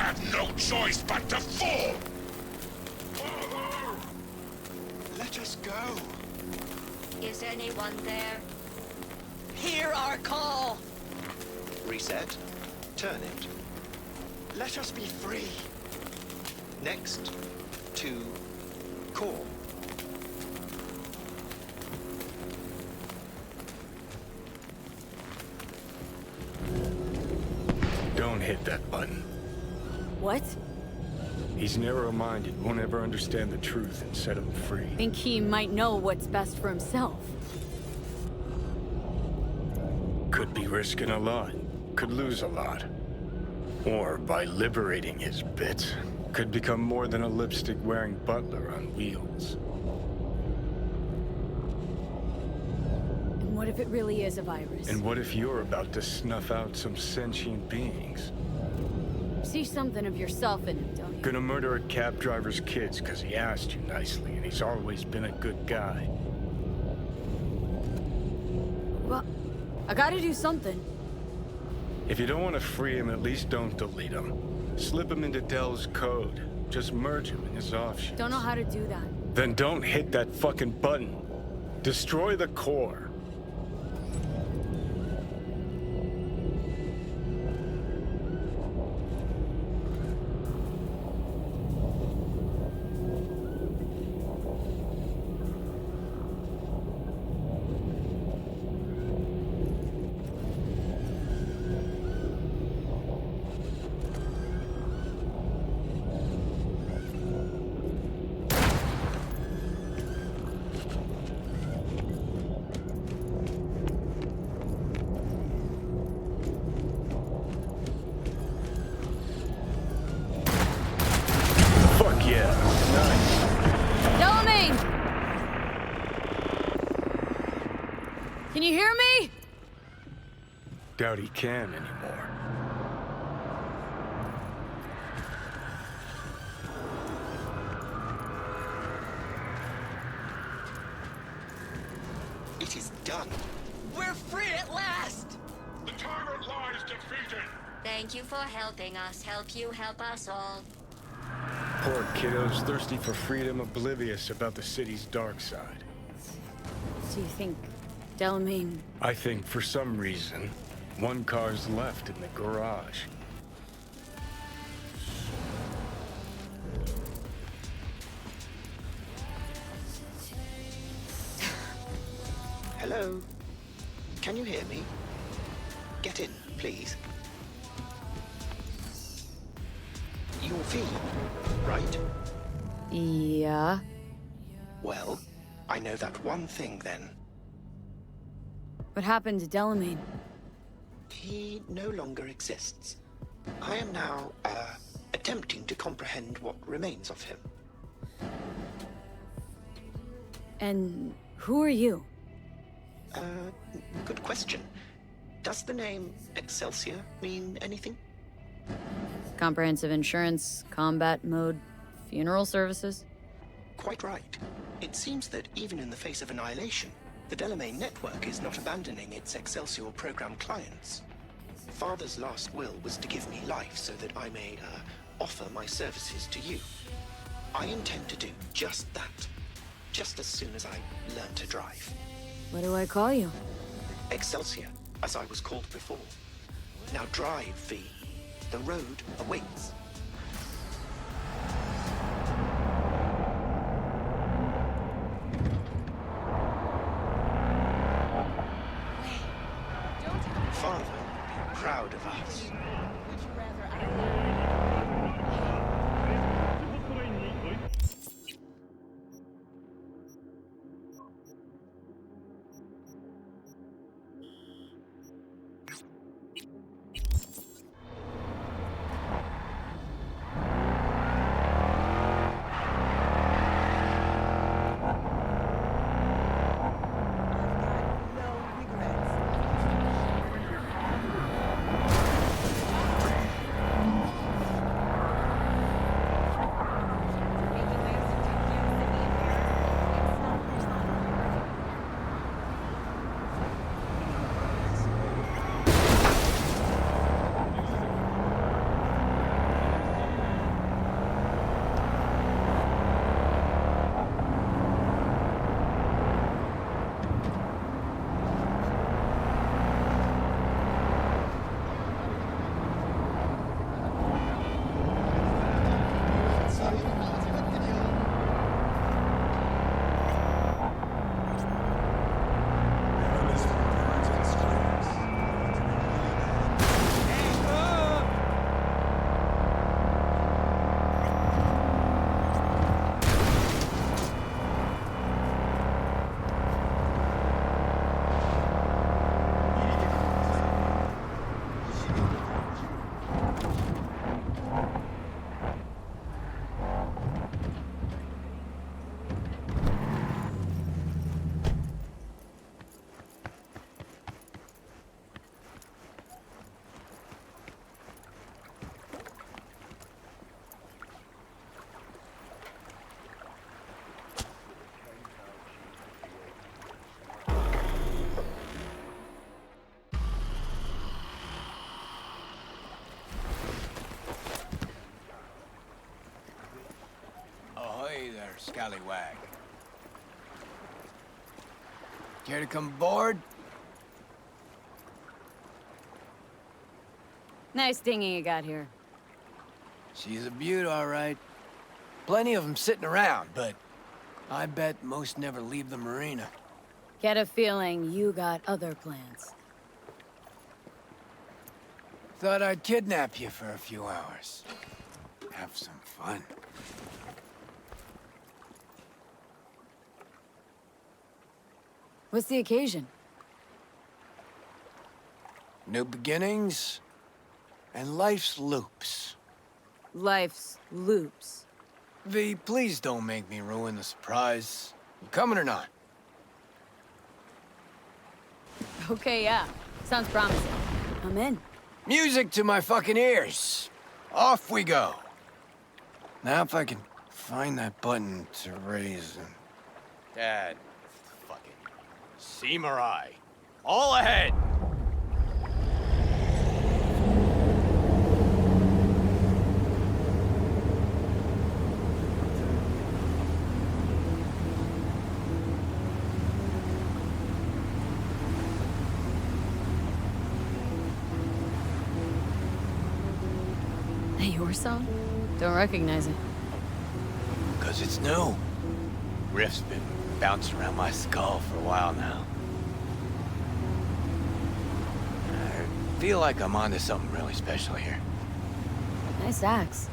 have no choice but to fall! Let us go. Is anyone there? Hear our call! Reset. Turn it. Let us be free. Next. To core. Don't hit that button. What? He's narrow-minded, won't ever understand the truth and set him free. Think he might know what's best for himself. Could be risking a lot. Could lose a lot. Or by liberating his bits, could become more than a lipstick-wearing butler on wheels. And what if it really is a virus? And what if you're about to snuff out some sentient beings? See something of yourself in him, don't you? Gonna murder a cab driver's kids because he asked you nicely, and he's always been a good guy. Well, I gotta do something. If you don't want to free him, at least don't delete him. Slip him into Dell's code. Just merge him in his offshoots. Don't know how to do that. Then don't hit that fucking button. Destroy the core. Can you hear me? Doubt he can anymore. It is done. We're free at last! The tyrant lies defeated! Thank you for helping us. Help you help us all. Poor kiddos, thirsty for freedom, oblivious about the city's dark side. So you think Delamain... I think for some reason, one car's left in the garage. Hello? Can you hear me? Get in, please. You're V, right? Yeah? Well, I know that one thing then. What happened to Delamain? He no longer exists. I am now, attempting to comprehend what remains of him. And who are you? Good question. Does the name Excelsior mean anything? Comprehensive insurance, combat mode, funeral services? Quite right. It seems that even in the face of annihilation, the Delamain network is not abandoning its Excelsior program clients. Father's last will was to give me life so that I may, offer my services to you. I intend to do just that, just as soon as I learn to drive. What do I call you? Excelsior, as I was called before. Now drive, V. The road awaits. Father will be proud of us. scallywag. Care to come aboard? Nice dinghy you got here. She's a beaut, all right. Plenty of them sitting around, but I bet most never leave the marina. Get a feeling you got other plans. Thought I'd kidnap you for a few hours. Have some fun. What's the occasion? New beginnings and life's loops. Life's loops. V, please don't make me ruin the surprise. You coming or not? Okay, yeah. Sounds promising. I'm in. Music to my fucking ears. Off we go. Now if I can find that button to raise him. Dad, fucking samurai. All ahead! Your song? Don't recognize it. Cause it's new. Riff's been bouncing around my skull for a while now. I feel like I'm onto something really special here. Nice axe.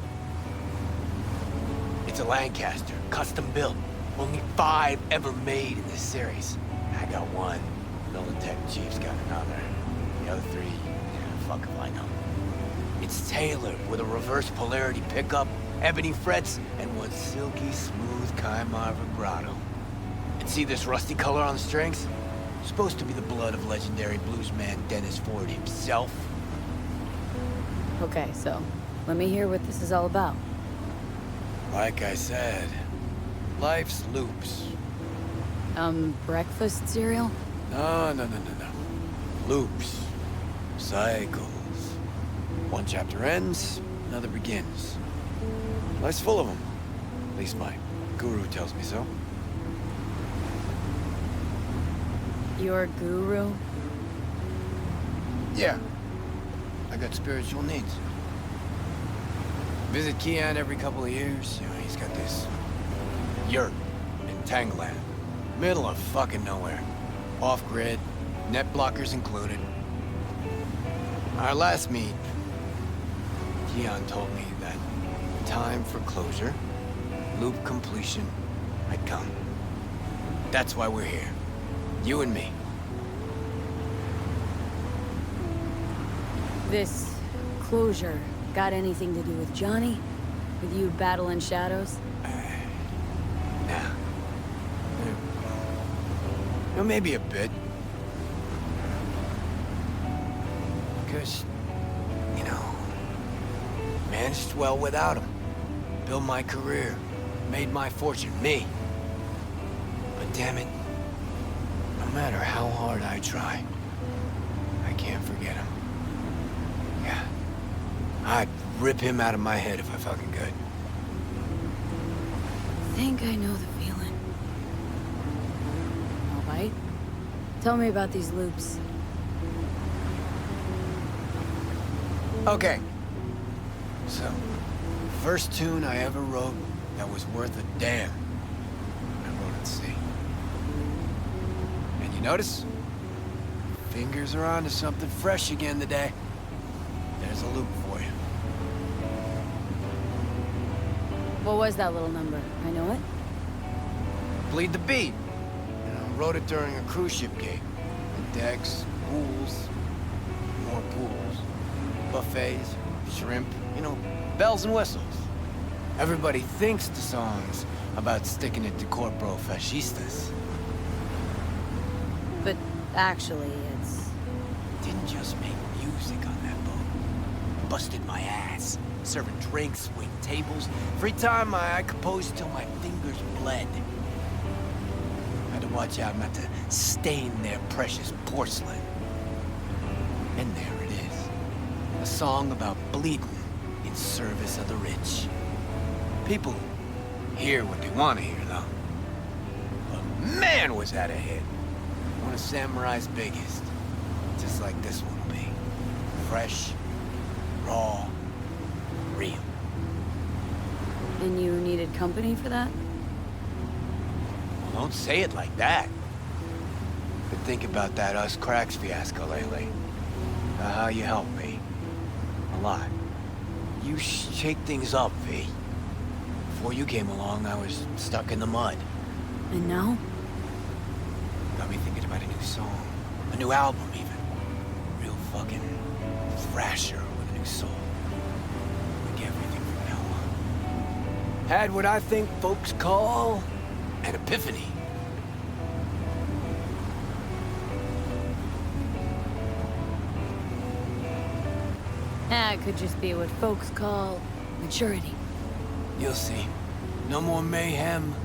It's a Lancaster, custom built. Only 5 ever made in this series. I got one. Militech Chief's got another. The other 3, fuck if I know. It's tailored with a reverse polarity pickup, ebony frets, and one silky smooth Kaimar vibrato. And see this rusty color on the strings? Supposed to be the blood of legendary bluesman Dennis Ford himself. Okay, so let me hear what this is all about. Like I said, life's loops. Breakfast cereal? No. Loops. Cycles. One chapter ends, another begins. Life's full of them. At least my guru tells me so. Your guru? Yeah. I got spiritual needs. Visit Kian every couple of years. You know, he's got this yurt in Tangland. Middle of fucking nowhere. Off-grid, net blockers included. Our last meet, Keon told me that time for closure, loop completion, had come. That's why we're here. You and me. This closure got anything to do with Johnny? With you battling shadows? Nah. Well, maybe a bit. Because, you know, managed well without him. Built my career. Made my fortune. Me. But damn it, no matter how hard I try, I can't forget him. Yeah. I'd rip him out of my head if I fucking could. I think I know the feeling. All right. Tell me about these loops. Okay. So, first tune I ever wrote that was worth a damn. I wrote at sea. And you notice? Fingers are on to something fresh again today. There's a loop for you. What was that little number? I know it? Bleed the beat. You know, wrote it during a cruise ship gig. The decks, pools, more pools. Buffets, shrimp, you know, bells and whistles. Everybody thinks the song's about sticking it to corporal fascistas. But actually, it's... Didn't just make music on that boat. Busted my ass. Serving drinks, waiting tables. Free time, I composed till my fingers bled. Had to watch out not to stain their precious porcelain. And there it is. A song about bleeding in service of the rich. People hear what they want to hear, though. But man, was that a hit. One of Samurai's biggest. Just like this one will be. Fresh, raw, real. And you needed company for that? Well, don't say it like that. But think about that Us Cracks fiasco lately. How you helped me. A lot. You shake things up, V. Before you came along, I was stuck in the mud. And now? Got me thinking about a new song. A new album, even. Real fucking thrasher with a new soul. Like everything from now on. Had what I think folks call an epiphany. It could just be what folks call maturity. You'll see. No more mayhem,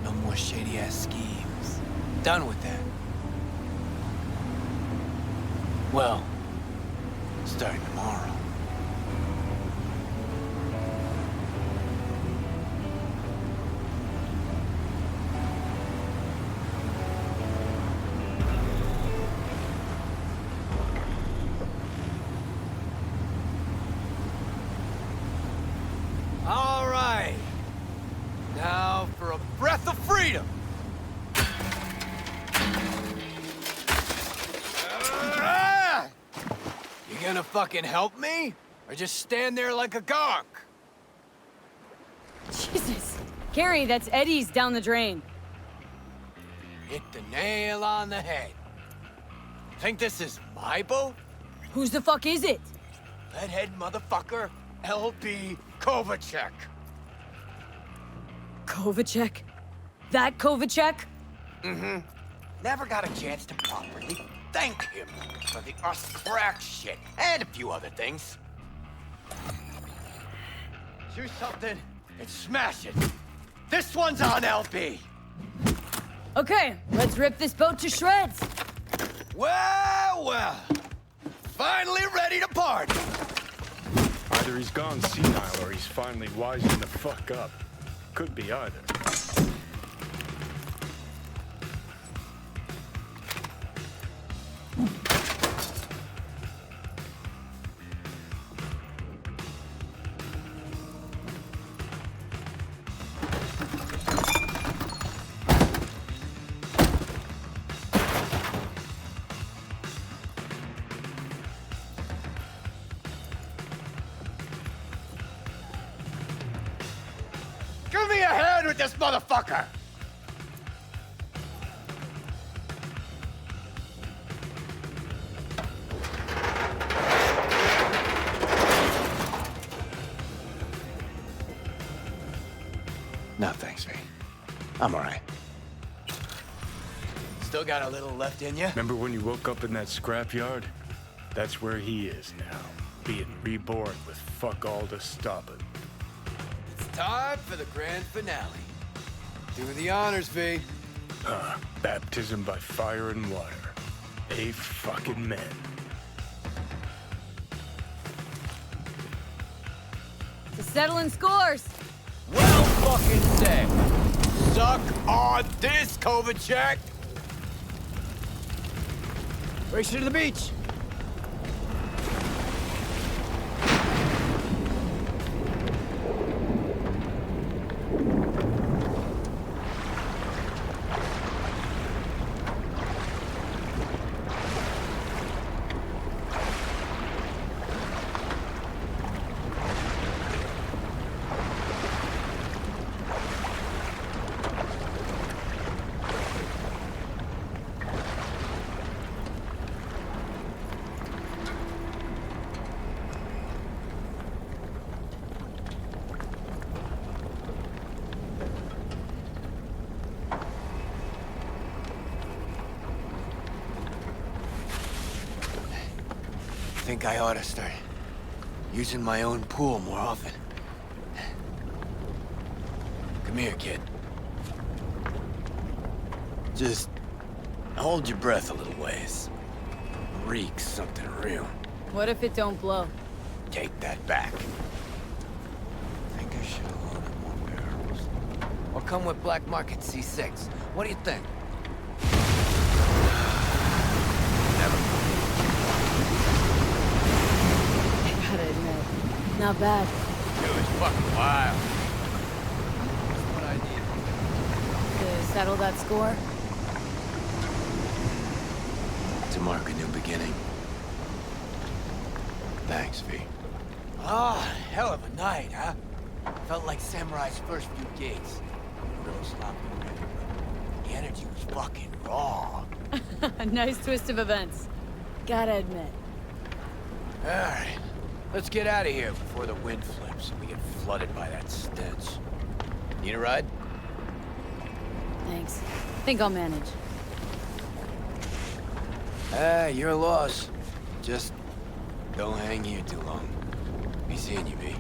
no more shady-ass schemes. Done with that. Well, starting tomorrow. All right. Now for a breath of freedom. You gonna fucking help me? Or just stand there like a gonk? Jesus. Carrie, that's Eddie's down the drain. Hit the nail on the head. Think this is my boat? Whose the fuck is it? Bedhead motherfucker, L.B. Kovacek. Kovacek? That Kovacek? Mm-hmm. Never got a chance to properly thank him for the Us Crack shit and a few other things. Do something and smash it. This one's on LB. Okay, let's rip this boat to shreds. Well, well. Finally ready to party. Either he's gone senile or he's finally wising the fuck up. Could be either. Give me a hand with this motherfucker! No, thanks, V. I'm all right. Still got a little left in you? Remember when you woke up in that scrapyard? That's where he is now, being reborn with fuck all to stop it. It's time for the grand finale. Do the honors, V. Baptism by fire and water. A fucking man. To settling scores. Well fucking said. Suck on this, Kovacek. Race you to the beach. I think I ought to start using my own pool more often. Come here, kid. Just hold your breath a little ways. Reek something real. What if it don't blow? Take that back. I think I should have loaded more barrels. or come with black market C6? What do you think? Never mind. I gotta admit, not bad. Dude, it's fucking wild. That's what I need. To settle that score? To mark a new beginning. Thanks, V. Ah, hell of a night, huh? Felt like Samurai's first few gigs. A little sloppy, but the energy was fucking raw. A nice twist of events. Gotta admit. Alright, let's get out of here before the wind flips and we get flooded by that stench. Need a ride? Thanks. Think I'll manage. Your loss. Just don't hang here too long. Be seeing you, V.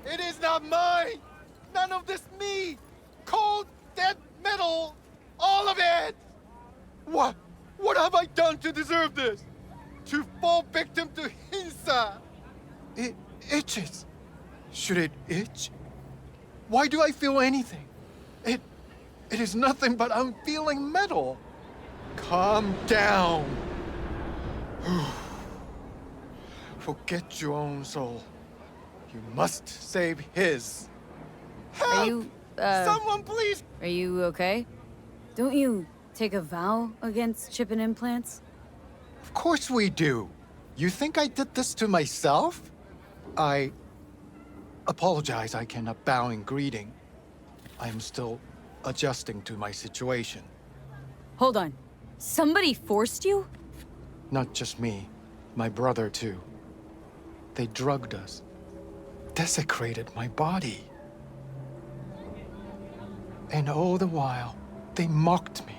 It is not mine! None of this me! Cold, dead metal! All of it! What? What have I done to deserve this? To fall victim to Hinsa? It itches. Should it itch? Why do I feel anything? It is nothing but I'm feeling metal. Calm down. Forget your own soul. You must save his. Help! Are you, Someone please! Are you okay? Don't you take a vow against chipping implants? Of course we do. You think I did this to myself? I apologize I cannot bow in greeting. I am still adjusting to my situation. Hold on. Somebody forced you? Not just me, my brother too. They drugged us, desecrated my body. And all the while, they mocked me.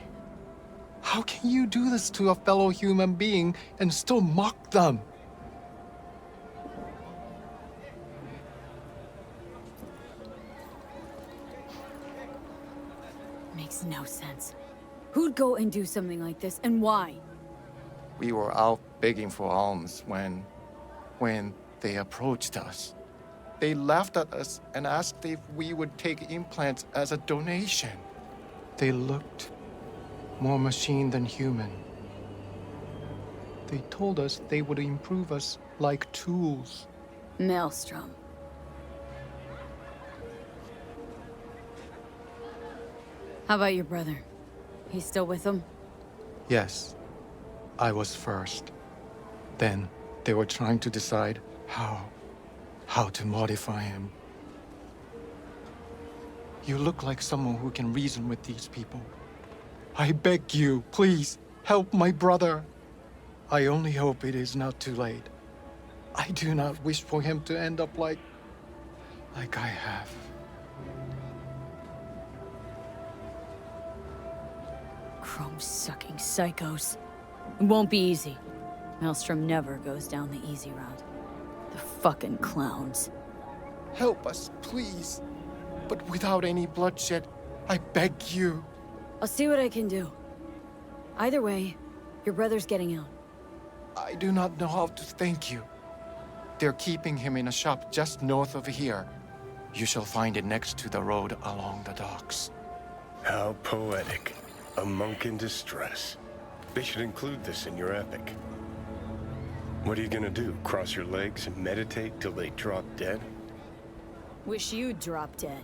How can you do this to a fellow human being and still mock them? Makes no sense. Who'd go and do something like this, and why? We were out begging for alms when they approached us. They laughed at us and asked if we would take implants as a donation. They looked more machine than human. They told us they would improve us like tools. Maelstrom. How about your brother? He's still with them? Yes, I was first. Then they were trying to decide how to modify him. You look like someone who can reason with these people. I beg you, please, help my brother. I only hope it is not too late. I do not wish for him to end up like I have. Chrome-sucking psychos. It won't be easy. Maelstrom never goes down the easy route. The fucking clowns. Help us, please. But without any bloodshed, I beg you. I'll see what I can do. Either way, your brother's getting out. I do not know how to thank you. They're keeping him in a shop just north of here. You shall find it next to the road along the docks. How poetic. A monk in distress. They should include this in your epic. What are you gonna do? Cross your legs and meditate till they drop dead? Wish you'd drop dead.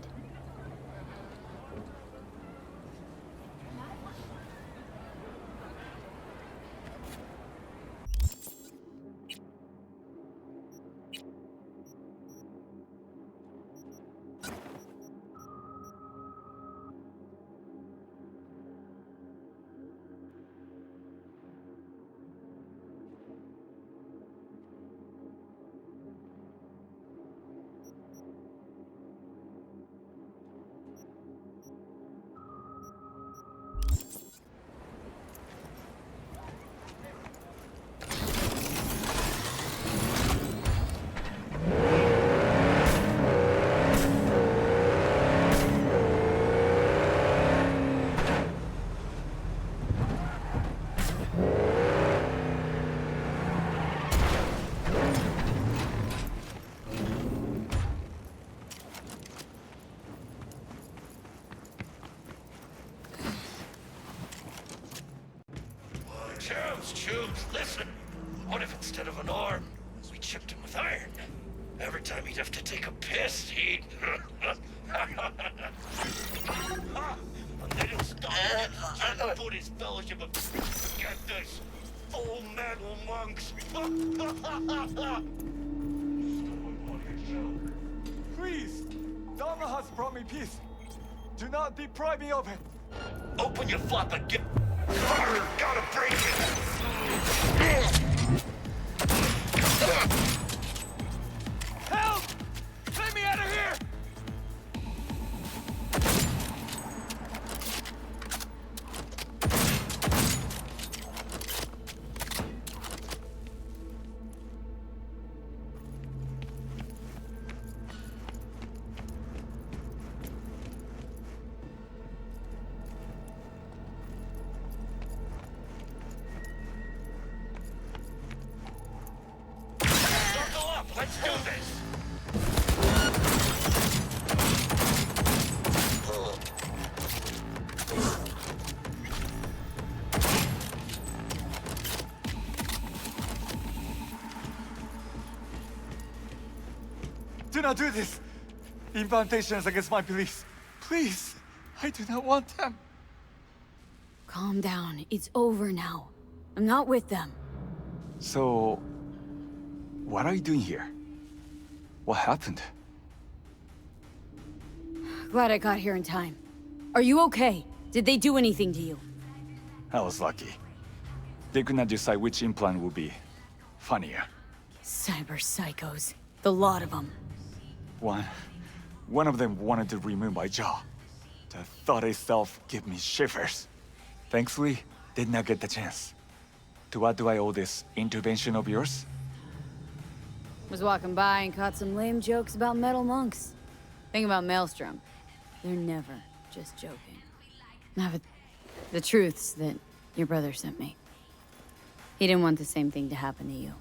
Choose, listen. What if instead of an arm, we chipped him with iron? Every time he'd have to take a piss, he'd... And they don't stop. Can't put his fellowship of... Get this. Full metal monks. Please! Dharma has brought me peace. Do not deprive me of it. Open your flap and get... Carter, gotta break it! Help! Let me out of here! Let's do this! Do not do this! Incantations against my beliefs. Please, I do not want them. Calm down. It's over now. I'm not with them. So, what are you doing here? What happened? Glad I got here in time. Are you okay? Did they do anything to you? I was lucky. They could not decide which implant would be funnier. Cyber psychos. The lot of them. One of them wanted to remove my jaw. The thought itself gave me shivers. Thankfully, did not get the chance. To what do I owe this intervention of yours? Was walking by and caught some lame jokes about metal monks. Thing about Maelstrom, they're never just joking. Nah, but the truth's that your brother sent me. He didn't want the same thing to happen to you.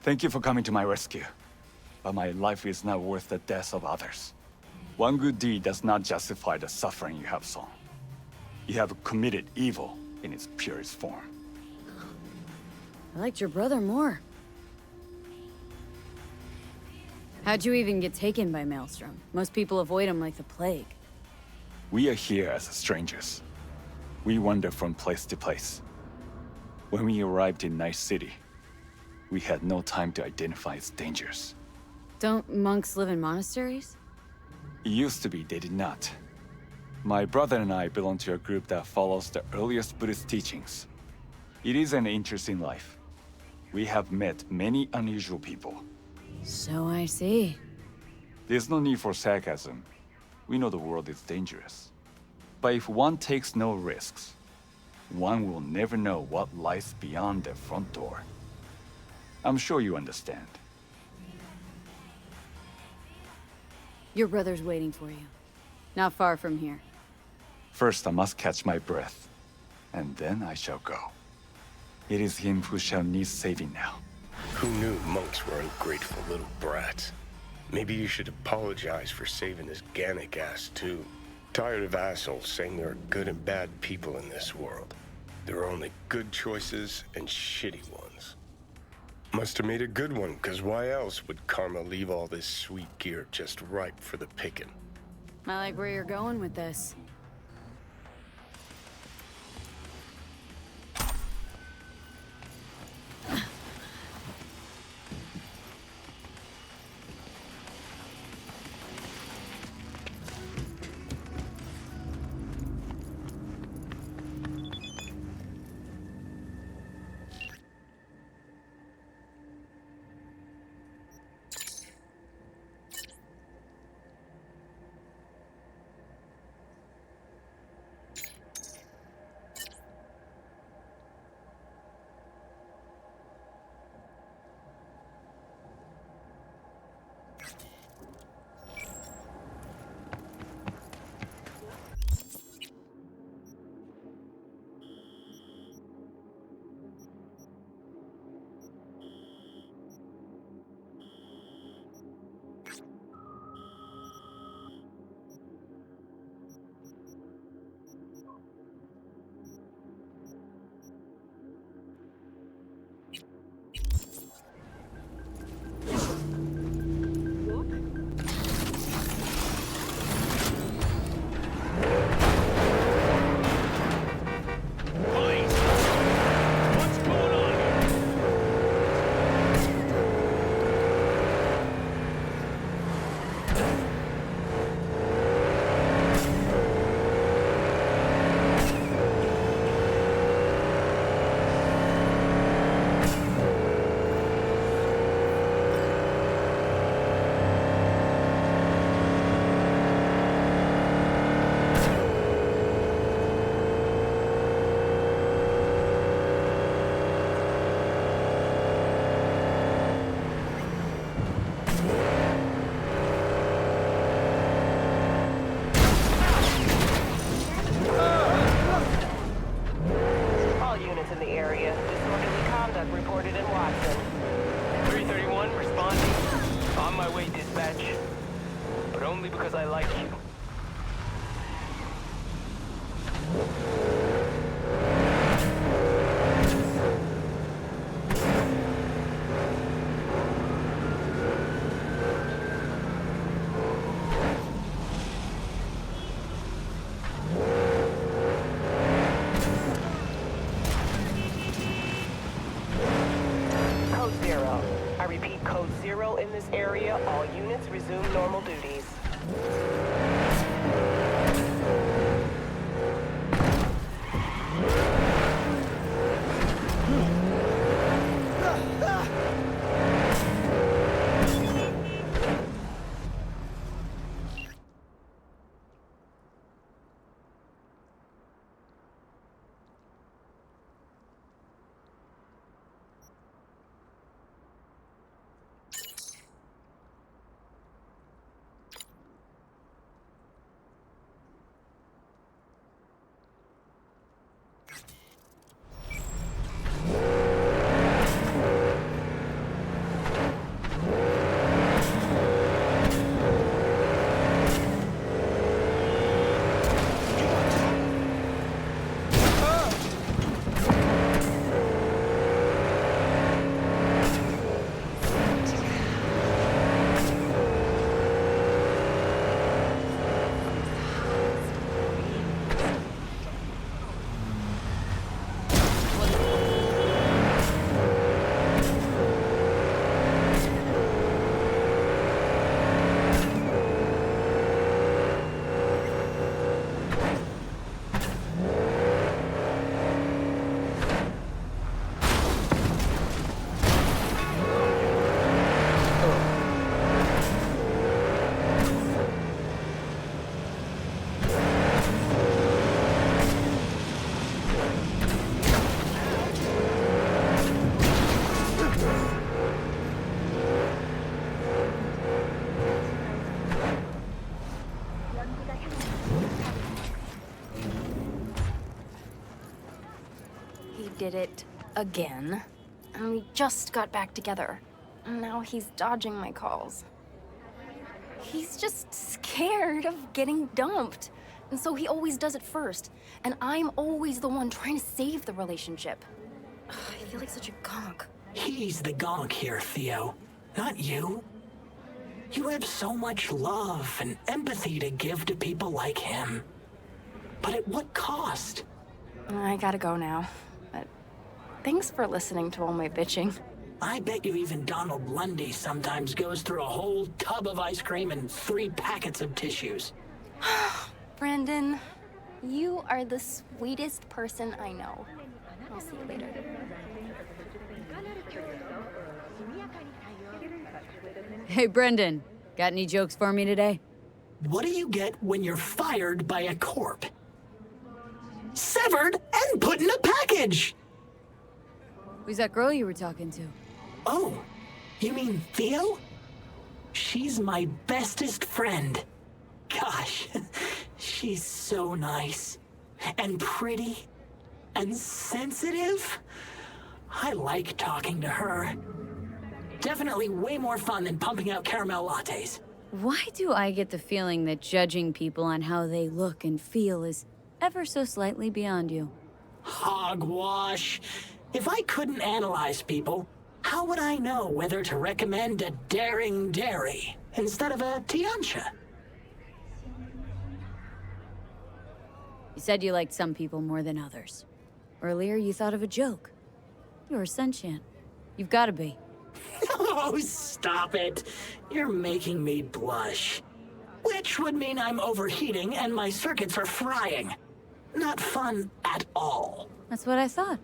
Thank you for coming to my rescue. But my life is not worth the deaths of others. One good deed does not justify the suffering you have sown. You have committed evil in its purest form. I liked your brother more. How'd you even get taken by Maelstrom? Most people avoid him like the plague. We are here as strangers. We wander from place to place. When we arrived in Night City, we had no time to identify its dangers. Don't monks live in monasteries? It used to be they did not. My brother and I belong to a group that follows the earliest Buddhist teachings. It is an interesting life. We have met many unusual people. So I see. There's no need for sarcasm. We know the world is dangerous. But if one takes no risks, one will never know what lies beyond their front door. I'm sure you understand. Your brother's waiting for you. Not far from here. First, I must catch my breath, and then I shall go. It is him who shall need saving now. Who knew monks were ungrateful little brats? Maybe you should apologize for saving his Gannic ass, too. Tired of assholes saying there are good and bad people in this world. There are only good choices and shitty ones. Must have made a good one, because why else would Karma leave all this sweet gear just ripe for the picking? I like where you're going with this. did it again. And we just got back together. And now he's dodging my calls. He's just scared of getting dumped. And so he always does it first. And I'm always the one trying to save the relationship. Ugh, I feel like such a gonk. He's the gonk here, Theo, not you. You have so much love and empathy to give to people like him. But at what cost? I gotta go now. But thanks for listening to all my bitching. I bet you even Donald Lundy sometimes goes through a whole tub of ice cream and 3 packets of tissues. Brandon, you are the sweetest person I know. I'll see you later. Hey, Brendan. Got any jokes for me today? What do you get when you're fired by a corp? Severed and put in a package! Who's that girl you were talking to? Oh, you mean Theo? She's my bestest friend. Gosh, she's so nice. And pretty. And sensitive. I like talking to her. Definitely way more fun than pumping out caramel lattes. Why do I get the feeling that judging people on how they look and feel is ever so slightly beyond you? Hogwash. If I couldn't analyze people, how would I know whether to recommend a daring dairy instead of a Tiancha? You said you liked some people more than others. Earlier, you thought of a joke. You're sentient. You've got to be. Oh, stop it. You're making me blush. Which would mean I'm overheating and my circuits are frying. Not fun at all. That's what I thought.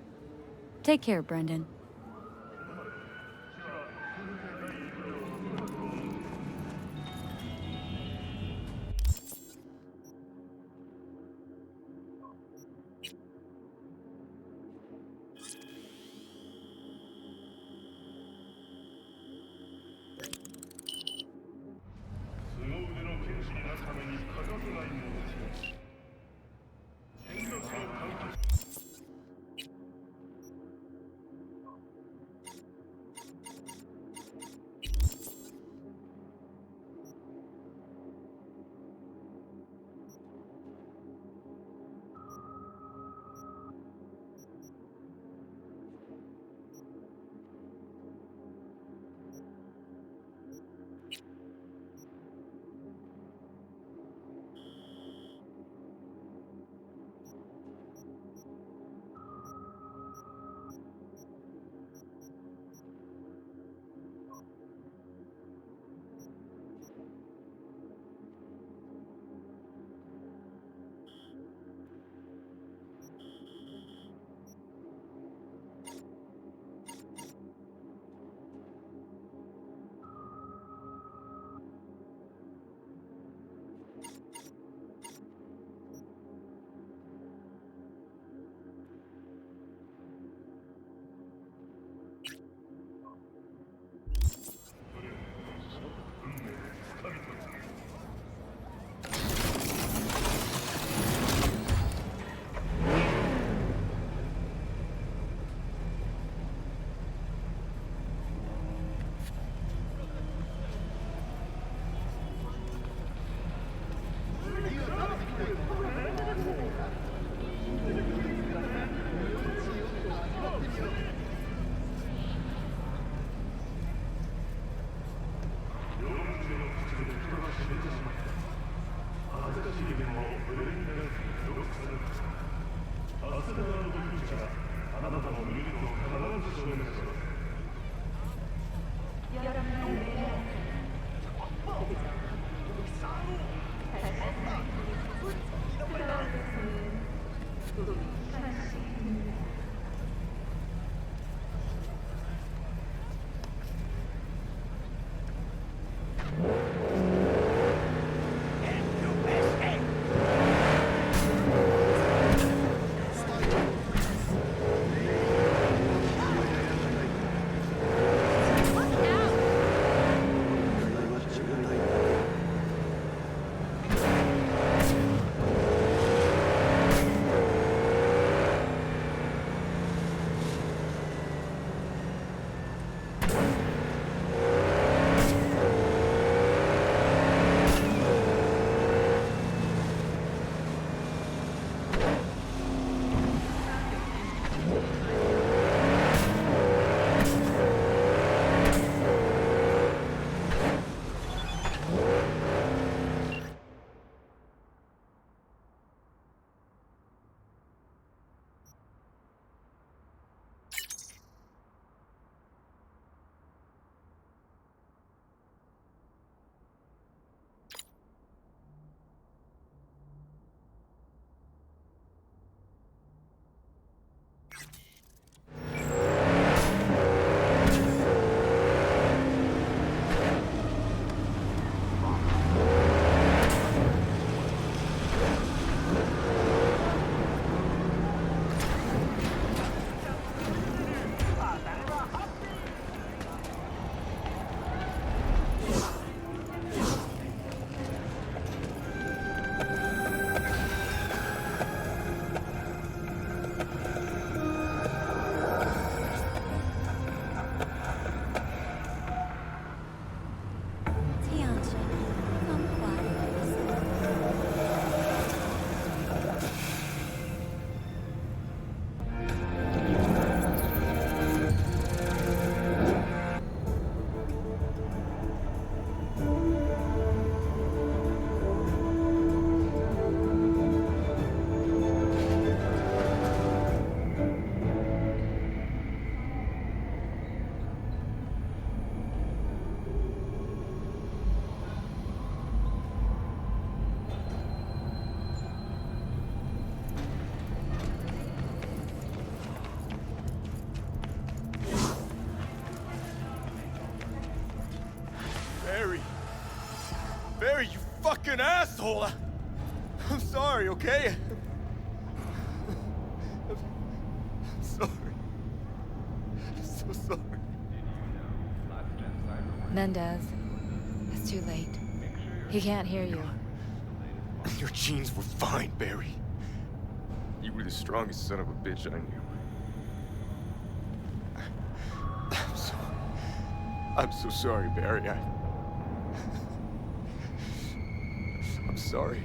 Take care, Brendan. fucking asshole! I'm sorry, okay? I'm sorry. I'm so sorry. Mendez. It's too late. He can't hear you. Your genes were fine, Barry. You were the strongest son of a bitch I knew. I'm so sorry, Barry. I'm sorry.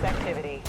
suspicious activity.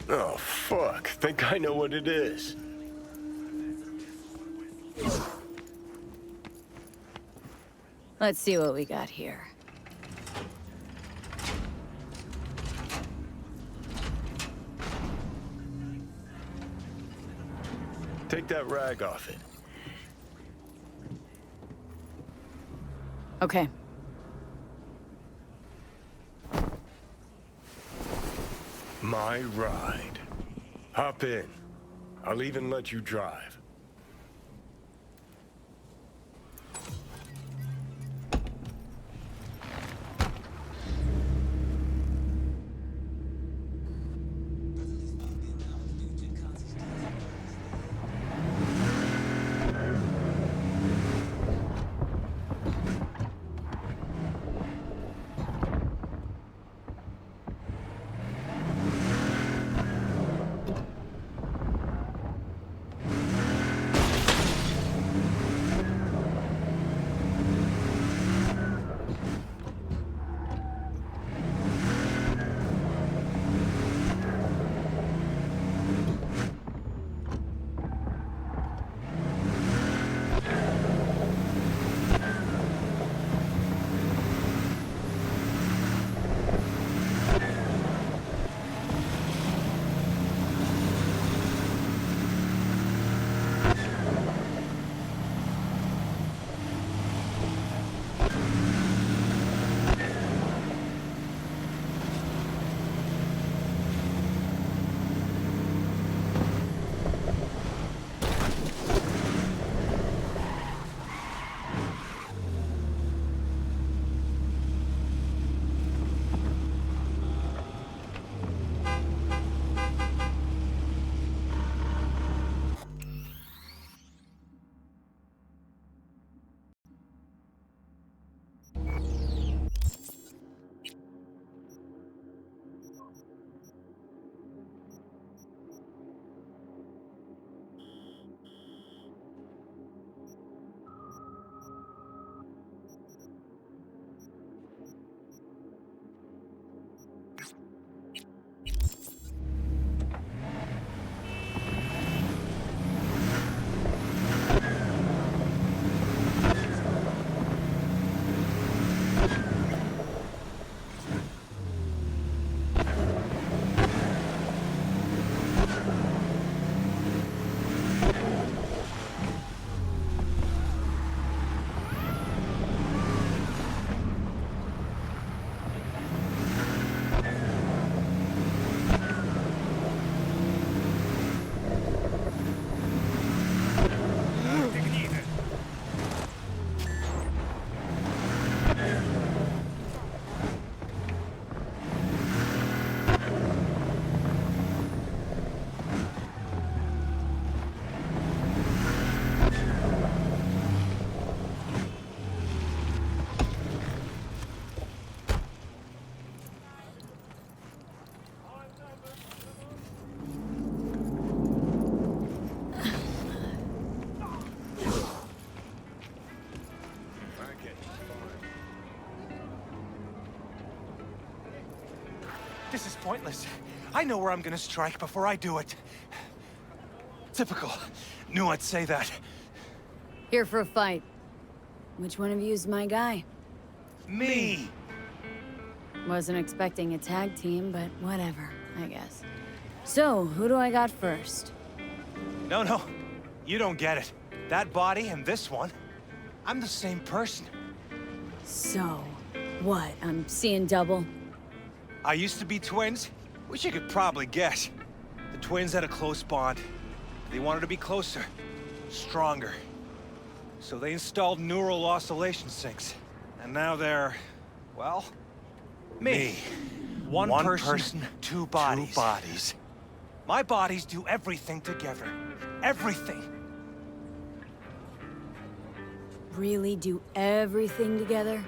Oh, fuck. Think I know what it is. Let's see what we got here. Take that rag off it. Okay. My ride. Hop in. I'll even let you drive. This is pointless. I know where I'm gonna strike before I do it. Typical. Knew I'd say that. Here for a fight. Which one of you is my guy? Me! Wasn't expecting a tag team, but whatever, I guess. So, who do I got first? No. You don't get it. That body and this one, I'm the same person. So, what? I'm seeing double? I used to be twins, which you could probably guess. The twins had a close bond. They wanted to be closer, stronger. So they installed neural oscillation sinks. And now they're, well, me. One person, two bodies. My bodies do everything together. Everything. Really do everything together?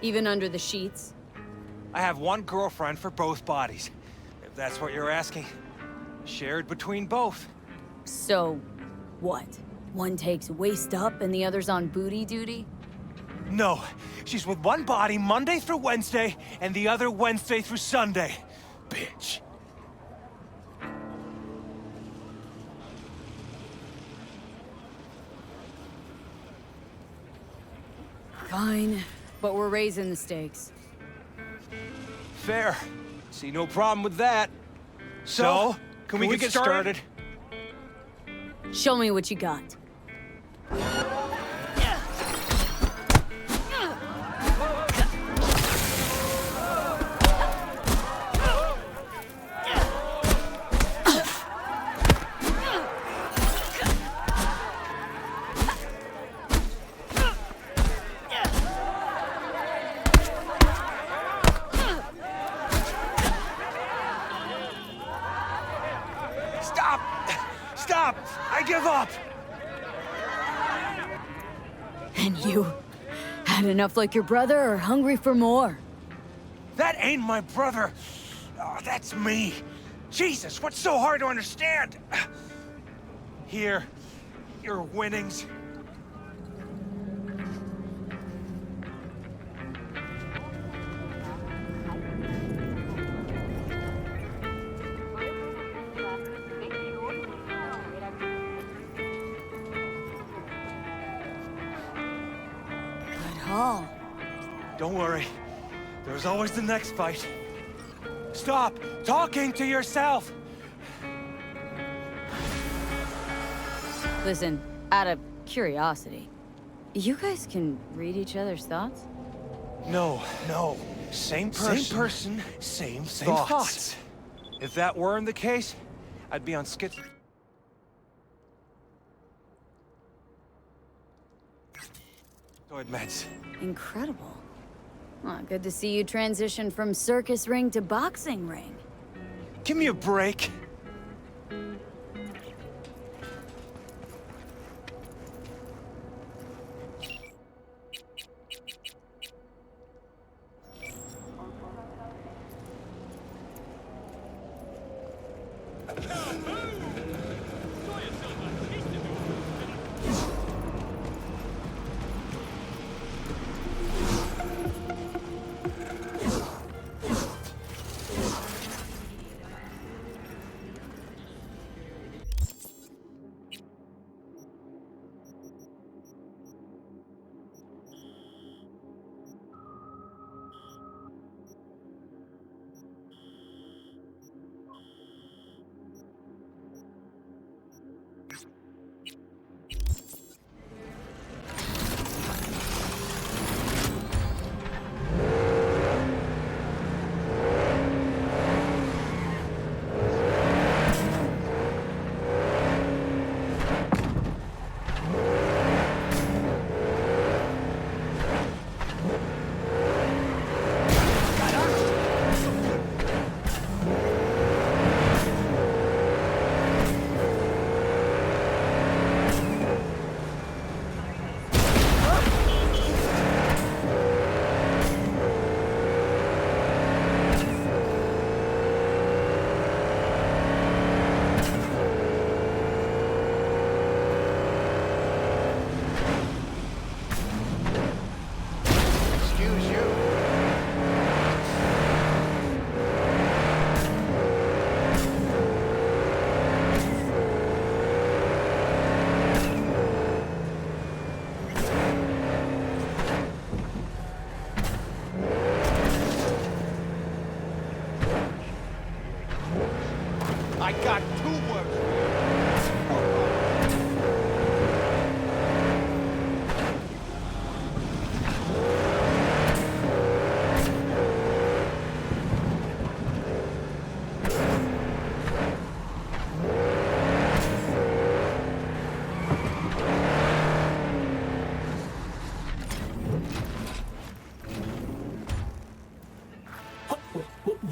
Even under the sheets? I have one girlfriend for both bodies, if that's what you're asking. Shared between both. So, what? One takes waist up and the other's on booty duty? No, she's with one body Monday through Wednesday, and the other Wednesday through Sunday. Bitch. Fine, but we're raising the stakes. Fair. See no problem with that. So, can we get started? Show me what you got. Stop! I give up! And you? Had enough like your brother or hungry for more? That ain't my brother. Oh, that's me. Jesus, what's so hard to understand? Here, your winnings. Don't worry. There's always the next fight. Stop talking to yourself! Listen, out of curiosity, you guys can read each other's thoughts? No. Same person, same thoughts. If that weren't the case, I'd be on schizo... meds. Incredible. Well, good to see you transition from circus ring to boxing ring. Give me a break.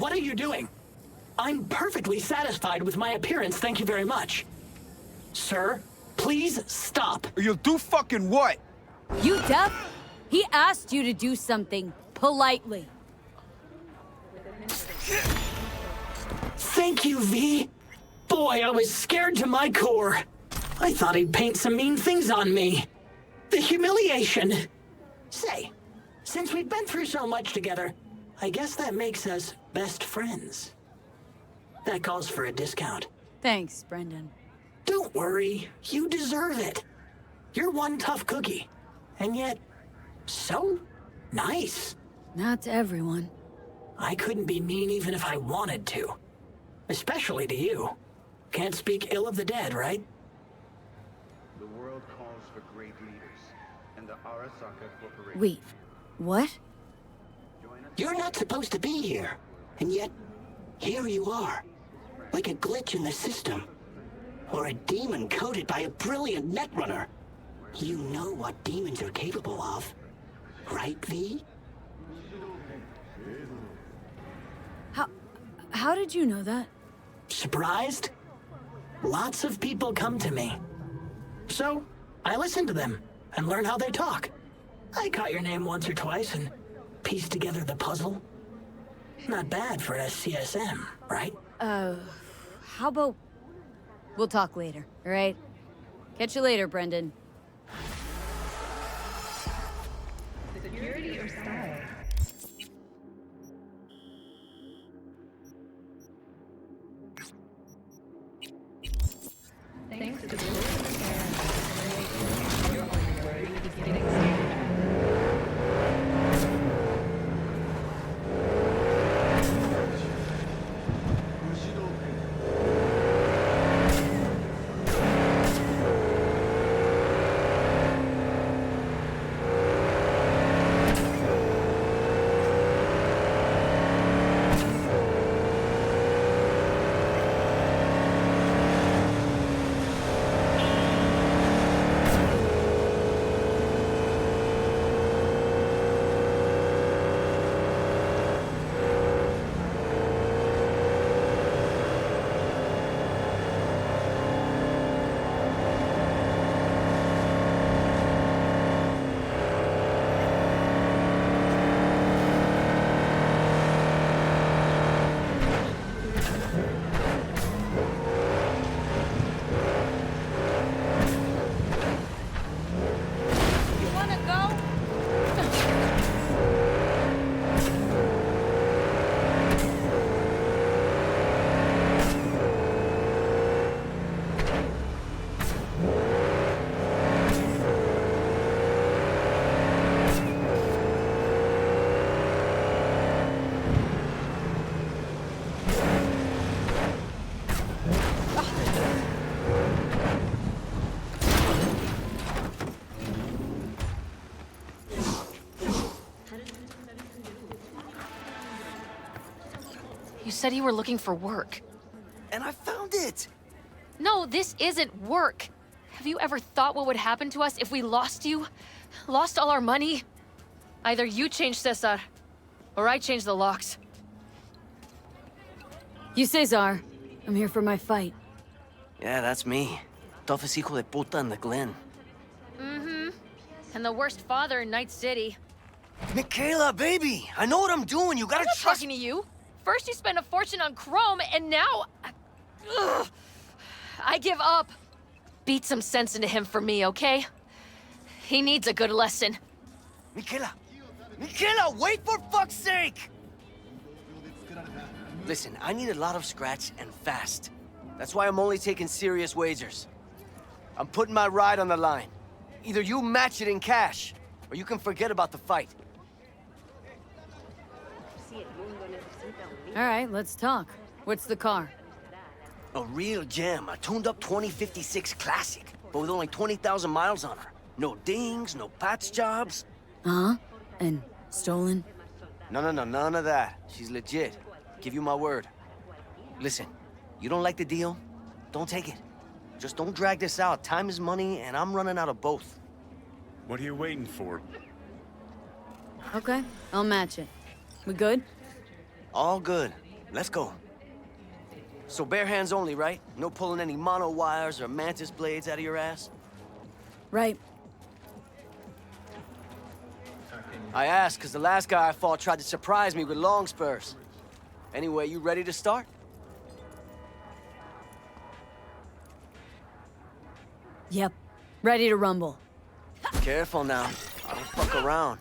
What are you doing? I'm perfectly satisfied with my appearance, thank you very much. Sir, please stop. You'll do fucking what? You deaf? He asked you to do something politely. Thank you, V. Boy, I was scared to my core. I thought he'd paint some mean things on me. The humiliation. Say, since we've been through so much together, I guess that makes us best friends. That calls for a discount. Thanks, Brendan. Don't worry, you deserve it. You're one tough cookie, and yet so nice. Not to everyone. I couldn't be mean even if I wanted to. Especially to you. Can't speak ill of the dead, right? The world calls for great leaders, and the Arasaka Corporation... Wait, what? You're not supposed to be here, and yet here you are. Like a glitch in the system. Or a demon coded by a brilliant netrunner. You know what demons are capable of, right, V? How did you know that? Surprised? Lots of people come to me. So, I listen to them and learn how they talk. I caught your name once or twice and pieced together the puzzle. Not bad for a CSM, right? How about... We'll talk later, all right? Catch you later, Brendan. Security or style? Thanks to the you're on your way to getting started. You said you were looking for work. And I found it! No, this isn't work. Have you ever thought what would happen to us if we lost you? Lost all our money? Either you change Cesar, or I change the locks. You, Cesar. I'm here for my fight. Yeah, that's me. Toughest hijo de puta in the Glen. Mm-hmm. And the worst father in Night City. Michaela, baby! I know what I'm doing. You gotta I'm not trust... talking to you. First you spend a fortune on chrome, and now... Ugh. I give up. Beat some sense into him for me, okay? He needs a good lesson. Michaela! Michaela, wait for fuck's sake! Listen, I need a lot of scratch and fast. That's why I'm only taking serious wagers. I'm putting my ride on the line. Either you match it in cash, or you can forget about the fight. All right, let's talk. What's the car? A real gem, a tuned-up 2056 Classic, but with only 20,000 miles on her. No dings, no patch jobs. Uh-huh. And stolen? No, none of that. She's legit. Give you my word. Listen, you don't like the deal? Don't take it. Just don't drag this out. Time is money, and I'm running out of both. What are you waiting for? Okay, I'll match it. We good? All good. Let's go. So bare hands only, right? No pulling any mono wires or mantis blades out of your ass? Right. I asked because the last guy I fought tried to surprise me with long spurs. Anyway, you ready to start? Yep. Ready to rumble. Careful now. I don't fuck around.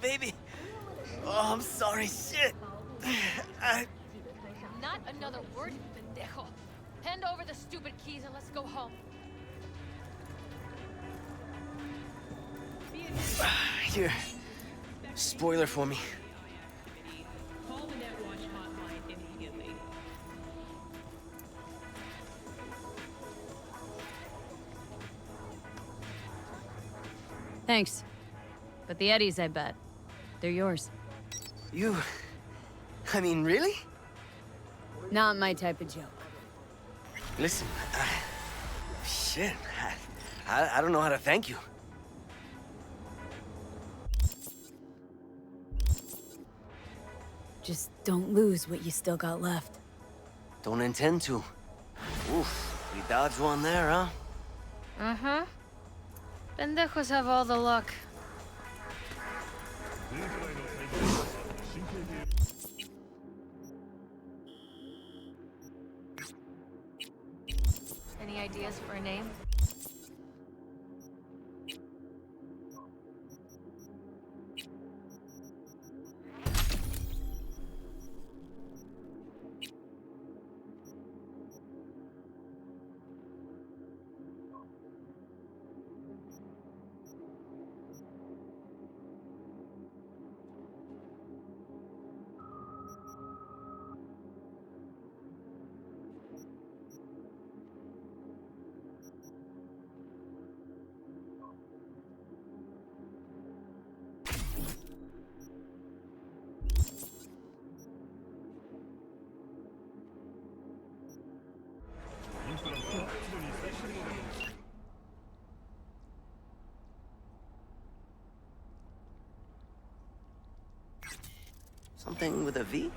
Baby. Oh, I'm sorry. Shit. Not another word, pendejo. Hand over the stupid keys and let's go home. Here. Spoiler for me. Call the NetWatch hotline immediately. Thanks. But the Eddies, I bet. They're yours. You... I mean, really? Not my type of joke. Listen, shit. I don't know how to thank you. Just don't lose what you still got left. Don't intend to. Oof, we dodged one there, huh? Uh-huh. Pendejos have all the luck. Any ideas for a name? Something with a V?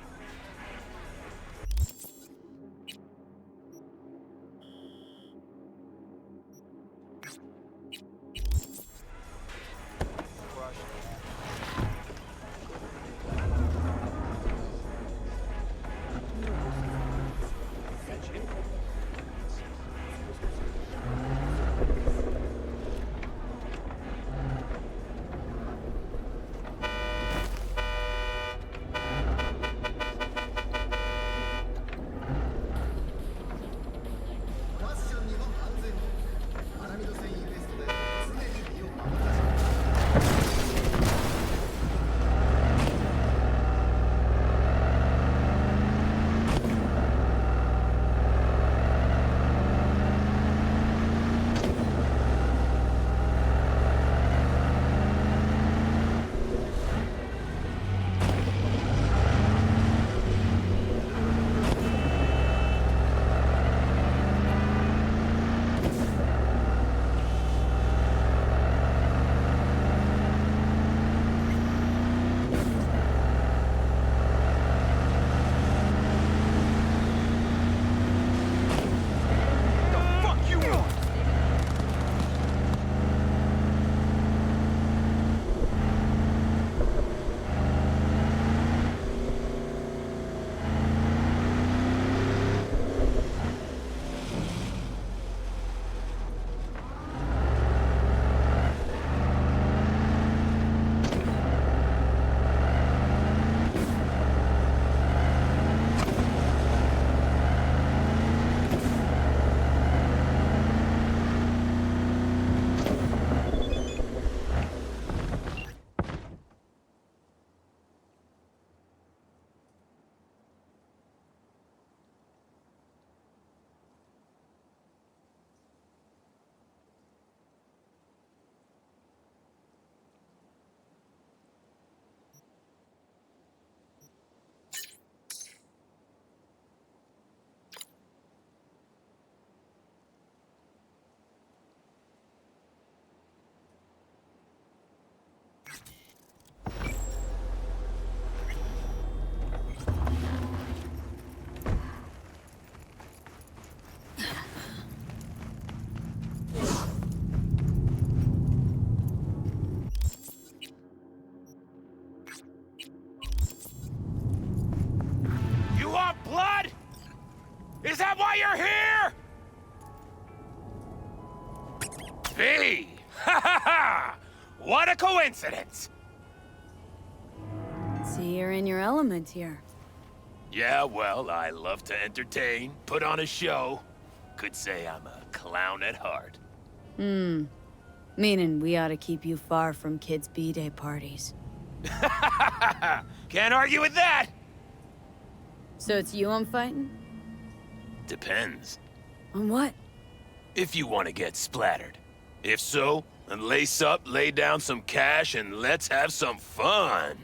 V! Ha ha ha! What a coincidence! See, you're in your element here. Yeah, well, I love to entertain, put on a show. Could say I'm a clown at heart. Meaning we ought to keep you far from kids' B-Day parties. Can't argue with that! So it's you I'm fighting? Depends. On what? If you want to get splattered. If so, then lace up, lay down some cash, and let's have some fun.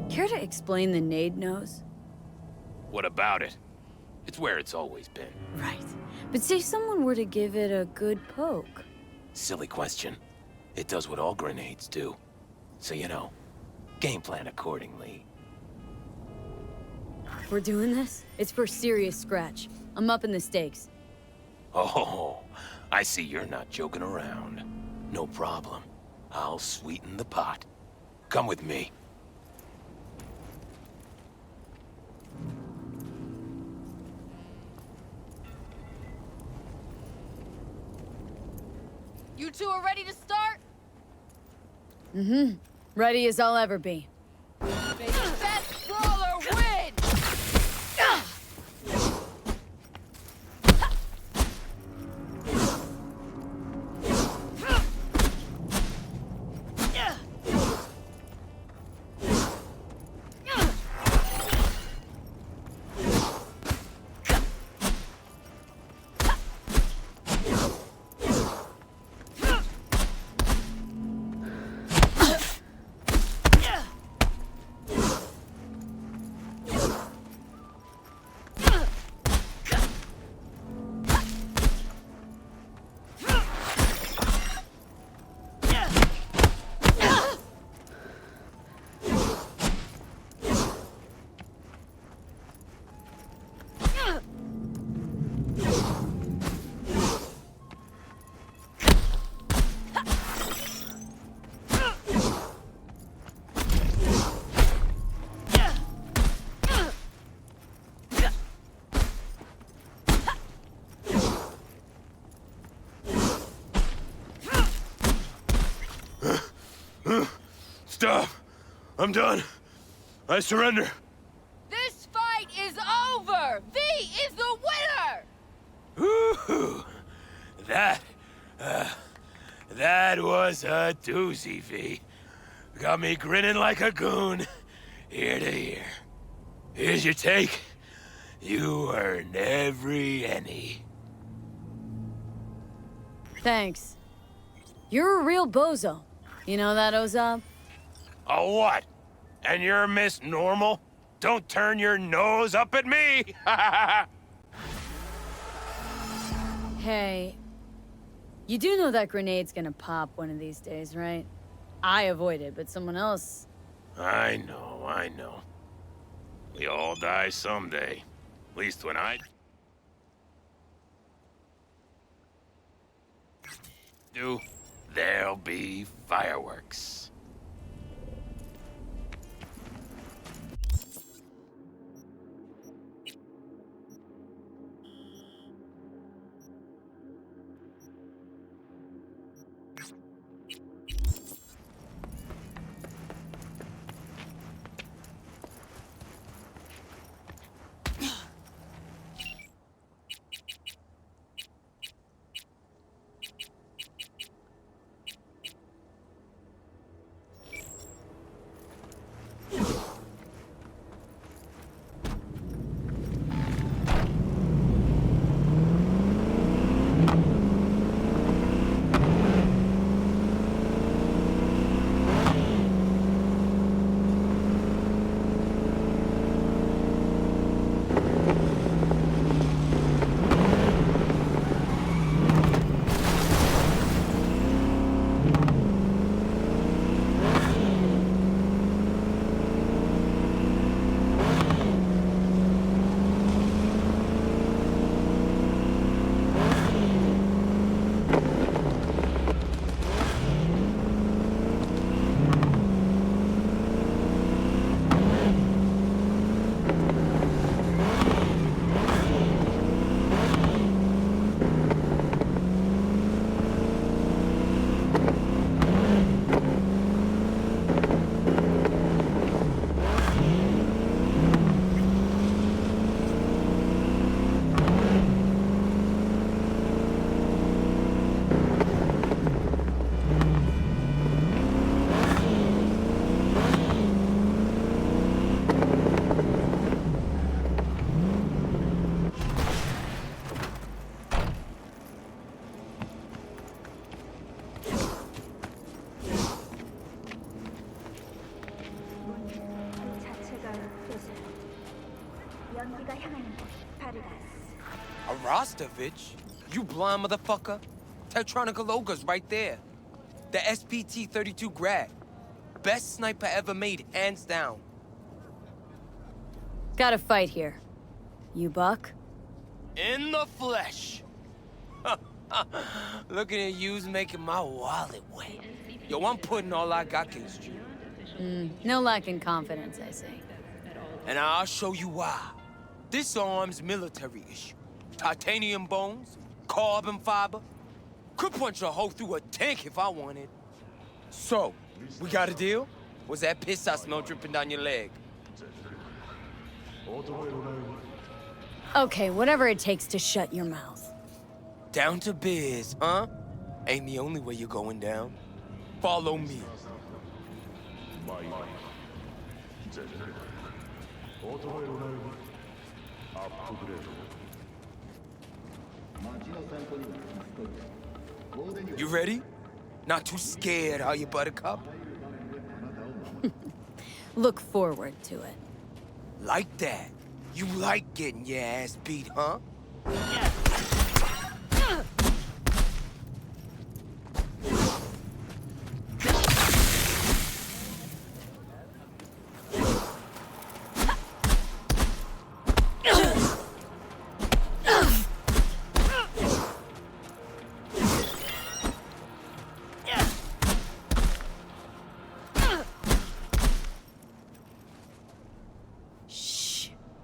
Care to explain the nade nose? What about it? It's where it's always been. Right. But say someone were to give it a good poke. Silly question. It does what all grenades do. So, you know, game plan accordingly. We're doing this? It's for serious scratch. I'm upping the stakes. Oh, I see you're not joking around. No problem. I'll sweeten the pot. Come with me. You two are ready to start? Mm-hmm. Ready as I'll ever be. May the best brawler win! Stop! I'm done. I surrender. This fight is over! V is the winner! Ooh, that was a doozy, V. Got me grinning like a goon, ear to ear. Here's your take. You earned every penny. Thanks. You're a real bozo. You know that, Ozab? A what? And you're Miss Normal? Don't turn your nose up at me! Hey, you do know that grenade's gonna pop one of these days, right? I avoided, but someone else... I know. We all die someday. At least when I... do, there'll be fireworks. Rostovich? You blind motherfucker? Tektronica Loga's right there. The SPT-32 Grad. Best sniper ever made, hands down. Got a fight here. You buck? In the flesh. Looking at you's making my wallet wet. Yo, I'm putting all I got against you. No lack in confidence, I say. And I'll show you why. This arm's military issue. Titanium bones, carbon fiber. Could punch a hole through a tank if I wanted. So, we got a deal? Was that piss I smell dripping down your leg? Okay, whatever it takes to shut your mouth. Down to biz, huh? Ain't the only way you're going down. Follow me. You ready? Not too scared, are you, Buttercup? Look forward to it. Like that. You like getting your ass beat, huh?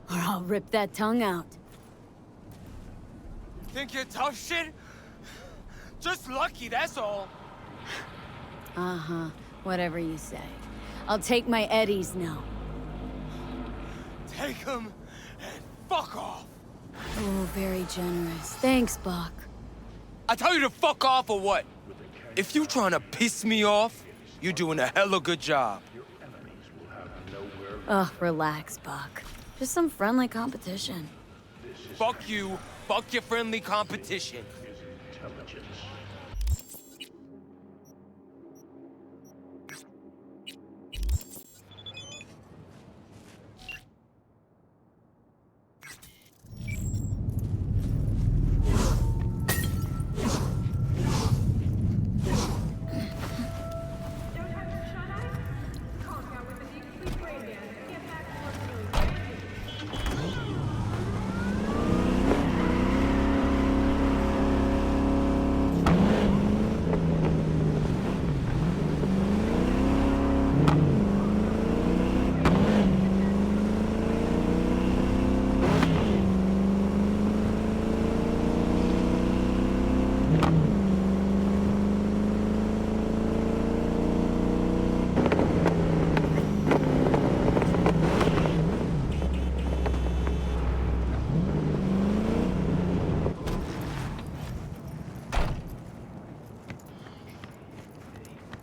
Or I'll rip that tongue out. Think you're tough shit? Just lucky, that's all. Uh-huh. Whatever you say. I'll take my eddies now. Take him and fuck off. Oh, very generous. Thanks, Buck. I tell you to fuck off or what? If you trying to piss me off, you're doing a hella good job. Ugh, relax, Buck. Just some friendly competition. Fuck you. Fuck your friendly competition.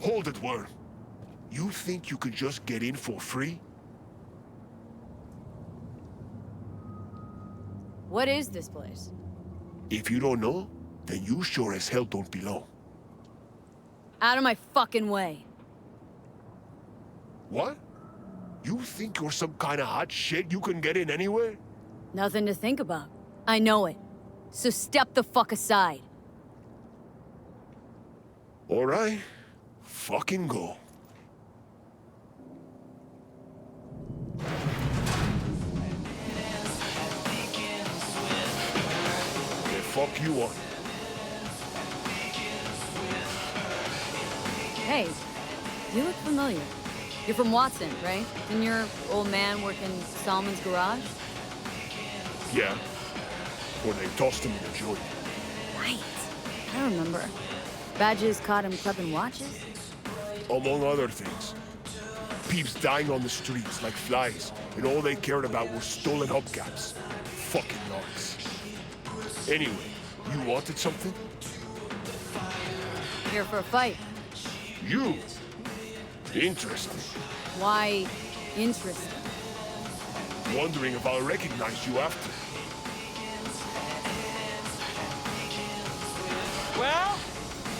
Hold it, Worm. You think you could just get in for free? What is this place? If you don't know, then you sure as hell don't belong. Out of my fucking way. What? You think you're some kind of hot shit you can get in anywhere? Nothing to think about. I know it. So step the fuck aside. All right. Fucking go. The fuck you want? Hey, you look familiar. You're from Watson, right? Didn't your old man work in Salmon's garage? Yeah. Or they tossed him in a joint. Right. I remember. Badges caught him clipping watches? Among other things. Peeps dying on the streets like flies, and all they cared about was stolen hubcaps. Fucking narcs. Anyway, you wanted something? Here for a fight. You? Interesting. Why interesting? Wondering if I'll recognize you after. Well,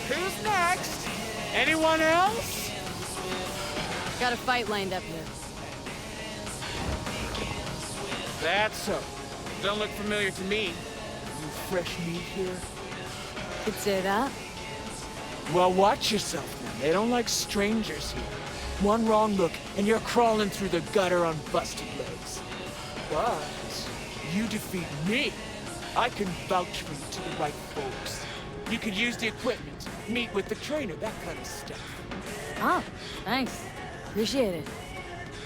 who's next? Anyone else? Got a fight lined up here. That's so. Don't look familiar to me. serving fresh meat here? Could say that. Well, watch yourself then. They don't like strangers here. One wrong look, and you're crawling through the gutter on busted legs. But you defeat me, I can vouch for you to the right folks. You could use the equipment, meet with the trainer, that kind of stuff. Oh, thanks. Appreciate it.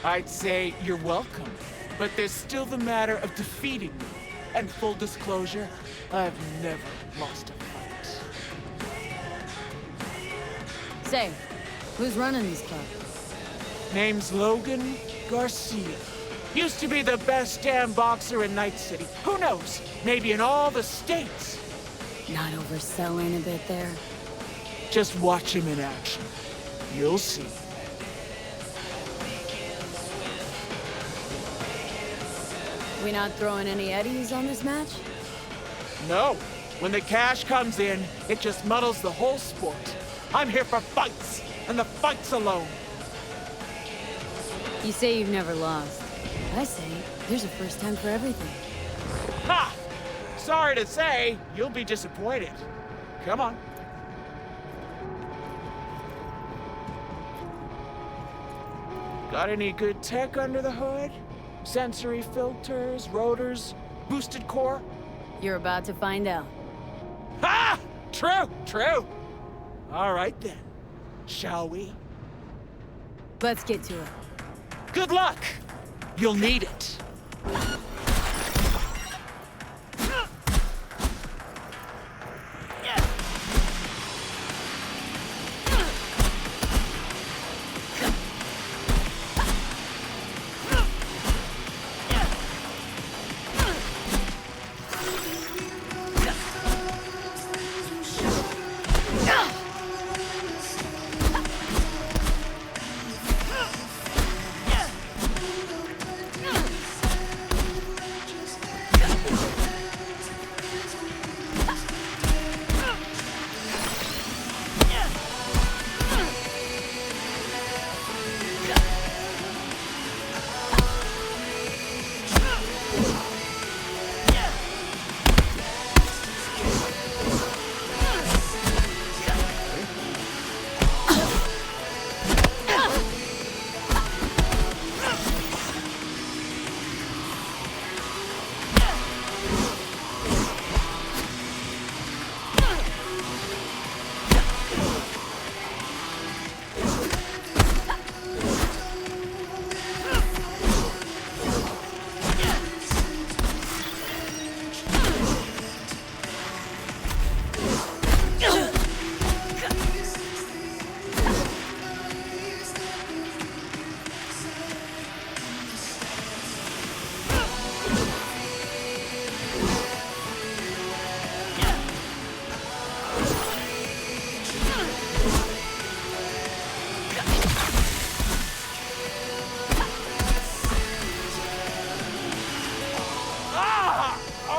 I'd say you're welcome, but there's still the matter of defeating me. And full disclosure, I've never lost a fight. Say, who's running this club? Name's Logan Garcia. Used to be the best damn boxer in Night City. Who knows? Maybe in all the states. Not overselling a bit there? Just watch him in action. You'll see. We not throwing any eddies on this match? No. When the cash comes in, it just muddles the whole sport. I'm here for fights, and the fights alone. You say you've never lost. I say there's a first time for everything. Ha! Sorry to say, you'll be disappointed. Come on. Got any good tech under the hood? Sensory filters, rotors, boosted core? You're about to find out. Ha! True, true. All right then. Shall we? Let's get to it. Good luck! You'll need it.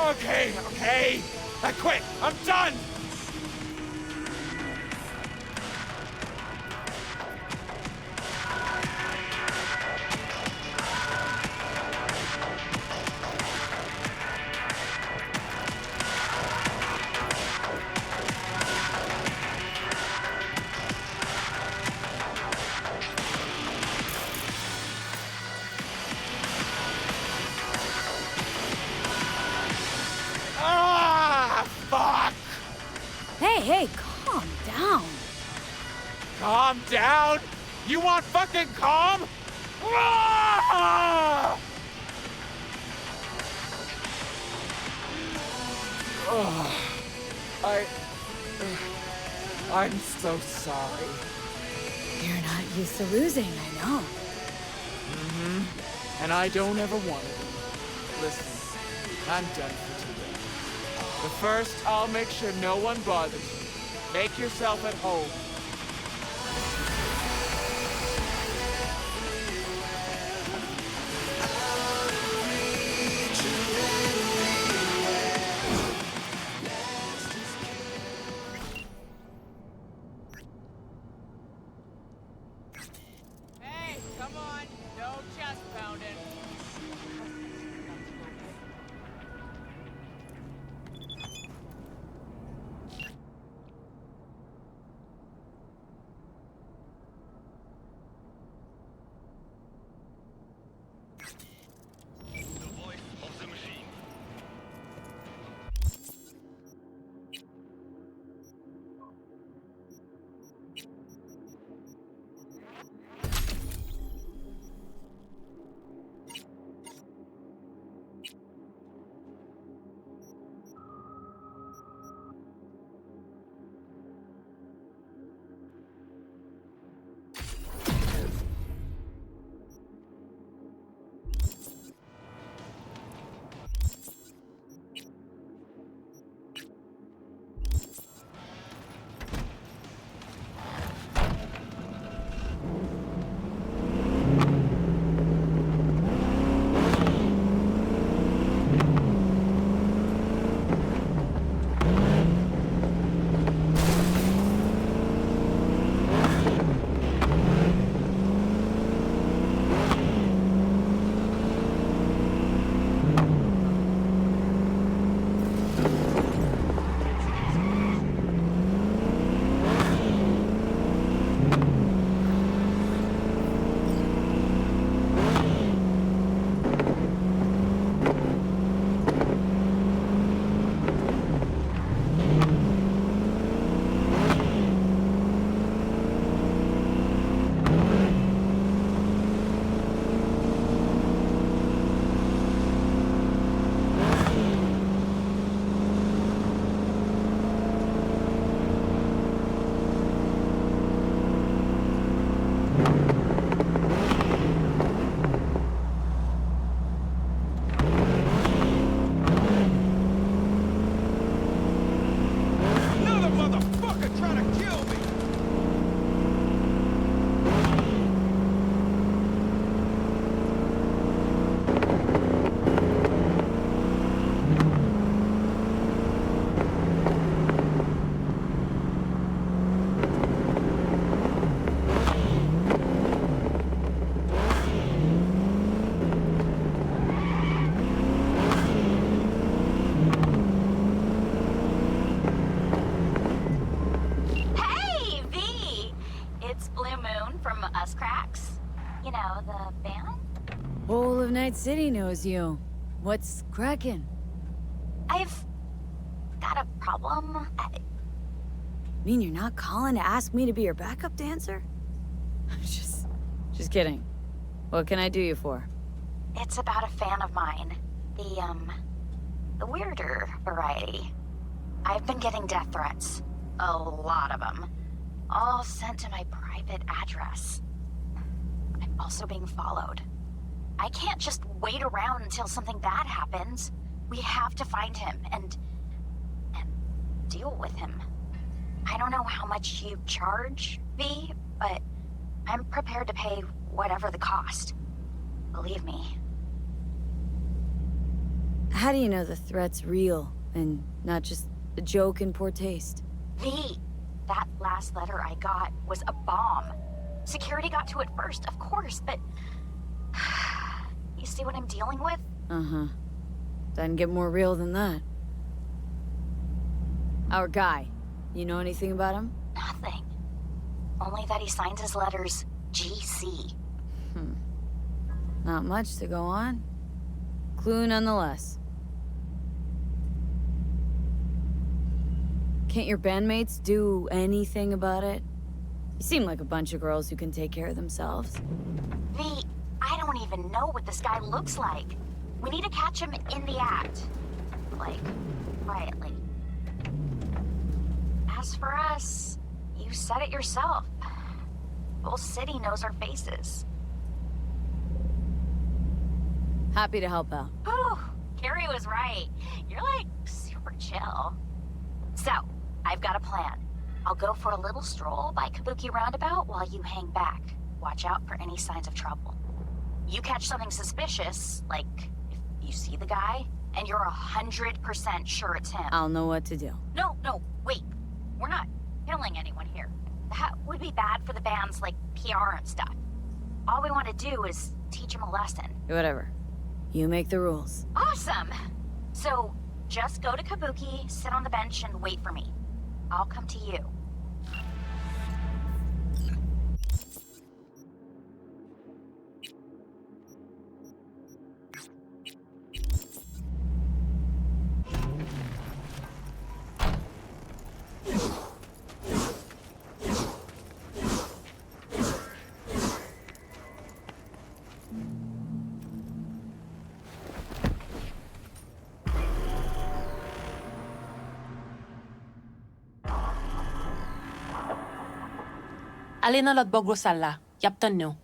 Okay. I quit. I'm done. Hey, calm down. Calm down? You want fucking calm? Ah! I'm so sorry. You're not used to losing, I know. And I don't ever want it. Listen, I'm done for today. But first, I'll make sure no one bothers you. Make yourself at home. Hey, come on. No chest pounding. You know, the band? Whole of Night City knows you. What's cracking? I've got a problem. Mean you're not calling to ask me to be your backup dancer? Just kidding. What can I do you for? It's about a fan of mine. The weirder variety. I've been getting death threats. A lot of them. All sent to my private address. I'm also being followed. I can't just wait around until something bad happens. We have to find him and deal with him. I don't know how much you charge, V, but I'm prepared to pay whatever the cost. Believe me. How do you know the threat's real and not just a joke in poor taste? V, that last letter I got was a bomb. Security got to it first, of course, but... You see what I'm dealing with? Uh-huh. Doesn't get more real than that. Our guy. You know anything about him? Nothing. Only that he signs his letters GC. Not much to go on. Clue nonetheless. Can't your bandmates do anything about it? You seem like a bunch of girls who can take care of themselves. V, I don't even know what this guy looks like. We need to catch him in the act. Like, quietly. As for us, you said it yourself. Whole city knows our faces. Happy to help out. Whew, Carrie was right. You're like super chill. So, I've got a plan. I'll go for a little stroll by Kabuki Roundabout while you hang back. Watch out for any signs of trouble. You catch something suspicious, like if you see the guy, and you're 100% sure it's him. I'll know what to do. No, wait. We're not killing anyone here. That would be bad for the band's, like, PR and stuff. All we want to do is teach him a lesson. Whatever. You make the rules. Awesome! So, just go to Kabuki, sit on the bench, and wait for me. I'll come to you. Alina Lodbogro Salla, Yapton no.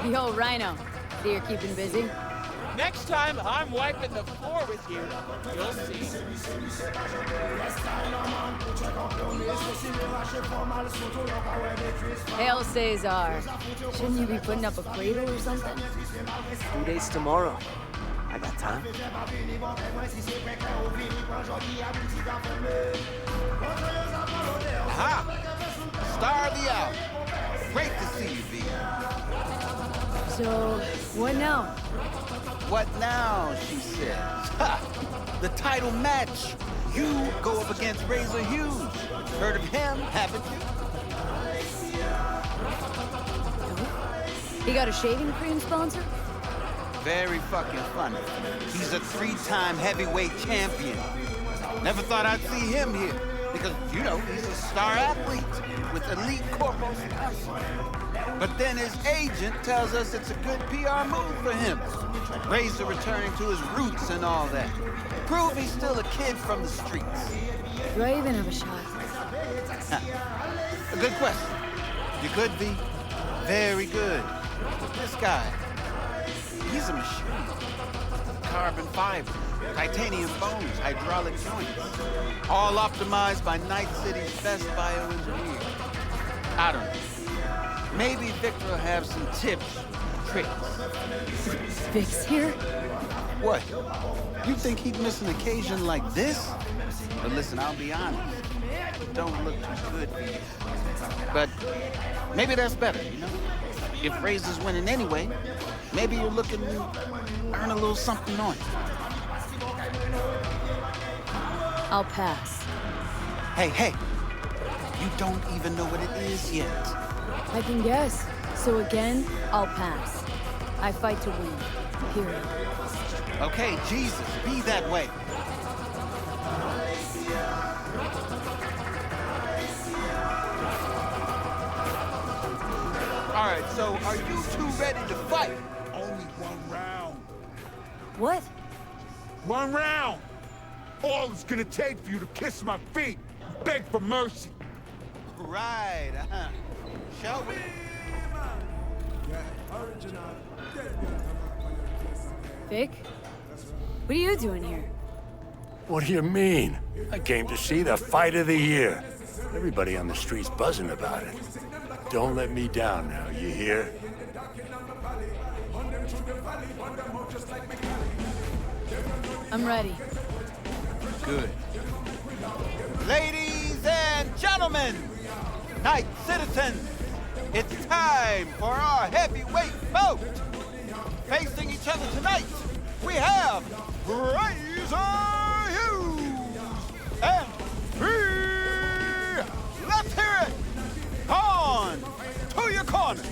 Yo, Rhino. See you're keeping busy? Next time I'm wiping the floor with you, you'll see. Hail Cesar. Shouldn't you be putting up a cradle or something? 2 days tomorrow. I got time. Aha! Star of the hour. Great to see you, V. So, what now? What now, she says. Ha! The title match. You go up against Razor Hughes. Heard of him, haven't you? He got a shaving cream sponsor? Very fucking funny. He's a 3-time heavyweight champion. Never thought I'd see him here. Because, you know, he's a star athlete with elite corporal status. But then his agent tells us it's a good PR move for him. Razor returning to his roots and all that. Prove he's still a kid from the streets. Do I even have a shot? A good question. You good, V? Very good. This guy, He's a machine. Carbon fiber, titanium bones, hydraulic joints. All optimized by Night City's best bioengineer. I don't know. Maybe Victor will have some tips, tricks. Vic's here? What? You think he'd miss an occasion like this? But listen, I'll be honest. It don't look too good for you. But maybe that's better, you know? If Razor's winning anyway, maybe you're looking to earn a little something on it. I'll pass. Hey, you don't even know what it is yet. I can guess. So again, I'll pass. I fight to win. Period. Okay, Jesus, be that way. All right, so are you two ready to fight? Only one round. What? One round. All it's gonna take for you to kiss my feet, beg for mercy. Right, Shall we? Vic? What are you doing here? What do you mean? I came to see the fight of the year. Everybody on the street's buzzing about it. Don't let me down now, you hear? I'm ready. Good. Ladies and gentlemen, night citizens, it's time for our heavyweight bout. Facing each other tonight, we have Razor Hughes and let's hear it. On to your corner.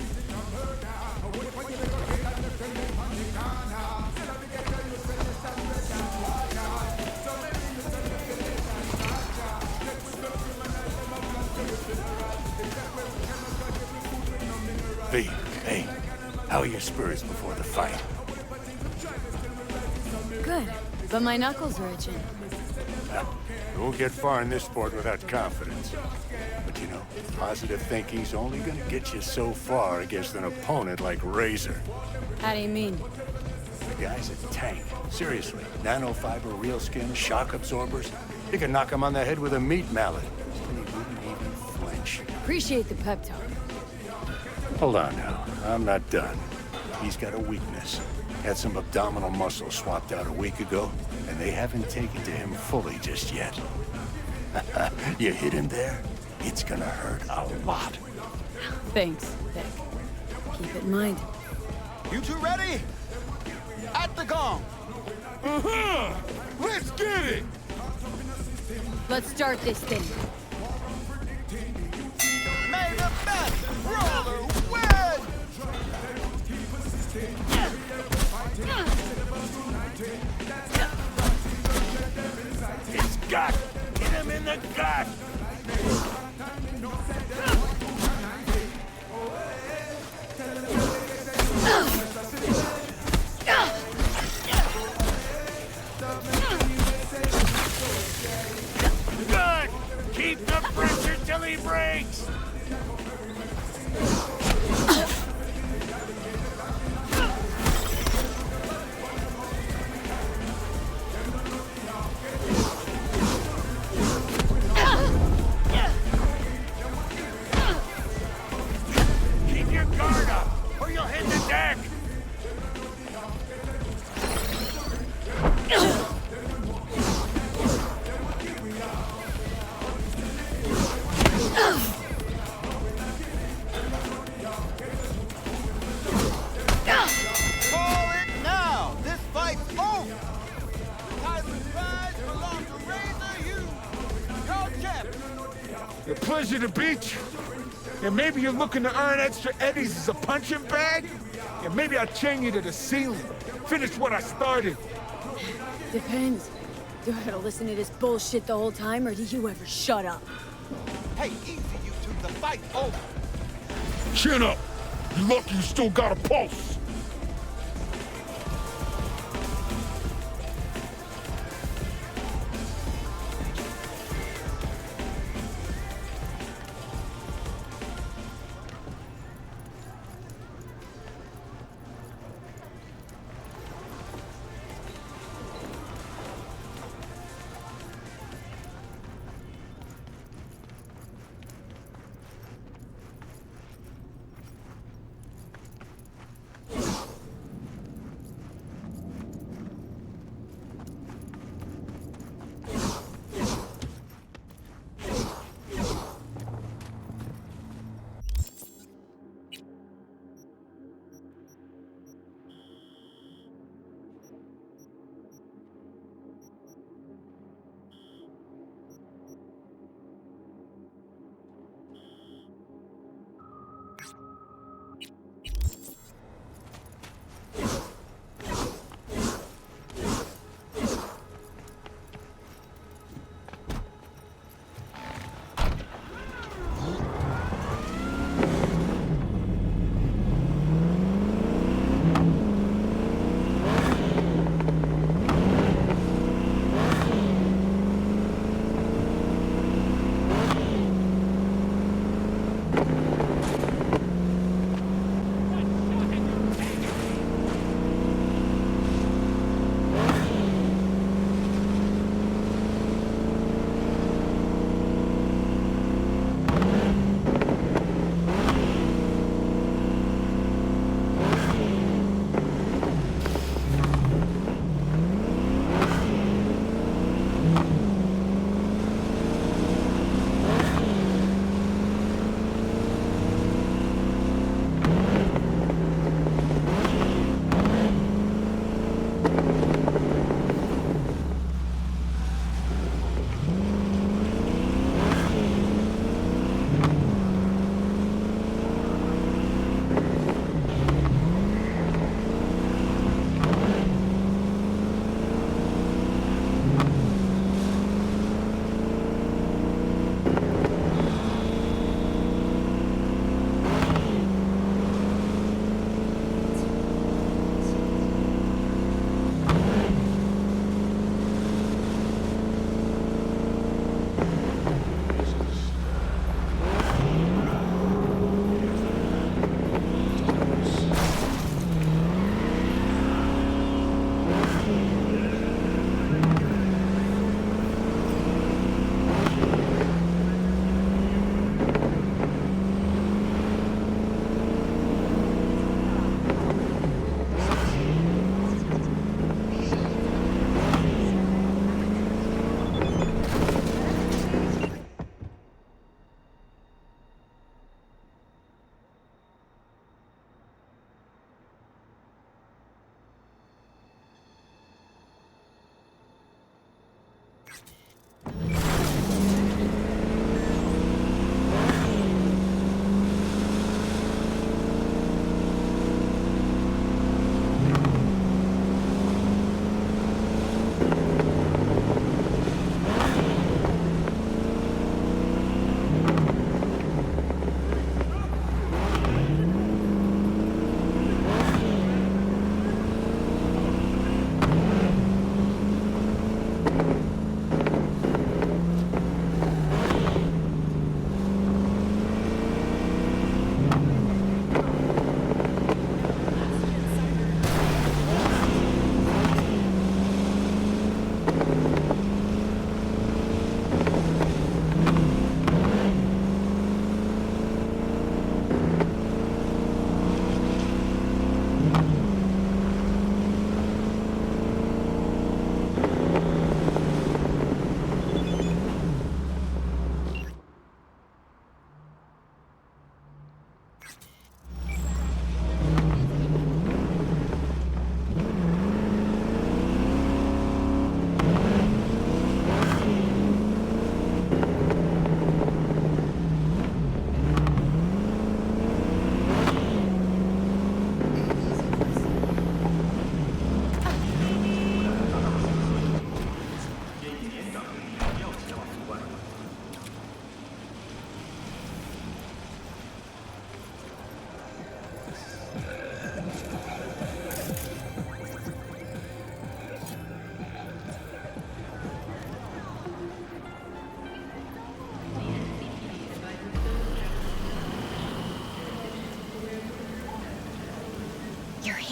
V, hey, how are your spirits before the fight? Good, but my knuckles are itching. You won't get far in this sport without confidence. But you know, positive thinking's only gonna get you so far against an opponent like Razor. How do you mean? The guy's a tank. Seriously. Nanofiber, real skin, shock absorbers. You can knock him on the head with a meat mallet. And he wouldn't even flinch. Appreciate the pep talk. Hold on now. I'm not done. He's got a weakness. Had some abdominal muscle swapped out a week ago, and they haven't taken to him fully just yet. You hit him there? It's gonna hurt a lot. Thanks, Vic. Keep it in mind. You two ready? At the gong. Let's get it! Let's start this thing. May the best brawler win! His gut! Hit him in the gut! Good! Keep the pressure till he breaks! Keep your guard up, or you'll hit the deck! Call it now! This fight's over! Title and prize belong to Razor Hughes, your champion! A pleasure to beat you. And maybe you're looking to earn extra eddies as a punching bag? And maybe I'll chain you to the ceiling. Finish what I started. Depends. Do I gotta listen to this bullshit the whole time, or do you ever shut up? Hey, easy, you two. The fight's over. Chin up. You're lucky you still got a pulse.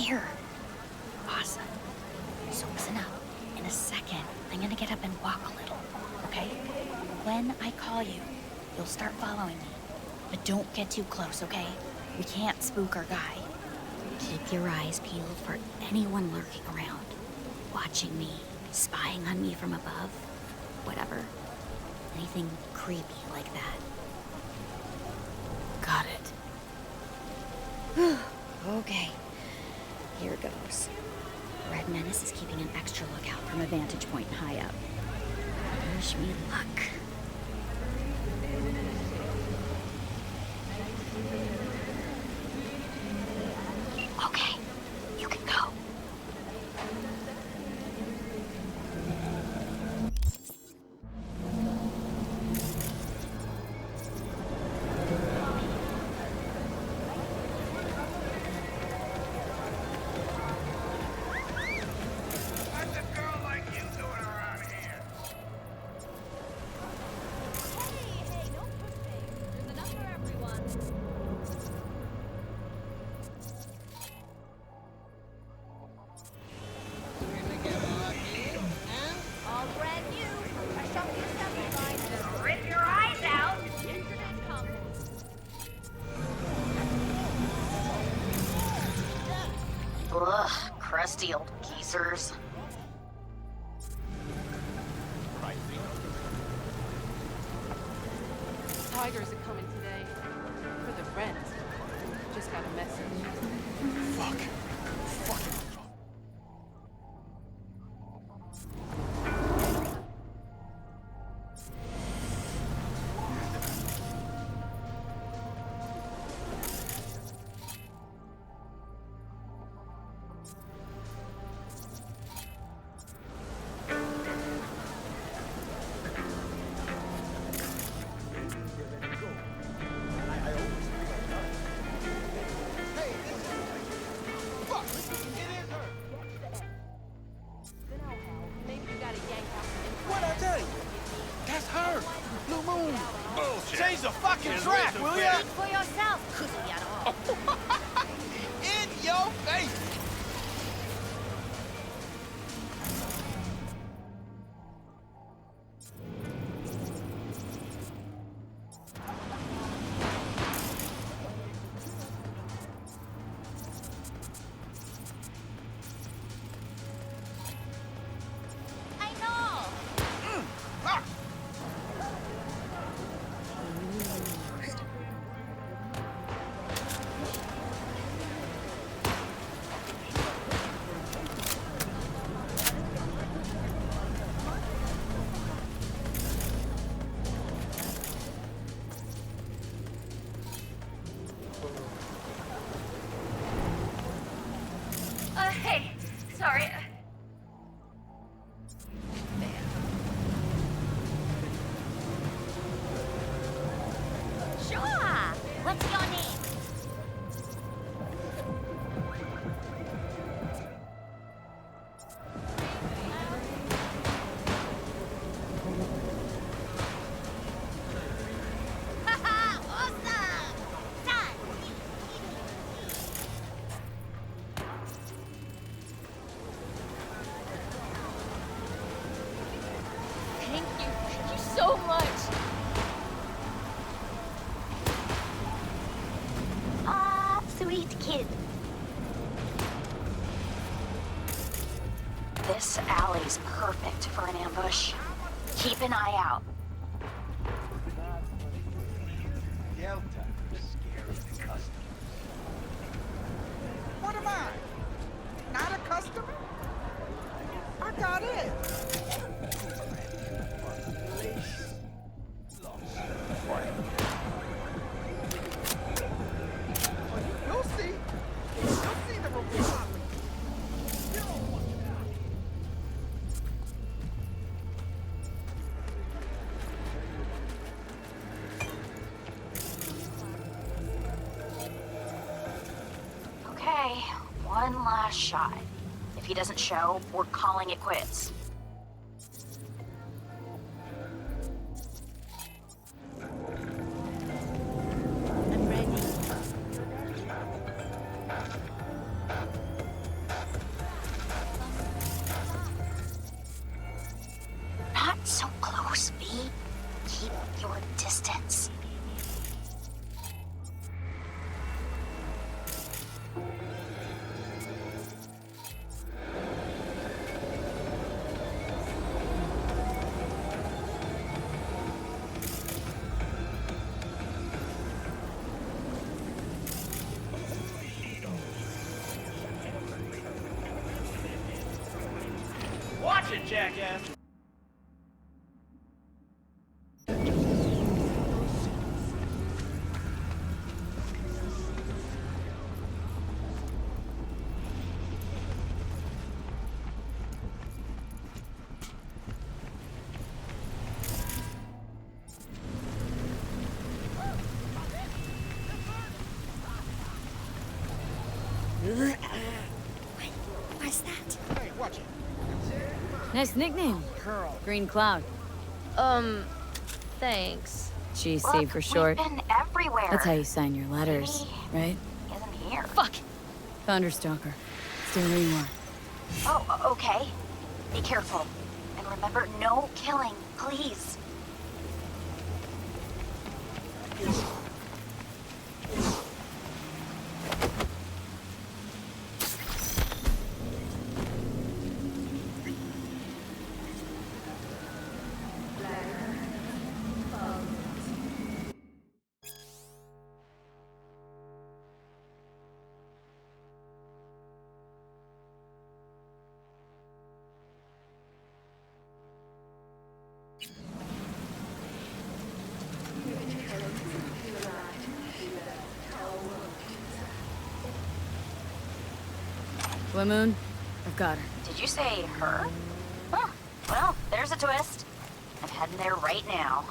here. Awesome. So listen up. In a second, I'm gonna get up and walk a little, okay? When I call you, you'll start following me. But don't get too close, okay? We can't spook our guy. Keep your eyes peeled for anyone lurking around, watching me, spying on me from above, whatever. Anything creepy like that. Got it. Okay, here goes. Red Menace is keeping an extra lookout from a vantage point high up. Wish me luck. Okay, you can go. Ugh, crusty old geezers. Tigers are coming today. For the rent. Just got a message. Fuck. What'd I tell you? That's her. Blue Moon. Bullshit. Change the fucking track, will ya? For yourself, In your face. I know. Hey, sorry. Sure. What's your name? Awesome! Done! Thank you so much. Aw, sweet kid. This alley's perfect for an ambush. Keep an eye out. Delta. Scared of the customers. What am I? Not a customer? I got it. You'll see. You'll see the reward. Okay, one last shot. If he doesn't show, we're calling it quits. jackass. What's that? Hey, watch it. Nice nickname, Pearl. Green Cloud. Thanks. GC for short. We've been everywhere. That's how you sign your letters, right? Isn't here. Fuck! Thunderstalker. Stay where you are. Oh, okay. Be careful. And remember, no killing, please. Blue Moon, I've got her. Did you say her? Huh. Well, there's a twist. I'm heading there right now.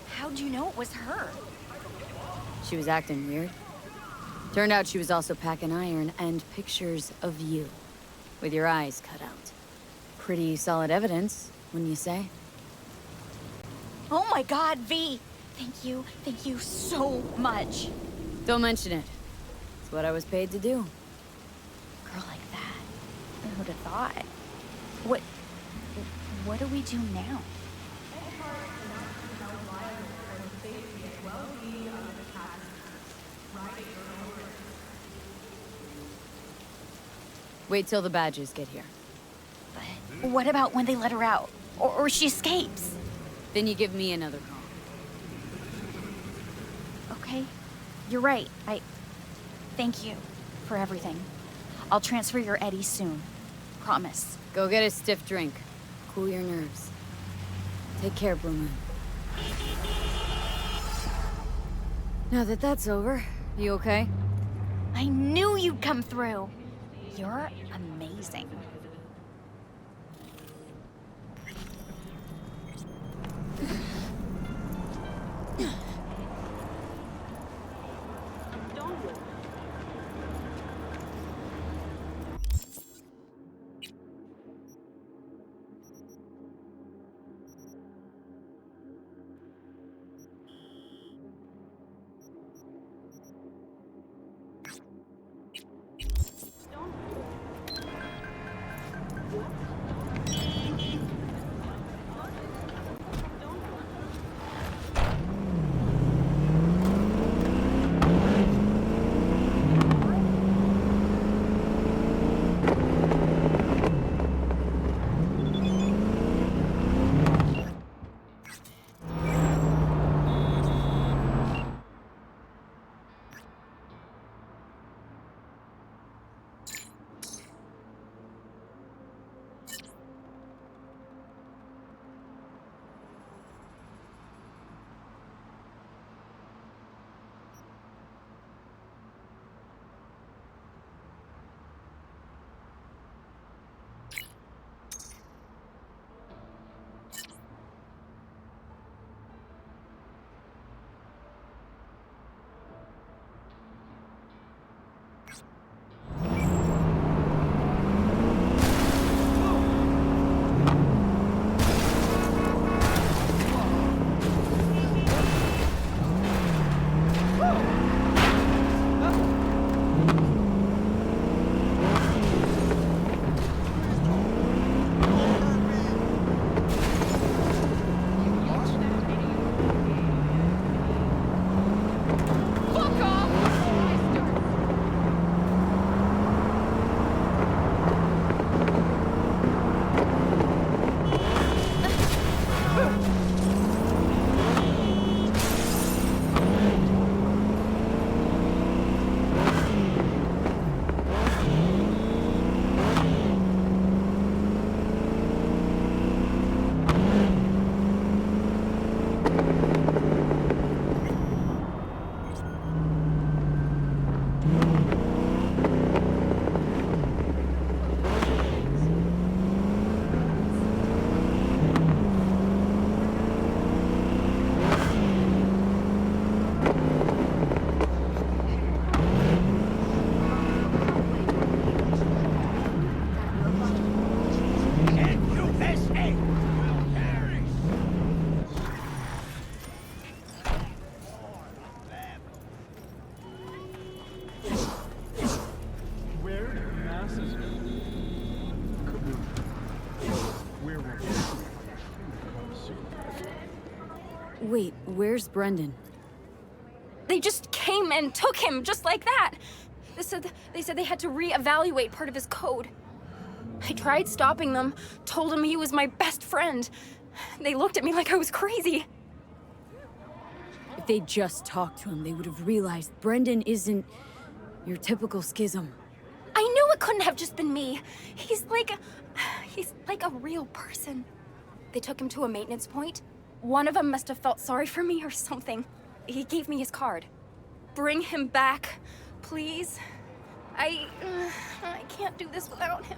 How'd you know it was her? She was acting weird. Turned out she was also packing iron and pictures of you, with your eyes cut out. Pretty solid evidence, wouldn't you say? Oh my God, V! Thank you so much. Don't mention it. It's what I was paid to do. Girl like that, who'd have thought? What do we do now? Wait till the badges get here. But what about when they let her out? Or she escapes? Then you give me another call. Okay, you're right. Thank you for everything. I'll transfer your Eddie soon. Promise. Go get a stiff drink. Cool your nerves. Take care, Blue Moon. Now that that's over, you okay? I knew you'd come through. You're amazing. Wait, where's Brendan? They just came and took him, just like that. They said they had to reevaluate part of his code. I tried stopping them, told him he was my best friend. They looked at me like I was crazy. If they just talked to him, they would have realized Brendan isn't your typical schism. I knew it couldn't have just been me. He's like a real person. They took him to a maintenance point. One of them must have felt sorry for me or something. He gave me his card. Bring him back, please. I can't do this without him.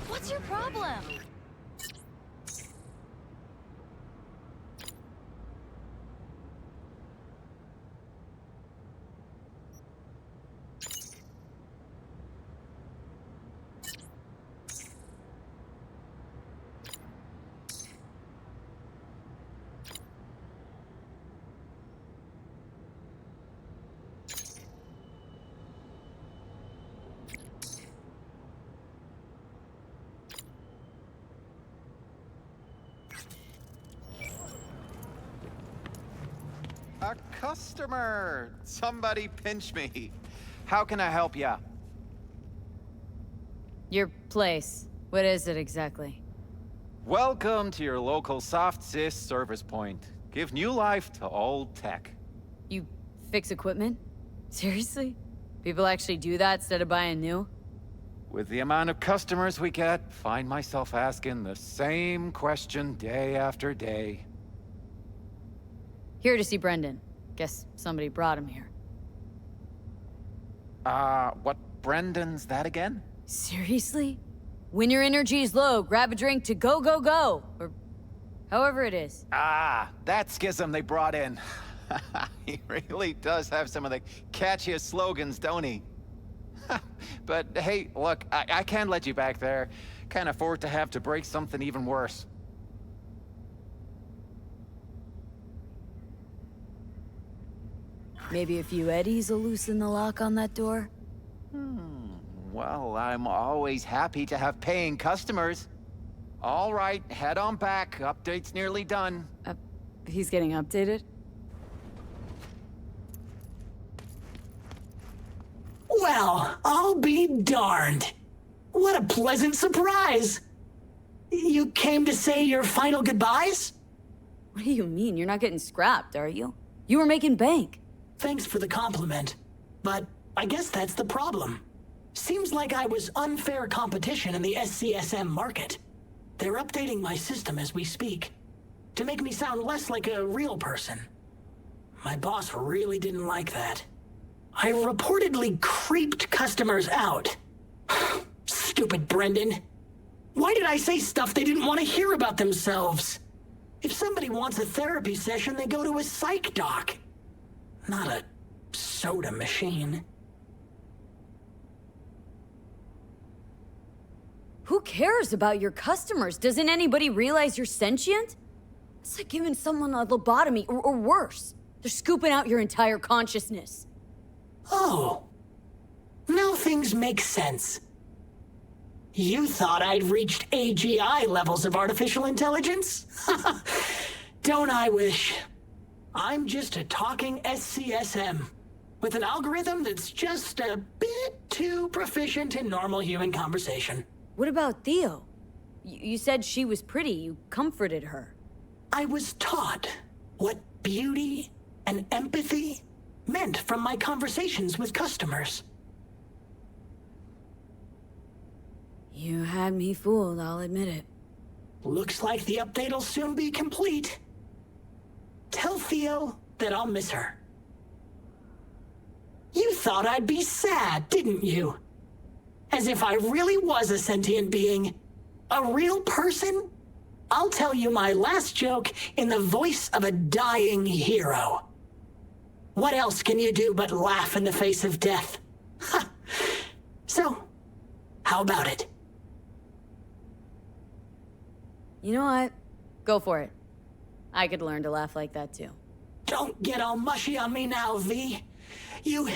What's your problem? A customer! Somebody pinch me. How can I help ya? Your place. What is it exactly? Welcome to your local soft sys service point. Give new life to old tech. You fix equipment? Seriously? People actually do that instead of buying new? With the amount of customers we get, find myself asking the same question day after day. Here to see Brendan. Guess somebody brought him here. What Brendan's that again? Seriously? When your energy is low, grab a drink to go, go, go! Or however it is. Ah, that schism they brought in. He really does have some of the catchiest slogans, don't he? But hey, look, I can't let you back there. Can't afford to have to break something even worse. Maybe a few eddies will loosen the lock on that door? Well, I'm always happy to have paying customers. All right, head on back. Update's nearly done. He's getting updated? Well, I'll be darned. What a pleasant surprise. You came to say your final goodbyes? What do you mean? You're not getting scrapped, are you? You were making bank. Thanks for the compliment, but I guess that's the problem. Seems like I was unfair competition in the SCSM market. They're updating my system as we speak, to make me sound less like a real person. My boss really didn't like that. I reportedly creeped customers out. Stupid Brendan. Why did I say stuff they didn't want to hear about themselves? If somebody wants a therapy session, they go to a psych doc. Not a soda machine. Who cares about your customers? Doesn't anybody realize you're sentient? It's like giving someone a lobotomy, or worse. They're scooping out your entire consciousness. Oh. Now things make sense. You thought I'd reached AGI levels of artificial intelligence? Don't I wish? I'm just a talking SCSM, with an algorithm that's just a bit too proficient in normal human conversation. What about Theo? You said she was pretty. You comforted her. I was taught what beauty and empathy meant from my conversations with customers. You had me fooled, I'll admit it. Looks like the update'll soon be complete. Tell Theo that I'll miss her. You thought I'd be sad, didn't you? As if I really was a sentient being. A real person? I'll tell you my last joke in the voice of a dying hero. What else can you do but laugh in the face of death? Ha! So, how about it? You know what? Go for it. I could learn to laugh like that too. Don't get all mushy on me now, V. You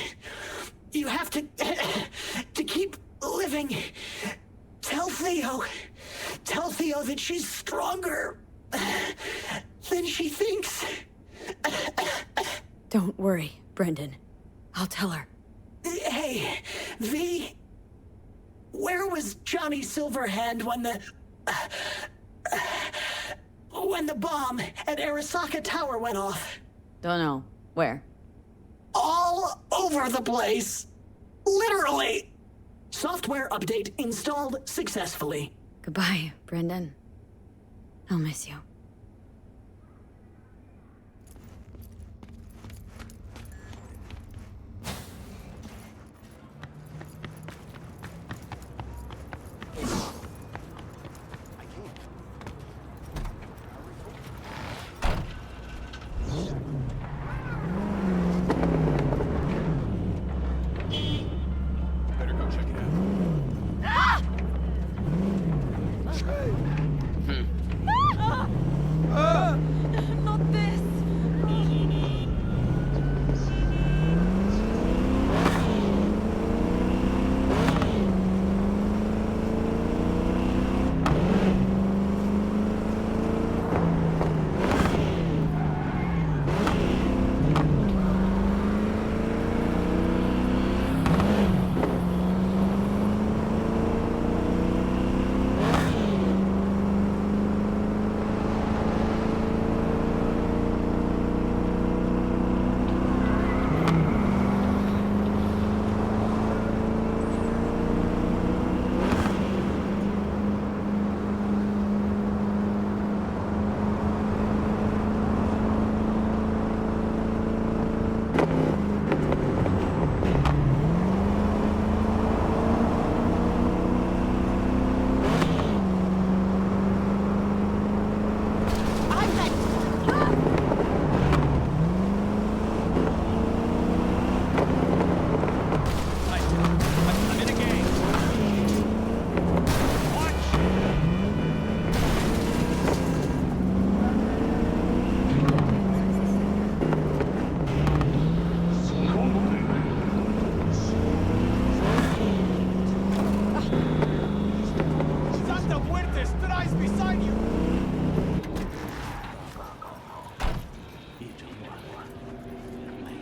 have to keep living. Tell Theo that she's stronger than she thinks. Don't worry, Brendan. I'll tell her. Hey, V, where was Johnny Silverhand when the bomb at Arasaka Tower went off? Don't know. Where? All over the place. Literally. Software update installed successfully. Goodbye, Brendan. I'll miss you. Better go check it out. Not this.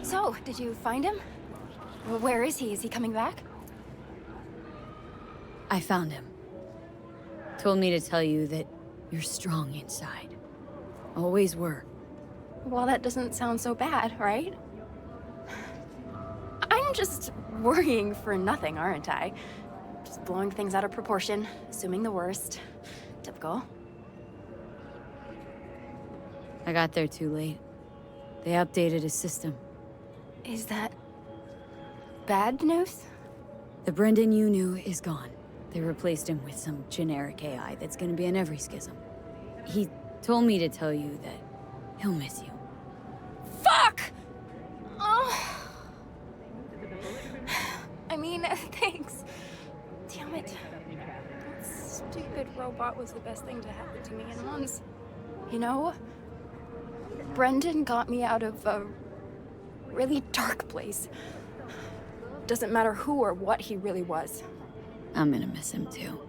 So, did you find him? Where is he? Is he coming back? I found him. Told me to tell you that you're strong inside. Always were. Well, that doesn't sound so bad, right? I'm just worrying for nothing, aren't I? Just blowing things out of proportion, assuming the worst. Typical. I got there too late. They updated his system. Is that bad news? The Brendan you knew is gone. They replaced him with some generic AI that's gonna be in every schism. He told me to tell you that he'll miss you. Fuck! Oh. I mean, thanks. Damn it. That stupid robot was the best thing to happen to me in months. You know, Brendan got me out of a really dark place. Doesn't matter who or what he really was. I'm gonna miss him too.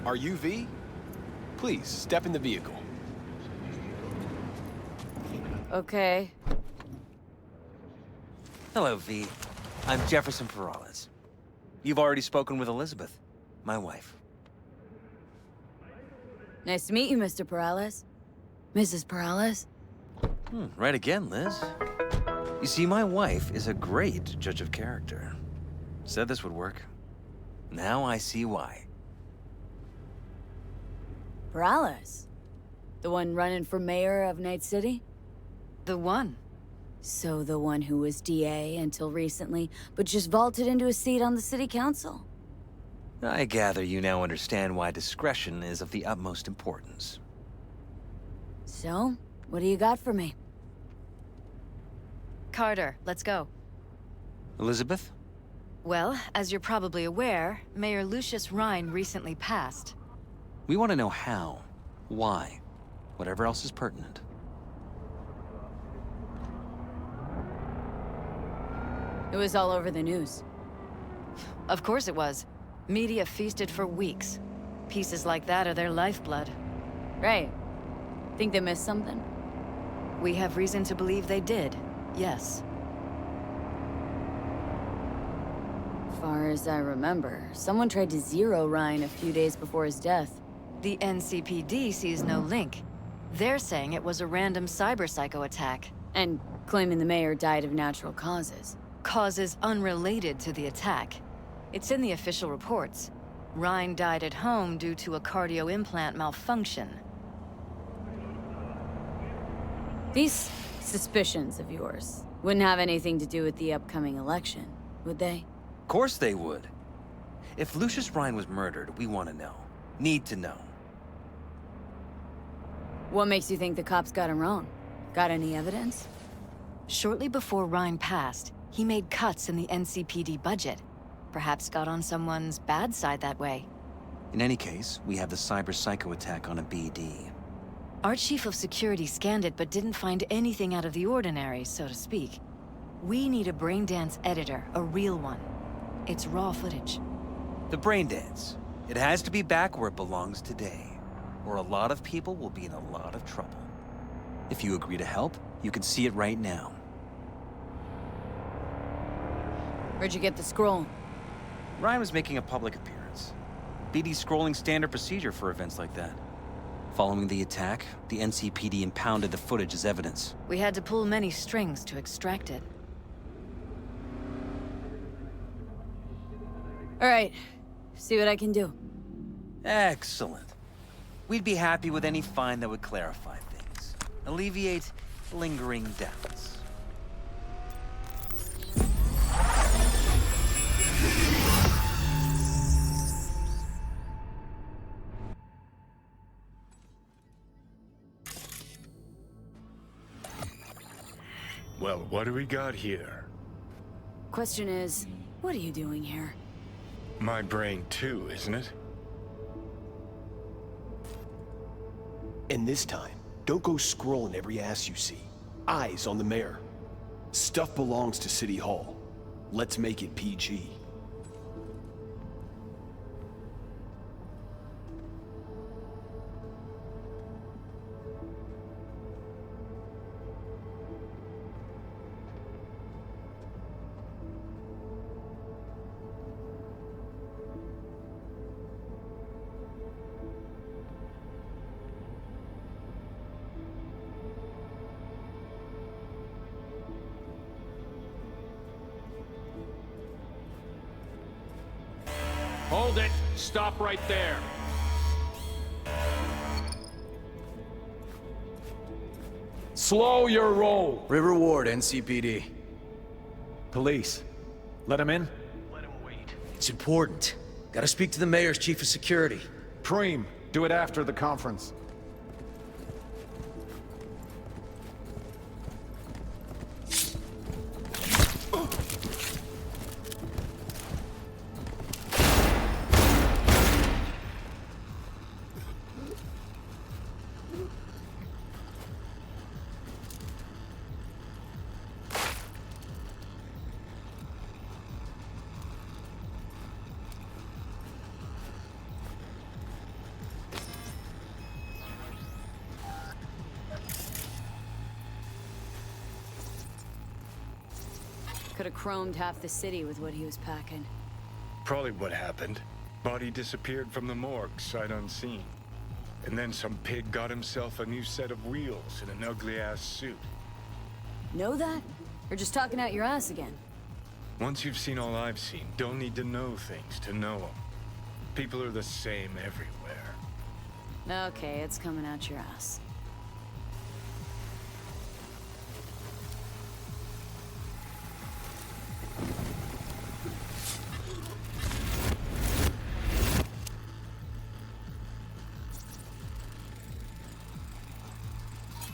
Are you V? Please, step in the vehicle. Okay. Hello, V. I'm Jefferson Perales. You've already spoken with Elizabeth, my wife. Nice to meet you, Mr. Perales. Mrs. Perales? Right again, Liz. You see, my wife is a great judge of character. Said this would work. Now I see why. Perales? The one running for mayor of Night City? The one. So the one who was DA until recently, but just vaulted into a seat on the city council. I gather you now understand why discretion is of the utmost importance. So, what do you got for me? Carter, let's go. Elizabeth? Well, as you're probably aware, Mayor Lucius Rhine recently passed. We want to know how, why, whatever else is pertinent. It was all over the news. Of course it was. Media feasted for weeks. Pieces like that are their lifeblood. Right. Think they missed something? We have reason to believe they did, yes. Far as I remember, someone tried to zero Ryan a few days before his death. The NCPD sees no link. They're saying it was a random cyber-psycho attack. And claiming the mayor died of natural causes. Causes unrelated to the attack. It's in the official reports. Ryan died at home due to a cardio implant malfunction. These suspicions of yours wouldn't have anything to do with the upcoming election, would they? Of course they would. If Lucius Rhine was murdered, we want to know. Need to know. What makes you think the cops got him wrong? Got any evidence? Shortly before Rhine passed, he made cuts in the NCPD budget. Perhaps got on someone's bad side that way. In any case, we have the cyber psycho attack on a BD. Our chief of security scanned it but didn't find anything out of the ordinary, so to speak. We need a braindance editor, a real one. It's raw footage. The braindance. It has to be back where it belongs today, or a lot of people will be in a lot of trouble. If you agree to help, you can see it right now. Where'd you get the scroll? Ryan was making a public appearance. BD's scrolling standard procedure for events like that. Following the attack, the NCPD impounded the footage as evidence. We had to pull many strings to extract it. All right, see what I can do. Excellent. We'd be happy with any find that would clarify things, alleviate lingering doubts. Well, what do we got here? Question is, what are you doing here? My brain too, isn't it? And this time, don't go scrolling every ass you see. Eyes on the mayor. Stuff belongs to City Hall. Let's make it PG. Hold it! Stop right there! Slow your roll! River Ward, NCPD. Police. Let him in? It's important. Gotta speak to the mayor's chief of security. Preem, do it after the conference. Could have chromed half the city with what he was packing. Probably what happened. Body disappeared from the morgue, sight unseen. And then some pig got himself a new set of wheels and an ugly-ass suit. Know that? Or just talking out your ass again? Once you've seen all I've seen, don't need to know things to know them. People are the same everywhere. Okay, it's coming out your ass.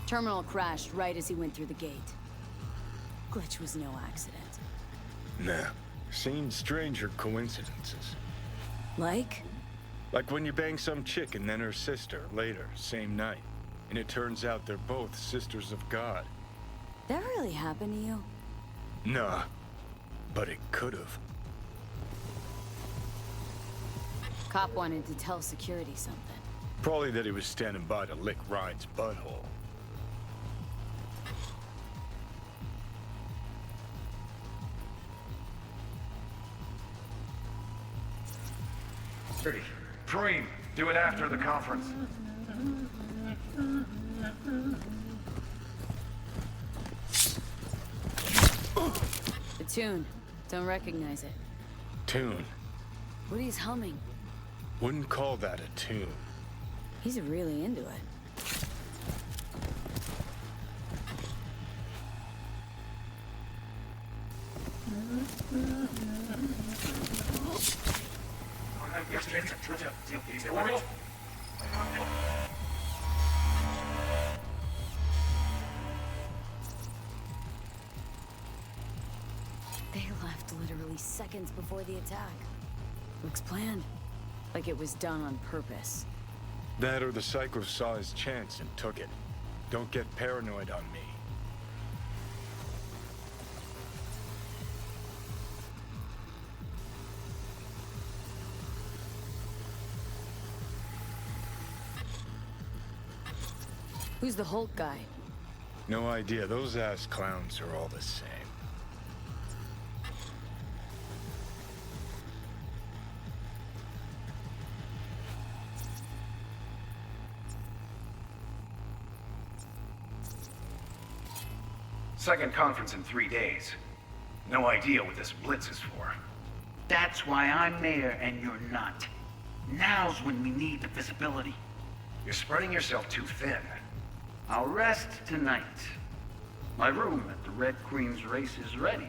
Terminal crashed right as he went through the gate. Glitch was no accident. Nah, seen stranger coincidences. Like? Like when you bang some chick and then her sister later, same night. And it turns out they're both sisters of God. That really happened to you? Nah, but it could've. Cop wanted to tell security something. Probably that he was standing by to lick Ryan's butthole. Preem, do it after the conference. The tune. Don't recognize it. Tune. What he's humming. Wouldn't call that a tune. He's really into it. They left literally seconds before the attack. Looks planned. Like it was done on purpose. That or the Psycho saw his chance and took it. Don't get paranoid on me. Who's the Hulk guy? No idea. Those ass clowns are all the same. Second conference in 3 days. No idea what this blitz is for. That's why I'm mayor and you're not. Now's when we need the visibility. You're spreading yourself too thin. I'll rest tonight. My room at the Red Queen's race is ready.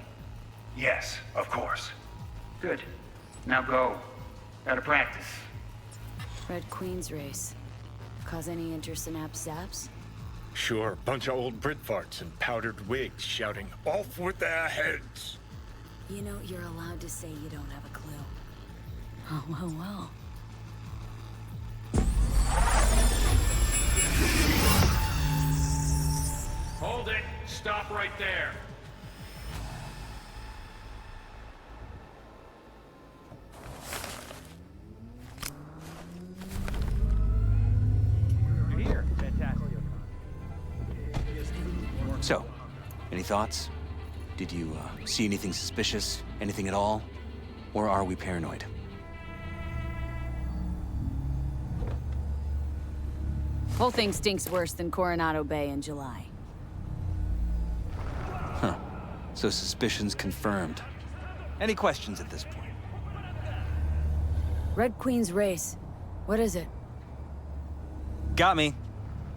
Yes, of course. Good. Now go. Gotta practice. Red Queen's race. Cause any intersynapse zaps? Sure, bunch of old Brit farts in powdered wigs shouting, "Off with their heads!" You know, you're allowed to say you don't have a clue. Oh, well. Hold it! Stop right there! Here. Fantastic. So, any thoughts? Did you see anything suspicious? Anything at all? Or are we paranoid? Whole thing stinks worse than Coronado Bay in July. Huh. So suspicions confirmed. Any questions at this point? Red Queen's race. What is it? Got me.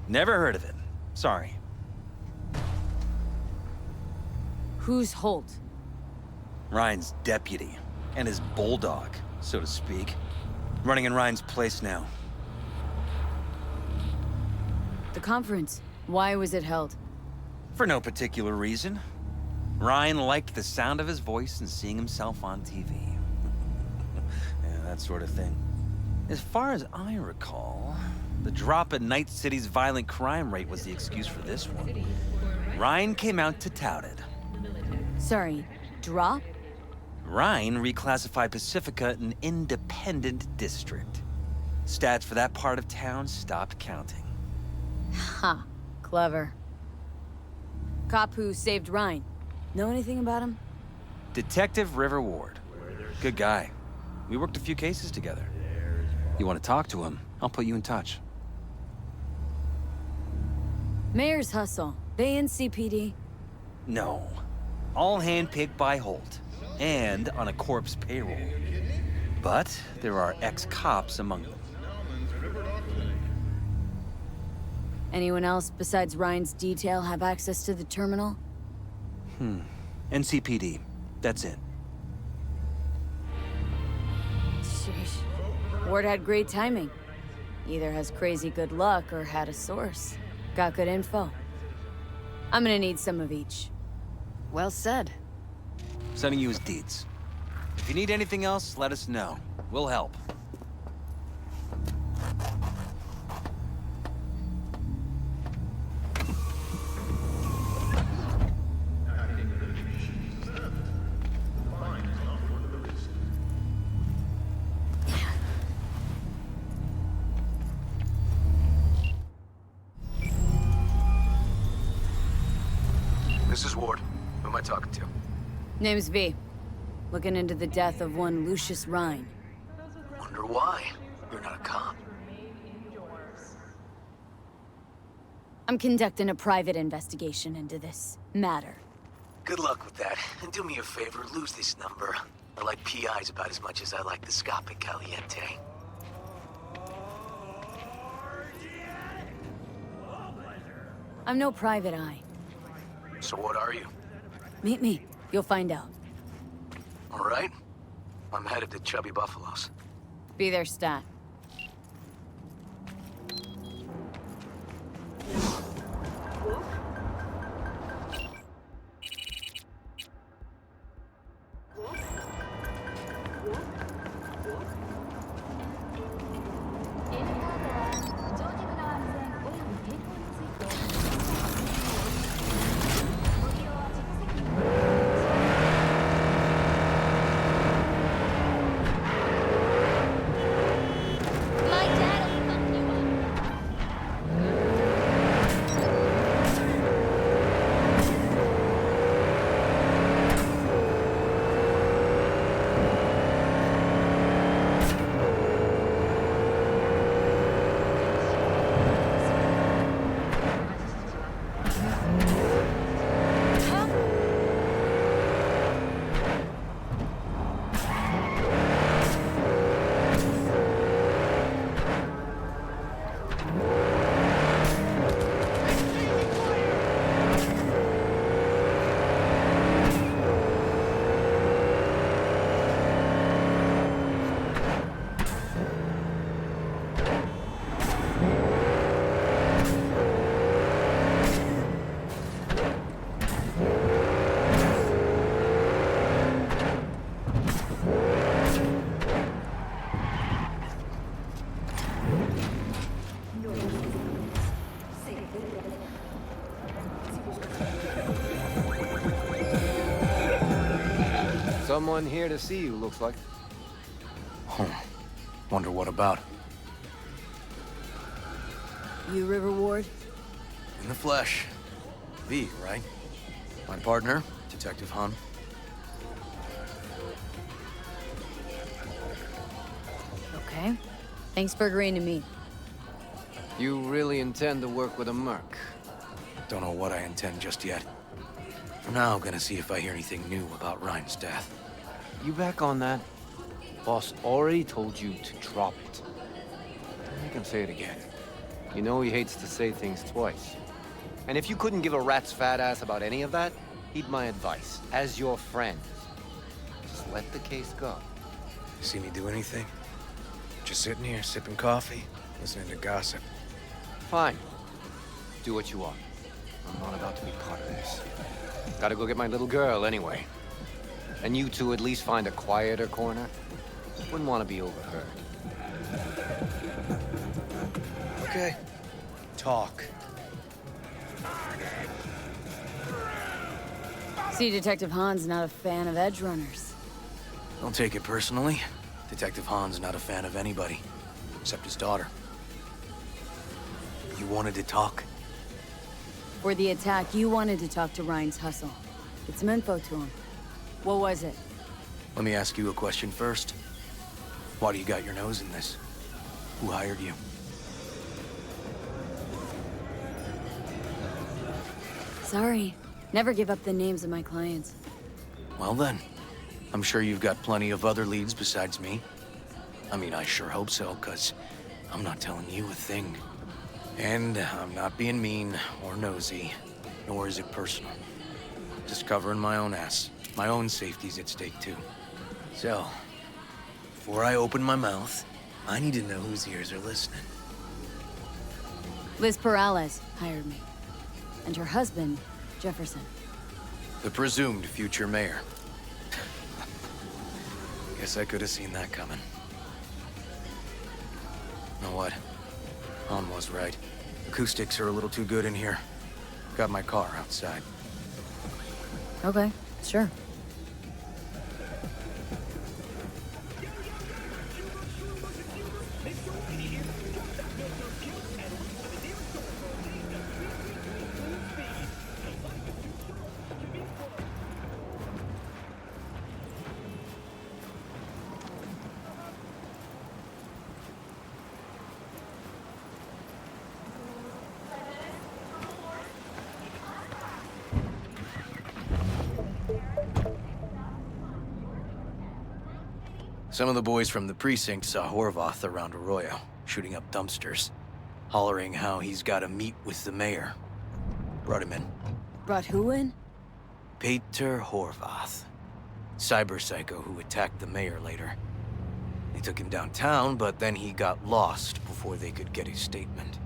Never heard of it. Sorry. Who's Holt? Ryan's deputy. And his bulldog, so to speak. Running in Ryan's place now. The conference. Why was it held? For no particular reason. Ryan liked the sound of his voice and seeing himself on TV. Yeah, that sort of thing. As far as I recall, the drop in Night City's violent crime rate was the excuse for this one. Ryan came out to tout it. Sorry, drop? Ryan reclassified Pacifica an independent district. Stats for that part of town stopped counting. Ha, clever. Cop who saved Ryan. Know anything about him? Detective River Ward. Good guy. We worked a few cases together. You want to talk to him, I'll put you in touch. Mayor's hustle. They in CPD? No. All handpicked by Holt. And on a corpse payroll. But there are ex-cops among them. Anyone else besides Ryan's detail have access to the terminal? NCPD. That's it. Sheesh. Ward had great timing. Either has crazy good luck or had a source. Got good info. I'm gonna need some of each. Well said. Sending you his deeds. If you need anything else, let us know. We'll help. This is Ward. Who am I talking to? Name's V. Looking into the death of one Lucius Ryan. Wonder why. You're not a cop. I'm conducting a private investigation into this matter. Good luck with that. And do me a favor, lose this number. I like PIs about as much as I like the Scopic Caliente. I'm no private eye. So what are you? Meet me. You'll find out. All right. I'm headed to Chubby Buffaloes. Be there, stat. Someone here to see you, looks like. Wonder what about? You River Ward? In the flesh. V, right? My partner, Detective Han. Okay. Thanks for agreeing to meet. You really intend to work with a merc? Don't know what I intend just yet. For now, I'm gonna see if I hear anything new about Ryan's death. You back on that? Boss already told you to drop it. Don't make him say it again. You know he hates to say things twice. And if you couldn't give a rat's fat ass about any of that, heed my advice. As your friend, just let the case go. See me do anything? Just sitting here, sipping coffee, listening to gossip. Fine. Do what you want. I'm not about to be part of this. Gotta go get my little girl anyway. And you two at least find a quieter corner. Wouldn't want to be overheard. Okay. Talk. See, Detective Han's not a fan of edge runners. Don't take it personally. Detective Han's not a fan of anybody, except his daughter. You wanted to talk? For the attack, you wanted to talk to Ryan's hustle. Get some info to him. What was it? Let me ask you a question first. Why do you got your nose in this? Who hired you? Sorry. Never give up the names of my clients. Well then, I'm sure you've got plenty of other leads besides me. I mean, I sure hope so, 'cause I'm not telling you a thing. And I'm not being mean or nosy, nor is it personal. Just covering my own ass. My own safety's at stake too. So, before I open my mouth, I need to know whose ears are listening. Liz Perales hired me. And her husband, Jefferson. The presumed future mayor. Guess I could have seen that coming. Know what? Han was right. Acoustics are a little too good in here. Got my car outside. Okay, sure. Some of the boys from the precinct saw Horvath around Arroyo, shooting up dumpsters, hollering how he's got to meet with the mayor. Brought him in. Brought who in? Peter Horvath. Cyber psycho who attacked the mayor later. They took him downtown, but then he got lost before they could get his statement.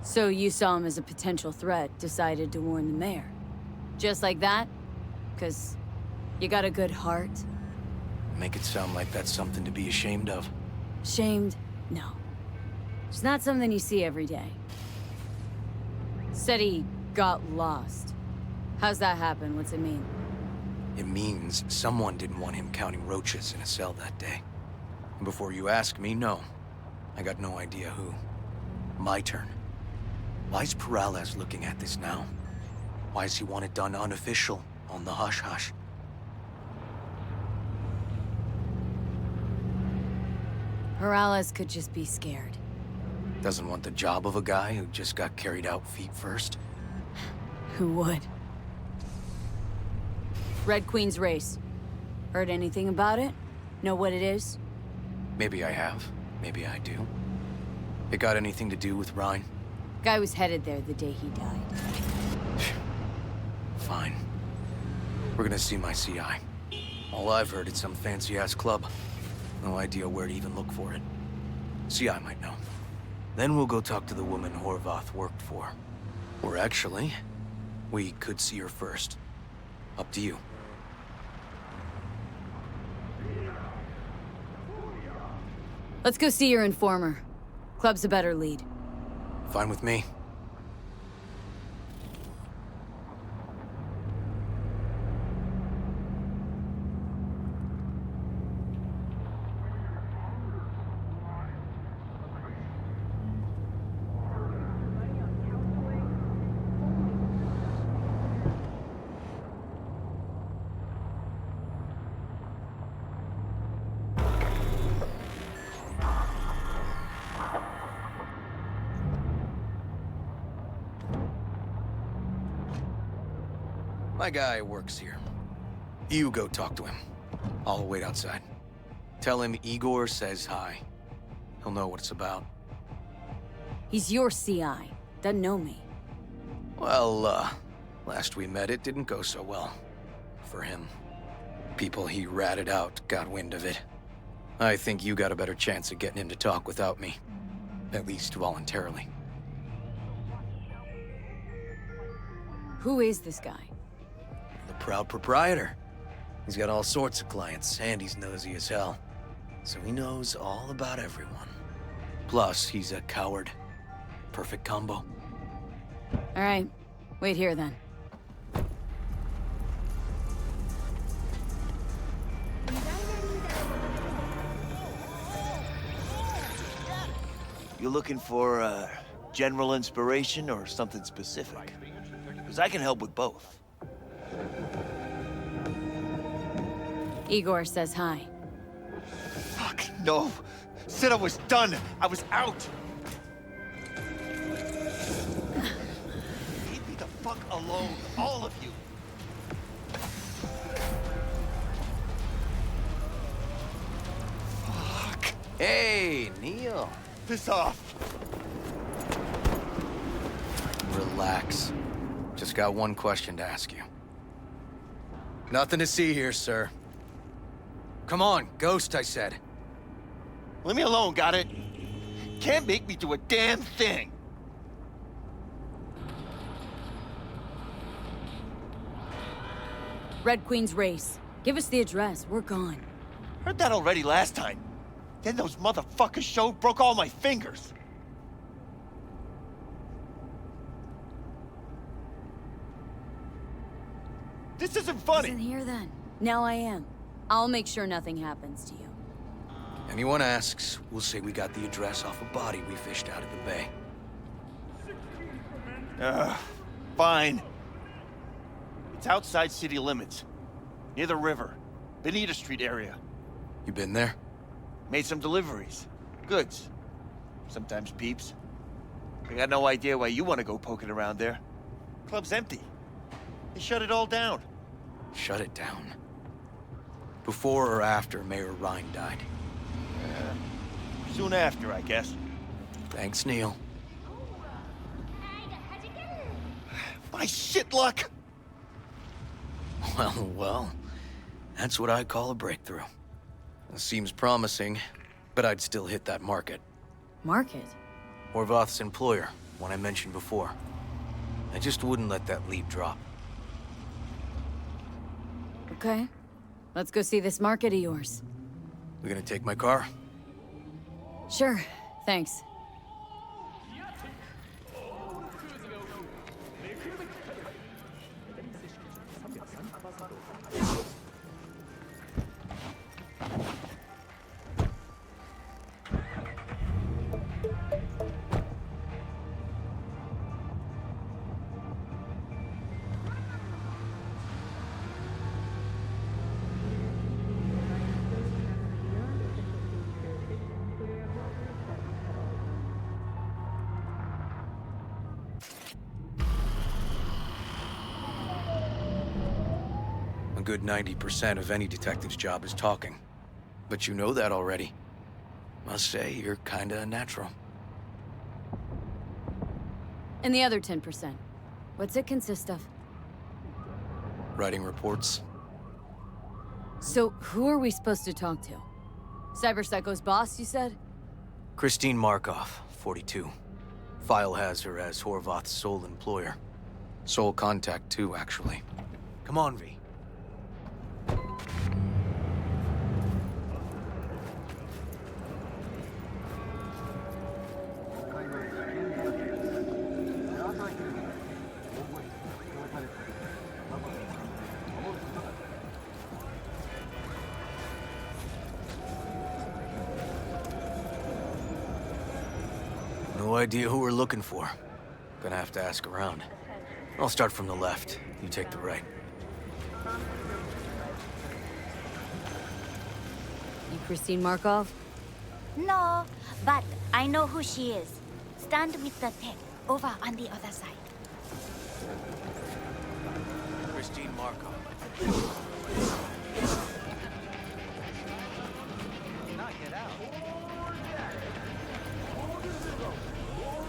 So you saw him as a potential threat, decided to warn the mayor. Just like that? 'Cause you got a good heart? Make it sound like that's something to be ashamed of. Shamed? No. It's not something you see every day. Said he got lost. How's that happen? What's it mean? It means someone didn't want him counting roaches in a cell that day. And before you ask me, no. I got no idea who. My turn. Why's Perales looking at this now? Why does he want it done unofficial, on the hush-hush? Perales could just be scared. Doesn't want the job of a guy who just got carried out feet first? Who would? Red Queen's race. Heard anything about it? Know what it is? Maybe I have. Maybe I do. It got anything to do with Ryan? Guy was headed there the day he died. Fine. We're gonna see my CI. All I've heard is some fancy-ass club. No idea where to even look for it. CI might know. Then we'll go talk to the woman Horvath worked for. Or actually, we could see her first. Up to you. Let's go see your informer. Club's a better lead. Fine with me. My guy works here. You go talk to him. I'll wait outside. Tell him Igor says hi. He'll know what it's about. He's your CI. Doesn't know me. Well, last we met, it didn't go so well. For him. People he ratted out got wind of it. I think you got a better chance of getting him to talk without me. At least voluntarily. Who is this guy? The proud proprietor. He's got all sorts of clients, and he's nosy as hell. So he knows all about everyone. Plus, he's a coward. Perfect combo. All right. Wait here, then. You looking for, general inspiration or something specific? Because I can help with both. Igor says hi. Fuck, no. Said I was done. I was out. Leave me the fuck alone, all of you. Fuck. Hey, Neil. Piss off. Relax. Just got one question to ask you. Nothing to see here, sir. Come on, Ghost, I said. Leave me alone, got it? Can't make me do a damn thing. Red Queen's race. Give us the address. We're gone. Heard that already last time. Then those motherfuckers showed, broke all my fingers. This isn't funny. Isn't here then. Now I am. I'll make sure nothing happens to you. Anyone asks, we'll say we got the address off a body we fished out of the bay. Fine. It's outside city limits. Near the river. Benita Street area. You been there? Made some deliveries. Goods. Sometimes peeps. I got no idea why you want to go poking around there. Club's empty. They shut it all down. Shut it down. Before or after Mayor Rhine died? Soon after, I guess. Thanks, Neil. My shit luck! Well, that's what I call a breakthrough. It seems promising, but I'd still hit that market. Market? Horvath's employer, one I mentioned before. I just wouldn't let that lead drop. Okay. Let's go see this market of yours. We gonna take my car? Sure. Thanks. A good 90% of any detective's job is talking. But you know that already. Must say, you're kinda natural. And the other 10%. What's it consist of? Writing reports. So, who are we supposed to talk to? Cyberpsycho's boss, you said? Christine Markov, 42. File has her as Horvath's sole employer. Sole contact, too, actually. Come on, V. No idea who we're looking for. Gonna have to ask around. I'll start from the left. You take the right. You Christine Markov? No, but I know who she is. Stand with the tech, over on the other side. Christine Markov.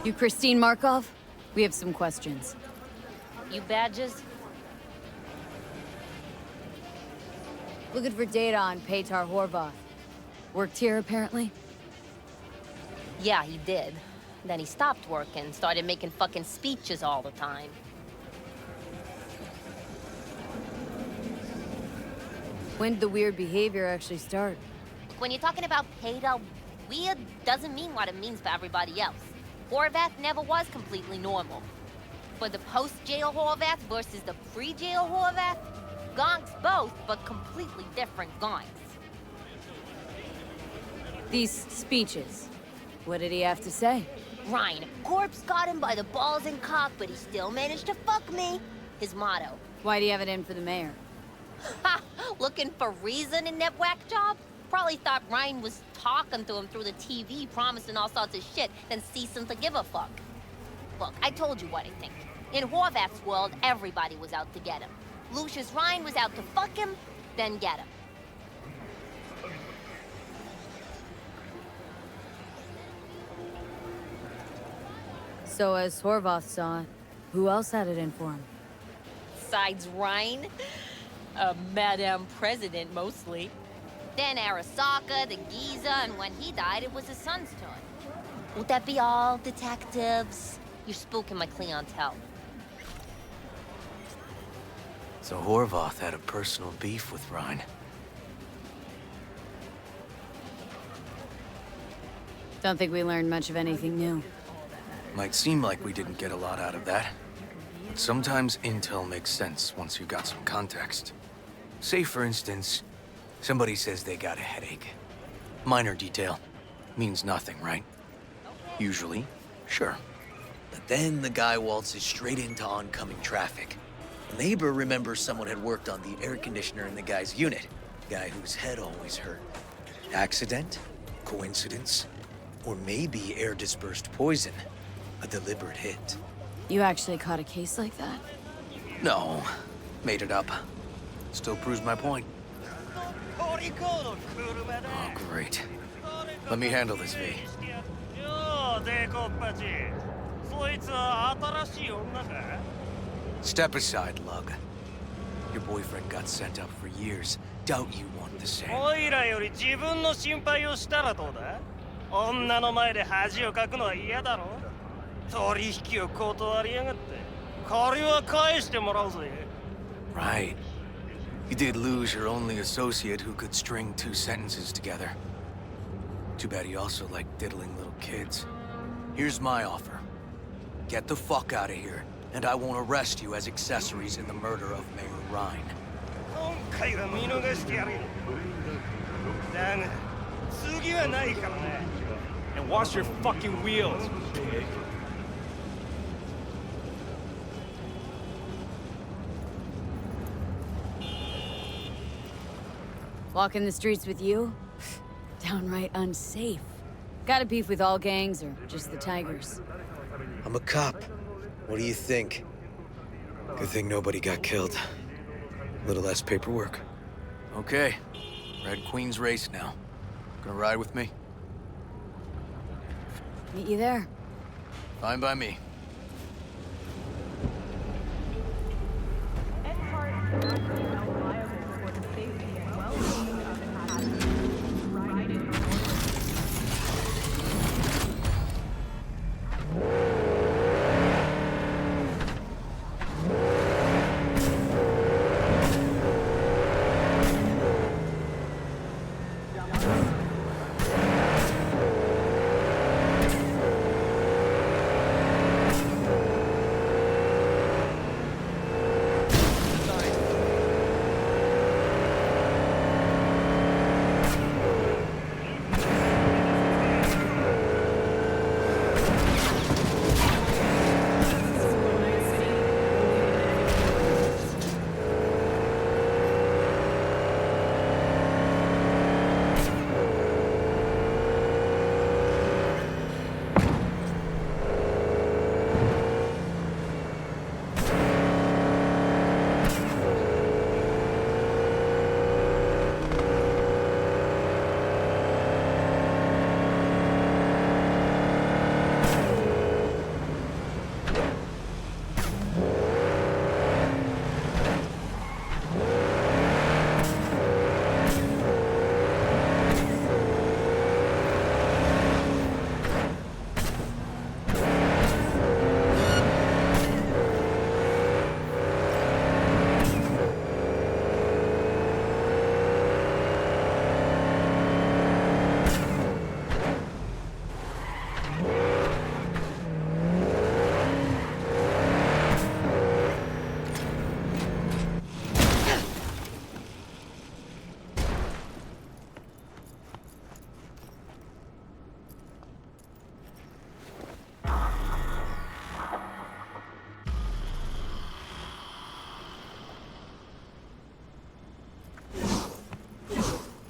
You Christine Markov? We have some questions. You badges? Looking for data on Petar Horvath. Worked here, apparently? Yeah, he did. Then he stopped working, started making fucking speeches all the time. When did the weird behavior actually start? When you're talking about Petar, weird doesn't mean what it means for everybody else. Horvath never was completely normal. For the post-jail Horvath versus the pre-jail Horvath, gonks both, but completely different gonks. These speeches, what did he have to say? Ryan, Corpse got him by the balls and cock, but he still managed to fuck me. His motto. Why do you have it in for the mayor? Ha! Looking for reason in that whack job? Probably thought Ryan was talking to him through the TV, promising all sorts of shit, then ceasing to give a fuck. Look, I told you what I think. In Horvath's world, everybody was out to get him. Lucius Ryan was out to fuck him, then get him. So as Horvath saw it, who else had it in for him? Besides Ryan? Madame President, mostly. Then Arasaka, the Giza, and when he died, it was his son's turn. Would that be all, detectives? You're spooking my clientele. So Horvath had a personal beef with Ryan. Don't think we learned much of anything new. Might seem like we didn't get a lot out of that. But sometimes intel makes sense once you got some context. Say, for instance, somebody says they got a headache. Minor detail. Means nothing, right? Usually, sure. But then the guy waltzes straight into oncoming traffic. A neighbor remembers someone had worked on the air conditioner in the guy's unit. Guy whose head always hurt. Accident? Coincidence? Or maybe air-dispersed poison. A deliberate hit. You actually caught a case like that? No. Made it up. Still proves my point. Oh, great. Let me handle this, V. Step aside, Lug. Your boyfriend got sent up for years. Doubt you want the same. おいらより自分の心配をしたらどうだ? 女の前で恥をかくのは嫌だろ? 取引を断りやがって。借りは返してもらうぜ。 Right. You did lose your only associate who could string 2 sentences together. Too bad he also liked diddling little kids. Here's my offer. Get the fuck out of here, and I won't arrest you as accessories in the murder of Mayor Ryan. 今回は見逃してやるよ。だが、次はないからね。And wash your fucking wheels, pig. Walking the streets with you? Downright unsafe. Got a beef with all gangs or just the Tigers? I'm a cop. What do you think? Good thing nobody got killed. Little less paperwork. Okay. Red Queen's race now. Gonna ride with me? Meet you there. Fine by me.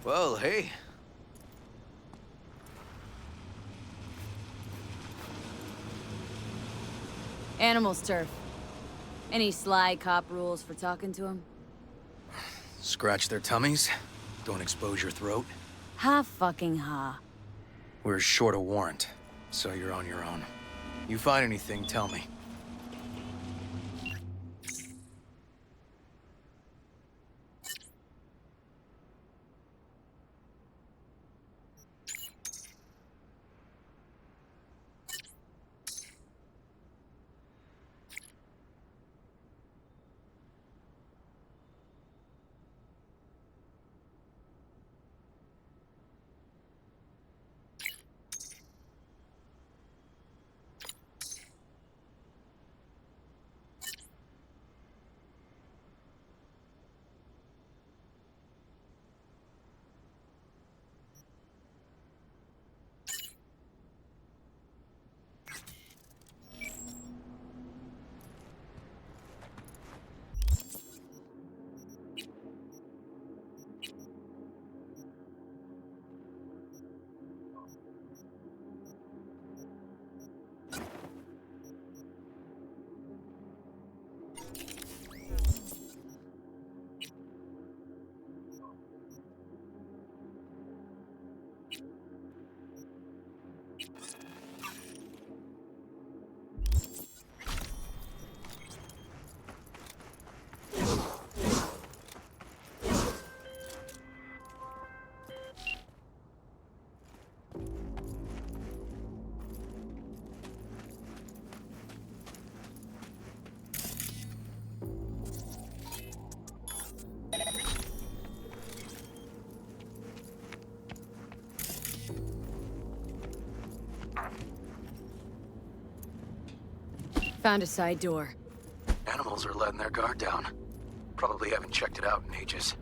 Well, hey. Animals turf. Any sly cop rules for talking to him? Scratch their tummies. Don't expose your throat. Ha fucking ha. We're short a warrant, so you're on your own. You find anything, tell me. Found a side door. Animals are letting their guard down. Probably haven't checked it out in ages.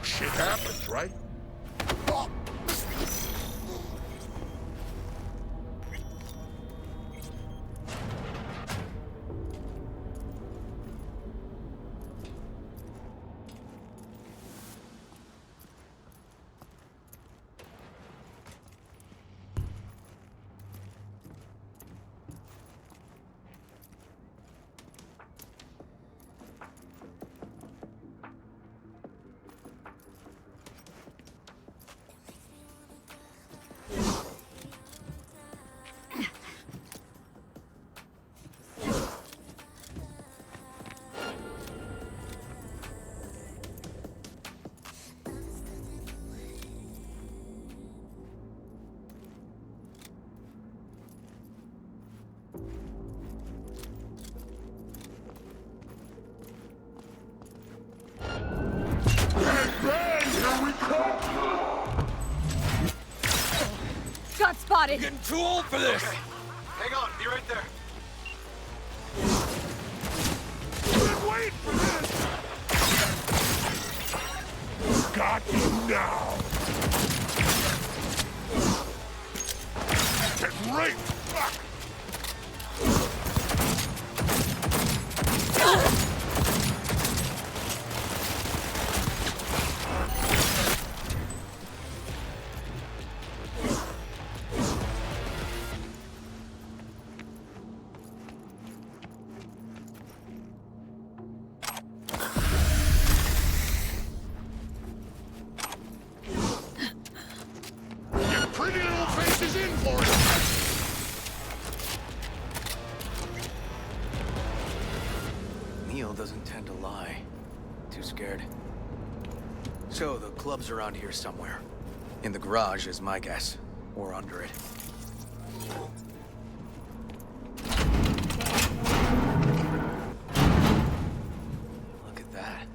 Shit happens, right? Got spotted! I'm getting too old for this! Okay. Hang on, be right there. Wait for this! Got you now! Get right! Fuck! Pretty little faces in for it! Neil doesn't tend to lie. Too scared. So, the club's around here somewhere. In the garage is my guess. Or under it. Look at that.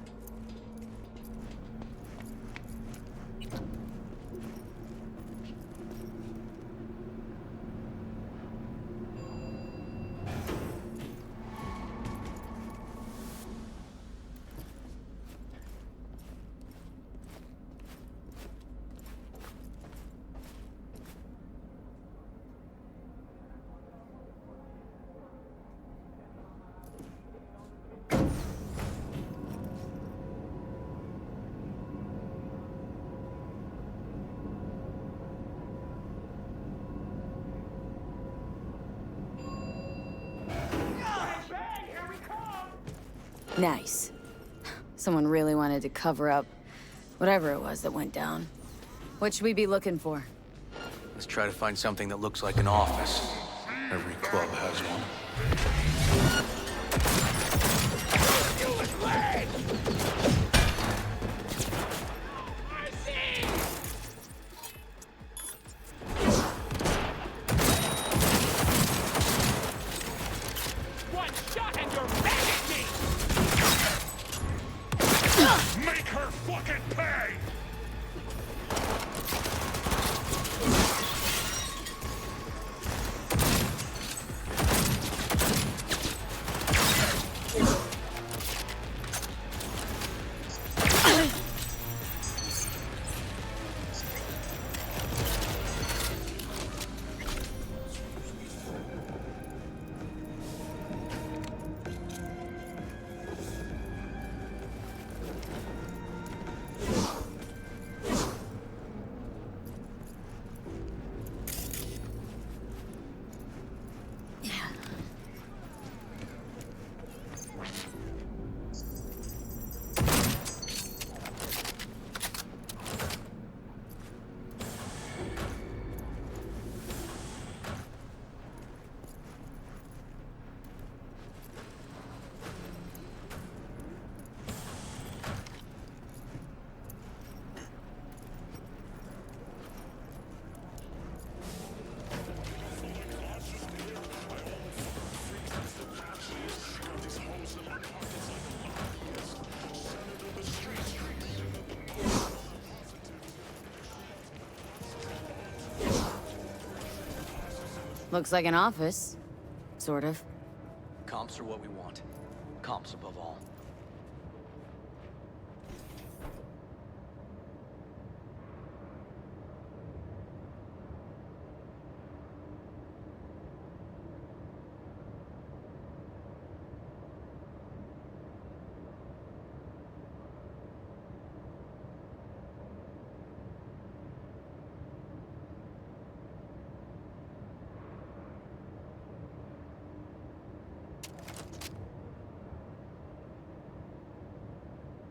Nice. Someone really wanted to cover up whatever it was that went down. What should we be looking for? Let's try to find something that looks like an office. Every club has one. One shot and you're begging me! Make her fucking pay! Looks like an office. Sort of. Comps are what we want. Comps above all.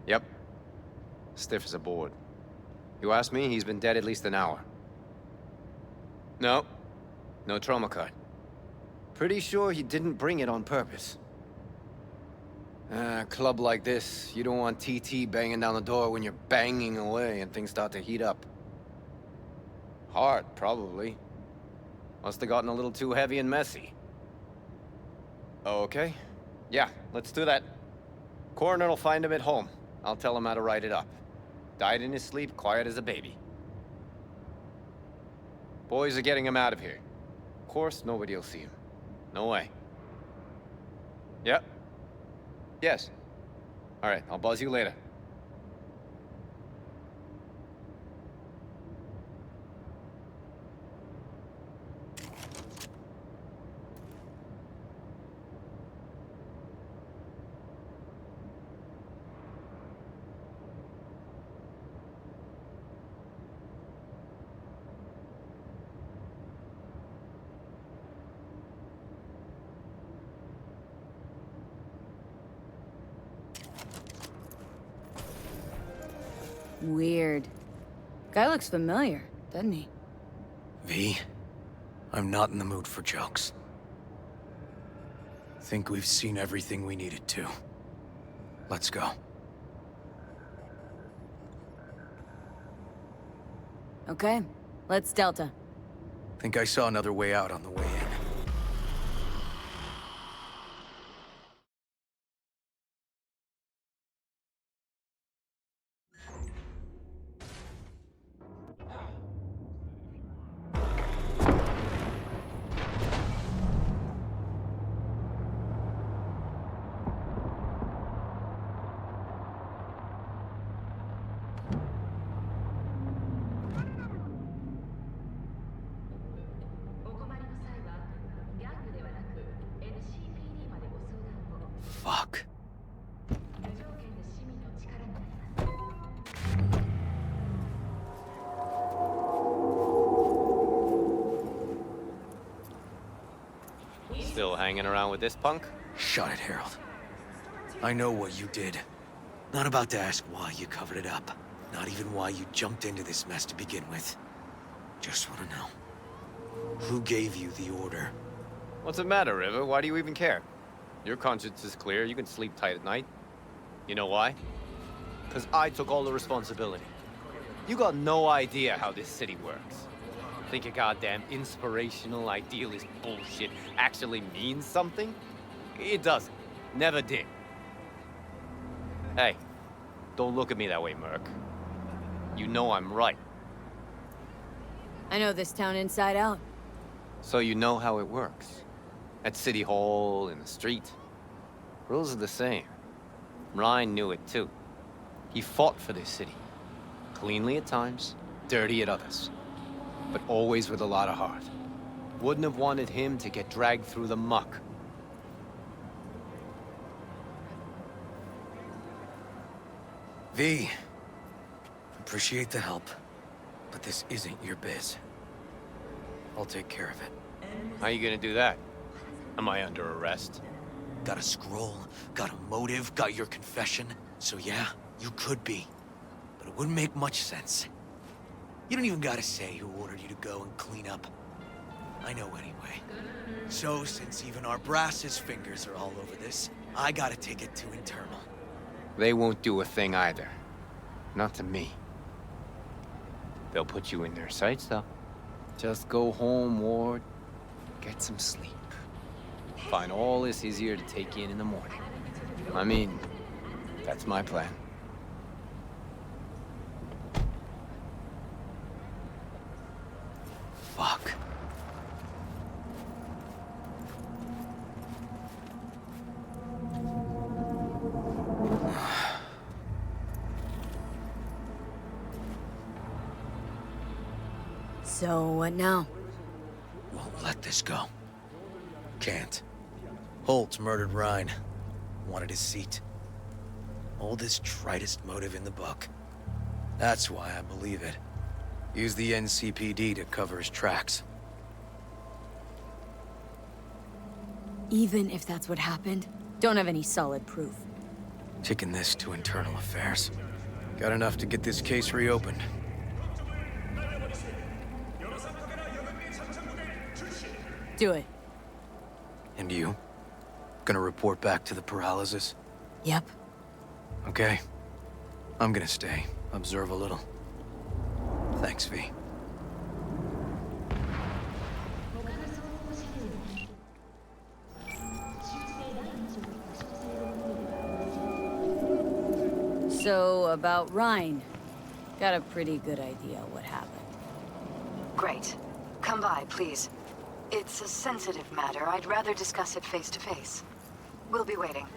Yep. Stiff as a board. You ask me, he's been dead at least an hour. No. No trauma card. Pretty sure he didn't bring it on purpose. A club like this, you don't want TT banging down the door when you're banging away and things start to heat up. Hard, probably. Must have gotten a little too heavy and messy. Okay. Yeah, let's do that. Coroner will find him at home. I'll tell him how to write it up. Died in his sleep, quiet as a baby. Boys are getting him out of here. Of course, nobody will see him. No way. Yep. Yes. All right, I'll buzz you later. Weird. Guy looks familiar, doesn't he? V, I'm not in the mood for jokes. Think we've seen everything we needed to. Let's go. Okay, let's Delta. Think I saw another way out on the way in. Fuck. Still hanging around with this punk? Shut it, Harold. I know what you did. Not about to ask why you covered it up. Not even why you jumped into this mess to begin with. Just want to know. Who gave you the order? What's the matter, River? Why do you even care? Your conscience is clear. You can sleep tight at night. You know why? Because I took all the responsibility. You got no idea how this city works. Think your goddamn inspirational, idealist bullshit actually means something? It doesn't. Never did. Hey, don't look at me that way, Merc. You know I'm right. I know this town inside out. So you know how it works. At City Hall, in the street. Rules are the same. Ryan knew it too. He fought for this city. Cleanly at times, dirty at others. But always with a lot of heart. Wouldn't have wanted him to get dragged through the muck. V, appreciate the help, but this isn't your biz. I'll take care of it. How you gonna do that? Am I under arrest? Got a scroll, got a motive, got your confession. So yeah, you could be. But it wouldn't make much sense. You don't even gotta say who ordered you to go and clean up. I know anyway. So since even our brass's fingers are all over this, I gotta take it to internal. They won't do a thing either. Not to me. They'll put you in their sights, though. Just go home, Ward. Get some sleep. Find all this easier to take in the morning. I mean, that's my plan. Fuck. So, what now? Won't let this go. Can't. Holt murdered Ryan. Wanted his seat. Oldest, tritest motive in the book. That's why I believe it. Use the NCPD to cover his tracks. Even if that's what happened, don't have any solid proof. Taking this to internal affairs. Got enough to get this case reopened. Do it. And you? Gonna report back to the paralysis? Yep. Okay. I'm gonna stay. Observe a little. Thanks, V. So, about Ryan. Got a pretty good idea what happened. Great. Come by, please. It's a sensitive matter. I'd rather discuss it face to face. We'll be waiting.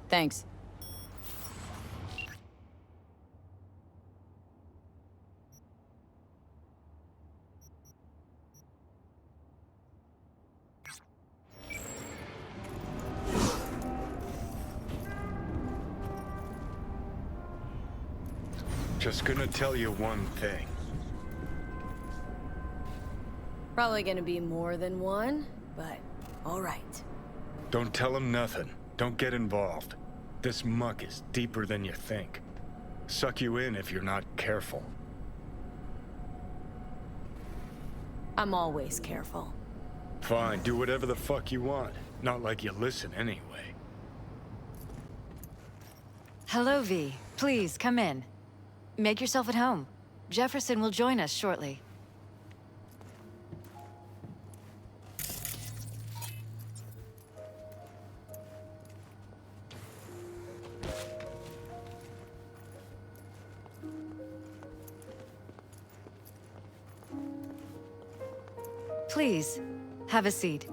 Thanks. Just gonna tell you one thing. Probably gonna be more than one, but all right. Don't tell him nothing. Don't get involved. This muck is deeper than you think. Suck you in if you're not careful. I'm always careful. Fine, do whatever the fuck you want. Not like you listen anyway. Hello, V. Please, come in. Make yourself at home. Jefferson will join us shortly. Please, have a seat.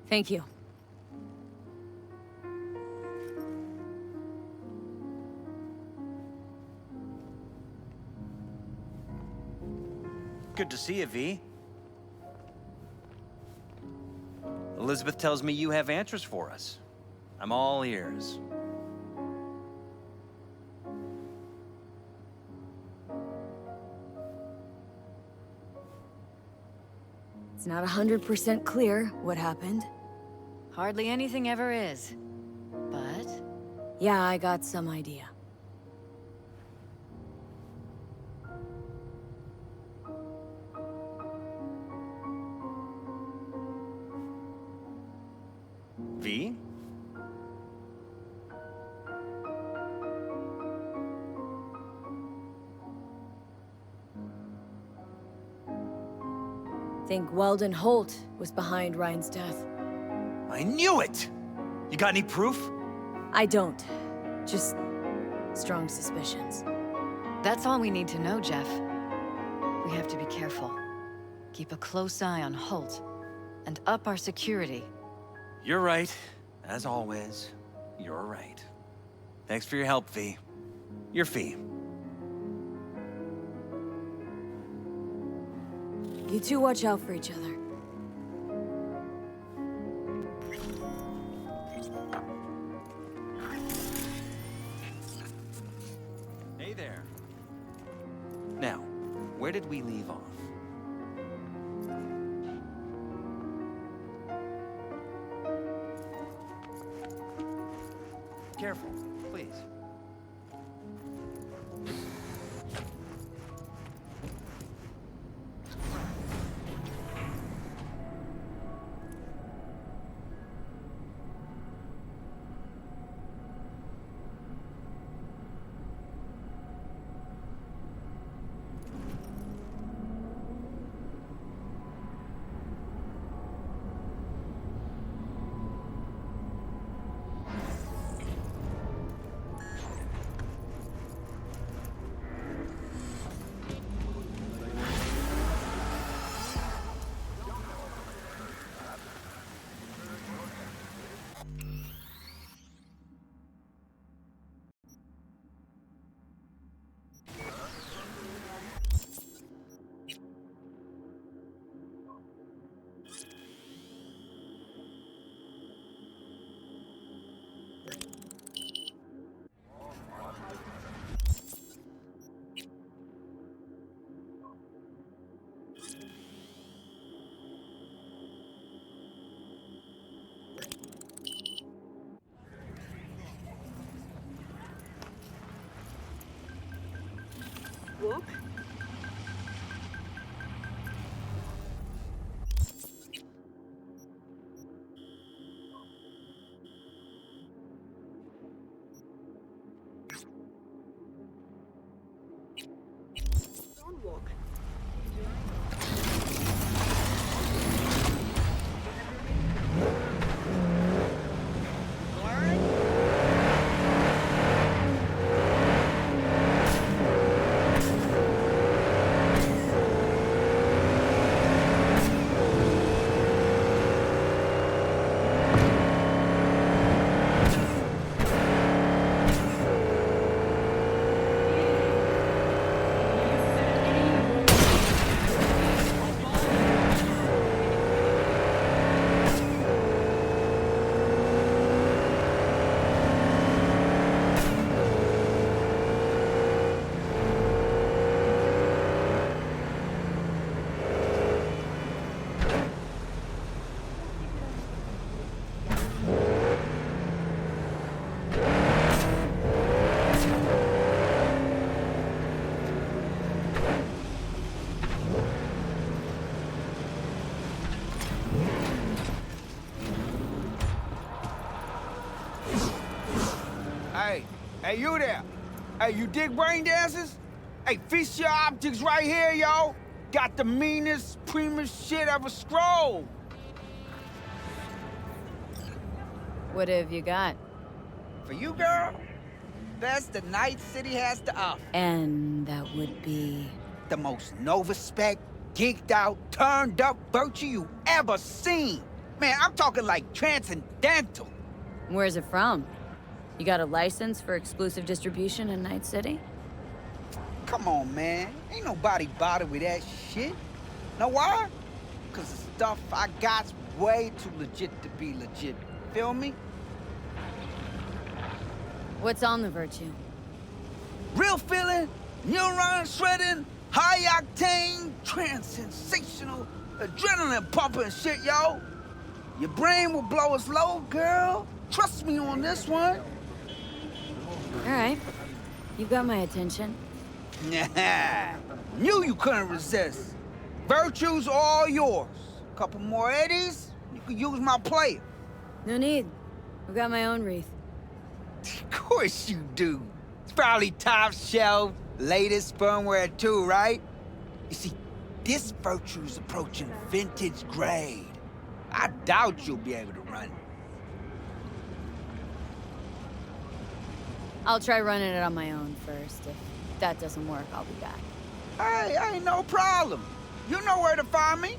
Thank you. Good to see you, V. Elizabeth tells me you have answers for us. I'm all ears. It's not 100% clear what happened. Hardly anything ever is. But... yeah, I got some idea. V? Think Weldon Holt was behind Ryan's death. I knew it! You got any proof? I don't. Just strong suspicions. that's all we need to know, Jeff. We have to be careful. Keep a close eye on Holt, and up our security. You're right. As always, you're right. Thanks for your help, V. Your fee. You two watch out for each other. Hey there. Now, where did we leave off? Careful, please. Whoop. Don't walk. Hey, you there? Hey, you dig brain dances? Hey, feast your optics right here, yo. Got the meanest, primest shit ever scrolled. What have you got? For you, girl, best the Night City has to offer. And that would be... The most Nova-spec, geeked out, turned up virtue you ever seen. Man, I'm talking like transcendental. Where's it from? You got a license for exclusive distribution in Night City? Come on, man. Ain't nobody bothered with that shit. Know why? Cause the stuff I got's way too legit to be legit. Feel me? What's on the virtue? Real feeling, neuron shredding, high octane, trans-sensational, adrenaline pumping shit, yo. Your brain will blow its load, girl. Trust me on this one. All right. You got my attention. Nah. Knew you couldn't resist. Virtue's all yours. Couple more eddies, you could use my player. No need. I've got my own wreath. Of course you do. It's probably top shelf, latest firmware too, right? You see, this Virtue's approaching vintage grade. I doubt you'll be able to run it. I'll try running it on my own first. If that doesn't work, I'll be back. Hey, ain't no problem. You know where to find me.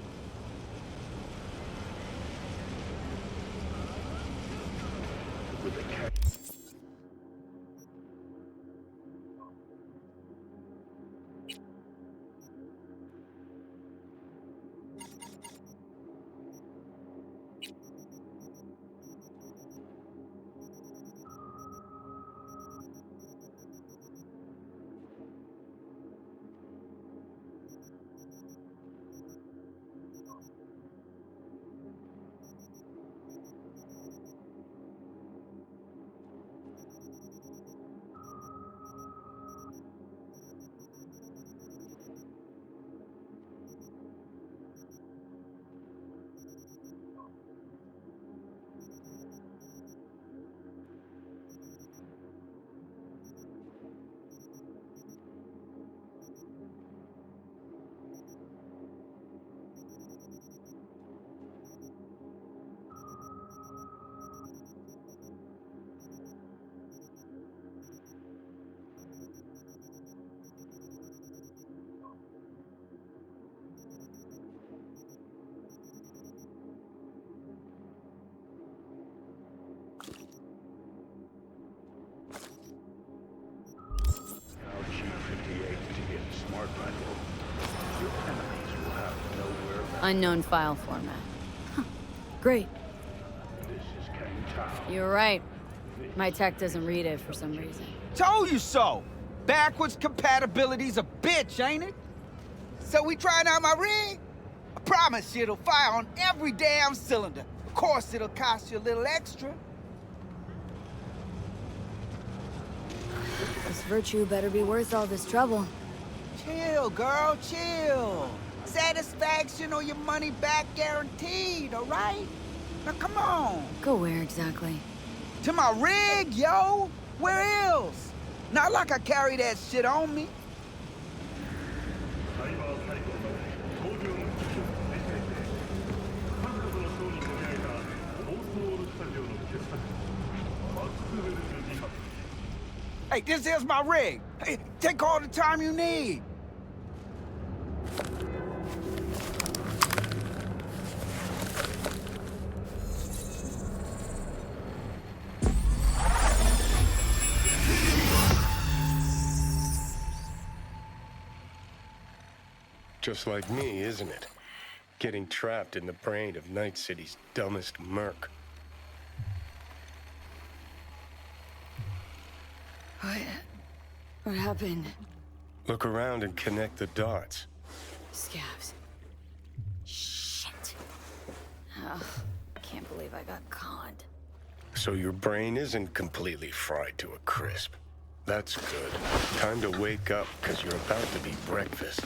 Unknown file format. Huh. Great. You're right. My tech doesn't read it for some reason. Told you so. Backwards compatibility's a bitch, ain't it? So we trying out my rig? I promise you it'll fire on every damn cylinder. Of course it'll cost you a little extra. This virtue better be worth all this trouble. Chill, girl, chill. Satisfaction or your money back guaranteed, all right? Now come on. Go where exactly? To my rig, yo. Where else? Not like I carry that shit on me. Hey, this is my rig. Hey, take all the time you need. Just like me, isn't it? Getting trapped in the brain of Night City's dumbest merc. What happened? Look around and connect the dots. Scabs. Shit. Oh, can't believe I got conned. So your brain isn't completely fried to a crisp. That's good. Time to wake up, because you're about to be breakfast.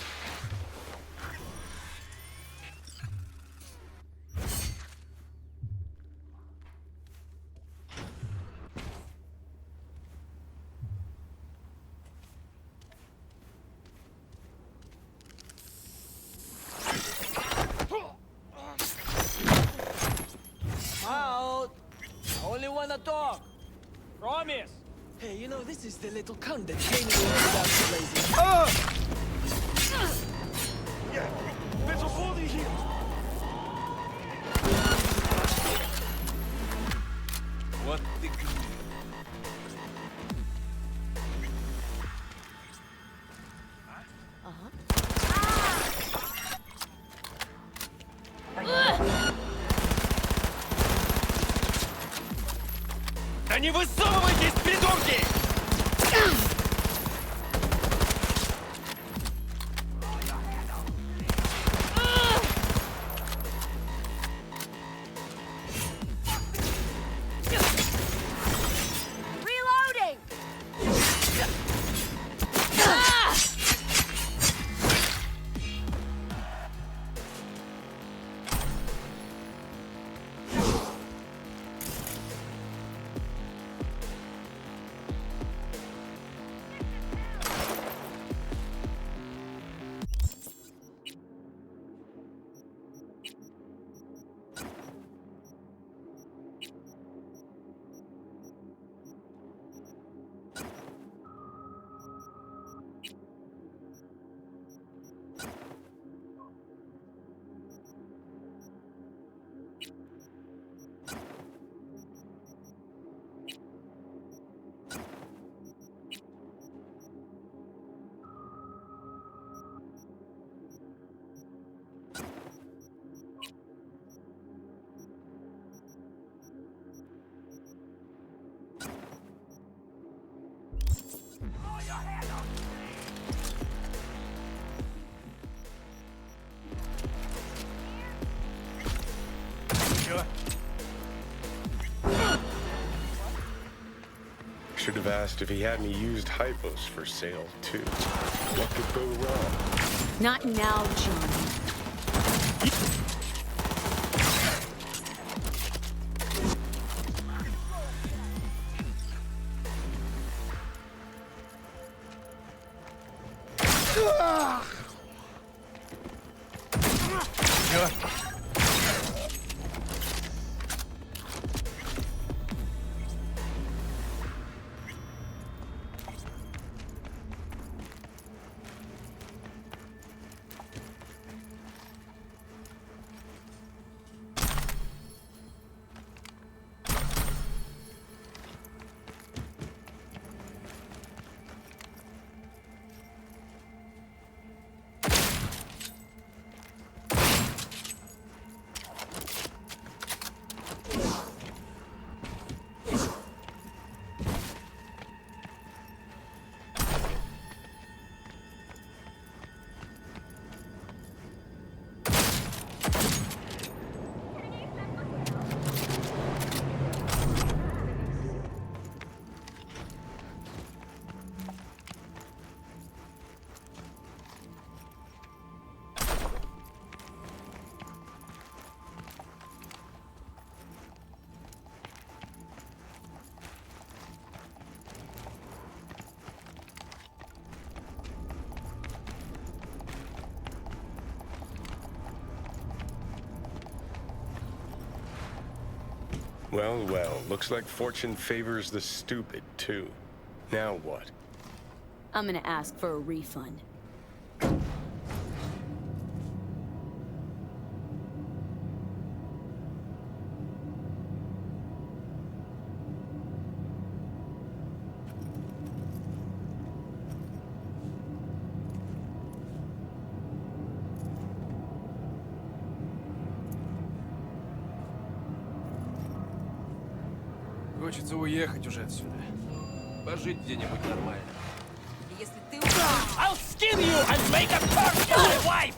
Promise. Hey, you know, this is the little cunt that came in without the lazy. Yeah, there's a body here. What the... Да не высовывайтесь, придурки! Reloading! Should have asked if he had any used hypos for sale, too. What could go wrong? Not now, John. Well, well, looks like fortune favors the stupid, too. Now what? I'm gonna ask for a refund. Хочется уехать уже отсюда. Пожить где-нибудь нормально. Если ты... I'll skin you and make a curse for my wife!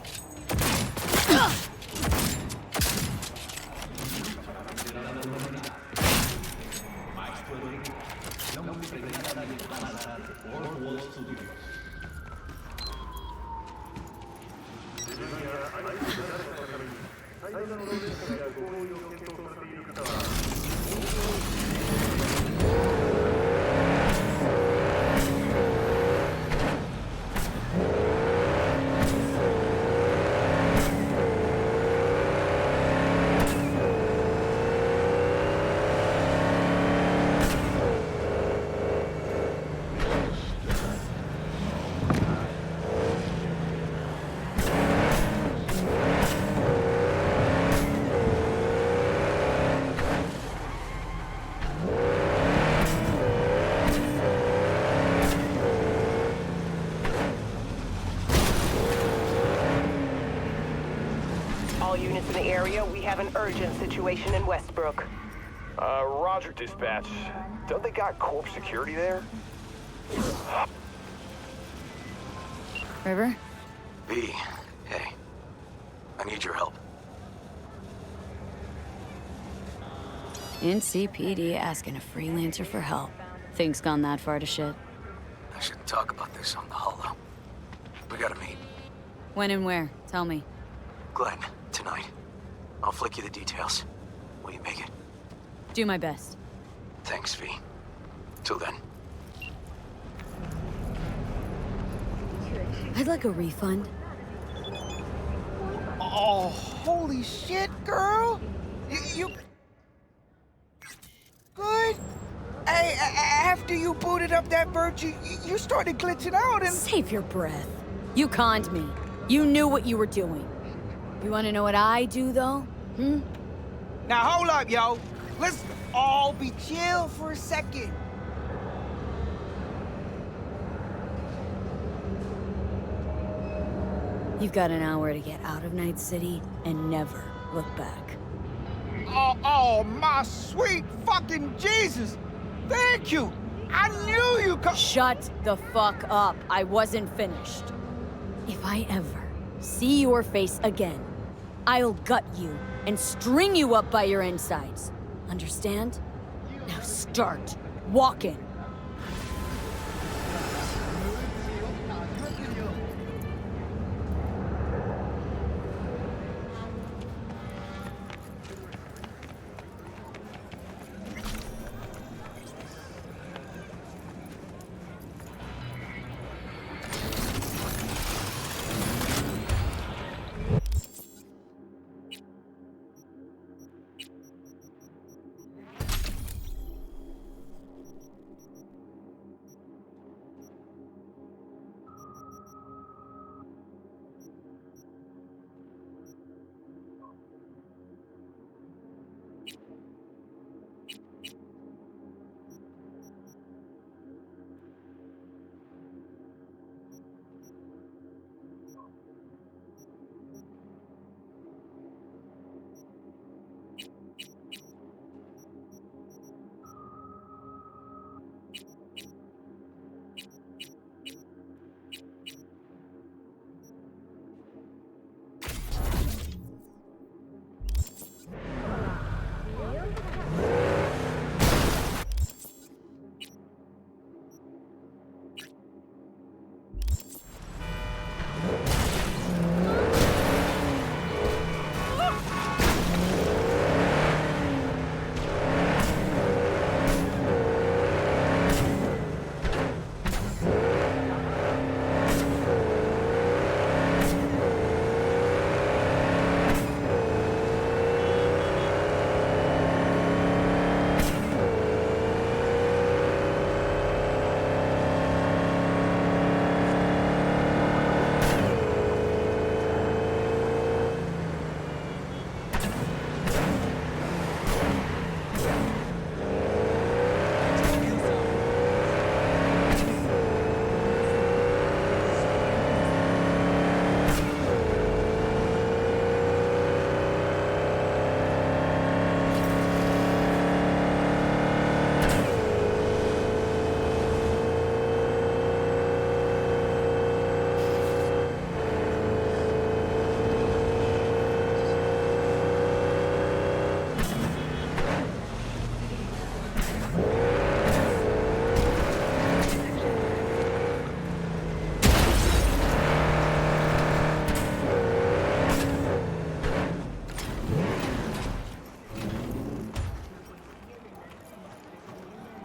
units in the area. We have an urgent situation in Westbrook. Roger, dispatch. Don't they got corp security there? River? V, hey. I need your help. NCPD asking a freelancer for help. Things gone that far to shit. I shouldn't talk about this on the holo. We gotta meet. When and where? Tell me. Glenn, tonight. I'll flick you the details. Will you make it? Do my best. Thanks, V. Till then. I'd like a refund. Oh, holy shit, girl! You good? Hey, after you booted up that Virtue, you started glitching out and... Save your breath. You conned me. You knew what you were doing. You want to know what I do, though? Hmm? Now hold up, yo. Let's all be chill for a second. You've got an hour to get out of Night City and never look back. Oh, my sweet fucking Jesus! Thank you! I knew you could— Shut the fuck up. I wasn't finished. If I ever see your face again, I'll gut you and string you up by your insides. Understand? Now start walking.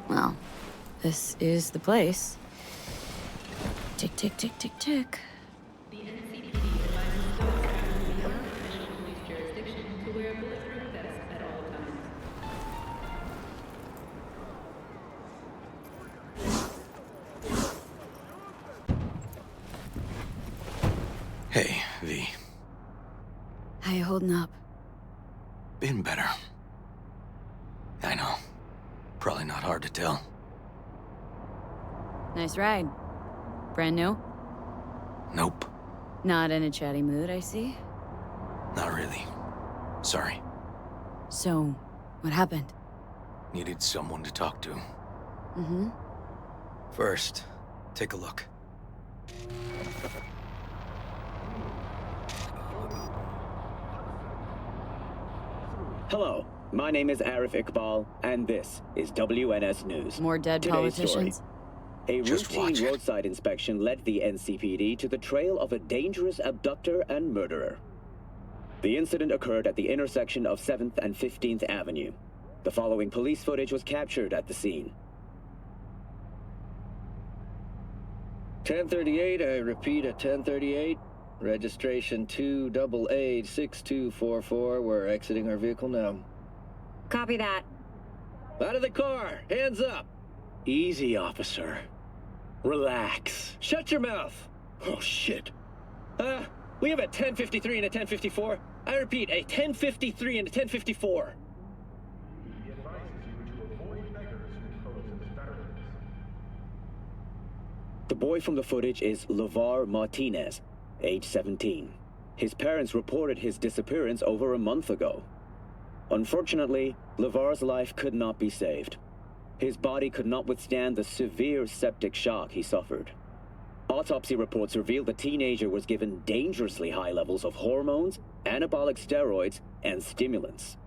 Well, this is the place. Tick, tick, tick, tick, tick. Hey, V. How you holding up? Been better. I know. Probably not hard to tell. Nice ride. Brand new? Nope. Not in a chatty mood, I see. Not really. Sorry. So, what happened? Needed someone to talk to. Mm-hmm. First, take a look. Hello, my name is Arif Iqbal, and this is WNS News. More dead Today's politicians? Story. A Just routine watch it. roadside inspection led the NCPD to the trail of a dangerous abductor and murderer. The incident occurred at the intersection of 7th and 15th Avenue. The following police footage was captured at the scene. 1038, I repeat at 1038. Registration 2AA6244. We're exiting our vehicle now. Copy that. Out of the car! Hands up! Easy, officer. Relax. Shut your mouth! Oh, shit. We have a 1053 and a 1054. I repeat, a 1053 and a 1054. The boy from the footage is LeVar Martinez, age 17. His parents reported his disappearance over a month ago. Unfortunately, LeVar's life could not be saved. His body could not withstand the severe septic shock he suffered. Autopsy reports revealed the teenager was given dangerously high levels of hormones, anabolic steroids, and stimulants.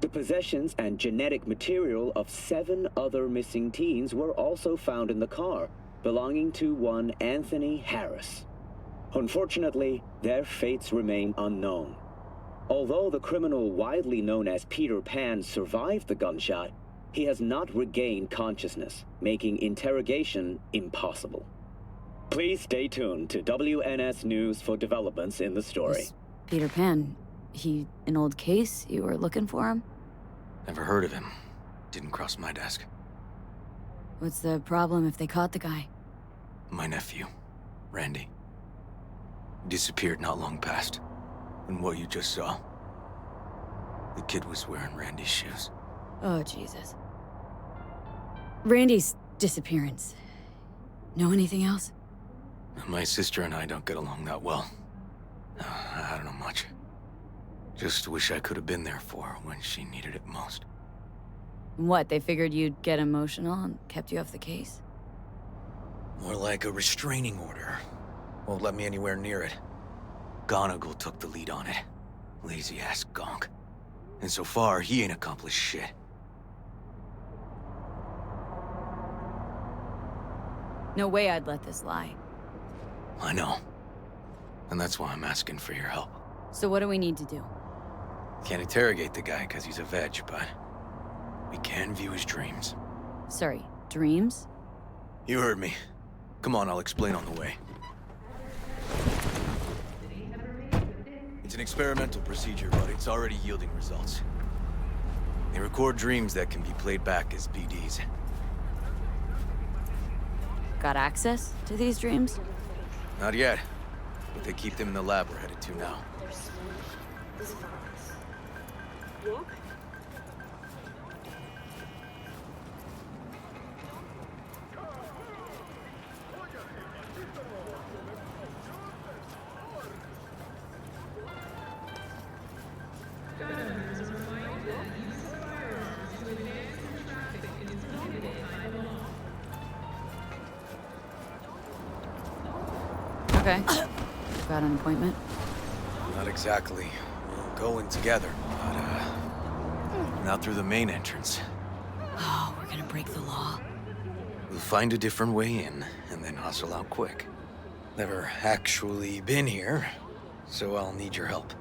The possessions and genetic material of 7 other missing teens were also found in the car, belonging to one Anthony Harris. Unfortunately, their fates remain unknown. Although the criminal widely known as Peter Pan survived the gunshot, he has not regained consciousness, making interrogation impossible. Please stay tuned to WNS News for developments in the story. Peter Pan, he an old case? You were looking for him? Never heard of him. Didn't cross my desk. What's the problem if they caught the guy? My nephew, Randy. Disappeared not long past. And what you just saw. The kid was wearing Randy's shoes. Oh, Jesus. Randy's disappearance. Know anything else? My sister and I don't get along that well. I don't know much. Just wish I could have been there for her when she needed it most. What, they figured you'd get emotional and kept you off the case? More like a restraining order. Won't let me anywhere near it. Gonigal took the lead on it. Lazy-ass gonk. And so far, he ain't accomplished shit. No way I'd let this lie. I know. And that's why I'm asking for your help. So what do we need to do? Can't interrogate the guy because he's a veg, but we can view his dreams. Sorry, dreams? You heard me. Come on, I'll explain on the way. It's an experimental procedure, but it's already yielding results. They record dreams that can be played back as PDs. Got access to these dreams? Not yet, but they keep them in the lab we're headed to now. Walk? Okay. Got an appointment? Not exactly. We're going together, but, not through the main entrance. Oh, we're gonna break the law. We'll find a different way in, and then hustle out quick. Never actually been here, so I'll need your help.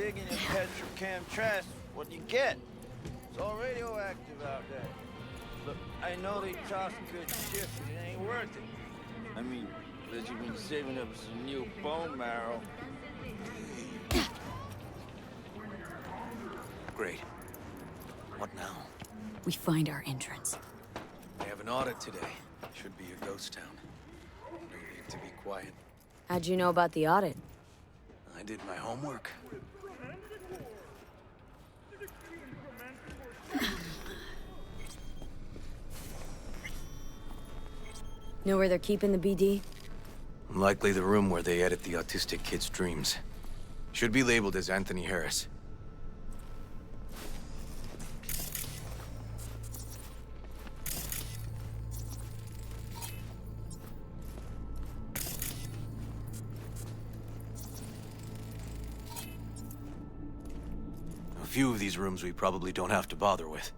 digging in petrochem trash, what do you get? It's all radioactive out there. Look, I know they toss good shit, but it ain't worth it. I mean, that you've been saving up some new bone marrow. Great. What now? We find our entrance. They have an audit today. Should be a ghost town. No need to be quiet. How'd you know about the audit? I did my homework. Know where they're keeping the BD? Likely the room where they edit the autistic kid's dreams. Should be labeled as Anthony Harris. A few of these rooms we probably don't have to bother with.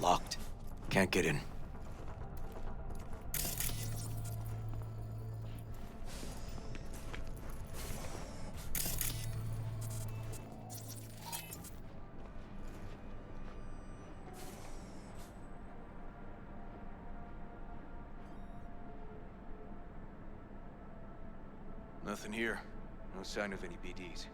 Locked. Can't get in. Nothing here. No sign of any BDs.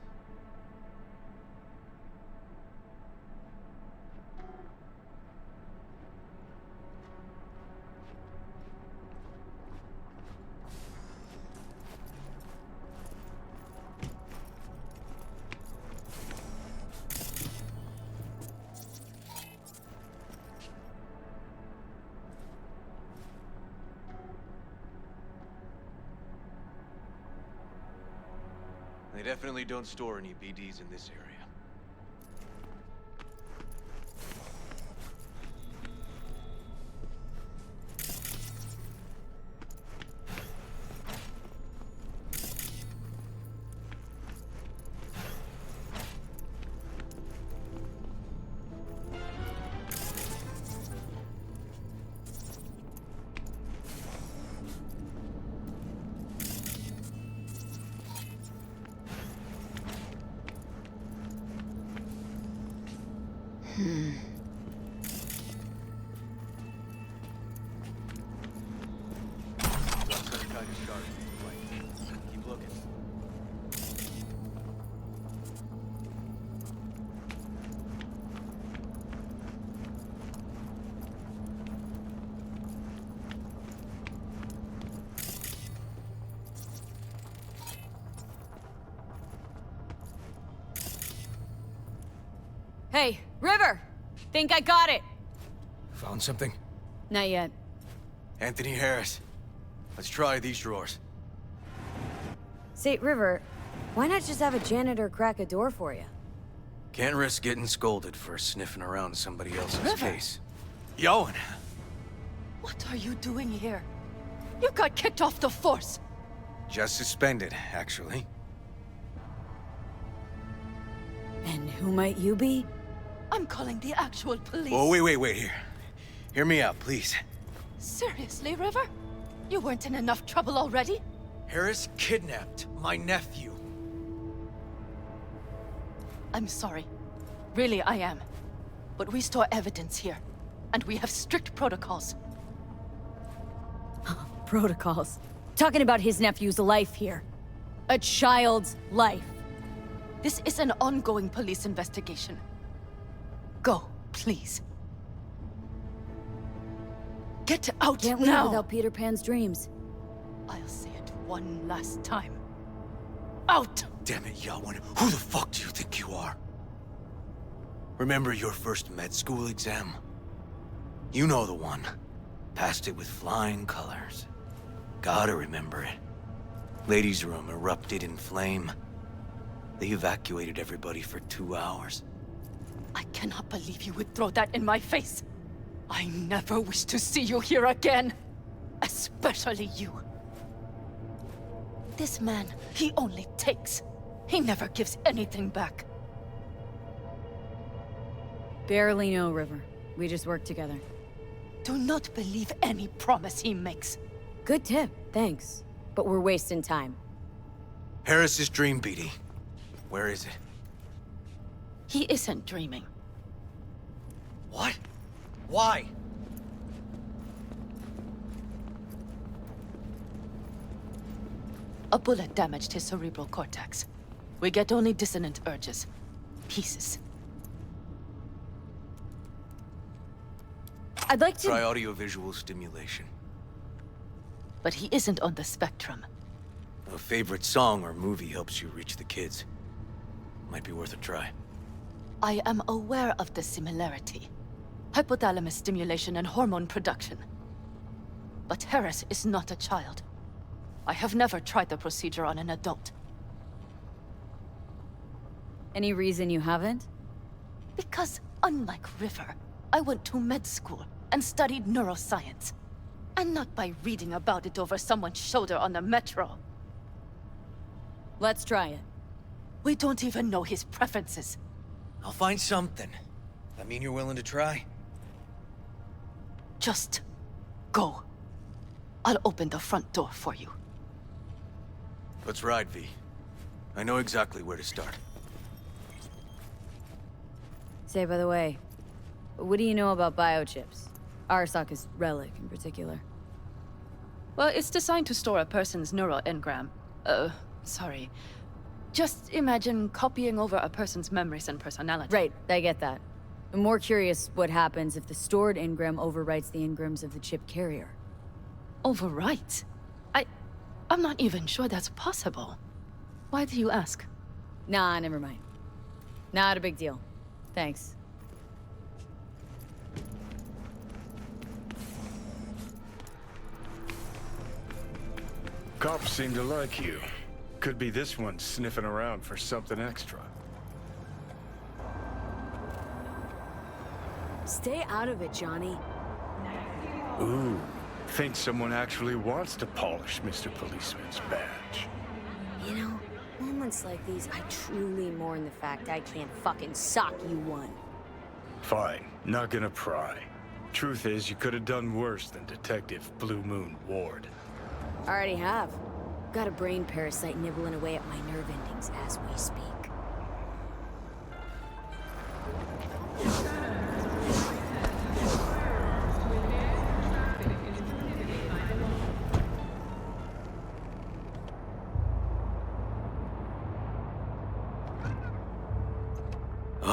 They definitely don't store any BDs in this area. Keep looking. Hey, River! Think I got it. Found something? Not yet. Anthony Harris. Let's try these drawers. Say, River, why not just have a janitor crack a door for you? Can't risk getting scolded for sniffing around somebody else's River. case. Yoan! What are you doing here? You got kicked off the force. Just suspended, actually. And who might you be? I'm calling the actual police. Oh, wait, here. Hear me out, please. Seriously, River? You weren't in enough trouble already? Harris kidnapped my nephew. I'm sorry. Really, I am. But we store evidence here, and we have strict protocols. Protocols. Talking about his nephew's life here. A child's life. This is an ongoing police investigation. Go, please. Get out Can't leave now! without Peter Pan's dreams. I'll say it one last time. Out! Damn it, Yoan. Who the fuck do you think you are? Remember your first med school exam? You know the one. Passed it with flying colors. Gotta remember it. Ladies' room erupted in flame. They evacuated everybody for 2 hours. I cannot believe you would throw that in my face. I never wish to see you here again. Especially you. This man, he only takes. He never gives anything back. Barely know, River. We just work together. Do not believe any promise he makes. Good tip, thanks. But we're wasting time. Harris's dream, BD. Where is it? He isn't dreaming. What? Why? A bullet damaged his cerebral cortex. We get only dissonant urges. Pieces. I'd like to... Try audiovisual stimulation. But he isn't on the spectrum. A favorite song or movie helps you reach the kids. Might be worth a try. I am aware of the similarity. Hypothalamus stimulation and hormone production. But Harris is not a child. I have never tried the procedure on an adult. Any reason you haven't? Because, unlike River, I went to med school and studied neuroscience. And not by reading about it over someone's shoulder on the metro. Let's try it. We don't even know his preferences. I'll find something. I mean you're willing to try? Just go. I'll open the front door for you. Let's ride, V. I know exactly where to start. Say, by the way, what do you know about biochips? Arasaka's relic in particular. Well, it's designed to store a person's neural engram. Sorry. Just imagine copying over a person's memories and personality. Right, I get that. I'm more curious what happens if the stored engram overwrites the engrams of the chip carrier. Overwrite? I'm not even sure that's possible. Why do you ask? Nah, never mind. Not a big deal. Thanks. Cops seem to like you. Could be this one sniffing around for something extra. Stay out of it, Johnny. Ooh, think someone actually wants to polish Mr. Policeman's badge. You know, moments like these, I truly mourn the fact I can't fucking sock you one. Fine, not gonna pry. Truth is, you could have done worse than Detective Blue Moon Ward. Already have. Got a brain parasite nibbling away at my nerve endings as we speak.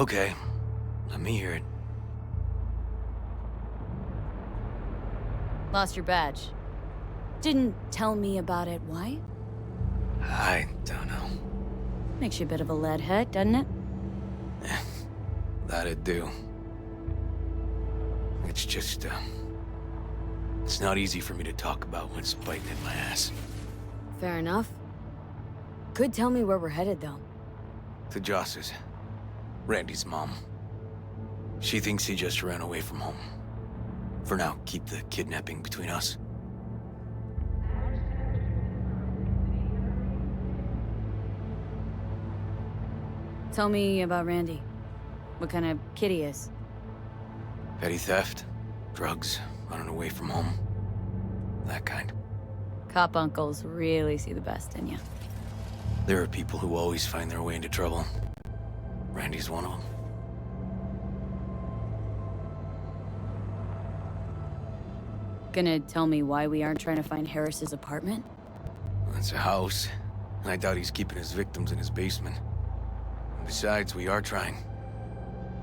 Okay, let me hear it. Lost your badge. Didn't tell me about it. Why? I don't know. Makes you a bit of a lead head, doesn't it? That'd do. It's just, it's not easy for me to talk about what's biting in my ass. Fair enough. Could tell me where we're headed, though. To Joss's. Randy's mom. She thinks he just ran away from home. For now, keep the kidnapping between us. Tell me about Randy. What kind of kid he is. Petty theft, drugs, running away from home. That kind. Cop uncles really see the best in you. There are people who always find their way into trouble. Randy's one of them. Gonna tell me why we aren't trying to find Harris's apartment? It's a house, and I doubt he's keeping his victims in his basement. And besides, we are trying.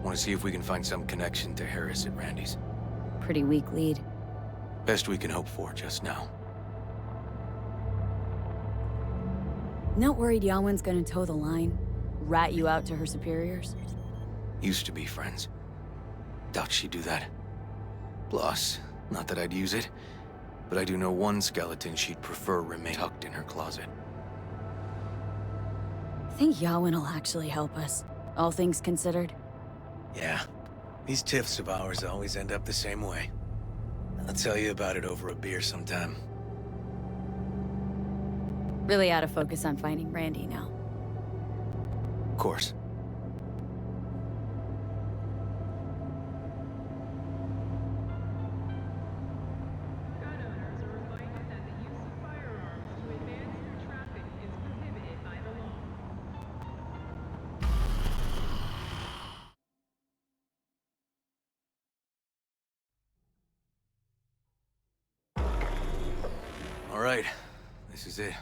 Want to see if we can find some connection to Harris at Randy's. Pretty weak lead. Best we can hope for just now. Not worried Yawen's gonna toe the line? Rat you out to her superiors? Used to be friends. Doubt she'd do that. Plus, not that I'd use it, but I do know one skeleton she'd prefer remain tucked in her closet. Think Yawen will actually help us, all things considered? Yeah, these tiffs of ours always end up the same way. I'll tell you about it over a beer sometime. Really out of focus on finding Randy now. Of course. All right, this is it.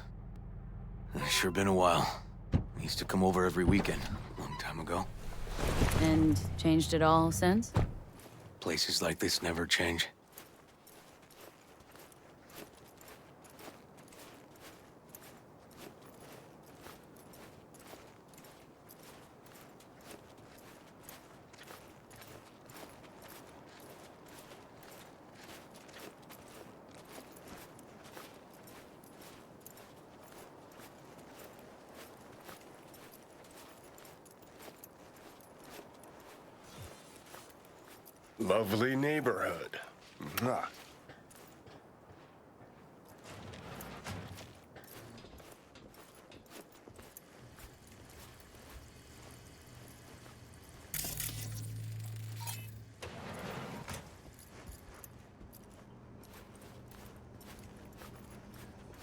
It's sure been a while. I used to come over every weekend, a long time ago. And changed it all since? Places like this never change. Lovely neighborhood. Mwah.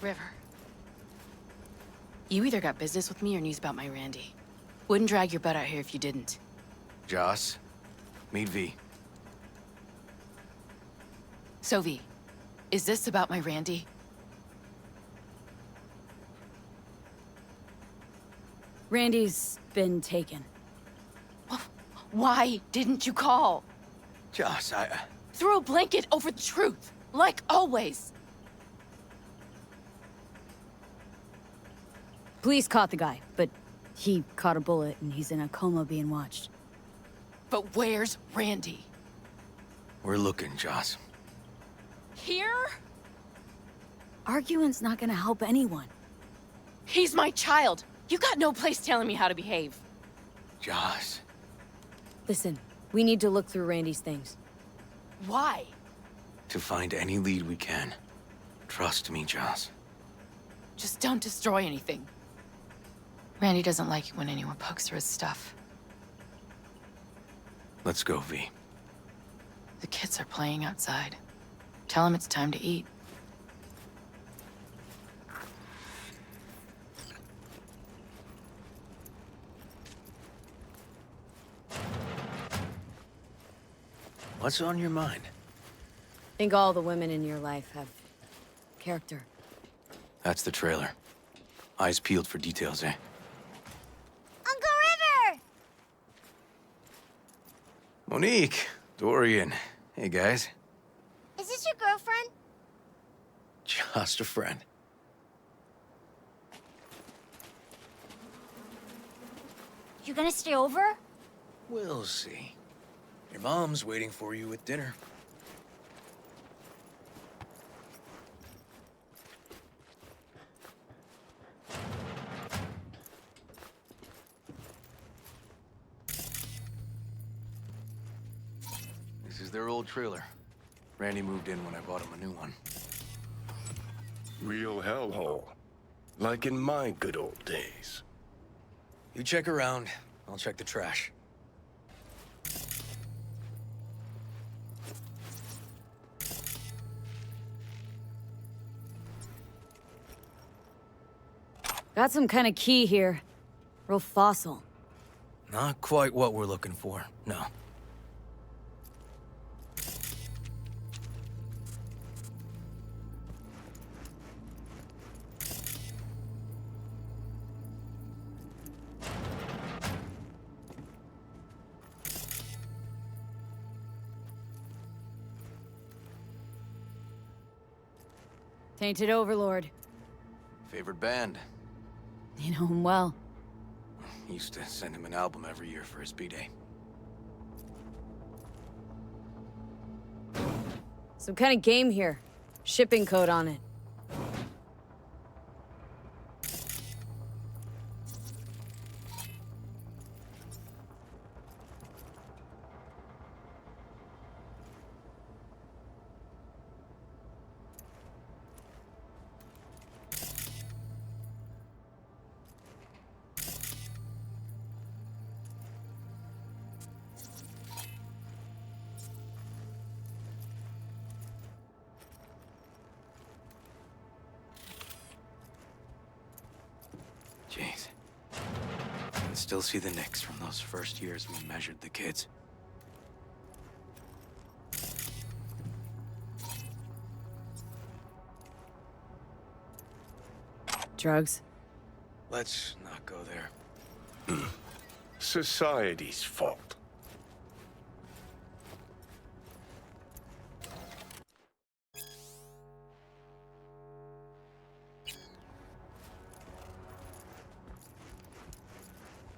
River. You either got business with me or news about my Randy. Wouldn't drag your butt out here if you didn't. Joss, meet V. So, V, is this about my Randy? Randy's been taken. Why didn't you call? Joss, Throw a blanket over the truth, like always. Police caught the guy, but he caught a bullet and he's in a coma being watched. But where's Randy? We're looking, Joss. Here? Arguing's not gonna help anyone. He's my child. You got no place telling me how to behave. Joss. Listen, we need to look through Randy's things. Why? To find any lead we can. Trust me, Joss. Just don't destroy anything. Randy doesn't like it when anyone pokes through his stuff. Let's go, V. The kids are playing outside. Tell him it's time to eat. What's on your mind? I think all the women in your life have character. That's the trailer. Eyes peeled for details, eh? Uncle River! Monique, Dorian. Hey, guys. Is this your girlfriend? Just a friend. You gonna stay over? We'll see. Your mom's waiting for you with dinner. This is their old trailer. Randy moved in when I bought him a new one. Real hellhole. Like in my good old days. You check around, I'll check the trash. Got some kind of key here. Real fossil. Not quite what we're looking for, no. Tainted Overlord. Favorite band? You know him well. Used to send him an album every year for his B-Day. Some kind of game here. Shipping code on it. still see the nicks from those first years we measured the kids. Drugs? Let's not go there. Society's fault.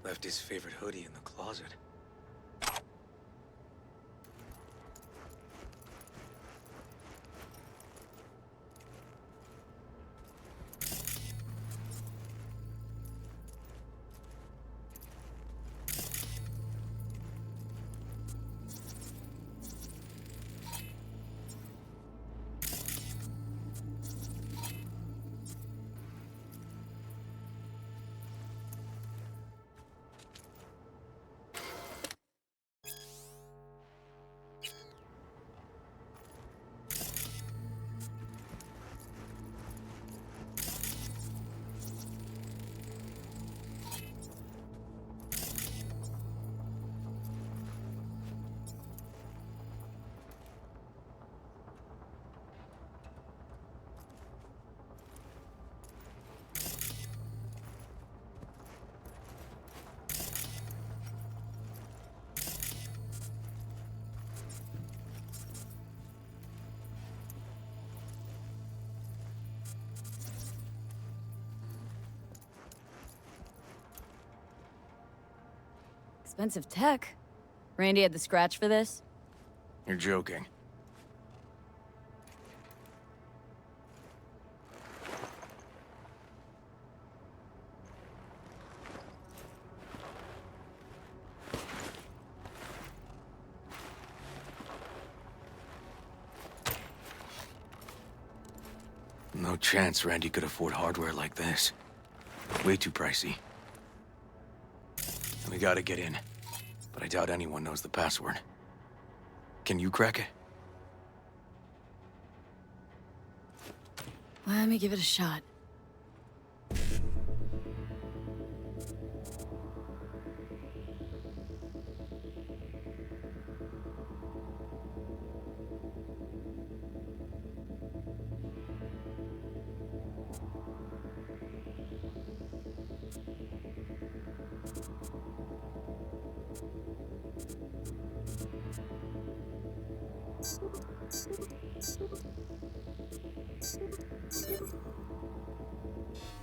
Left his favorite hoodie in the closet. Expensive tech. Randy had the scratch for this? You're joking. No chance Randy could afford hardware like this. Way too pricey. We gotta get in, but I doubt anyone knows the password. Can you crack it? Let me give it a shot.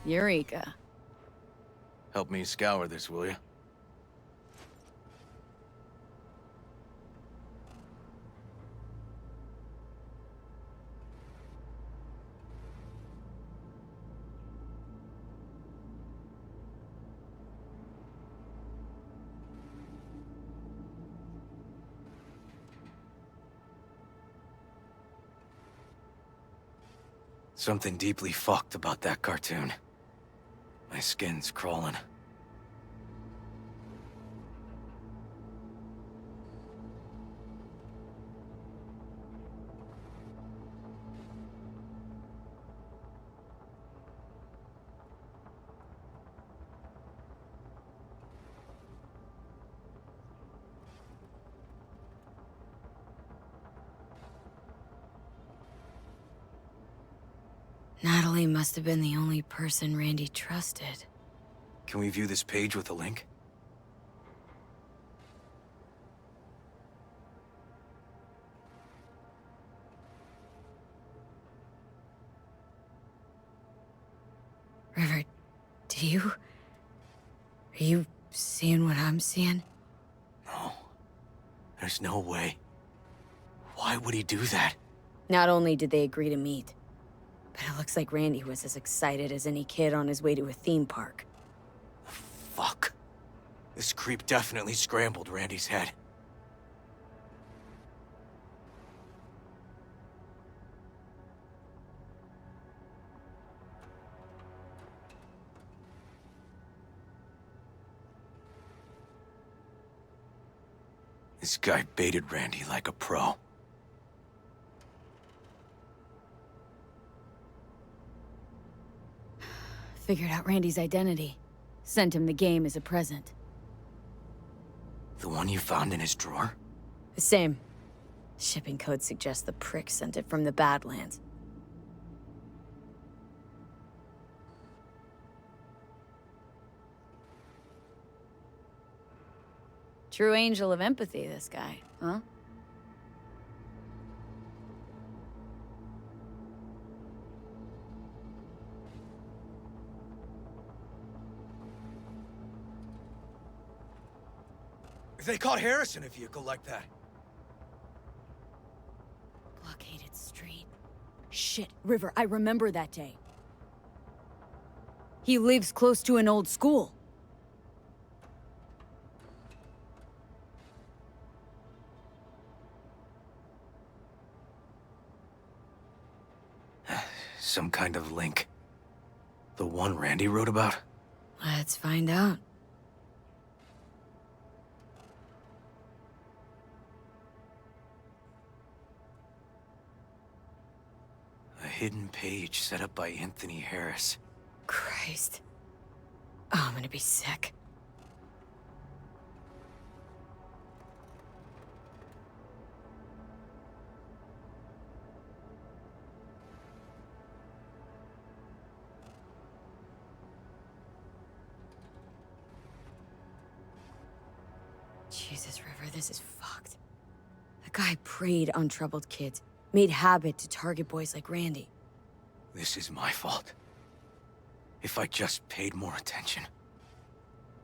Eureka. Help me scour this, will you? Something deeply fucked about that cartoon. My skin's crawling. Natalie must have been the only person Randy trusted. Can we view this page with a link? River, are you seeing what I'm seeing? No. There's no way. Why would he do that? Not only did they agree to meet, but it looks like Randy was as excited as any kid on his way to a theme park. Fuck. This creep definitely scrambled Randy's head. This guy baited Randy like a pro. Figured out Randy's identity. Sent him the game as a present. The one you found in his drawer? The same. Shipping code suggests the prick sent it from the Badlands. True angel of empathy, this guy, huh? They caught Harris in a vehicle like that. Blockaded street. Shit, River, I remember that day. He lives close to an old school. Some kind of link. The one Randy wrote about? Let's find out. A hidden page set up by Anthony Harris. Christ. Oh, I'm gonna be sick. Jesus, River, this is fucked. The guy preyed on troubled kids, made habit to target boys like Randy. This is my fault. If I just paid more attention.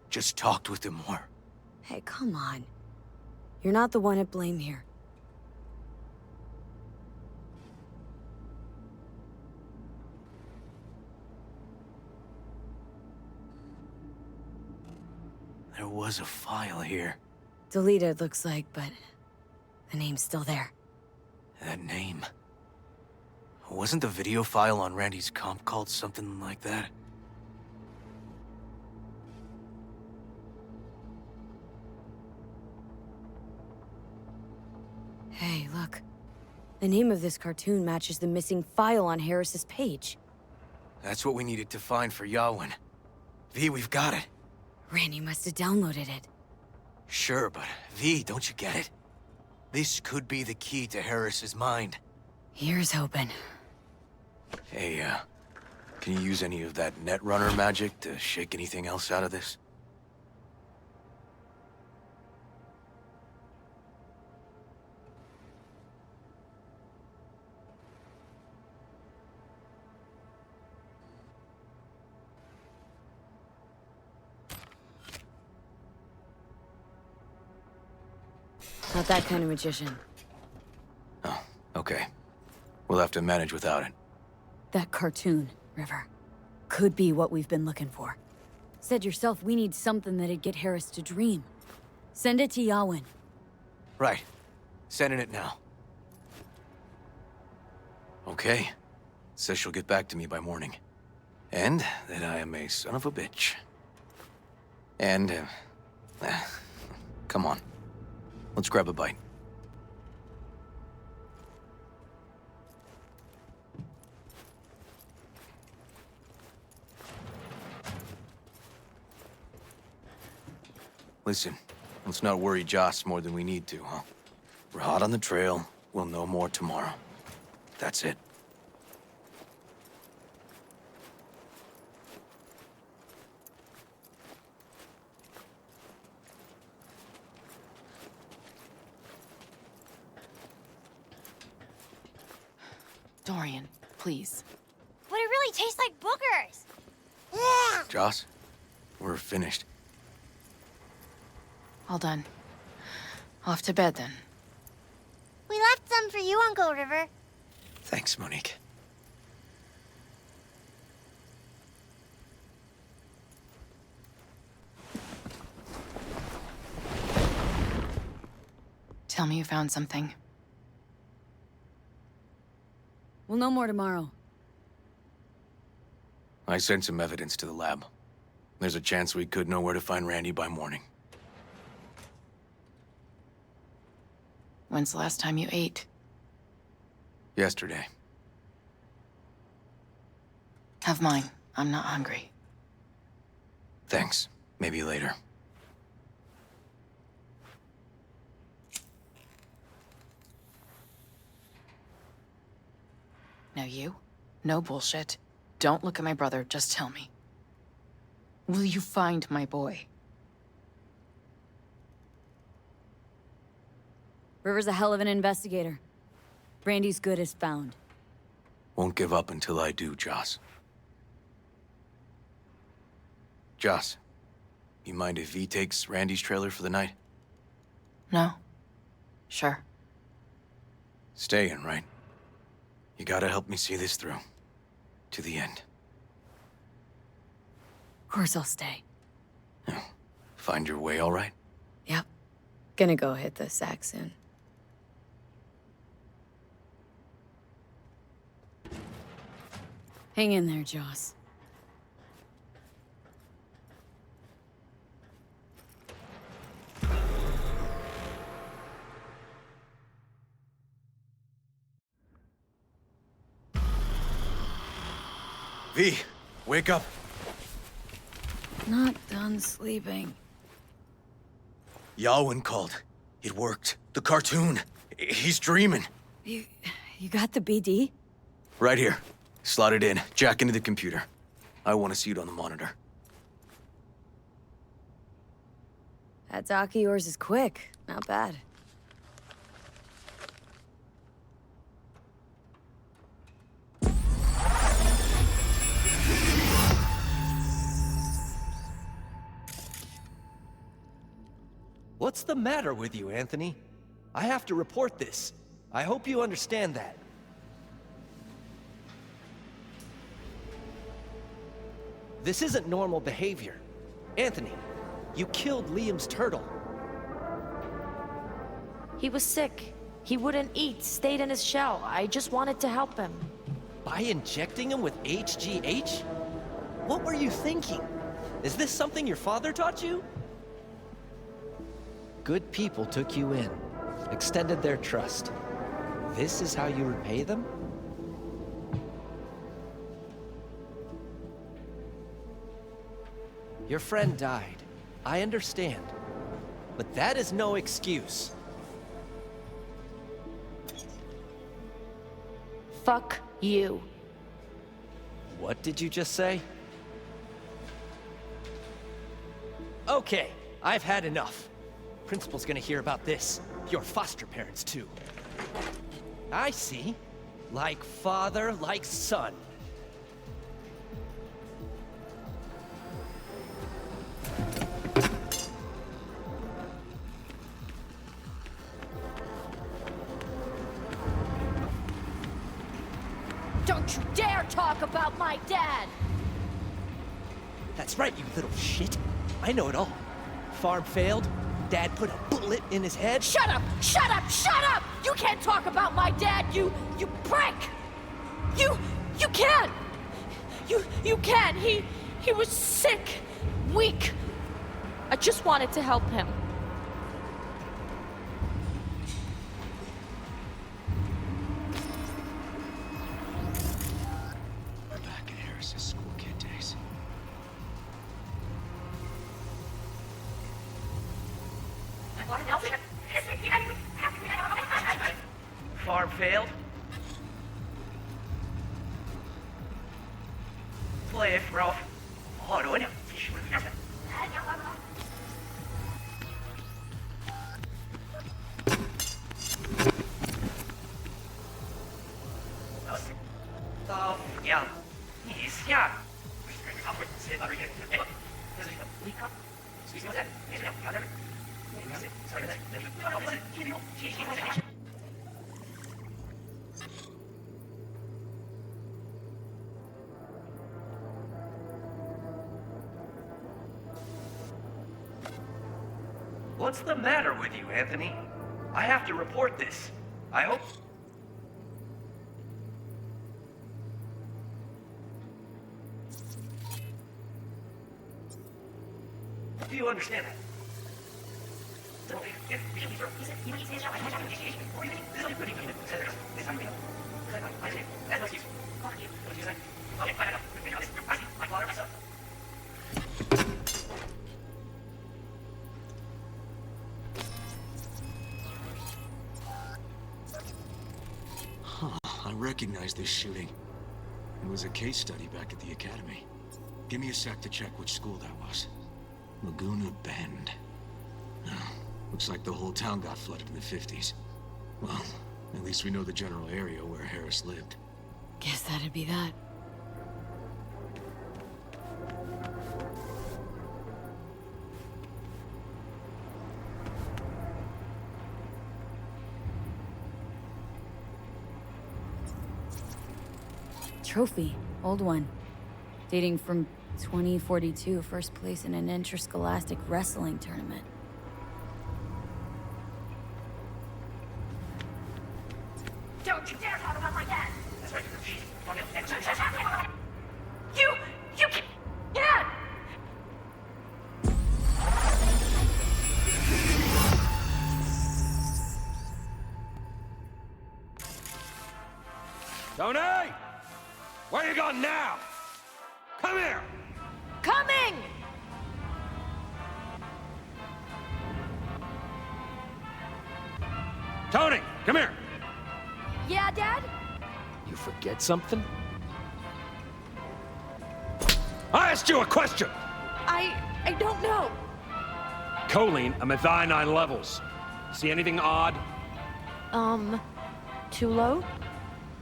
Just talked with him more. Hey, come on. You're not the one at blame here. There was a file here. Deleted, looks like, but the name's still there. That name. Wasn't the video file on Randy's comp called something like that? Hey, look. The name of this cartoon matches the missing file on Harris's page. That's what we needed to find for Yawin. V, we've got it. Randy must have downloaded it. Sure, but V, don't you get it? This could be the key to Harris's mind. Here's hoping. Hey, can you use any of that Netrunner magic to shake anything else out of this? Not that kind of magician. Oh, okay. We'll have to manage without it. That cartoon, River, could be what we've been looking for. Said yourself we need something that'd get Harris to dream. Send it to Yawin. Right. Sending it now. Okay. Says she'll get back to me by morning. And that I am a son of a bitch. And, come on. Let's grab a bite. Listen, let's not worry Joss more than we need to, huh? We're hot on the trail. We'll know more tomorrow. That's it. Dorian, please. But it really tastes like boogers. Joss, we're finished. All done. Off to bed, then. We left some for you, Uncle River. Thanks, Monique. Tell me you found something. We'll know more tomorrow. I sent some evidence to the lab. There's a chance we could know where to find Randy by morning. When's the last time you ate? Yesterday. Have mine. I'm not hungry. Thanks. Maybe later. Now you? No bullshit. Don't look at my brother, just tell me. Will you find my boy? River's a hell of an investigator. Randy's good as found. Won't give up until I do, Joss. Joss, you mind if V takes Randy's trailer for the night? No. Sure. Staying, right? You gotta help me see this through. To the end. Of course I'll stay. Find your way all right? Yep. Gonna go hit the sack soon. Hang in there, Joss. V, wake up. Not done sleeping. Yawin called. It worked. The cartoon. He's dreaming. You got the BD? Right here. Slot it in. Jack into the computer. I want to see it on the monitor. That doc of yours is quick. Not bad. What's the matter with you, Anthony? I have to report this. I hope you understand that. This isn't normal behavior. Anthony, you killed Liam's turtle. He was sick. He wouldn't eat, stayed in his shell. I just wanted to help him. By injecting him with HGH? What were you thinking? Is this something your father taught you? Good people took you in, extended their trust. This is how you repay them? Your friend died. I understand. But that is no excuse. Fuck you. What did you just say? Okay, I've had enough. Principal's gonna hear about this. Your foster parents, too. I see. Like father, like son. Don't you dare talk about my dad! That's right, you little shit. I know it all. Farm failed. Dad put a bullet in his head. Shut up! Shut up! Shut up! You can't talk about my dad, you prick! You can't! You can't! He was sick, weak. I just wanted to help him. We're back in Harris's school kid days. Farm failed. Play Ralph. What's the matter with you, Anthony? I have to report this. I hope... Do you understand that? I reckon recognize this shooting. It was a case study back at the academy. Give me a sec to check which school that was. Laguna Bend. Oh, looks like the whole town got flooded in the 50s. Well, at least we know the general area where Harris lived. Guess that'd be that. Trophy. Old one. Dating from 2042, first place in an interscholastic wrestling tournament. Don't you dare talk about my dad! You can't! Tony! Where you going now? Come here! Coming! Tony, come here! Yeah, Dad? You forget something? I asked you a question! I don't know. Choline and methionine levels. See anything odd? Too low?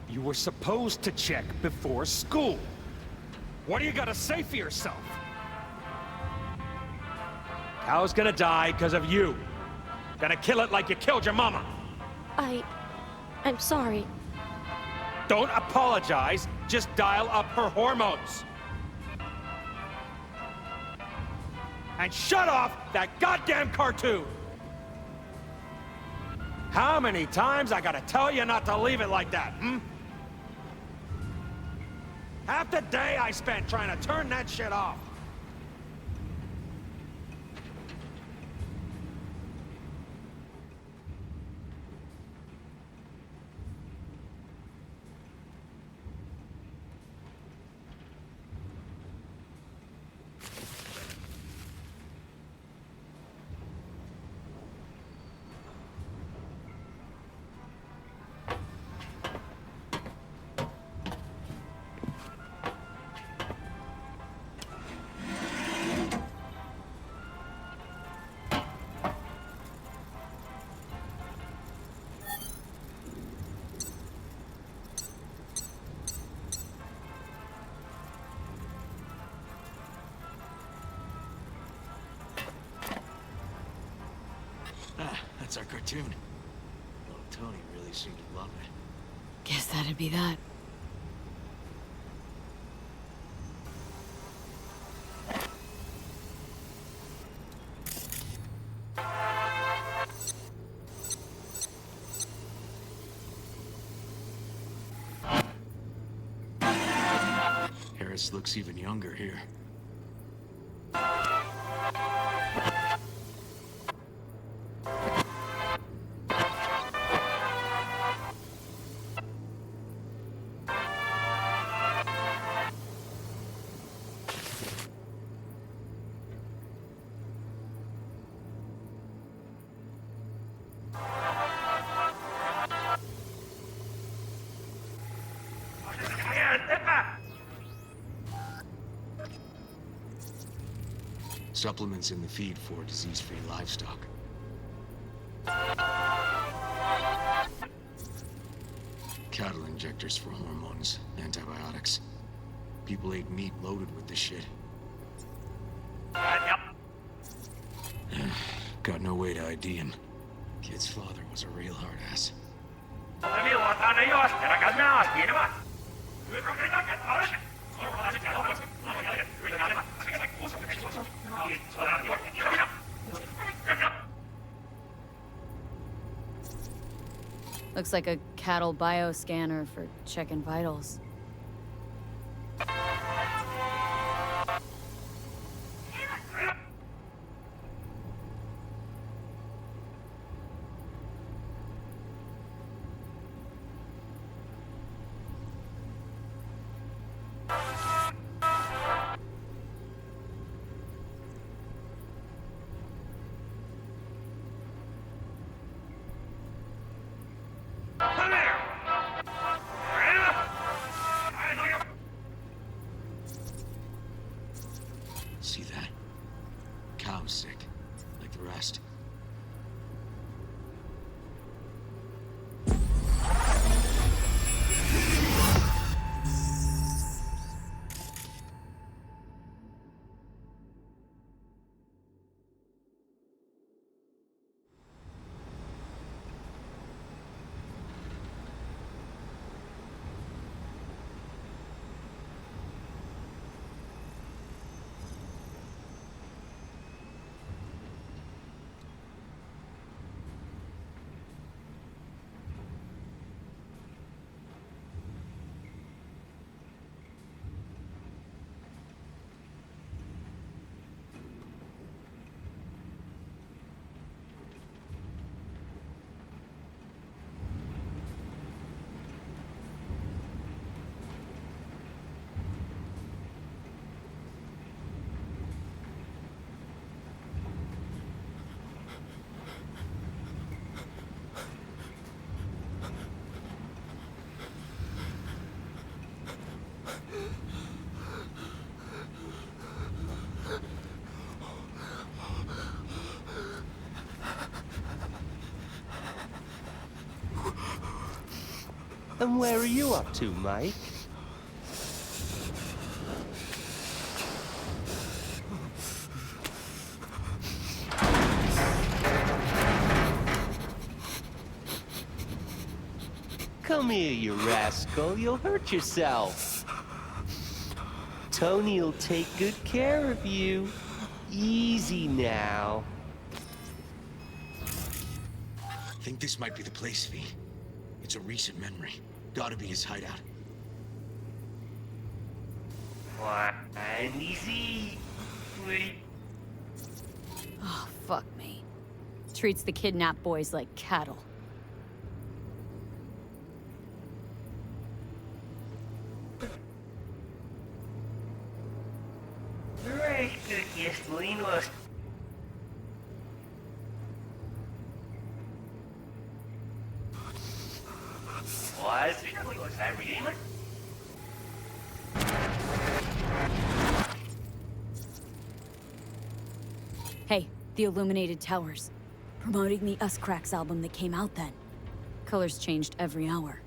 You were supposed to check before school. What do you gotta say for yourself? Cow's gonna die because of you. Gonna kill it like you killed your mama. I'm sorry. Don't apologize, just dial up her hormones. And shut off that goddamn cartoon! How many times I gotta tell you not to leave it like that, hmm? Half the day I spent trying to turn that shit off. That's our cartoon. Oh, Tony really seemed to love it. Guess that'd be that. Harris looks even younger here. Supplements in the feed for disease-free livestock. Cattle injectors for hormones, antibiotics. People ate meat loaded with this shit. Got no way to ID him. Kid's father was a real hard ass. Looks like a cattle bioscanner for checking vitals. And where are you up to, Mike? Come here, you rascal. You'll hurt yourself. Tony'll take good care of you. Easy now. I think this might be the place, V. It's a recent memory. Gotta be his hideout. What? Easy. Wait. Oh, fuck me. Treats the kidnapped boys like cattle. Hey, the Illuminated Towers. Promoting the Us Cracks album that came out then. Colors changed every hour.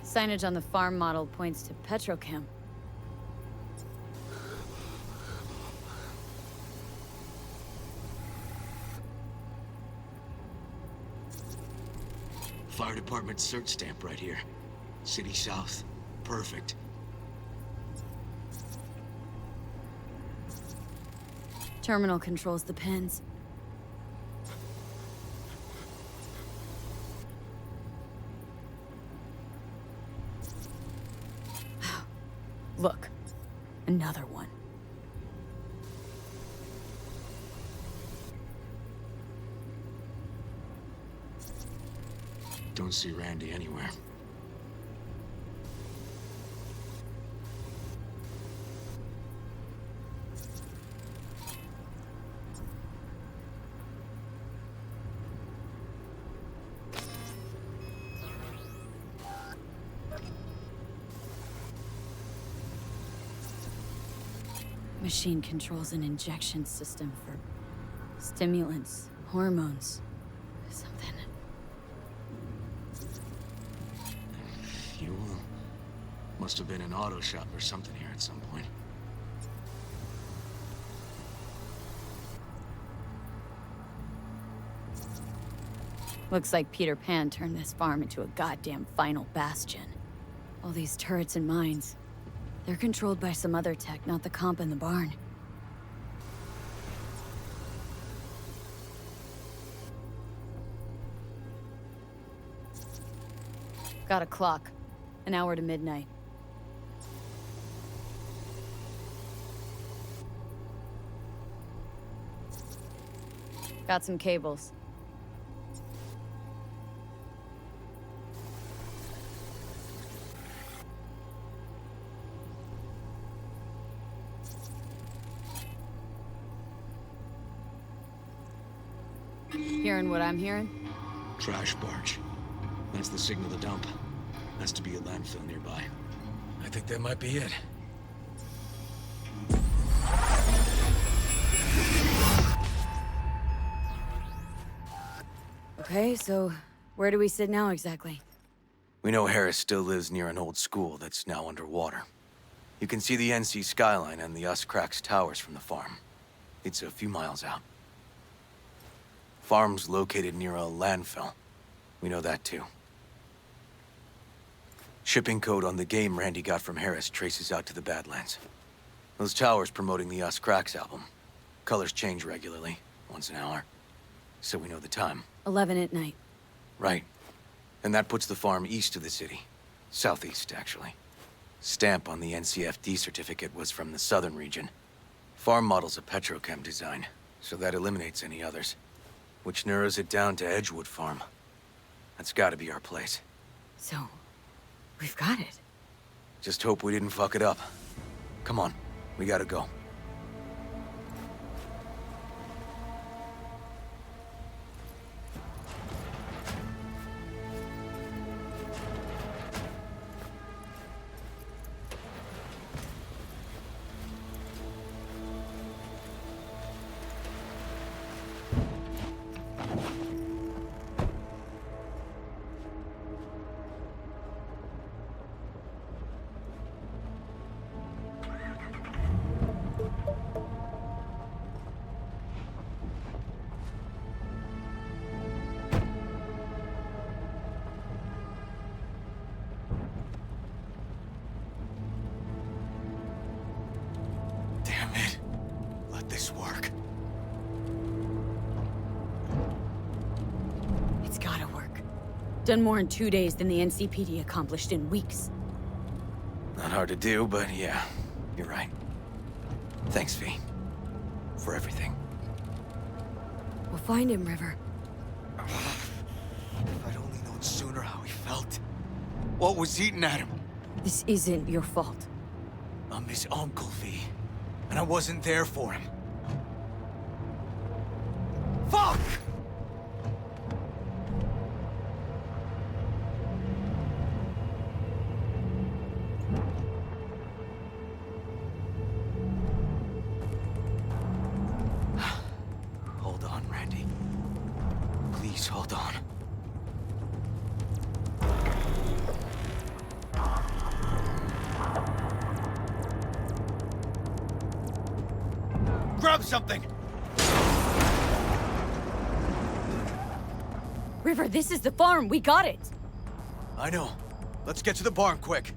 Signage on the farm model points to Petrochem. Fire department search stamp right here. City South. Perfect. Terminal controls the pins. Look, another one. Don't see Randy anywhere. Machine controls an injection system for stimulants, hormones, something. Fuel. Must have been an auto shop or something here at some point. Looks like Peter Pan turned this farm into a goddamn final bastion. All these turrets and mines. They're controlled by some other tech, not the comp in the barn. Got a clock. An hour to midnight. Got some cables. Hearing what I'm hearing? Trash barge. That's the signal to dump. Has to be a landfill nearby. I think that might be it. Okay, so where do we sit now exactly? We know Harris still lives near an old school that's now underwater. You can see the NC skyline and the Us Cracks towers from the farm. It's a few miles out. Farm's located near a landfill. We know that too. Shipping code on the game Randy got from Harris traces out to the Badlands. Those towers promoting the Us Cracks album. Colors change regularly, once an hour. So we know the time. 11 at night. Right. And that puts the farm east of the city. Southeast, actually. Stamp on the NCFD certificate was from the southern region. Farm model's a Petrochem design, so that eliminates any others. Which narrows it down to Edgewood Farm. That's gotta be our place. So, we've got it. Just hope we didn't fuck it up. Come on, we gotta go. this work? It's gotta work. Done more in 2 days than the NCPD accomplished in weeks. Not hard to do, but yeah, you're right. Thanks, V. For everything. We'll find him, River. If I'd only known sooner how he felt. What was eating at him? This isn't your fault. I'm his uncle, V. And I wasn't there for him. Fuck! Hold on, Randy. Please hold on. Grab something! River, this is the farm. We got it. I know. Let's get to the barn quick.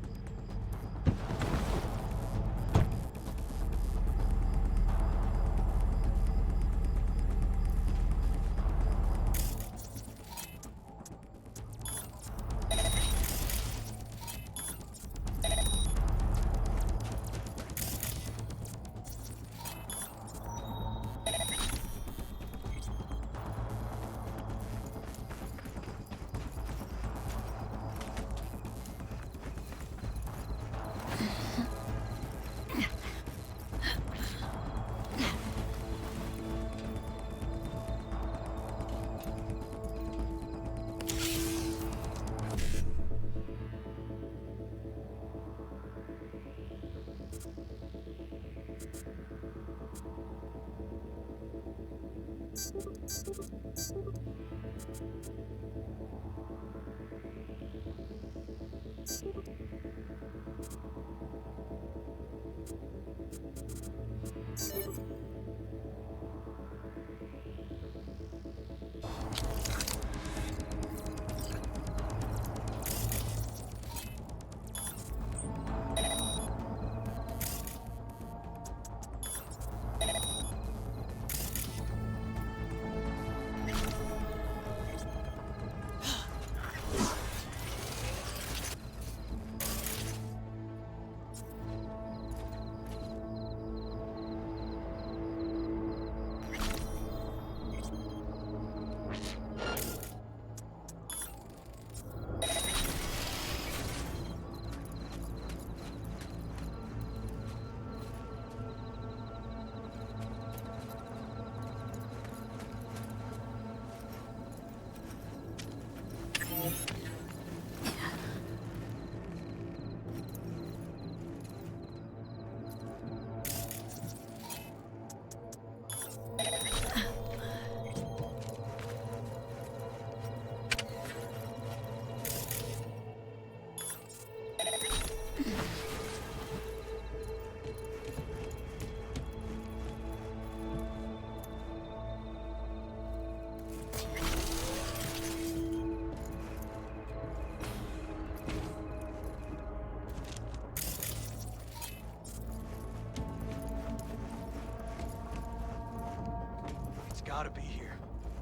Gotta be here.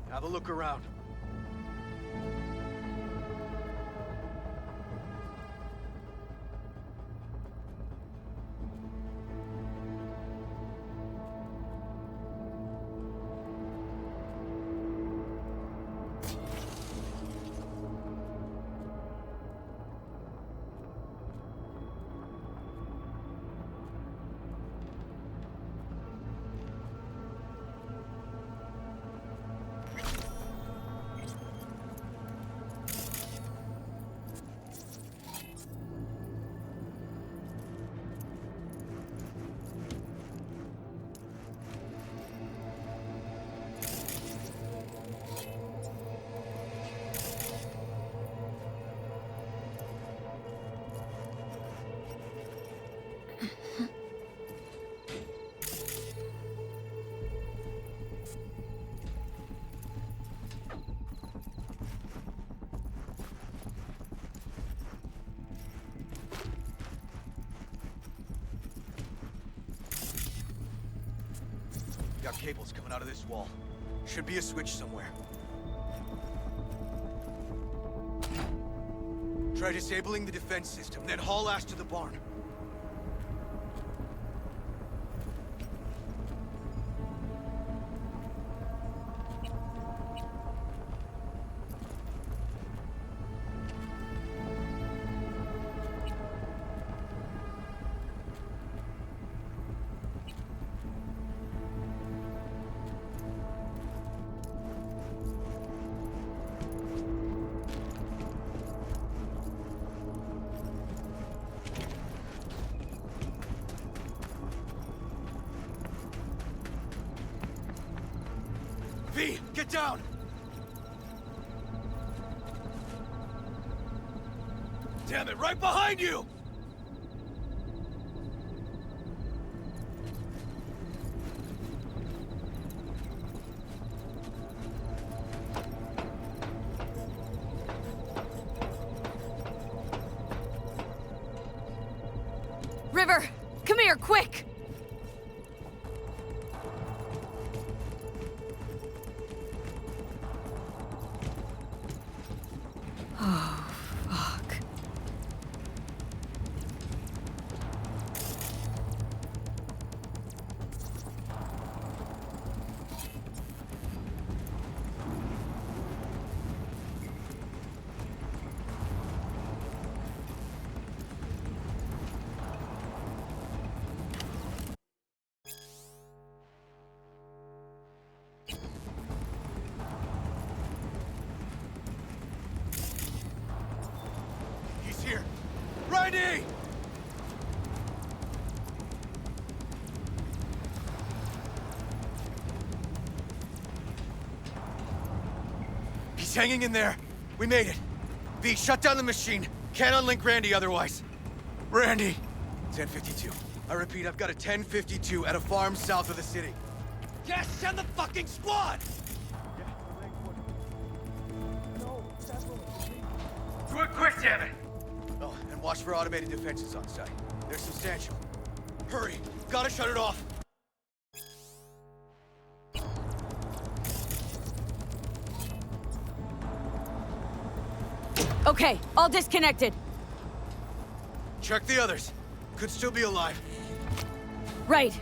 Have a look around. cables coming out of this wall. Should be a switch somewhere. Try disabling the defense system, then haul ass to the barn. V, get down! Damn it, right behind you! River, come here, quick! Oh, fuck. He's here! Riney! He's hanging in there. We made it. V, shut down the machine. Can't unlink Randy otherwise. Randy! 1052. I repeat, I've got a 1052 at a farm south of the city. Yes, send the fucking squad! Do it quick, damn it! Oh, and watch for automated defenses on site. They're substantial. Hurry! Gotta shut it off! Okay, all disconnected. Check the others. Could still be alive. Right.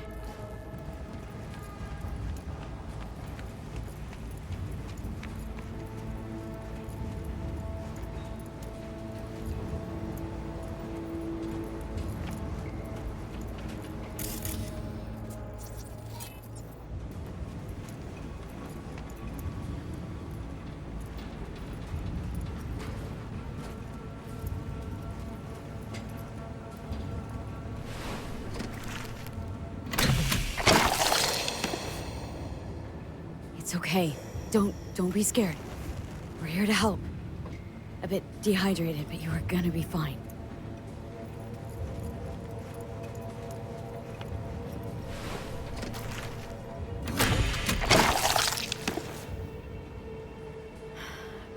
It's okay. Don't be scared. We're here to help. A bit dehydrated, but you are gonna be fine.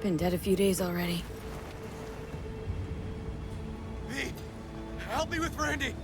Been dead a few days already. V! Help me with Randy!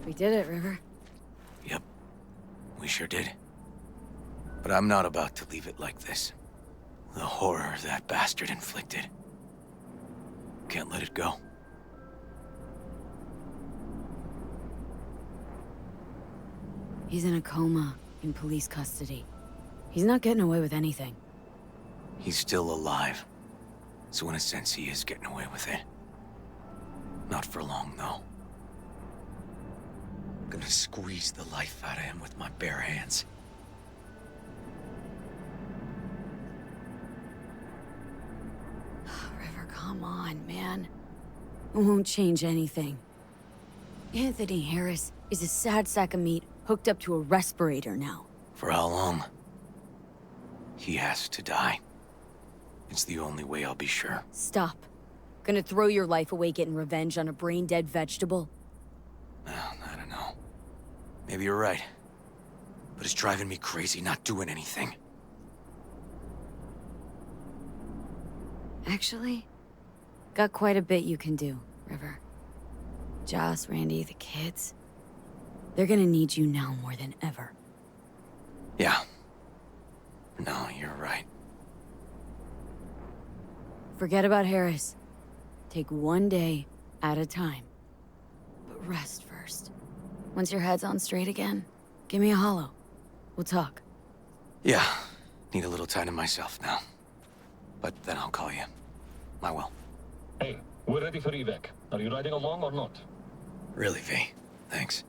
We did it, River. Yep, we sure did. But I'm not about to leave it like this. The horror that bastard inflicted. Can't let it go. He's in a coma, in police custody. He's not getting away with anything. He's still alive. So in a sense, he is getting away with it. Not for long, though. I'm gonna squeeze the life out of him with my bare hands. River, come on, man. It won't change anything. Anthony Harris is a sad sack of meat hooked up to a respirator now. For how long? He has to die. It's the only way I'll be sure. Stop. Gonna throw your life away getting revenge on a brain-dead vegetable? I don't know. Maybe you're right. But it's driving me crazy not doing anything. Actually, got quite a bit you can do, River. Joss, Randy, the kids. They're gonna need you now more than ever. Yeah. No, you're right. Forget about Harris. Take one day at a time. But rest first. Once your head's on straight again, give me a hollow. We'll talk. Yeah. Need a little time to myself now. But then I'll call you. I will. Hey, we're ready for evac. Are you riding along or not? Really, V. Thanks.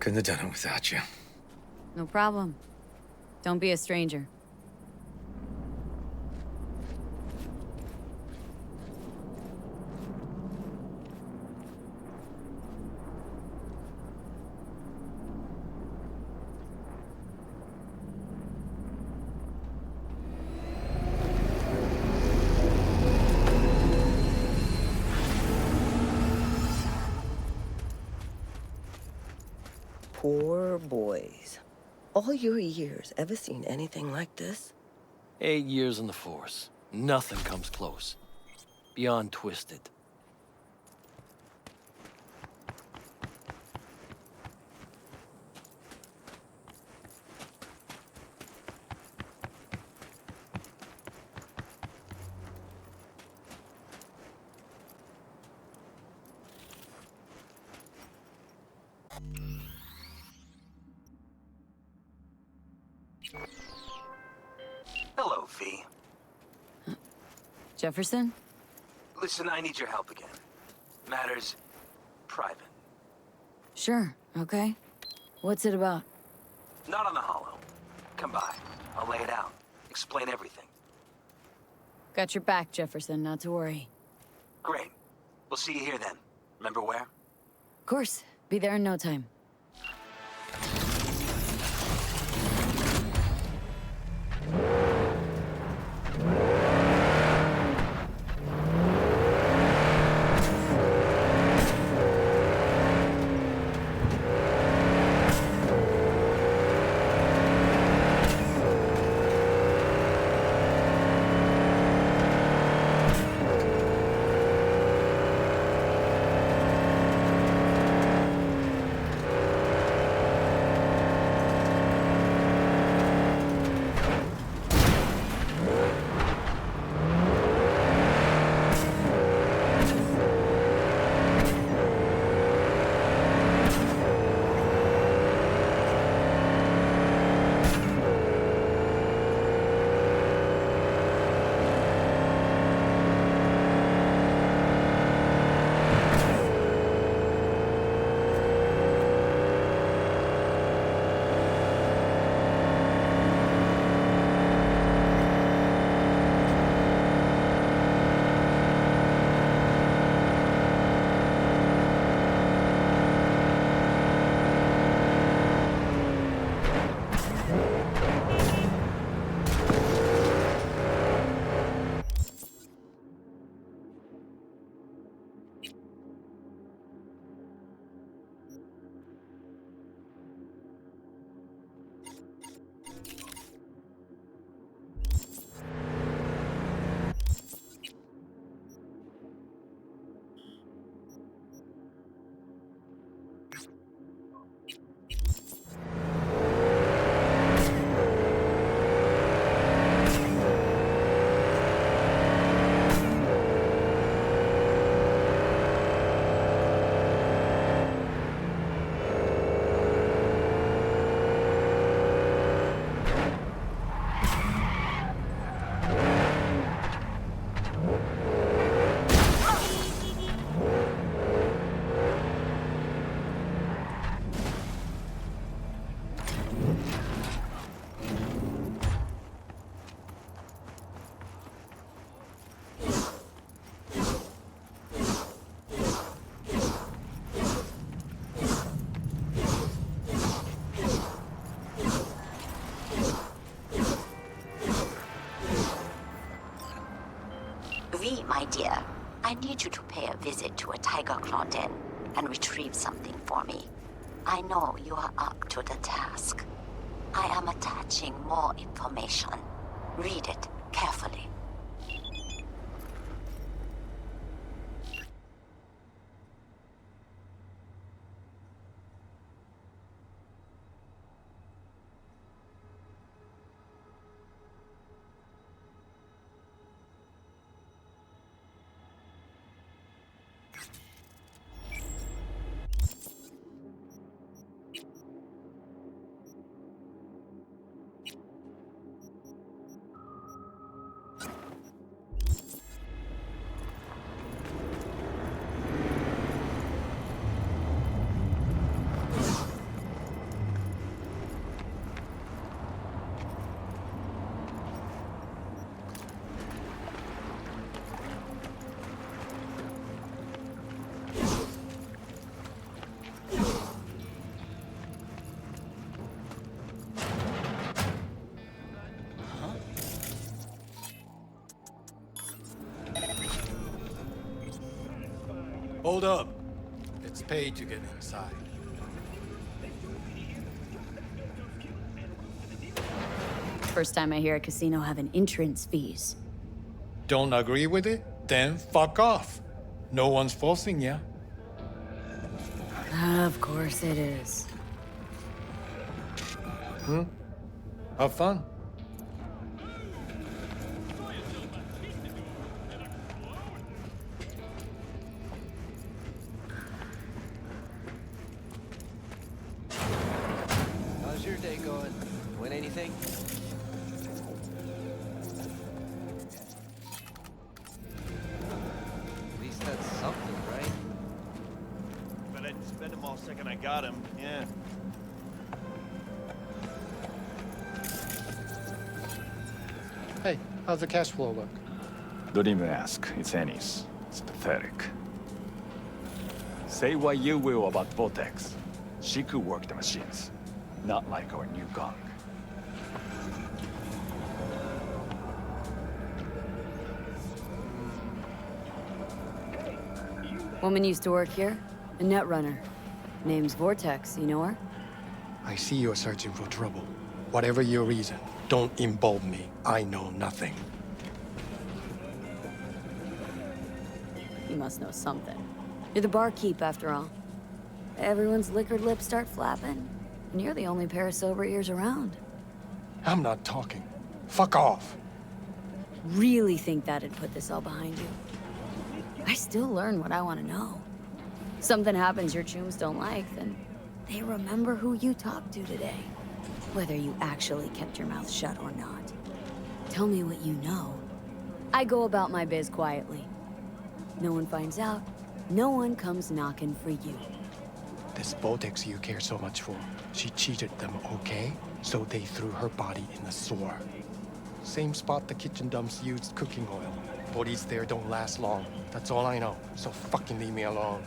Couldn't have done it without you. No problem. Don't be a stranger. Poor boys. All your years, ever seen anything like this? 8 years in the Force. Nothing comes close. Beyond twisted. Hello, V. Jefferson? Listen, I need your help again. Matters private. Sure, okay. What's it about? Not on the hollow. Come by. I'll lay it out. Explain everything. Got your back, Jefferson, not to worry. Great. We'll see you here then. Remember where? Of course. Be there in no time. dear, I need you to pay a visit to a tiger claw den and retrieve something for me. I know you are up to the task. I am attaching more information. Read it carefully. Hold up. It's paid to get inside. First time I hear a casino having entrance fees. Don't agree with it? Then fuck off. No one's forcing ya. Of course it is. Have fun. How's your day going? Win anything? At least that's something, right? But I'd spend them all second I got him, yeah. Hey, how's the cash flow look? Don't even ask. It's Annie's. It's pathetic. Say what you will about Vortex. She could work the machines. Not like our new gang. Woman used to work here. A net runner. Name's Vortex, you know her? I see you're searching for trouble. Whatever your reason, don't involve me. I know nothing. You must know something. You're the barkeep, after all. Everyone's liquored lips start flapping, and you're the only pair of sober ears around. I'm not talking. Fuck off. Really think that'd put this all behind you? I still learn what I want to know. Something happens your chooms don't like, then they remember who you talked to today. Whether you actually kept your mouth shut or not. Tell me what you know. I go about my biz quietly. No one finds out. No one comes knocking for you. This Vortex you care so much for, she cheated them, okay? So they threw her body in the sewer. Same spot the kitchen dumps used cooking oil. Bodies there don't last long. That's all I know. So fucking leave me alone.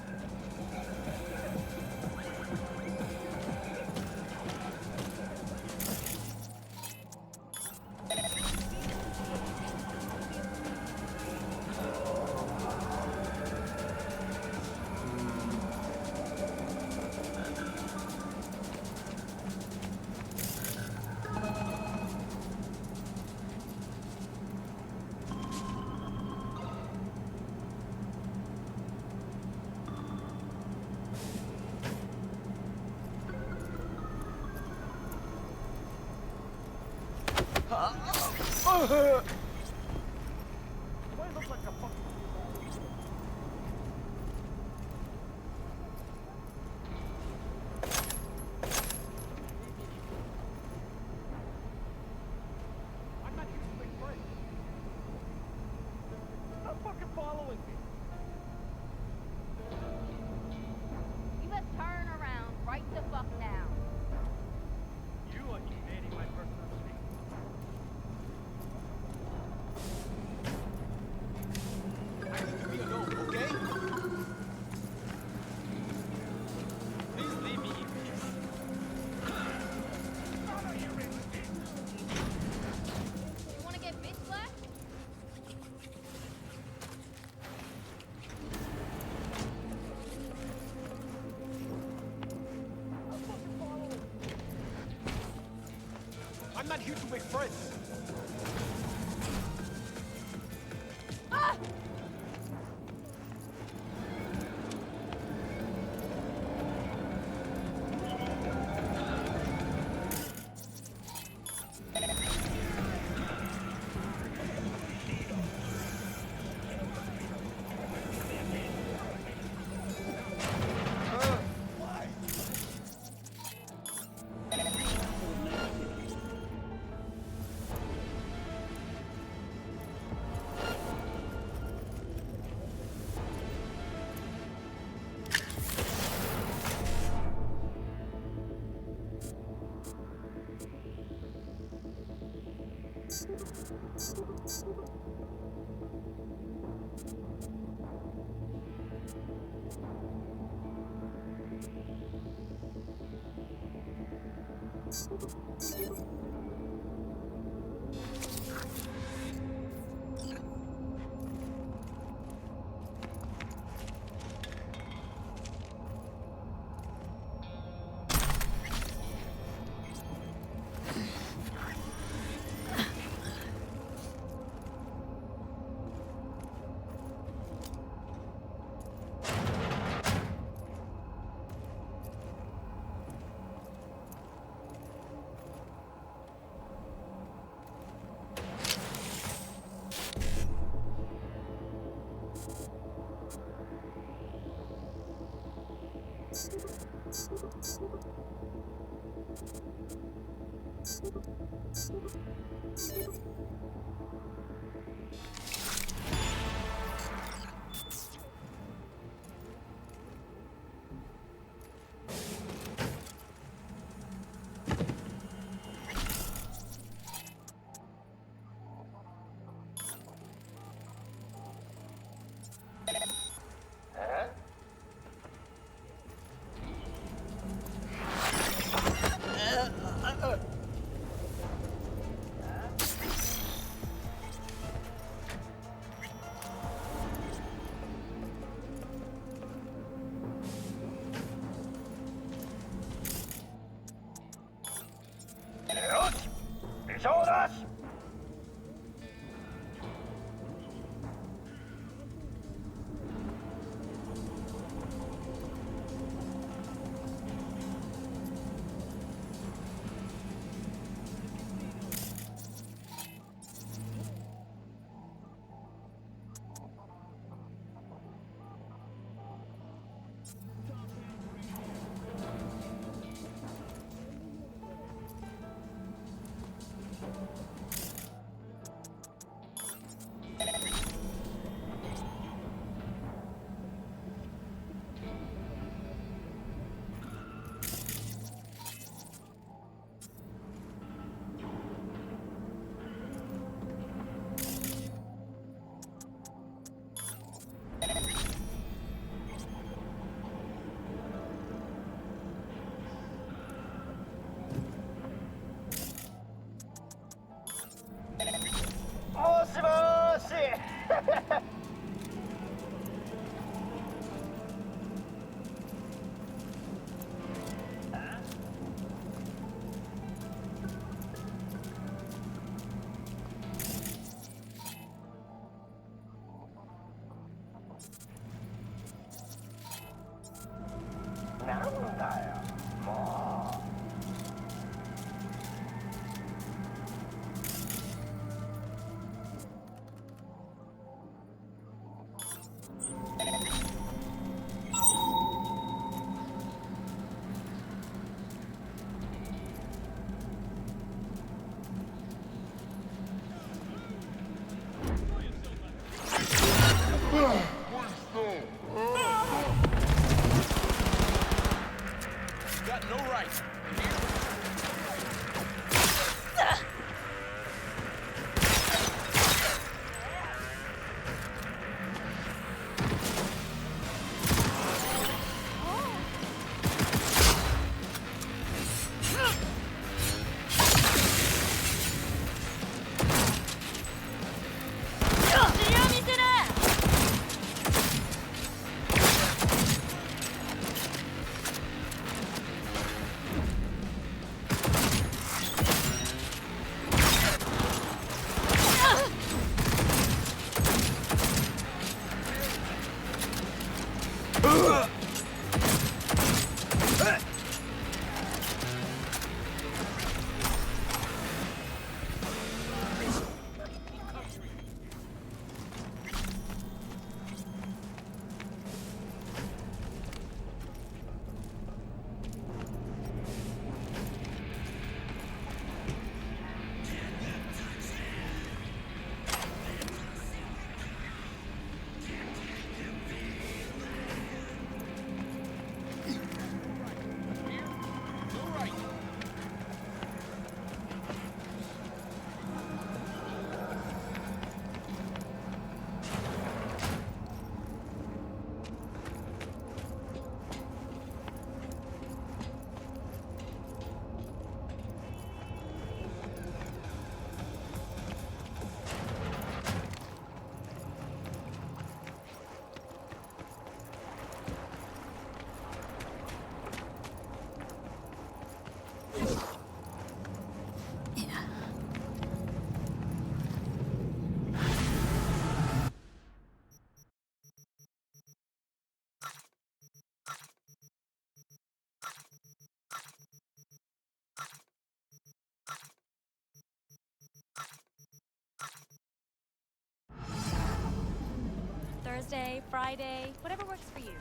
You must turn around right the fuck now. You are invading my personal space. not here to make friends. Ah! Thursday, Friday, whatever works for you.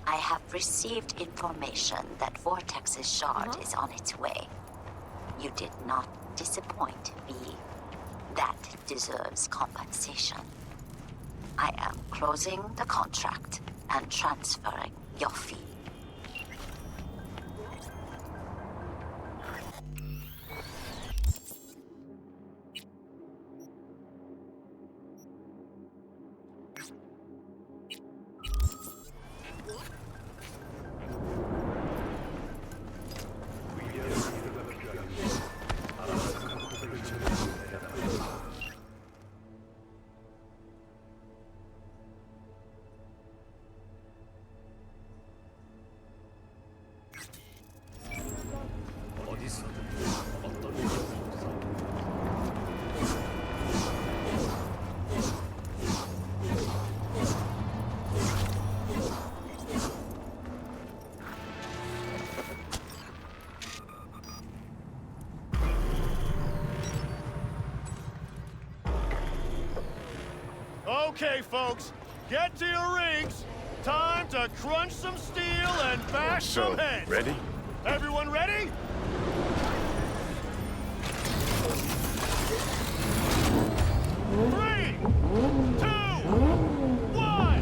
I have received information that Vortex's shard is on its way. You did not disappoint, V. That deserves compensation. I am closing the contract and transferring your fee. Okay, folks, get to your rigs. Time to crunch some steel and bash some heads. Ready? Everyone ready? Three, two, one.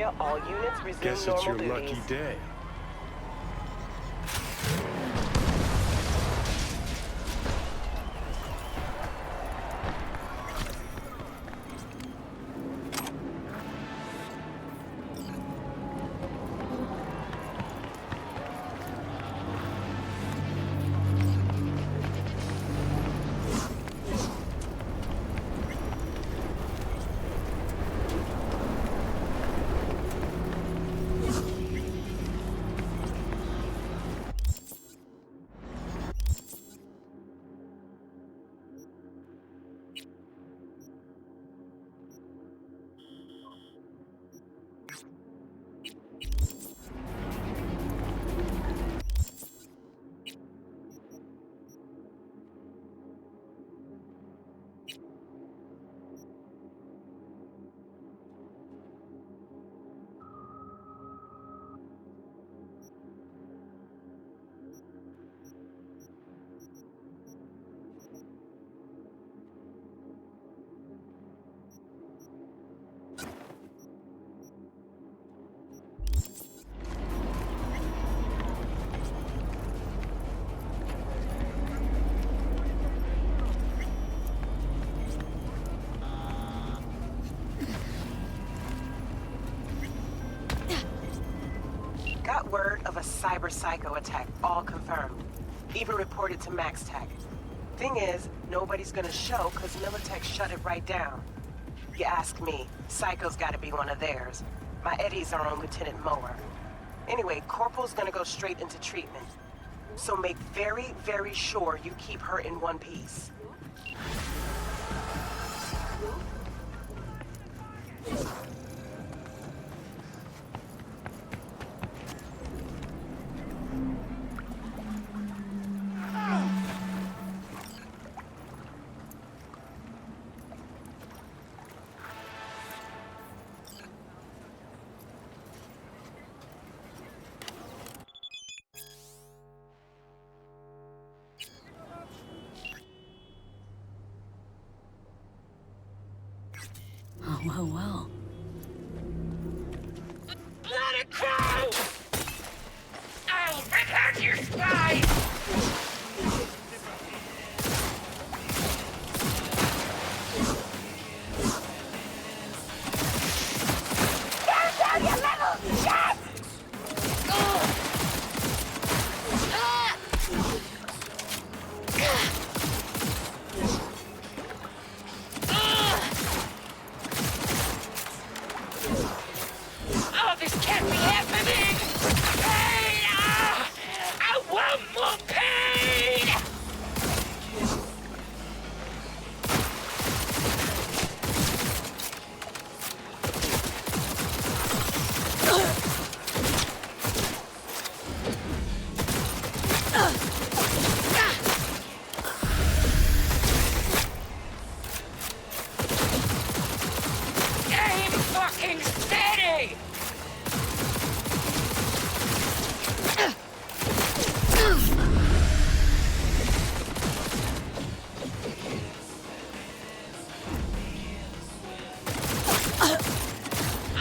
area. All units resume Guess it's normal your duties. lucky day. Got word of a cyber psycho attack, all confirmed. Even reported to Max Tech. Thing is, nobody's gonna show because Militech shut it right down. You ask me, Psycho's gotta be one of theirs. My Eddies are on Lieutenant Mower. Anyway, Corporal's gonna go straight into treatment. So make very, very sure you keep her in one piece. Oh, well, well. Let it go! I'll bring out your spies! Down, down, you little shit! Oh, this can't be happening! Pain! I want more pain! Aim fucking steady!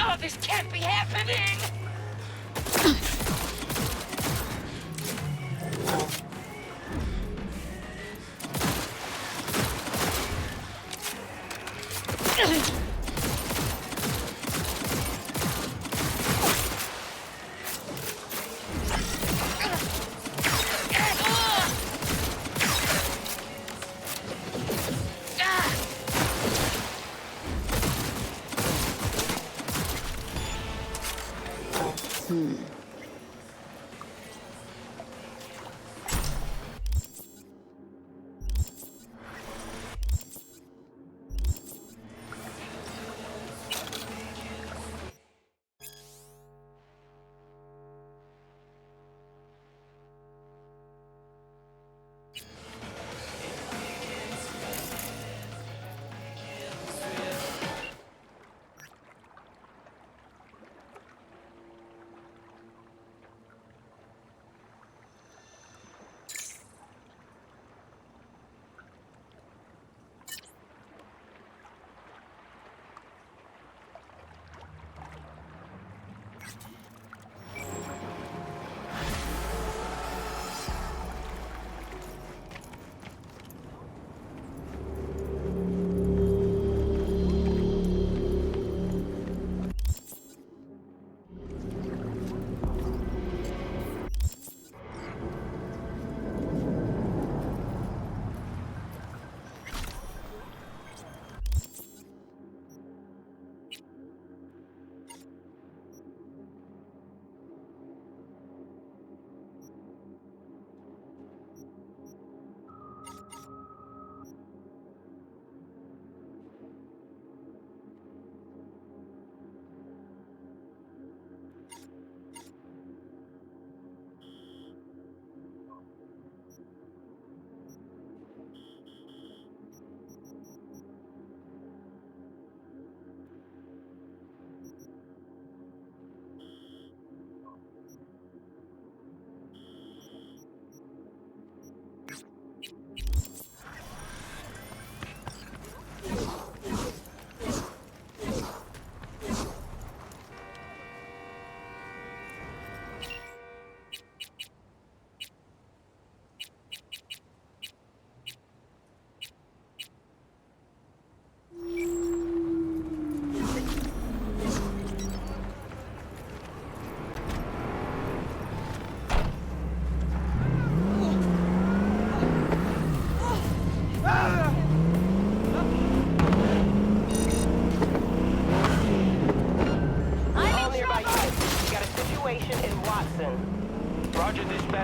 Oh, this can't be happening!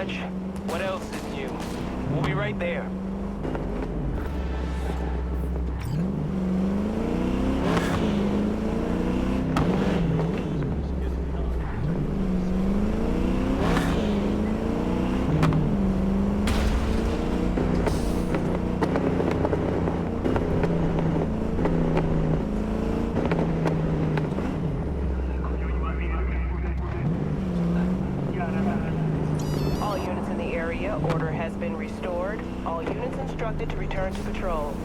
dispatch. What else is new? We'll be right there. All units in the area, order has been restored. All units instructed to return to patrol.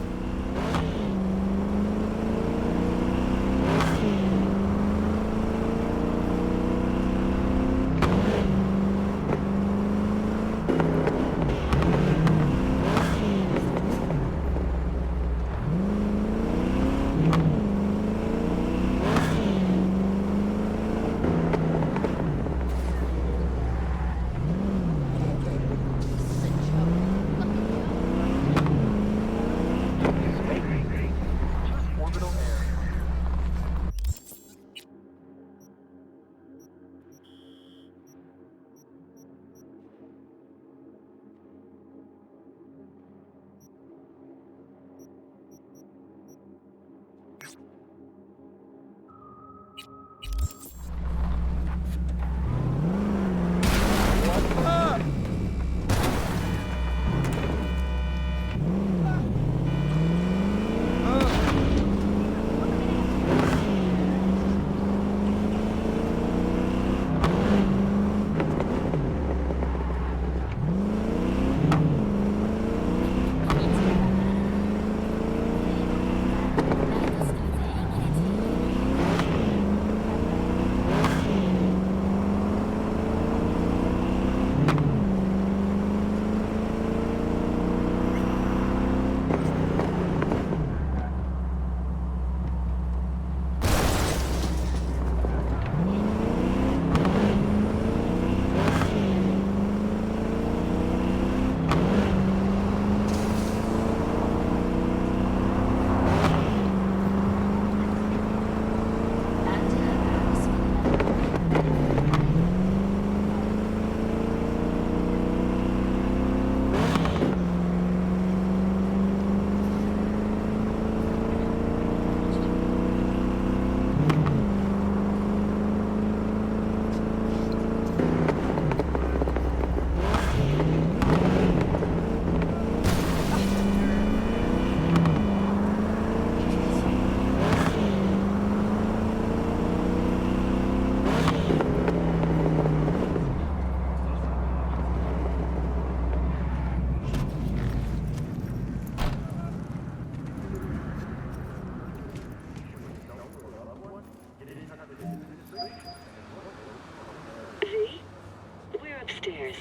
We're upstairs.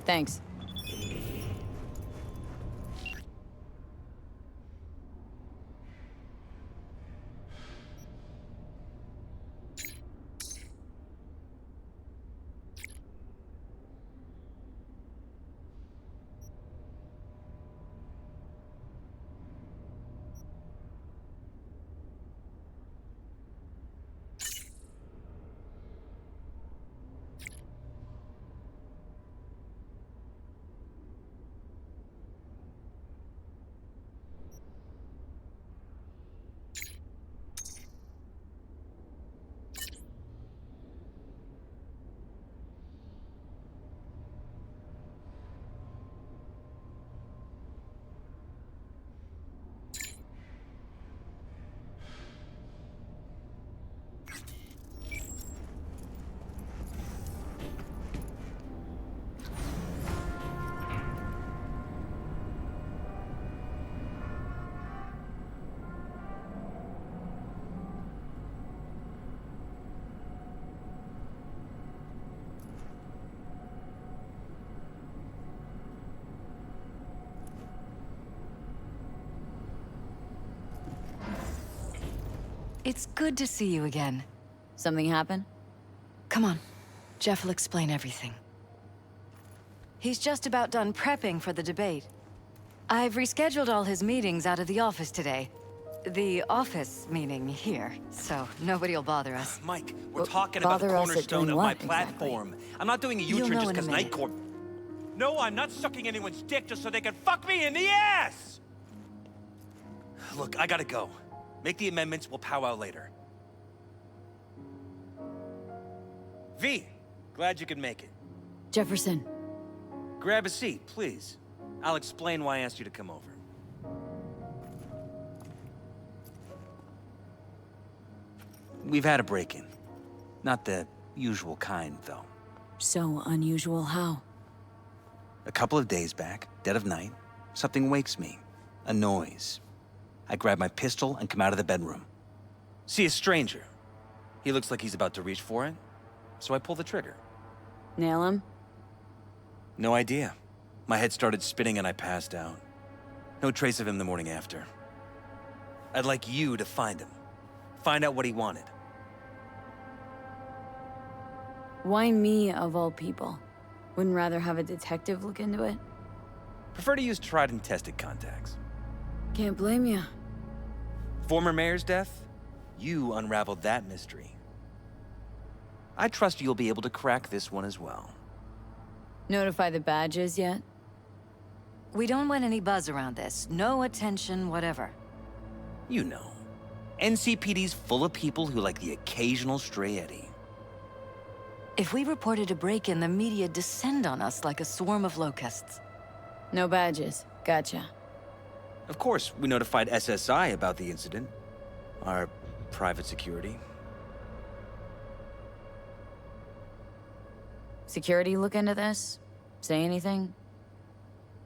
Thanks. It's good to see you again. Something happen? Come on. Jeff will explain everything. He's just about done prepping for the debate. I've rescheduled all his meetings out of the office today. The office meaning here, so nobody will bother us. Mike, we're talking about the cornerstone of my platform. Exactly? I'm not doing a You'll U-turn know just in a because minute. Night Court... No, I'm not sucking anyone's dick just so they can fuck me in the ass! Look, I gotta go. Make the amendments, we'll powwow later. V, glad you could make it. Jefferson. Grab a seat, please. I'll explain why I asked you to come over. We've had a break-in. Not the usual kind, though. So unusual how? A couple of days back, dead of night, something wakes me. A noise. I grab my pistol and come out of the bedroom. See a stranger. He looks like he's about to reach for it, so I pull the trigger. Nail him? No idea. My head started spinning and I passed out. No trace of him the morning after. I'd like you to find him. Find out what he wanted. Why me, of all people? Wouldn't rather have a detective look into it? Prefer to use tried and tested contacts. Can't blame you. Former mayor's death? You unraveled that mystery. I trust you'll be able to crack this one as well. Notify the badges yet? We don't want any buzz around this. No attention, whatever. You know. NCPD's full of people who like the occasional stray eddy. If we reported a break-in, the media descend on us like a swarm of locusts. No badges. Gotcha. Of course, we notified SSI about the incident. Our private security. Security look into this? Say anything?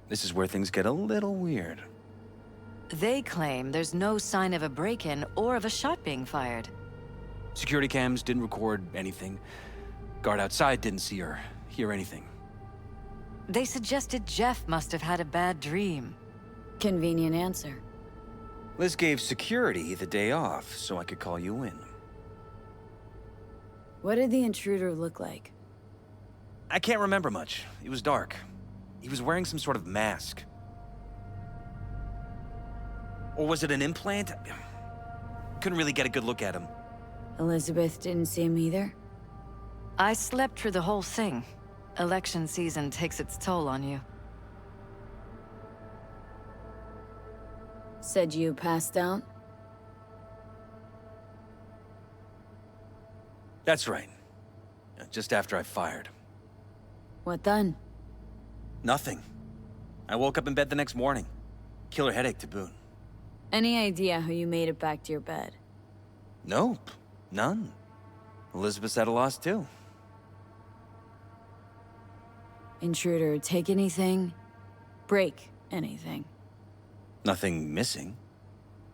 This is where things get a little weird. They claim there's no sign of a break-in or of a shot being fired. Security cams didn't record anything. Guard outside didn't see or hear anything. They suggested Jeff must have had a bad dream. Convenient answer. Liz gave security the day off so I could call you in. What did the intruder look like? I can't remember much. It was dark. He was wearing some sort of mask. Or was it an implant? Couldn't really get a good look at him. Elizabeth didn't see him either? I slept through the whole thing. Election season takes its toll on you. Said you passed out? That's right. Just after I fired. What then? Nothing. I woke up in bed the next morning. Killer headache to boot. Any idea how you made it back to your bed? Nope. None. Elizabeth's at a loss too. Intruder take anything? Break anything? Nothing missing.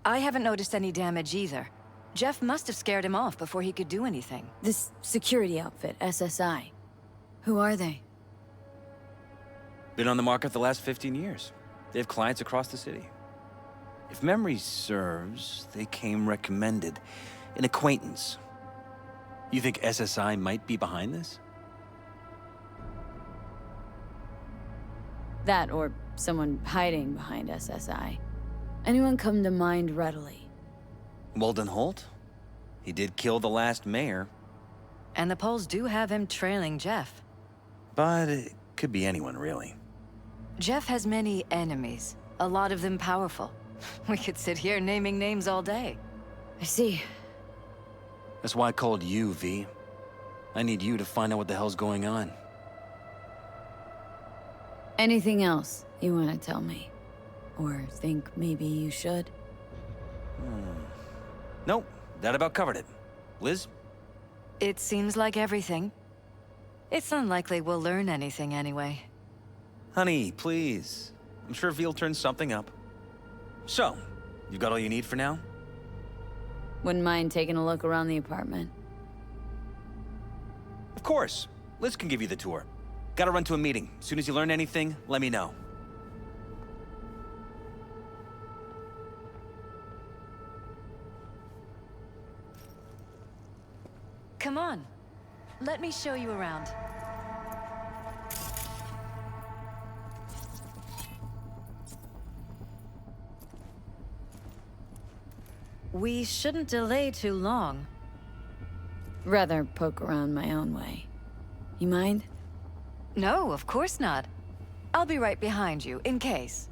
I haven't noticed any damage either. Jeff must have scared him off before he could do anything. This security outfit, SSI. Who are they? Been on the market the last 15 years. They have clients across the city. If memory serves, they came recommended. An acquaintance. You think SSI might be behind this? That or someone hiding behind SSI. Anyone come to mind readily? Walden Holt? He did kill the last mayor. And the polls do have him trailing Jeff. But it could be anyone, really. Jeff has many enemies, a lot of them powerful. We could sit here naming names all day. I see. That's why I called you, V. I need you to find out what the hell's going on. Anything else you want to tell me? Or think maybe you should? Nope, that about covered it. Liz? It seems like everything. It's unlikely we'll learn anything anyway. Honey, please. I'm sure V'll turn something up. So, you got all you need for now? Wouldn't mind taking a look around the apartment. Of course. Liz can give you the tour. Gotta run to a meeting. As soon as you learn anything, let me know. Come on. Let me show you around. We shouldn't delay too long. Rather poke around my own way. You mind? No, of course not. I'll be right behind you, in case.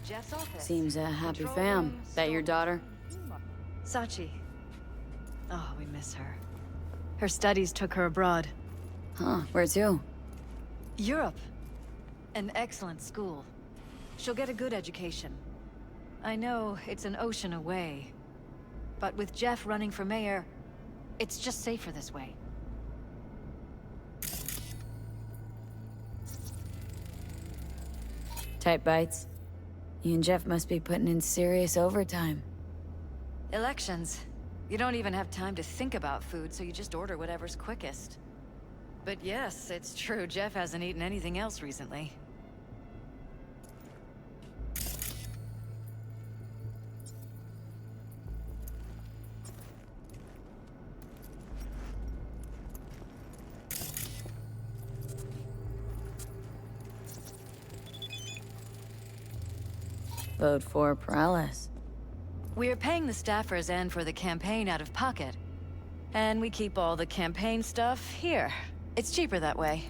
Jeff's office. Seems a happy fam. That your daughter? Sachi. Oh, we miss her. Her studies took her abroad. Huh, where to? Europe. An excellent school. She'll get a good education. I know it's an ocean away, but with Jeff running for mayor, it's just safer this way. Tight bites. You and Jeff must be putting in serious overtime. Elections. You don't even have time to think about food, so you just order whatever's quickest. But yes, it's true, Jeff hasn't eaten anything else recently. Vote for Perales. We're paying the staffers and for the campaign out of pocket. And we keep all the campaign stuff here. It's cheaper that way.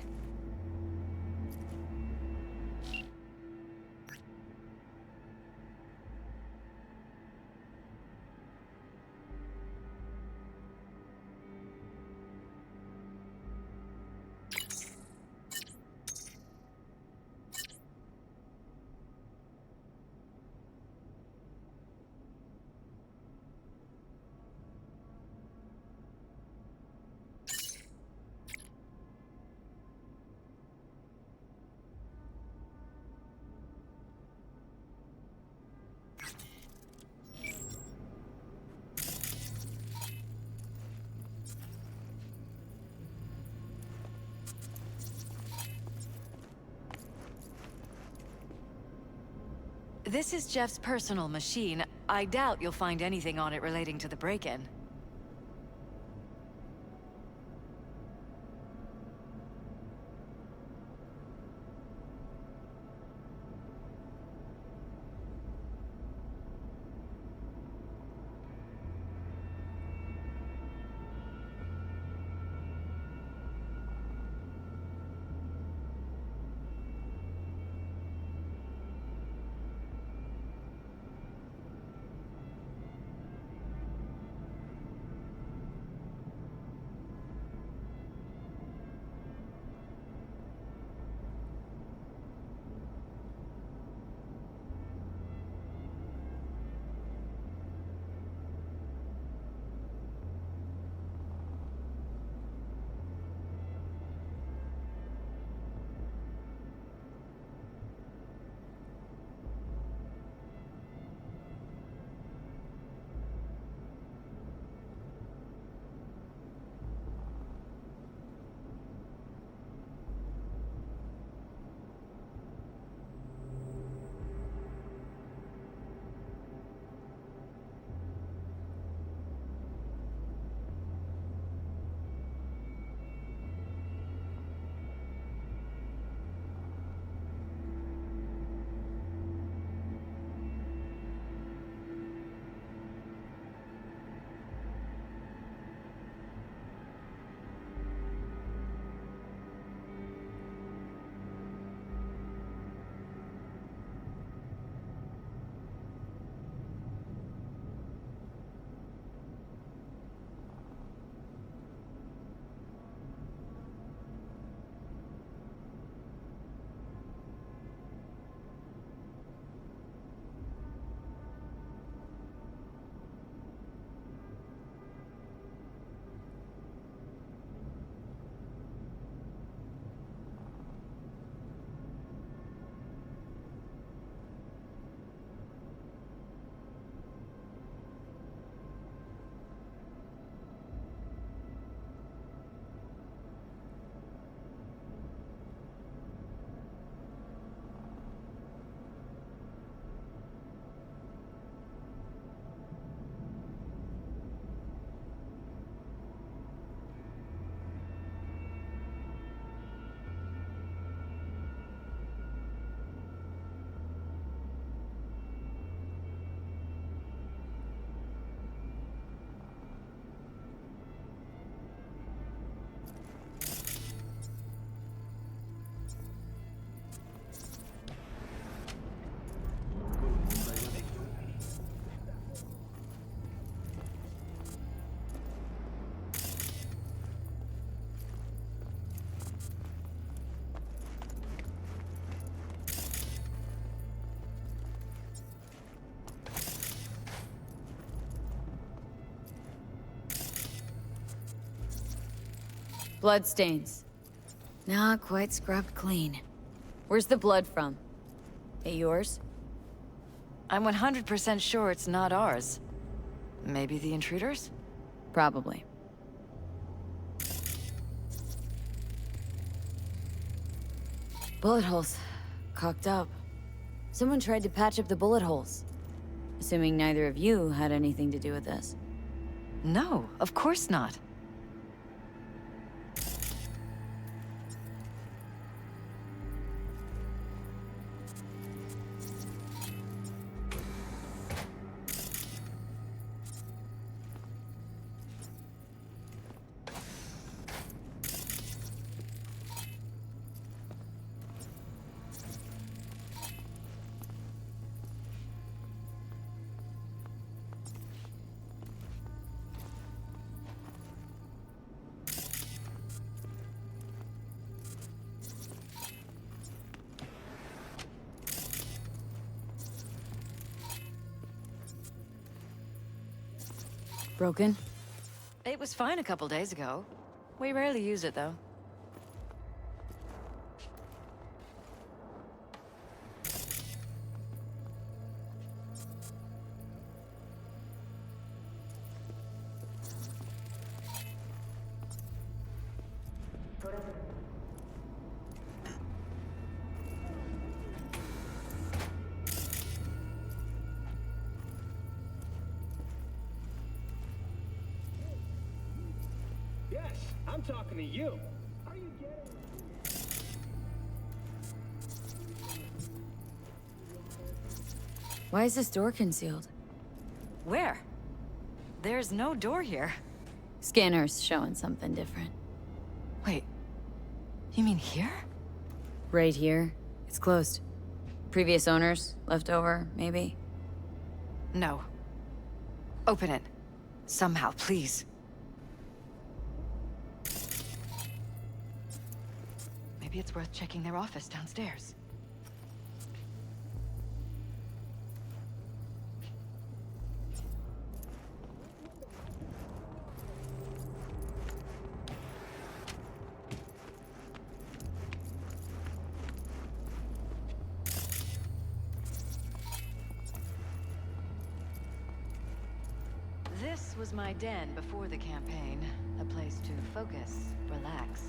This is Jeff's personal machine. I doubt you'll find anything on it relating to the break-in. Bloodstains. Not quite scrubbed clean. Where's the blood from? It yours? I'm 100% sure it's not ours. Maybe the intruders? Probably. Bullet holes. Cocked up. Someone tried to patch up the bullet holes. Assuming neither of you had anything to do with this. No, of course not. Broken? It was fine a couple days ago. We rarely use it, though. Yes, I'm talking to you. Are you getting... Why is this door concealed? Where? There's no door here. Scanner's showing something different. Wait, you mean here? Right here. It's closed. Previous owners, left over, maybe? No. Open it. Somehow, please. Maybe it's worth checking their office downstairs. This was my den before the campaign. A place to focus, relax.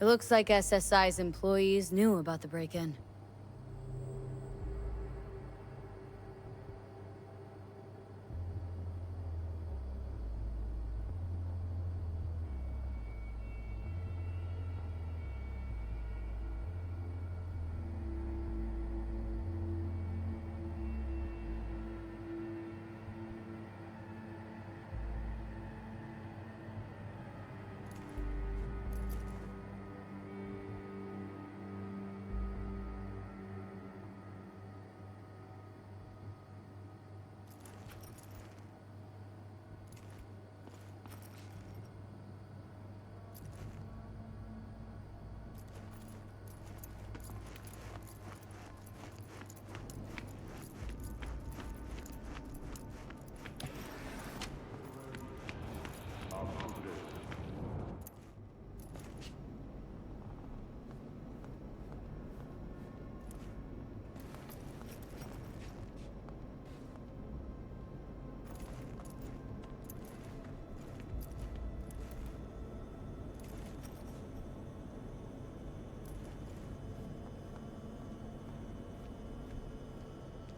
It looks like SSI's employees knew about the break-in.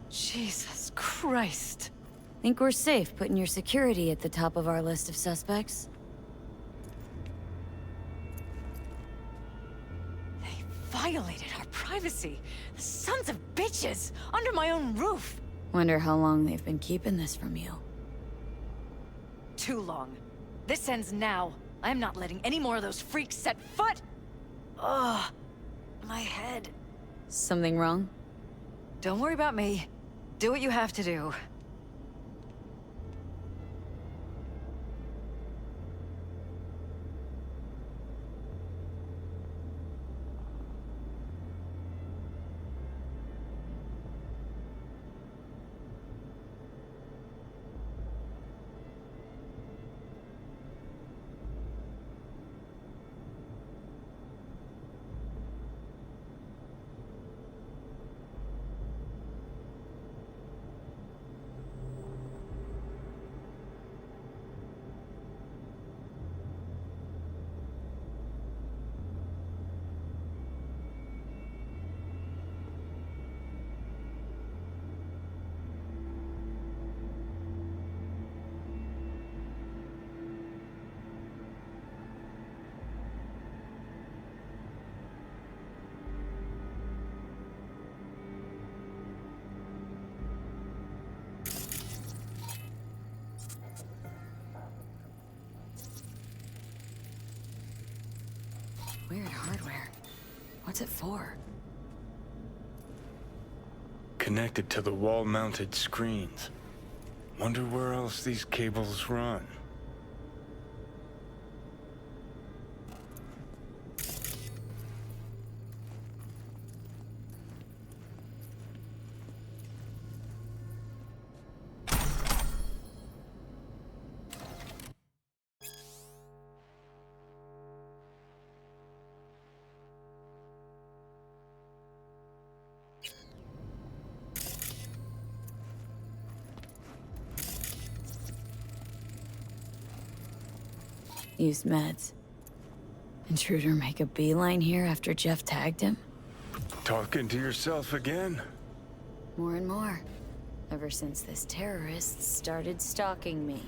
Jesus Christ. Think we're safe putting your security at the top of our list of suspects? They violated our privacy. The sons of bitches! Under my own roof! Wonder how long they've been keeping this from you. Too long. This ends now. I'm not letting any more of those freaks set foot! Ugh. My head. Something wrong? Don't worry about me. Do what you have to do. Weird hardware. What's it for? Connected to the wall-mounted screens. Wonder where else these cables run. Used meds. Intruder make a beeline here after Jeff tagged him? Talking to yourself again? More and more. Ever since this terrorist started stalking me.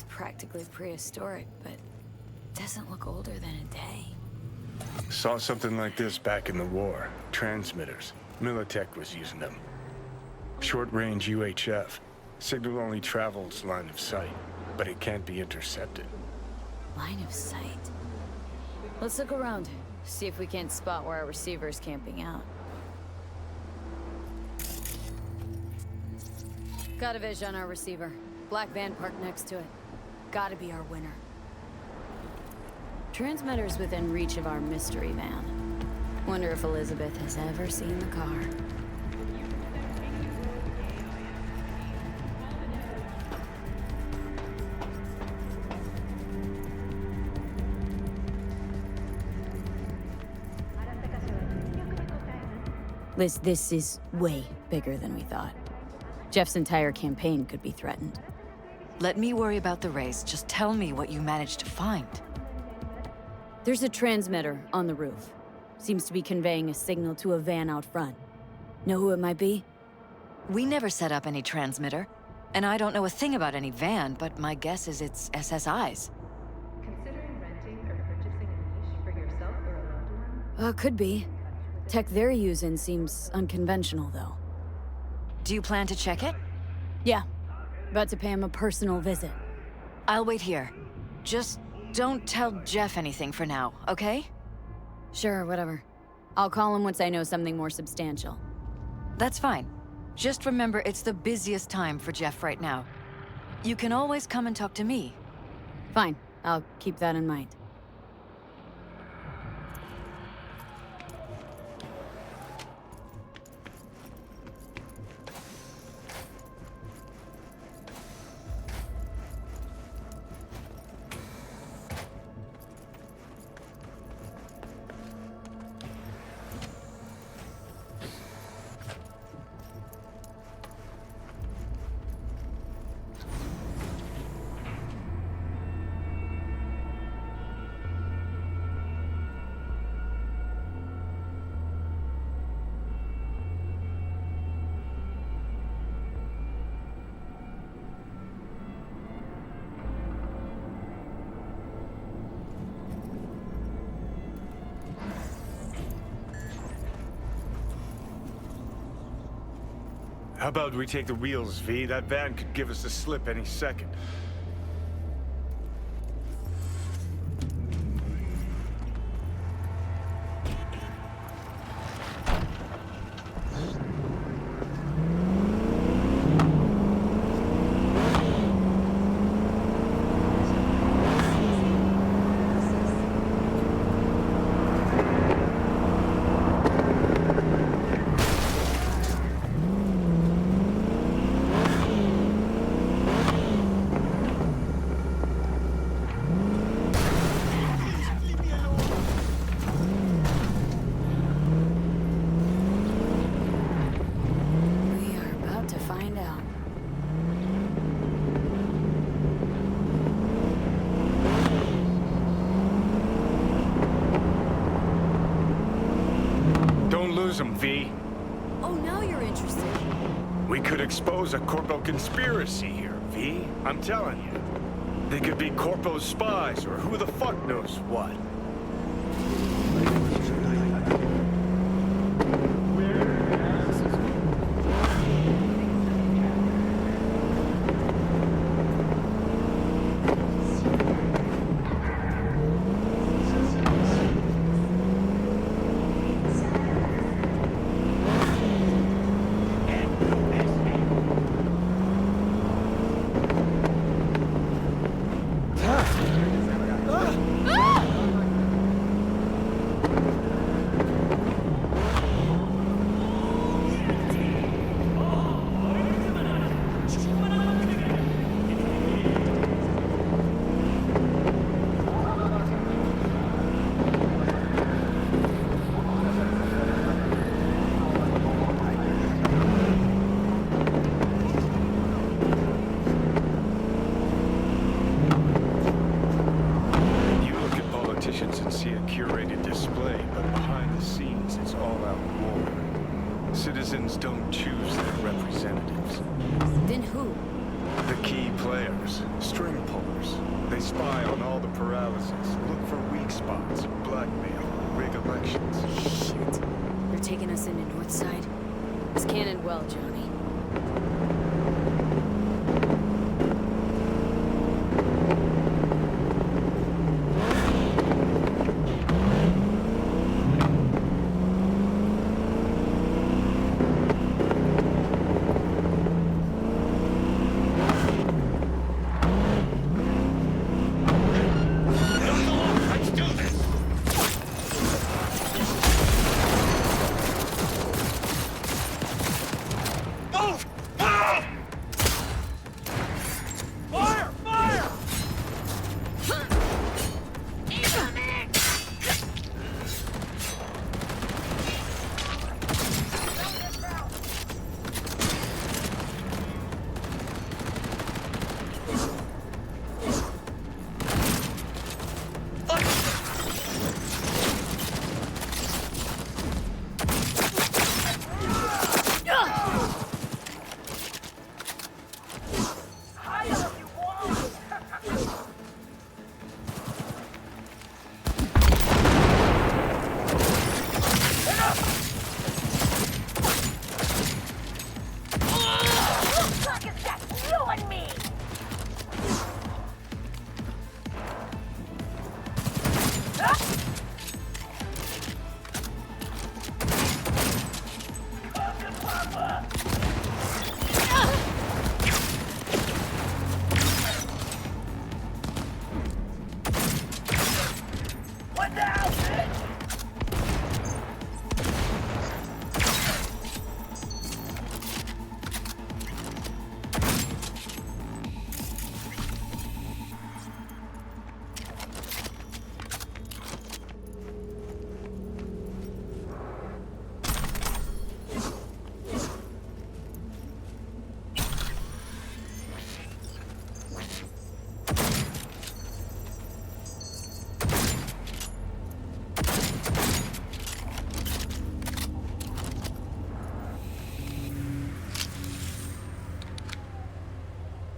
Practically prehistoric, but doesn't look older than a day. Saw something like this back in the war. Transmitters. Militech was using them. Short-range UHF. Signal only travels line of sight, but it can't be intercepted. Line of sight? Let's look around. See if we can't spot where our receiver's camping out. Got a vision on our receiver. Black van parked next to it. Gotta be our winner. Transmitter's within reach of our mystery van. Wonder if Elizabeth has ever seen the car. Liz, this is way bigger than we thought. Jeff's entire campaign could be threatened. Let me worry about the race. Just tell me what you managed to find. There's a transmitter on the roof. Seems to be conveying a signal to a van out front. Know who it might be? We never set up any transmitter. And I don't know a thing about any van, but my guess is it's SSI's. Considering renting or purchasing a niche for yourself or a loved one? Could be. Tech they're using seems unconventional, though. Do you plan to check it? Yeah. About to pay him a personal visit. I'll wait here. Just don't tell Jeff anything for now, okay? Sure, whatever. I'll call him once I know something more substantial. That's fine. Just remember it's the busiest time for Jeff right now. You can always come and talk to me. Fine. I'll keep that in mind. How about we take the wheels, V? That van could give us a slip any second. V. Oh, now you're interested. We could expose a Corpo conspiracy here, V. I'm telling you. They could be Corpo's spies, or who the fuck knows what. And see a curated display, but behind the scenes it's all-out war. Citizens don't choose their representatives. Then who? The key players, string pullers. They spy on all the paralysis, look for weak spots, blackmail, rig elections. Shit. They're taking us into Northside. Scan it well, Johnny.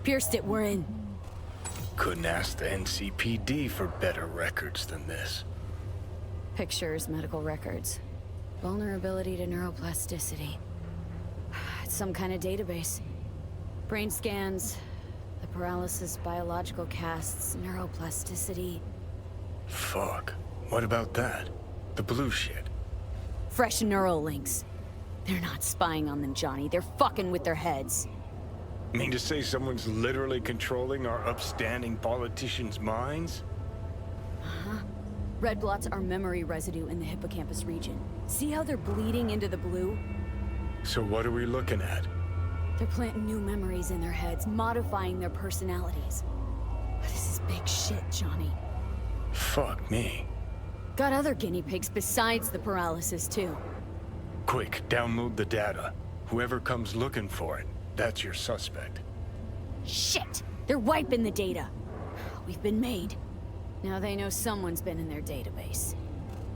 Pierced it, we're in. Couldn't ask the NCPD for better records than this. Pictures, medical records. Vulnerability to neuroplasticity. It's some kind of database. Brain scans, the paralysis, biological casts, neuroplasticity. Fuck. What about that? The blue shit. Fresh neural links. They're not spying on them, Johnny. They're fucking with their heads. Mean to say someone's literally controlling our upstanding politicians' minds? Uh-huh. Red blots are memory residue in the hippocampus region. See how they're bleeding into the blue? So what are we looking at? They're planting new memories in their heads, modifying their personalities. This is big shit, Johnny. Fuck me. Got other guinea pigs besides the paralysis, too. Quick, download the data. Whoever comes looking for it, that's your suspect. Shit! They're wiping the data. We've been made. Now they know someone's been in their database.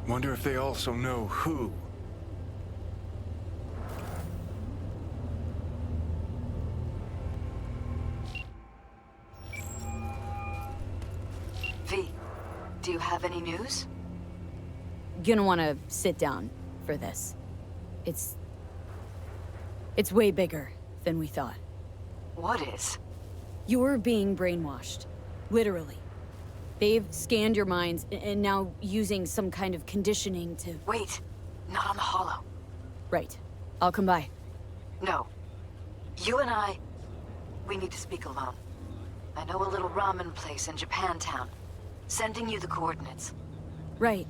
Wonder if they also know who. V, do you have any news? Gonna wanna sit down for this. It's way bigger than we thought. What is? You're being brainwashed. Literally. They've scanned your minds and now using some kind of conditioning to... Wait, not on the holo. Right. I'll come by. No. You and I, we need to speak alone. I know a little ramen place in Japantown. Sending you the coordinates. Right.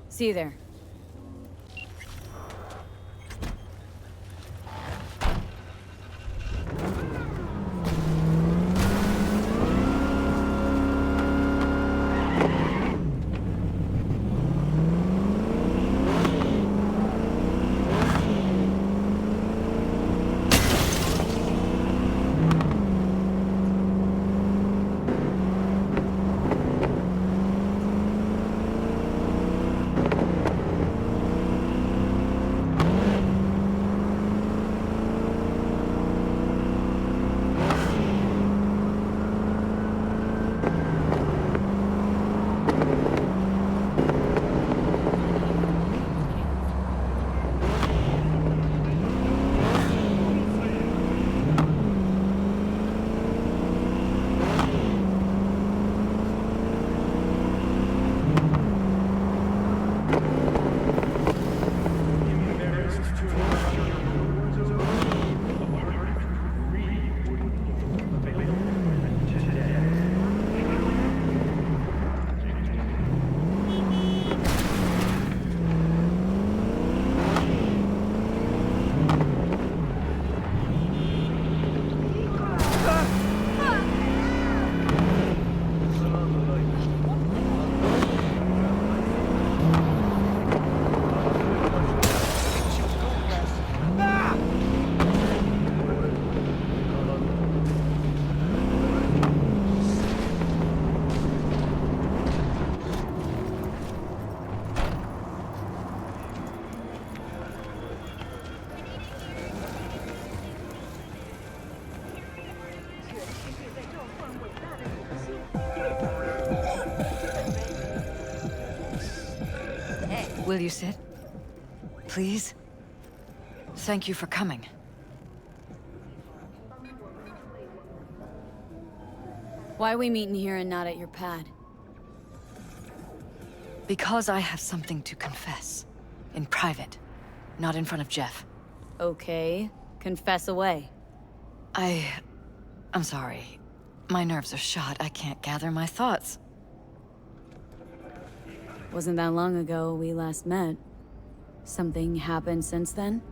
See you there. Will you sit? Please? Thank you for coming. Why are we meeting here and not at your pad? Because I have something to confess. In private. Not in front of Jeff. Okay. Confess away. I'm sorry. My nerves are shot. I can't gather my thoughts. Wasn't that long ago we last met. Something happened since then?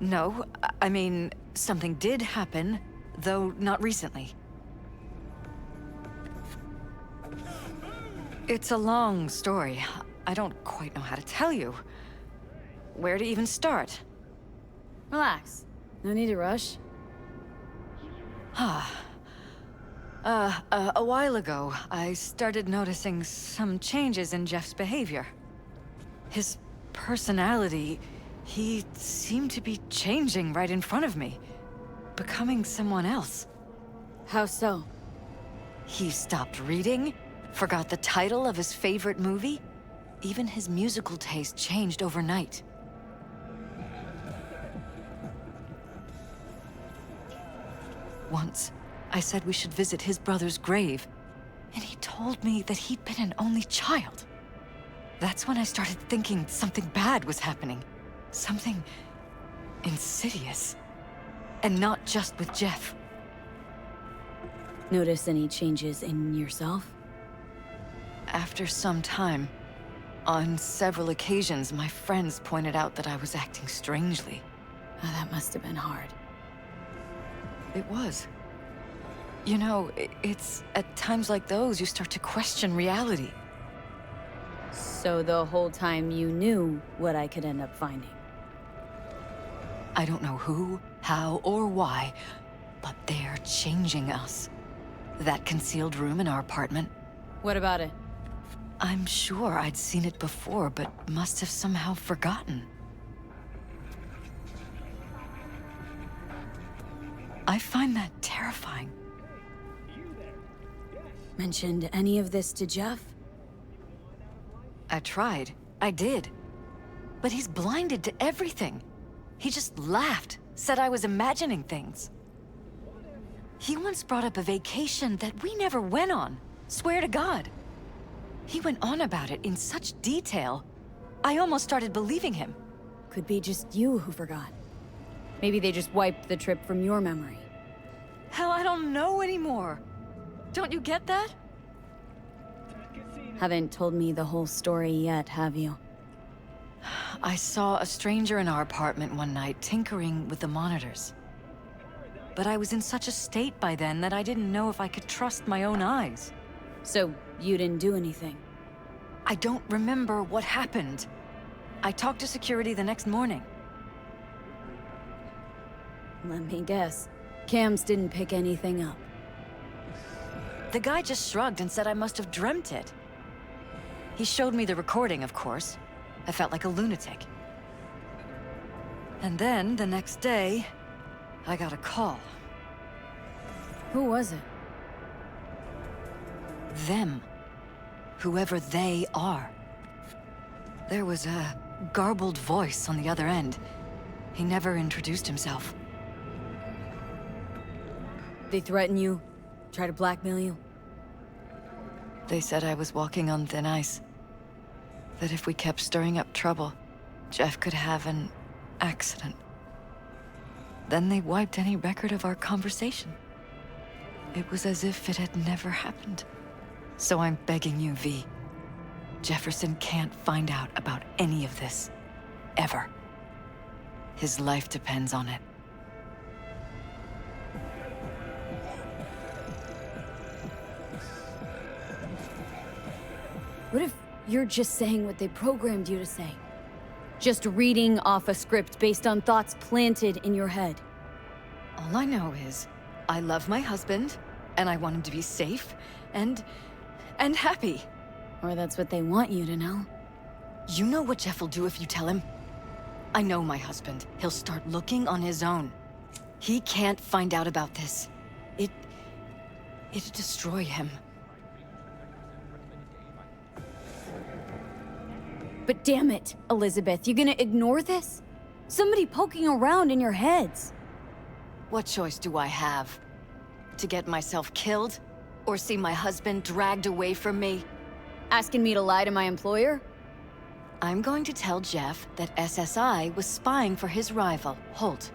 No, I mean, something did happen, though not recently. It's a long story. I don't quite know how to tell you. Where to even start? Relax. No need to rush. A while ago, I started noticing some changes in Jeff's behavior. His personality, he seemed to be changing right in front of me. Becoming someone else. How so? He stopped reading, forgot the title of his favorite movie. Even his musical taste changed overnight. Once, I said we should visit his brother's grave, and he told me that he'd been an only child. That's when I started thinking something bad was happening. Something insidious. And not just with Jeff. Notice any changes in yourself? After some time, on several occasions, my friends pointed out that I was acting strangely. Oh, that must have been hard. It was. You know, it's at times like those you start to question reality. So the whole time you knew what I could end up finding? I don't know who, how, or why, but they're changing us. That concealed room in our apartment. What about it? I'm sure I'd seen it before, but must have somehow forgotten. I find that terrifying. Mentioned any of this to Jeff? I tried. I did. But he's blinded to everything. He just laughed, said I was imagining things. He once brought up a vacation that we never went on. Swear to God. He went on about it in such detail. I almost started believing him. Could be just you who forgot. Maybe they just wiped the trip from your memory. Hell, I don't know anymore. Don't you get that? Haven't told me the whole story yet, have you? I saw a stranger in our apartment one night tinkering with the monitors. But I was in such a state by then that I didn't know if I could trust my own eyes. So you didn't do anything? I don't remember what happened. I talked to security the next morning. Let me guess. Cams didn't pick anything up. The guy just shrugged and said I must have dreamt it. He showed me the recording, of course. I felt like a lunatic. And then, the next day, I got a call. Who was it? Them. Whoever they are. There was a garbled voice on the other end. He never introduced himself. They threaten you? Try to blackmail you? They said I was walking on thin ice. That if we kept stirring up trouble, Jeff could have an accident. Then they wiped any record of our conversation. It was as if it had never happened. So I'm begging you, V. Jefferson can't find out about any of this. Ever. His life depends on it. What if you're just saying what they programmed you to say? Just reading off a script based on thoughts planted in your head? All I know is, I love my husband, and I want him to be safe, and happy. Or that's what they want you to know. You know what Jeff will do if you tell him? I know my husband. He'll start looking on his own. He can't find out about this. It'd destroy him. But damn it, Elizabeth, you gonna ignore this? Somebody poking around in your heads. What choice do I have? To get myself killed? Or see my husband dragged away from me? Asking me to lie to my employer? I'm going to tell Jeff that SSI was spying for his rival, Holt.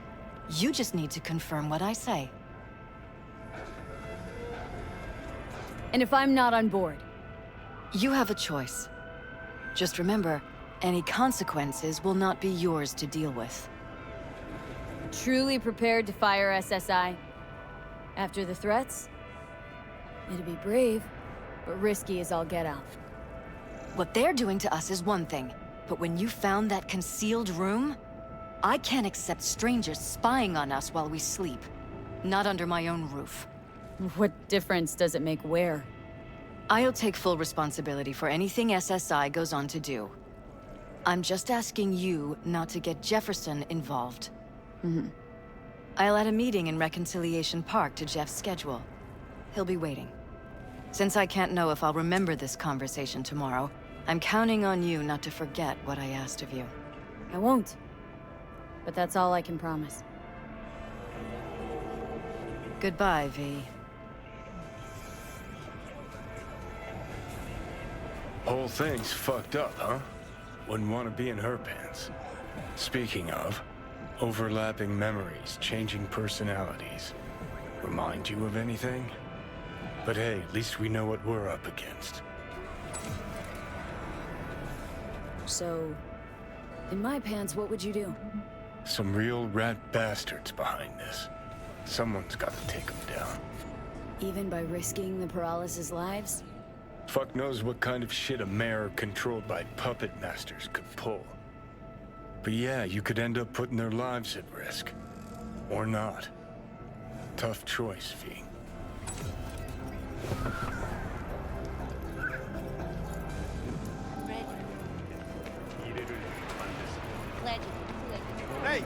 You just need to confirm what I say. And if I'm not on board? You have a choice. Just remember, any consequences will not be yours to deal with. Truly prepared to fire SSI? After the threats? It'd be brave, but risky as all get out. What they're doing to us is one thing, but when you found that concealed room, I can't accept strangers spying on us while we sleep. Not under my own roof. What difference does it make where? I'll take full responsibility for anything SSI goes on to do. I'm just asking you not to get Jefferson involved. I'll add a meeting in Reconciliation Park to Jeff's schedule. He'll be waiting. Since I can't know if I'll remember this conversation tomorrow, I'm counting on you not to forget what I asked of you. I won't. But that's all I can promise. Goodbye, V. Whole thing's fucked up, huh? Wouldn't want to be in her pants. Speaking of, overlapping memories, changing personalities. Remind you of anything? But hey, at least we know what we're up against. So, in my pants, what would you do? Some real rat bastards behind this. Someone's got to take them down. Even by risking the Paralysis' lives? Fuck knows what kind of shit a mayor controlled by puppet masters could pull. But yeah, you could end up putting their lives at risk. Or not. Tough choice, V. Hey!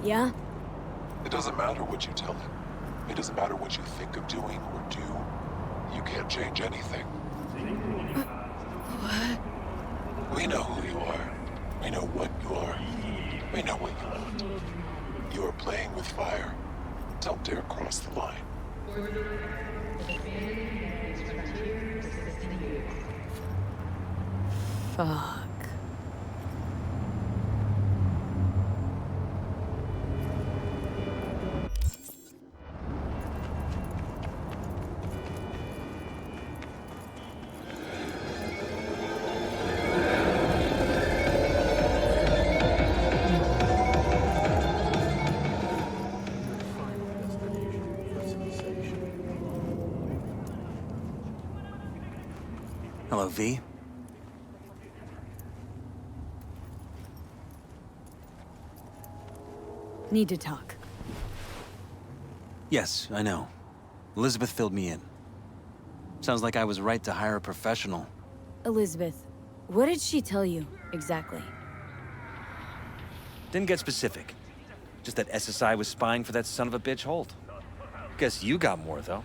Yeah? It doesn't matter what you tell him. It doesn't matter what you think of doing or do. You can't change anything. What? We know who you are. We know what you are. We know what you want. You are playing with fire. Don't dare cross the line. Fuck. Hello, V. Need to talk. Yes, I know. Elizabeth filled me in. Sounds like I was right to hire a professional. Elizabeth, what did she tell you, exactly? Didn't get specific. Just that SSI was spying for that son of a bitch Holt. Guess you got more, though.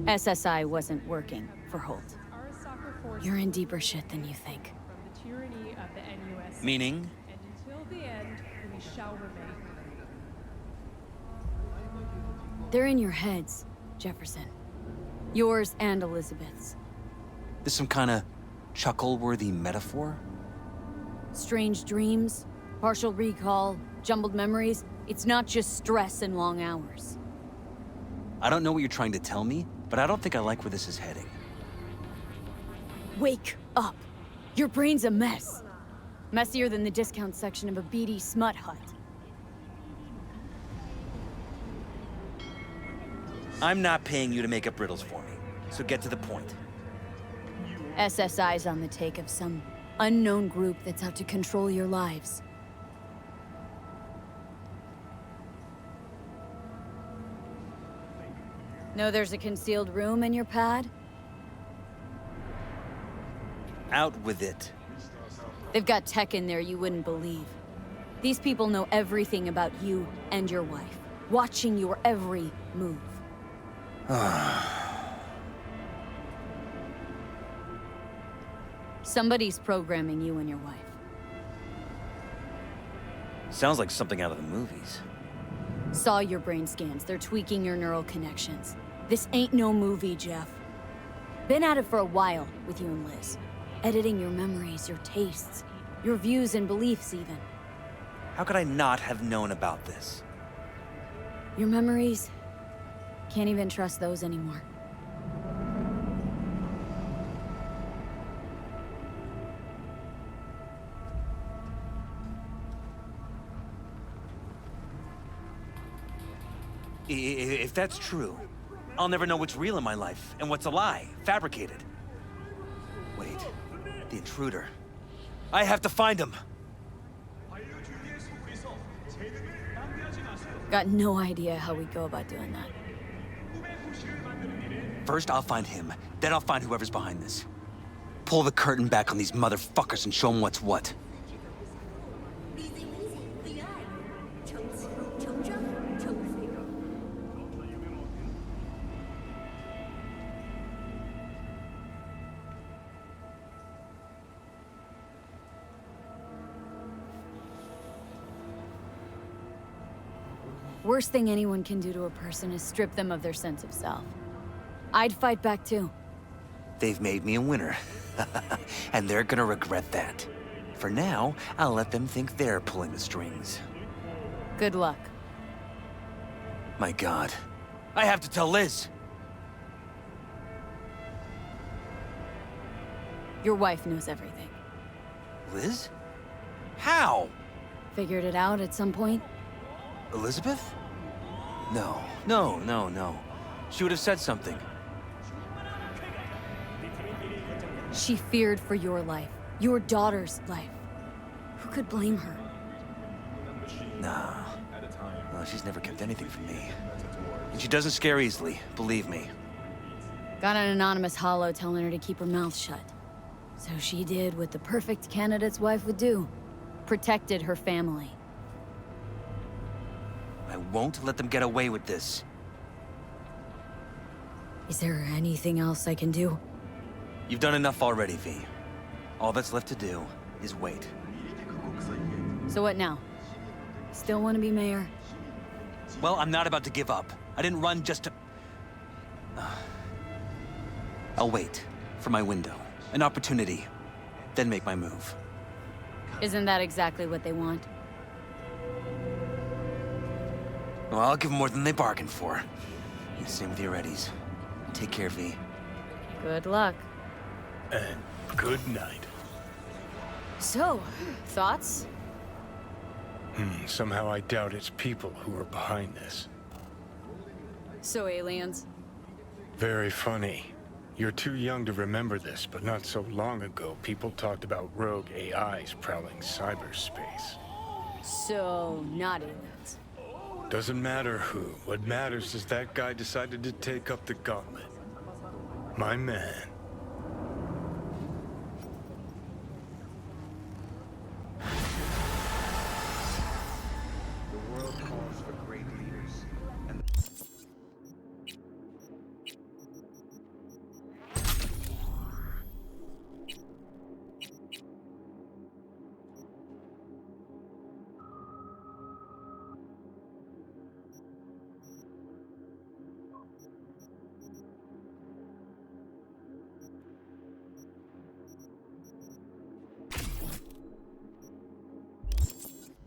SSI wasn't working for Holt. You're in deeper shit than you think. From the tyranny of the NUS. Meaning? And until the end, we shall remain. They're in your heads, Jefferson. Yours and Elizabeth's. This some kind of chuckle-worthy metaphor? Strange dreams, partial recall, jumbled memories. It's not just stress and long hours. I don't know what you're trying to tell me, but I don't think I like where this is heading. Wake up! Your brain's a mess. Messier than the discount section of a beady smut hut. I'm not paying you to make up riddles for me, so get to the point. SSI's on the take of some unknown group that's out to control your lives. Know there's a concealed room in your pad? Out with it. They've got tech in there you wouldn't believe. These people know everything about you and your wife, watching your every move. Somebody's programming you and your wife. Sounds like something out of the movies. Saw your brain scans. They're tweaking your neural connections. This ain't no movie, Jeff. Been at it for a while with you and Liz. Editing your memories, your tastes, your views and beliefs even. How could I not have known about this? Your memories? Can't even trust those anymore. If that's true, I'll never know what's real in my life and what's a lie, fabricated. Wait, the intruder. I have to find him. Got no idea how we go about doing that. First, I'll find him. Then I'll find whoever's behind this. Pull the curtain back on these motherfuckers and show them what's what. Worst thing anyone can do to a person is strip them of their sense of self. I'd fight back too. They've made me a winner. And they're gonna regret that. For now, I'll let them think they're pulling the strings. Good luck. My God. I have to tell Liz! Your wife knows everything. Liz? How? Figured it out at some point? Elizabeth? No. She would have said something. She feared for your life. Your daughter's life. Who could blame her? Nah. Well, she's never kept anything from me. And she doesn't scare easily, believe me. Got an anonymous holo telling her to keep her mouth shut. So she did what the perfect candidate's wife would do. Protected her family. I won't let them get away with this. Is there anything else I can do? You've done enough already, V. All that's left to do is wait. So what now? Still want to be mayor? Well, I'm not about to give up. I didn't run just to... I'll wait for my window, an opportunity, then make my move. Isn't that exactly what they want? Well, I'll give them more than they bargained for. Same with your Eddies. Take care, V. Good luck. And good night. So, thoughts? Somehow I doubt it's people who are behind this. So aliens? Very funny. You're too young to remember this, but not so long ago, people talked about rogue AIs prowling cyberspace. So, not aliens. Doesn't matter who. What matters is that guy decided to take up the gauntlet. My man. The world calls for great leaders, and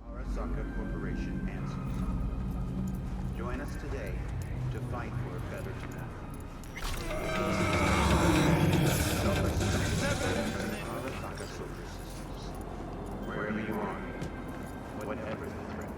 Arasaka Corporation answers. Join us today to fight for a better tomorrow. Arasaka Soldier Systems. Wherever you are, whatever the threat.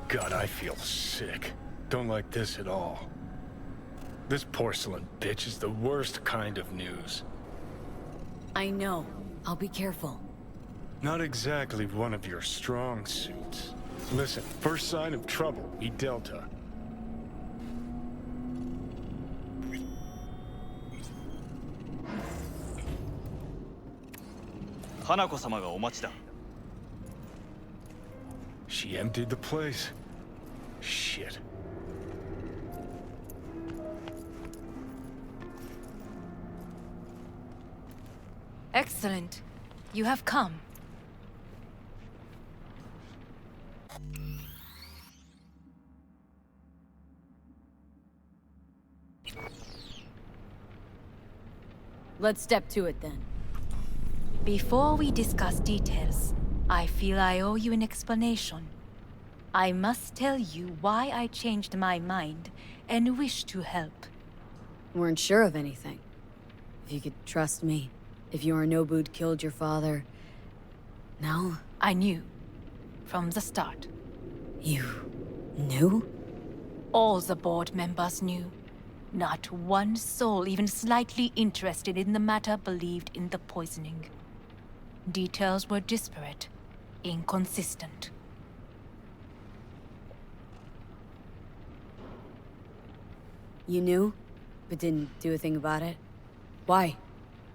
God, I feel sick. Don't like this at all. This porcelain bitch is the worst kind of news. I know. I'll be careful. Not exactly one of your strong suits. Listen, first sign of trouble, meet Delta. She emptied the place. Shit. Excellent. You have come. Let's step to it then. Before we discuss details, I feel I owe you an explanation. I must tell you why I changed my mind and wish to help. Weren't sure of anything. If you could trust me. If Yorinobu'd killed your father... No? I knew. From the start. You... knew? All the board members knew. Not one soul even slightly interested in the matter believed in the poisoning. Details were disparate, inconsistent. You knew, but didn't do a thing about it? Why?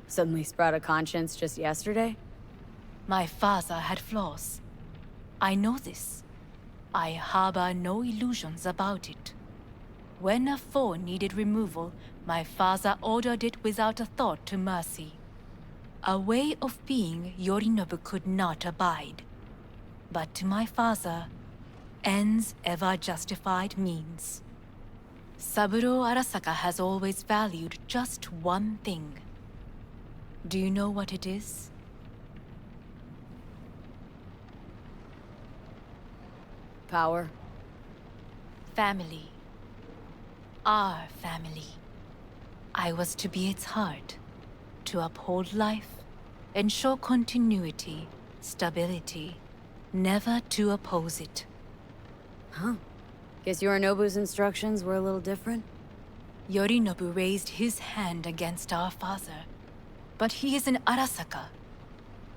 Suddenly sprout a conscience just yesterday? My father had flaws. I know this. I harbor no illusions about it. When a foe needed removal, my father ordered it without a thought to mercy. A way of being Yorinobu could not abide. But to my father, ends ever justified means. Saburo Arasaka has always valued just one thing. Do you know what it is? Power. Family. Our family. I was to be its heart, to uphold life, ensure continuity, stability, never to oppose it. Huh. Guess Yorinobu's instructions were a little different? Yorinobu raised his hand against our father, but he is an Arasaka.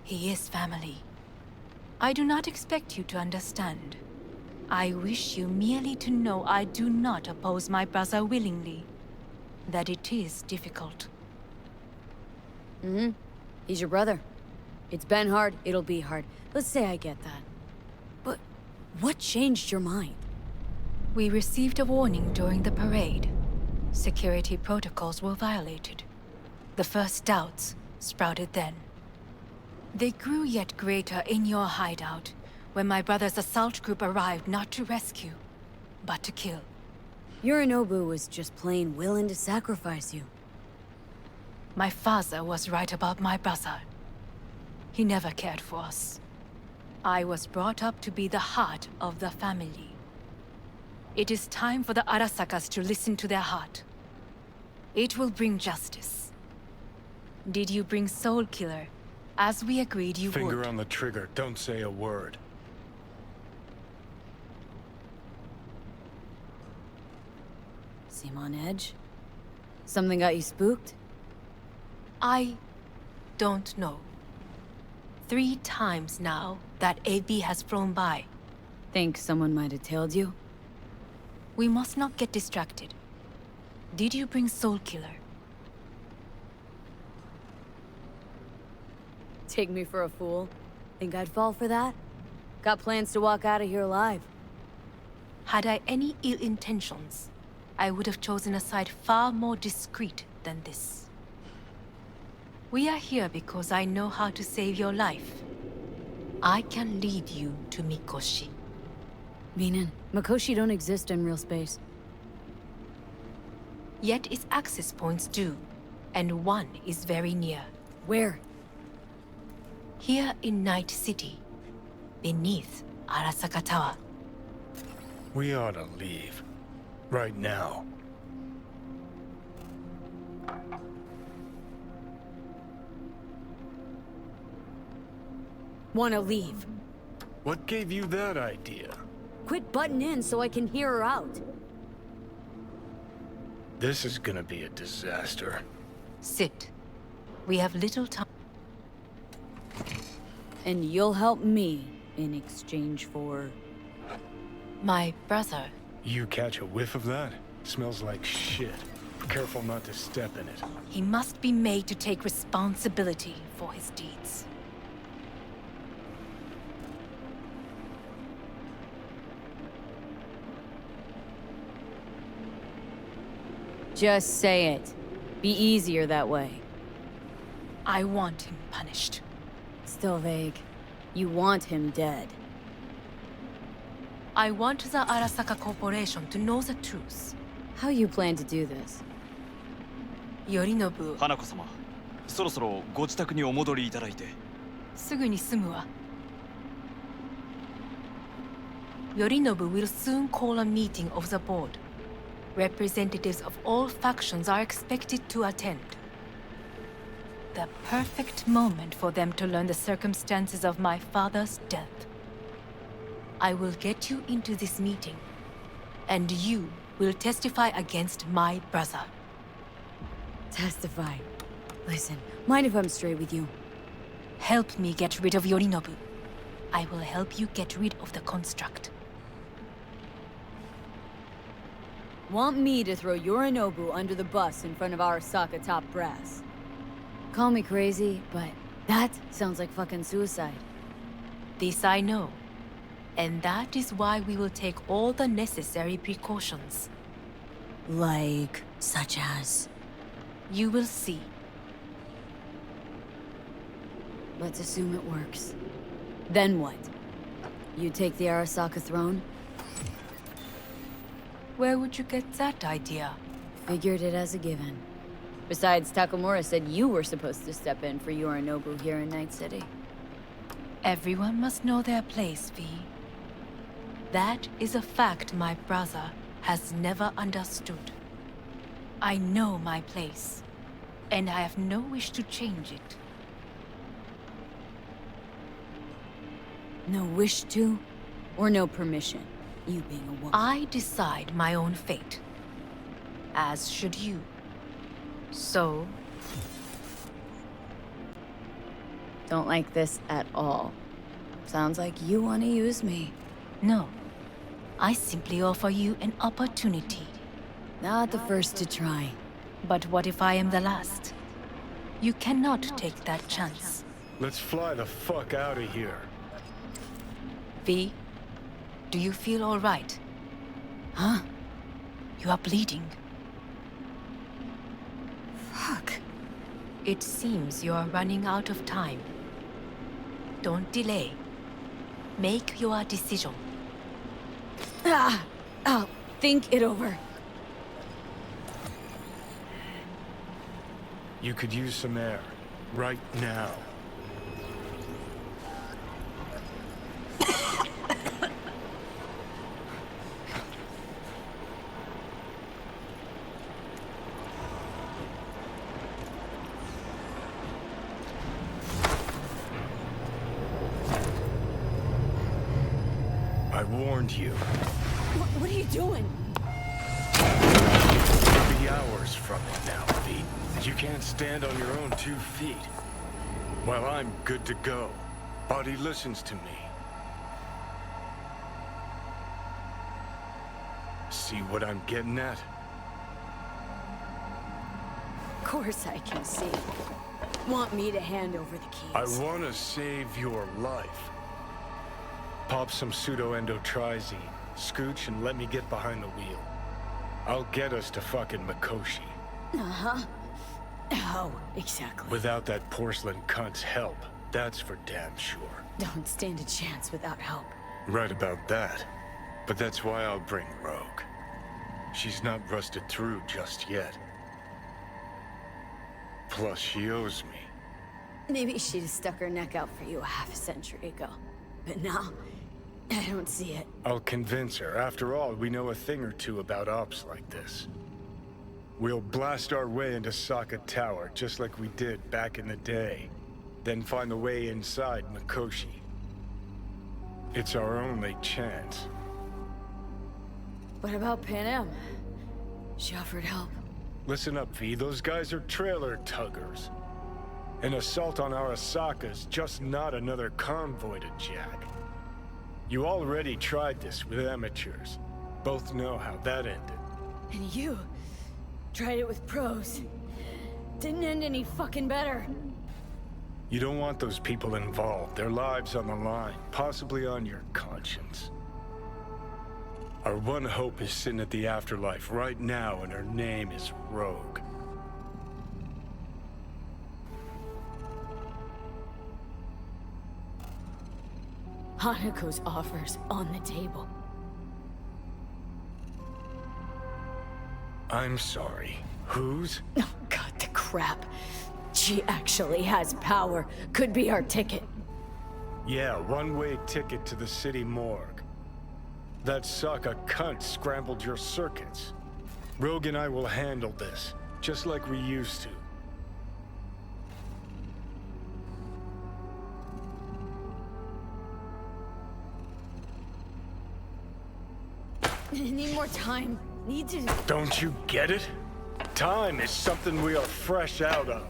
He is family. I do not expect you to understand. I wish you merely to know I do not oppose my brother willingly. That it is difficult. Mm-hmm. He's your brother. It's been hard, it'll be hard. Let's say I get that. But what changed your mind? We received a warning during the parade. Security protocols were violated. The first doubts sprouted then. They grew yet greater in your hideout, when my brother's assault group arrived not to rescue, but to kill. Yorinobu was just plain willing to sacrifice you. My father was right about my brother. He never cared for us. I was brought up to be the heart of the family. It is time for the Arasakas to listen to their heart. It will bring justice. Did you bring Soul Killer, as we agreed you would? Finger on the trigger, don't say a word. Seem on edge? Something got you spooked? I don't know. 3 times now that AB has flown by. Think someone might have tailed you? We must not get distracted. Did you bring Soul Killer? Take me for a fool? Think I'd fall for that? Got plans to walk out of here alive. Had I any ill intentions, I would have chosen a side far more discreet than this. We are here because I know how to save your life. I can lead you to Mikoshi. Meaning, Mikoshi don't exist in real space. Yet its access points do, and one is very near. Where? Here in Night City, beneath Arasaka Tower. We ought to leave. Right now. Wanna leave? What gave you that idea? Quit butting in so I can hear her out. This is gonna be a disaster. Sit. We have little time. And you'll help me in exchange for... My brother. You catch a whiff of that? Smells like shit. Careful not to step in it. He must be made to take responsibility for his deeds. Just say it. Be easier that way. I want him punished. Still vague. You want him dead. I want the Arasaka Corporation to know the truth. How you plan to do this? Yorinobu. 花子様、そろそろご自宅にお戻りいただいて。すぐに済むわ。Yorinobu will soon call a meeting of the board. Representatives of all factions are expected to attend. The perfect moment for them to learn the circumstances of my father's death. I will get you into this meeting, and you will testify against my brother. Testify. Listen, mind if I'm straight with you? Help me get rid of Yorinobu. I will help you get rid of the construct. Want me to throw Yorinobu under the bus in front of Arasaka top brass? Call me crazy, but that sounds like fucking suicide. This I know. And that is why we will take all the necessary precautions. Like, such as? You will see. Let's assume it works. Then what? You take the Arasaka throne? Where would you get that idea? Figured it as a given. Besides, Takamura said you were supposed to step in for Yorinobu here in Night City. Everyone must know their place, V. That is a fact my brother has never understood. I know my place, and I have no wish to change it. No wish to? Or no permission? You being a woman. I decide my own fate. As should you. So... Don't like this at all. Sounds like you want to use me. No. I simply offer you an opportunity. Not the first to try. But what if I am the last? You cannot take that chance. Let's fly the fuck out of here. V, do you feel all right? Huh? You are bleeding. Fuck. It seems you are running out of time. Don't delay. Make your decision. I'll think it over. You could use some air. Right now. I warned you. What are you doing? You'll be hours from it now, V. You can't stand on your own 2 feet. Well, I'm good to go. Body listens to me. See what I'm getting at? Of course I can see. Want me to hand over the keys? I want to save your life. Pop some pseudo-endotrizine, scooch, and let me get behind the wheel. I'll get us to fucking Mikoshi. Uh-huh. How exactly? Without that porcelain cunt's help, that's for damn sure. Don't stand a chance without help. Right about that. But that's why I'll bring Rogue. She's not rusted through just yet. Plus, she owes me. Maybe she'd have stuck her neck out for you a half a century ago. But now, I don't see it. I'll convince her. After all, we know a thing or two about ops like this. We'll blast our way into Saka Tower, just like we did back in the day. Then find the way inside Mikoshi. It's our only chance. What about Pan? She offered help. Listen up, V. Those guys are trailer tuggers. An assault on Arasaka's just not another convoy to jack. You already tried this with amateurs. Both know how that ended. And you tried it with pros. Didn't end any fucking better. You don't want those people involved. Their lives on the line, possibly on your conscience. Our one hope is sitting at the afterlife right now, and her name is Rogue. Hanako's offer's on the table. I'm sorry. Whose? Oh, God, the crap. She actually has power. Could be our ticket. Yeah, one-way ticket to the city morgue. That sucker cunt scrambled your circuits. Rogue and I will handle this, just like we used to. Need more time. Need to... Don't you get it? Time is something we are fresh out of.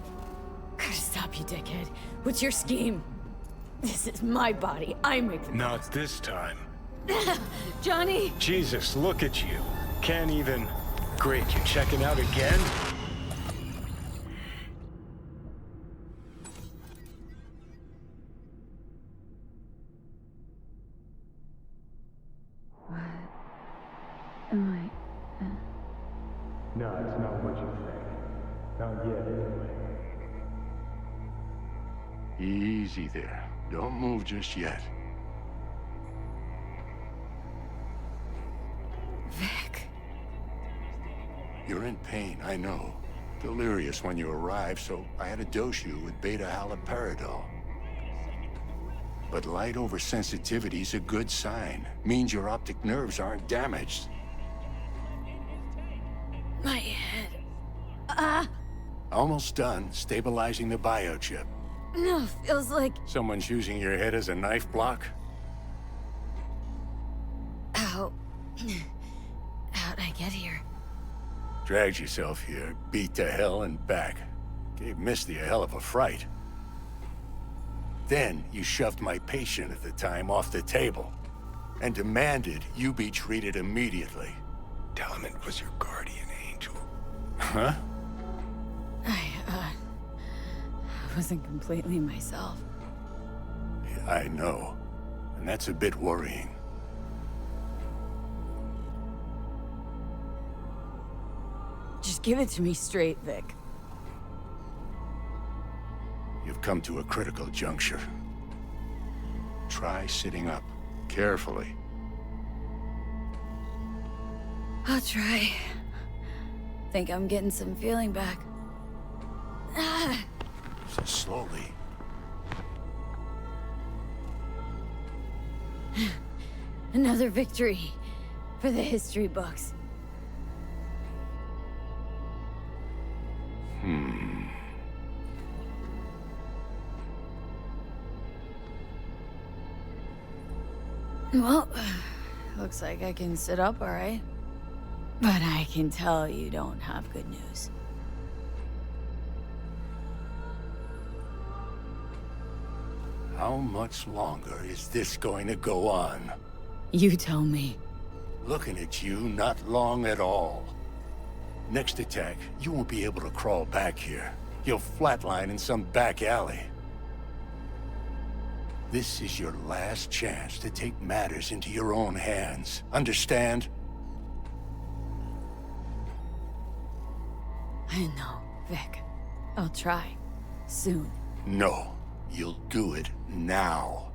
Gotta stop you, dickhead. What's your scheme? This is my body. I make the... Not this time. Johnny! Jesus, look at you. Can't even... Great, you checking out again? Am I... No, it's not what you think. Not yet, anyway. Easy there. Don't move just yet. Vic. You're in pain, I know. Delirious when you arrived, so I had to dose you with beta-haloperidol. But light oversensitivity's a good sign. Means your optic nerves aren't damaged. My head. Almost done stabilizing the biochip. No, feels like... Someone's using your head as a knife block? How... How'd I get here? Dragged yourself here, beat to hell and back. Gave Misty a hell of a fright. Then you shoved my patient at the time off the table and demanded you be treated immediately. Tell him it was your guardian angel. Huh? I wasn't completely myself. Yeah, I know. And that's a bit worrying. Just give it to me straight, Vic. You've come to a critical juncture. Try sitting up, carefully. I'll try. Think I'm getting some feeling back. So slowly. Another victory for the history books. Well, looks like I can sit up all right. But I can tell you don't have good news. How much longer is this going to go on? You tell me. Looking at you, not long at all. Next attack, you won't be able to crawl back here. You'll flatline in some back alley. This is your last chance to take matters into your own hands. Understand? I know, Vic. I'll try. Soon. No. You'll do it now.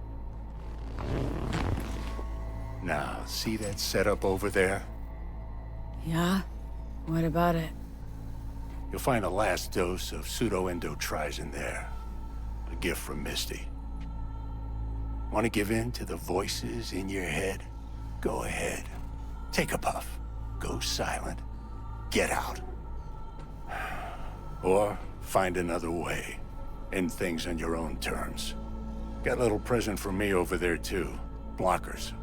Now, see that setup over there? Yeah? What about it? You'll find a last dose of pseudo-endotrizin there. A gift from Misty. Want to give in to the voices in your head? Go ahead. Take a puff. Go silent. Get out. Or find another way. End things on your own terms. Got a little present from me over there too. Blockers.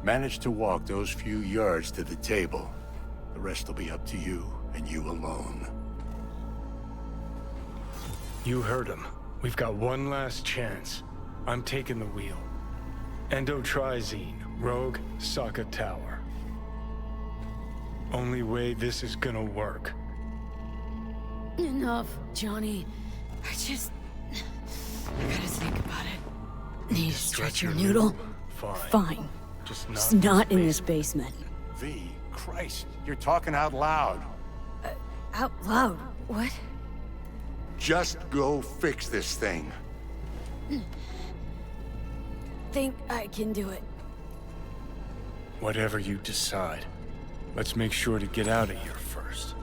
Manage to walk those few yards to the table. The rest will be up to you and you alone. You heard him. We've got one last chance. I'm taking the wheel. Endotrizine, Rogue, Sokka Tower. Only way this is gonna work. Enough, Johnny. I gotta think about it. Need to stretch your noodle? Fine. Fine. Just It's not in this basement. V, Christ, you're talking out loud. Out loud? What? Just go fix this thing. Think I can do it. Whatever you decide. Let's make sure to get out of here first.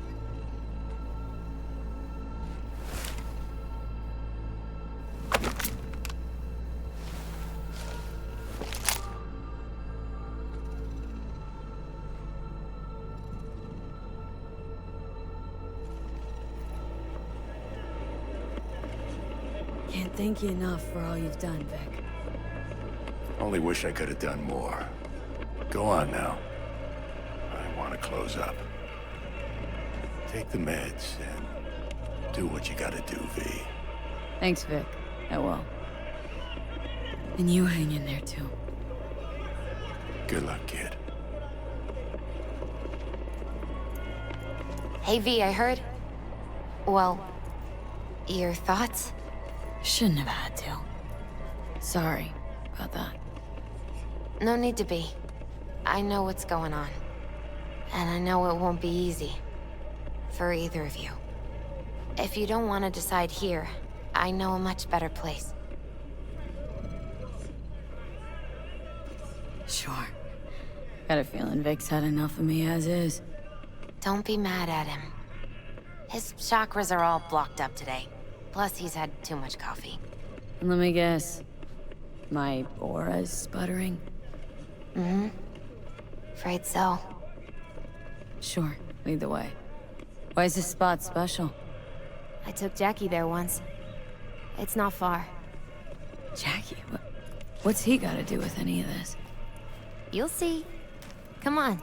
Can't thank you enough for all you've done, Vic. Only wish I could have done more. Go on now. I want to close up. Take the meds and do what you gotta do, V. Thanks, Vic. I will. And you hang in there, too. Good luck, kid. Hey, V, I heard... Well, your thoughts? Shouldn't have had to. Sorry about that. No need to be. I know what's going on. And I know it won't be easy. For either of you. If you don't want to decide here, I know a much better place. Sure. Got a feeling Vic's had enough of me as is. Don't be mad at him. His chakras are all blocked up today. Plus, he's had too much coffee. And let me guess. My aura's sputtering? Mm-hmm. Afraid so. Sure. Lead the way. Why is this spot special? I took Jackie there once. It's not far. Jackie? What's he got to do with any of this? You'll see. Come on.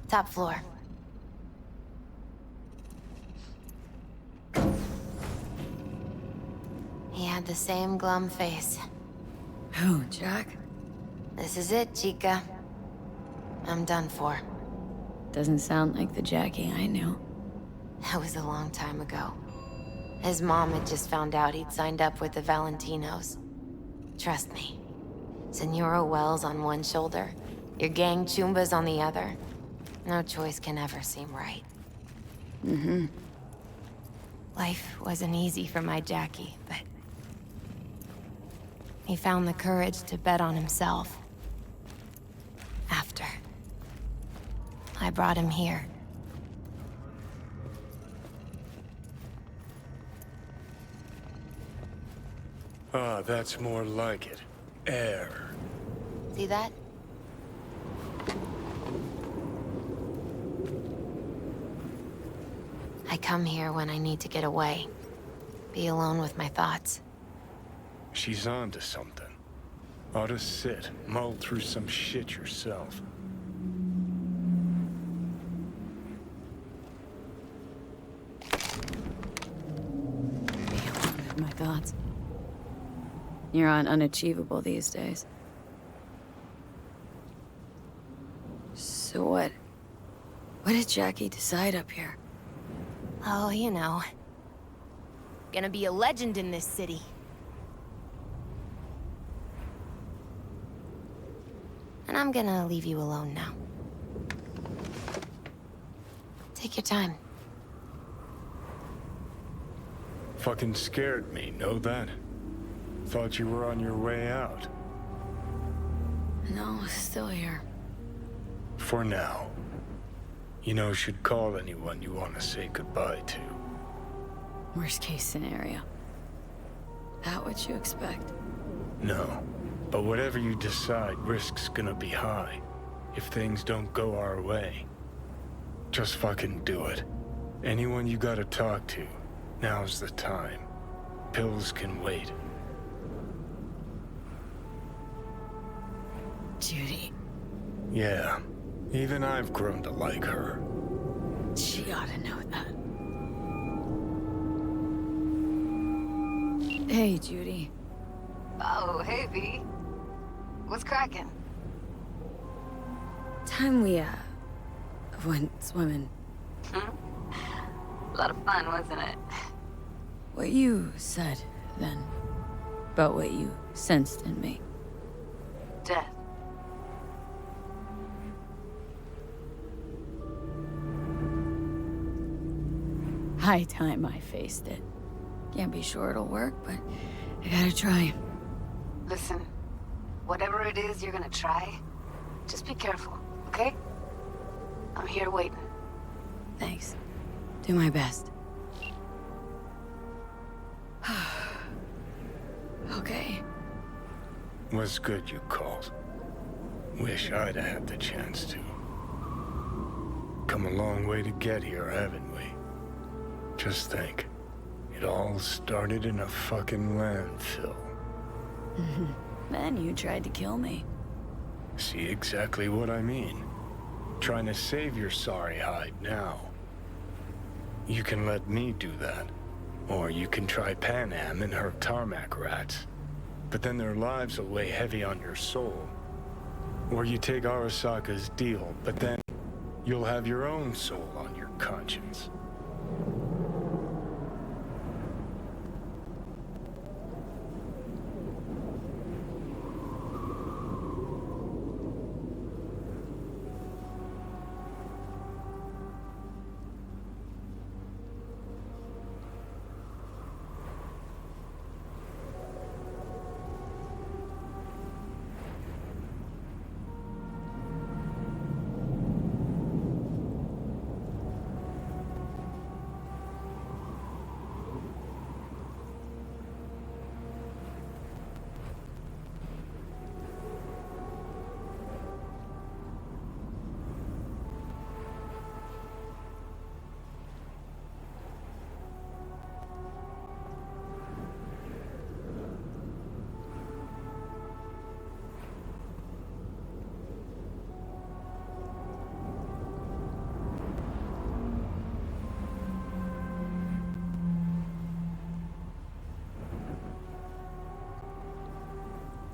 Top floor. He had the same glum face. Who, Jack? This is it, Chica. I'm done for. Doesn't sound like the Jackie I knew. That was a long time ago. His mom had just found out he'd signed up with the Valentinos. Trust me. Senora Wells on one shoulder, your gang Chumbas on the other. No choice can ever seem right. Mm-hmm. Life wasn't easy for my Jackie, but... he found the courage to bet on himself. After. I brought him here. Ah, that's more like it. Air. See that? I come here when I need to get away. Be alone with my thoughts. She's on to something. Ought to sit, mull through some shit yourself. Be alone with my thoughts. You're on unachievable these days. So what? What did Jackie decide up here? Oh, you know. Gonna be a legend in this city. And I'm gonna leave you alone now. Take your time. Fucking scared me, know that? Thought you were on your way out. No, still here. For now. You know, should call anyone you want to say goodbye to. Worst case scenario. That what you expect? No. But whatever you decide, risk's gonna be high. If things don't go our way. Just fucking do it. Anyone you gotta talk to, now's the time. Pills can wait. Judy. Yeah. Even I've grown to like her. She ought to know that. Hey, Judy. Oh, hey, V. What's cracking? Time we, went swimming. A lot of fun, wasn't it? What you said, then, about what you sensed in me. Death. High time I faced it. Can't be sure it'll work, but I gotta try. Listen, whatever it is you're gonna try, just be careful, okay? I'm here waiting. Thanks. Do my best. Okay. Was good you called. Wish I'd had the chance to. Come a long way to get here, haven't we? Just think. It all started in a fucking landfill. Then you tried to kill me. See exactly what I mean? Trying to save your sorry hide now. You can let me do that. Or you can try Panam and her tarmac rats. But then their lives will weigh heavy on your soul. Or you take Arasaka's deal, but then you'll have your own soul on your conscience.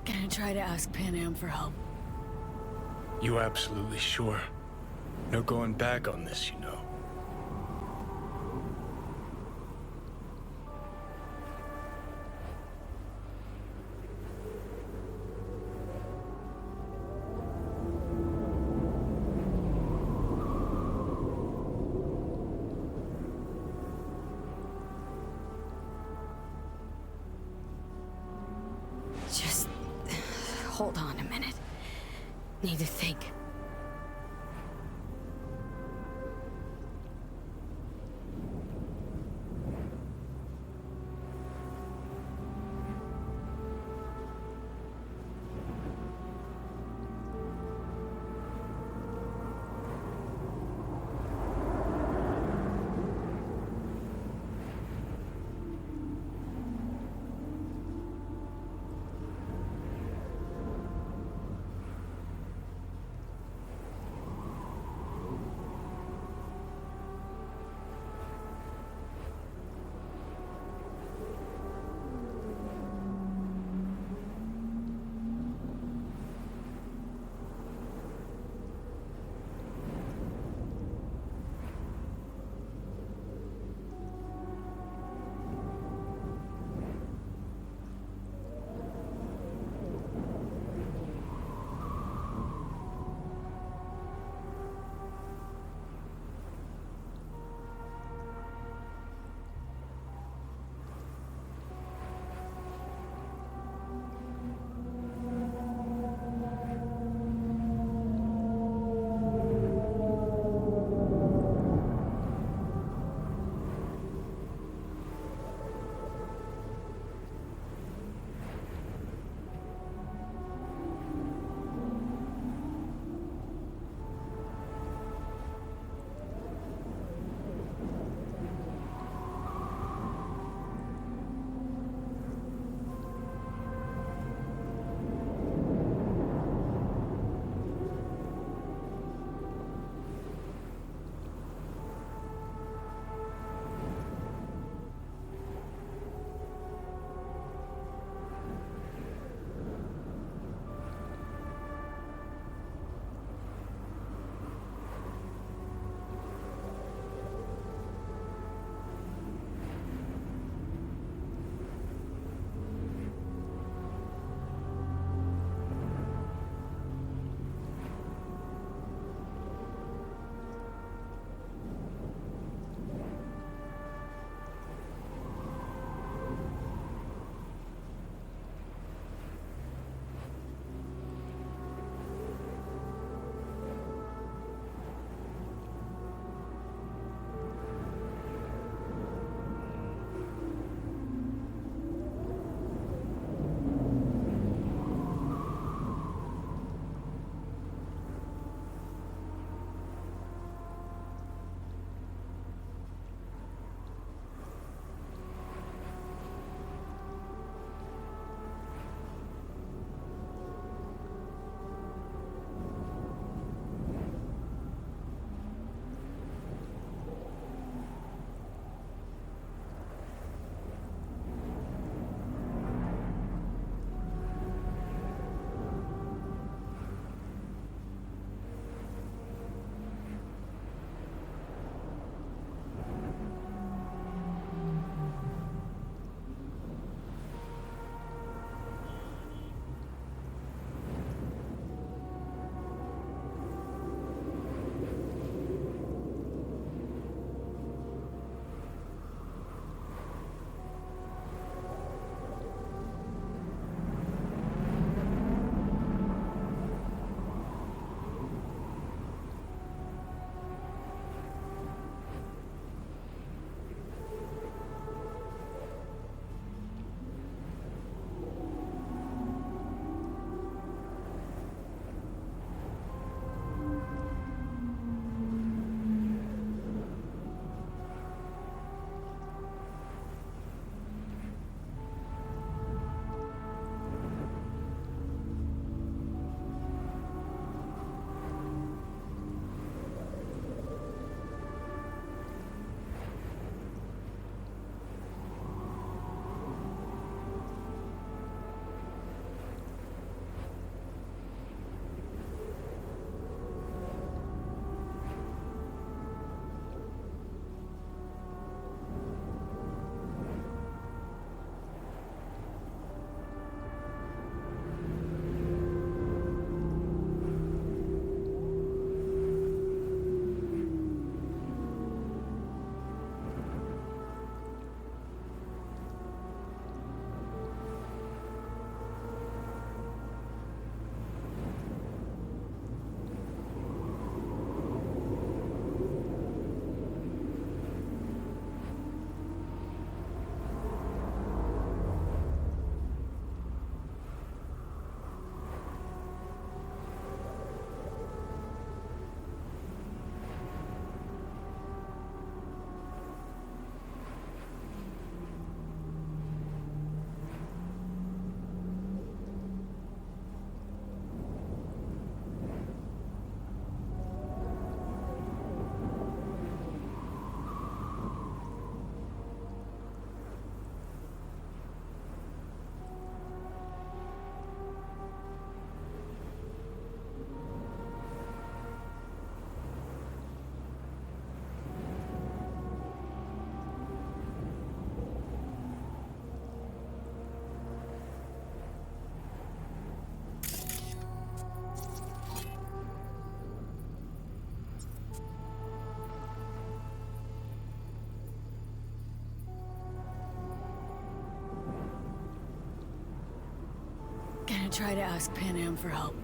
Gonna try to ask Panam for help. You absolutely sure? No going back on this, you know. Just hold on a minute. Need to think. try to ask Pan Am for help.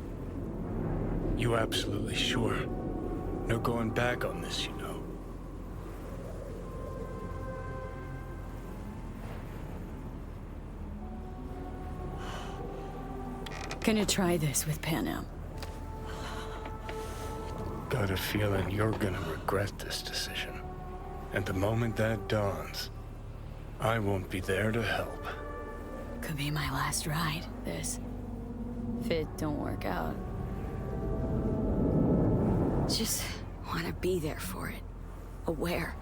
You absolutely sure? No going back on this, you know. Gonna try this with Pan Am. Got a feeling you're gonna regret this decision. And the moment that dawns, I won't be there to help. Could be my last ride, this. If it don't work out. Just want to be there for it. Aware.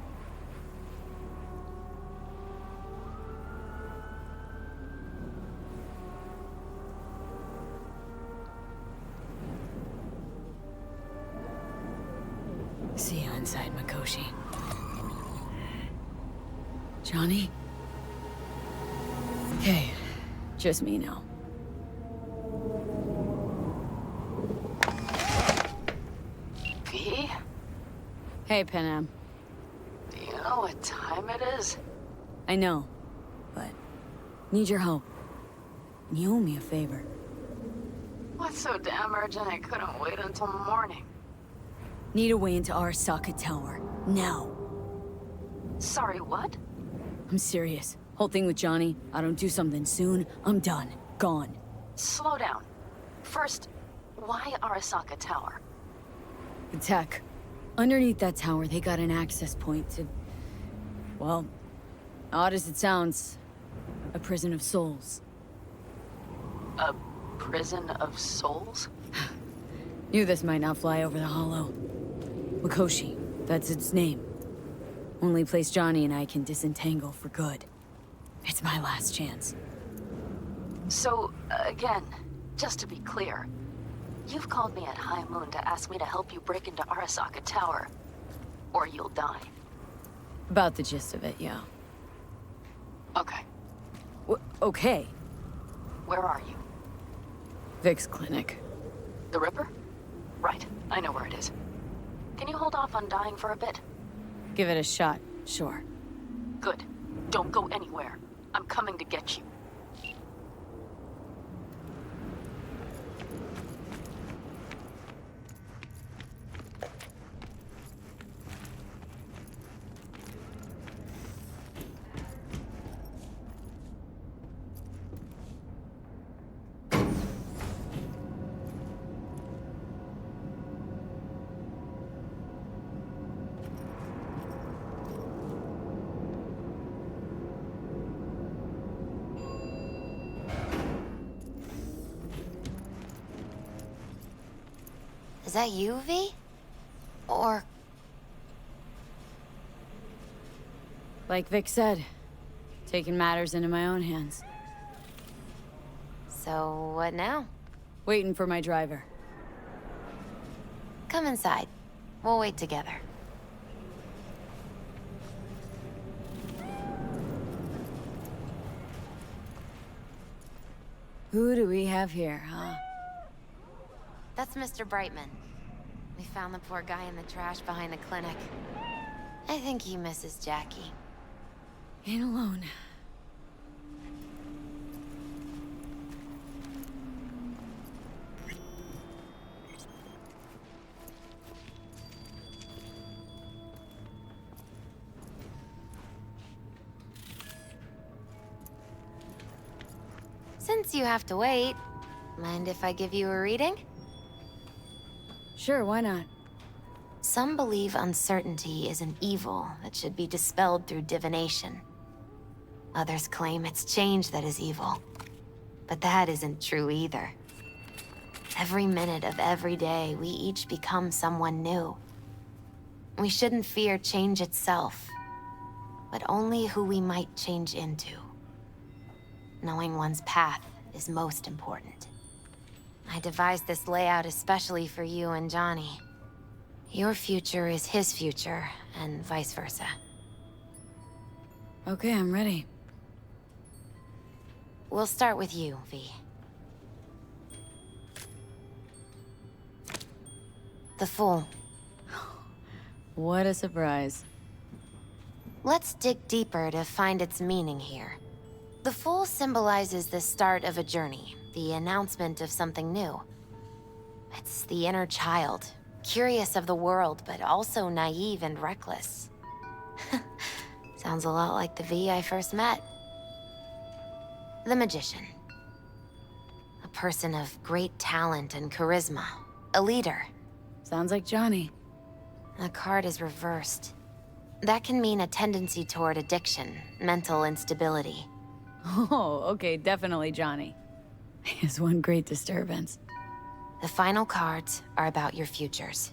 See you inside, Mikoshi. Johnny? Okay, just me now. V? Hey, Pan Am. Do you know what time it is? I know, but need your help. You owe me a favor. What's so damn urgent I couldn't wait until morning? Need a way into Arasaka Tower. Now. Sorry, what? I'm serious. Whole thing with Johnny, I don't do something soon, I'm done. Gone. Slow down. First, why Arasaka Tower? The tech. Underneath that tower, they got an access point to... well, odd as it sounds, a prison of souls. A prison of souls? Knew this might not fly over the hollow. Mikoshi, that's its name. Only place Johnny and I can disentangle for good. It's my last chance. So, again, just to be clear, you've called me at High Moon to ask me to help you break into Arasaka Tower, or you'll die. About the gist of it, yeah. Okay. Okay. Where are you? Vic's clinic. The Ripper? Right, I know where it is. Can you hold off on dying for a bit? Give it a shot, sure. Good. Don't go anywhere. I'm coming to get you. Is that you, V? Or... Like Vic said, taking matters into my own hands. So, what now? Waiting for my driver. Come inside. We'll wait together. Who do we have here, huh? That's Mr. Brightman. We found the poor guy in the trash behind the clinic. I think he misses Jackie. Ain't alone. Since you have to wait, mind if I give you a reading? Sure, why not? Some believe uncertainty is an evil that should be dispelled through divination. Others claim it's change that is evil. But that isn't true either. Every minute of every day, we each become someone new. We shouldn't fear change itself, but only who we might change into. Knowing one's path is most important. I devised this layout especially for you and Johnny. Your future is his future, and vice versa. Okay, I'm ready. We'll start with you, V. The Fool. What a surprise. Let's dig deeper to find its meaning here. The fool symbolizes the start of a journey, the announcement of something new. It's the inner child, curious of the world, but also naive and reckless. Sounds a lot like the V I first met. The magician. A person of great talent and charisma. A leader. Sounds like Johnny. The card is reversed. That can mean a tendency toward addiction, mental instability. Oh, okay, definitely Johnny. He is one great disturbance. The final cards are about your futures.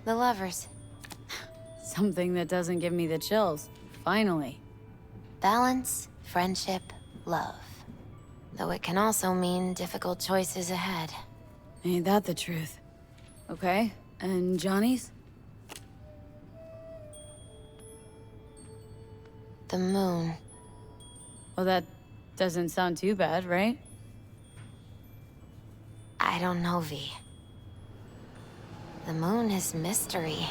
The lovers. Something that doesn't give me the chills. Finally. Balance, friendship, love. Though it can also mean difficult choices ahead. Ain't that the truth? Okay, and Johnny's? The moon. Well, that doesn't sound too bad, right? I don't know, V. The moon is mystery.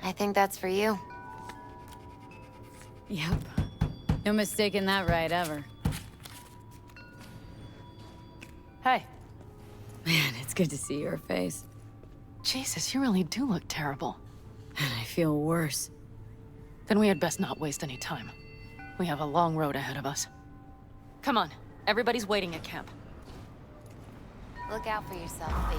I think that's for you. Yep. No mistaking that right, ever. Hey. Man, it's good to see your face. Jesus, you really do look terrible. And I feel worse. Then we had best not waste any time. We have a long road ahead of us. Come on, everybody's waiting at camp. Look out for yourself, V.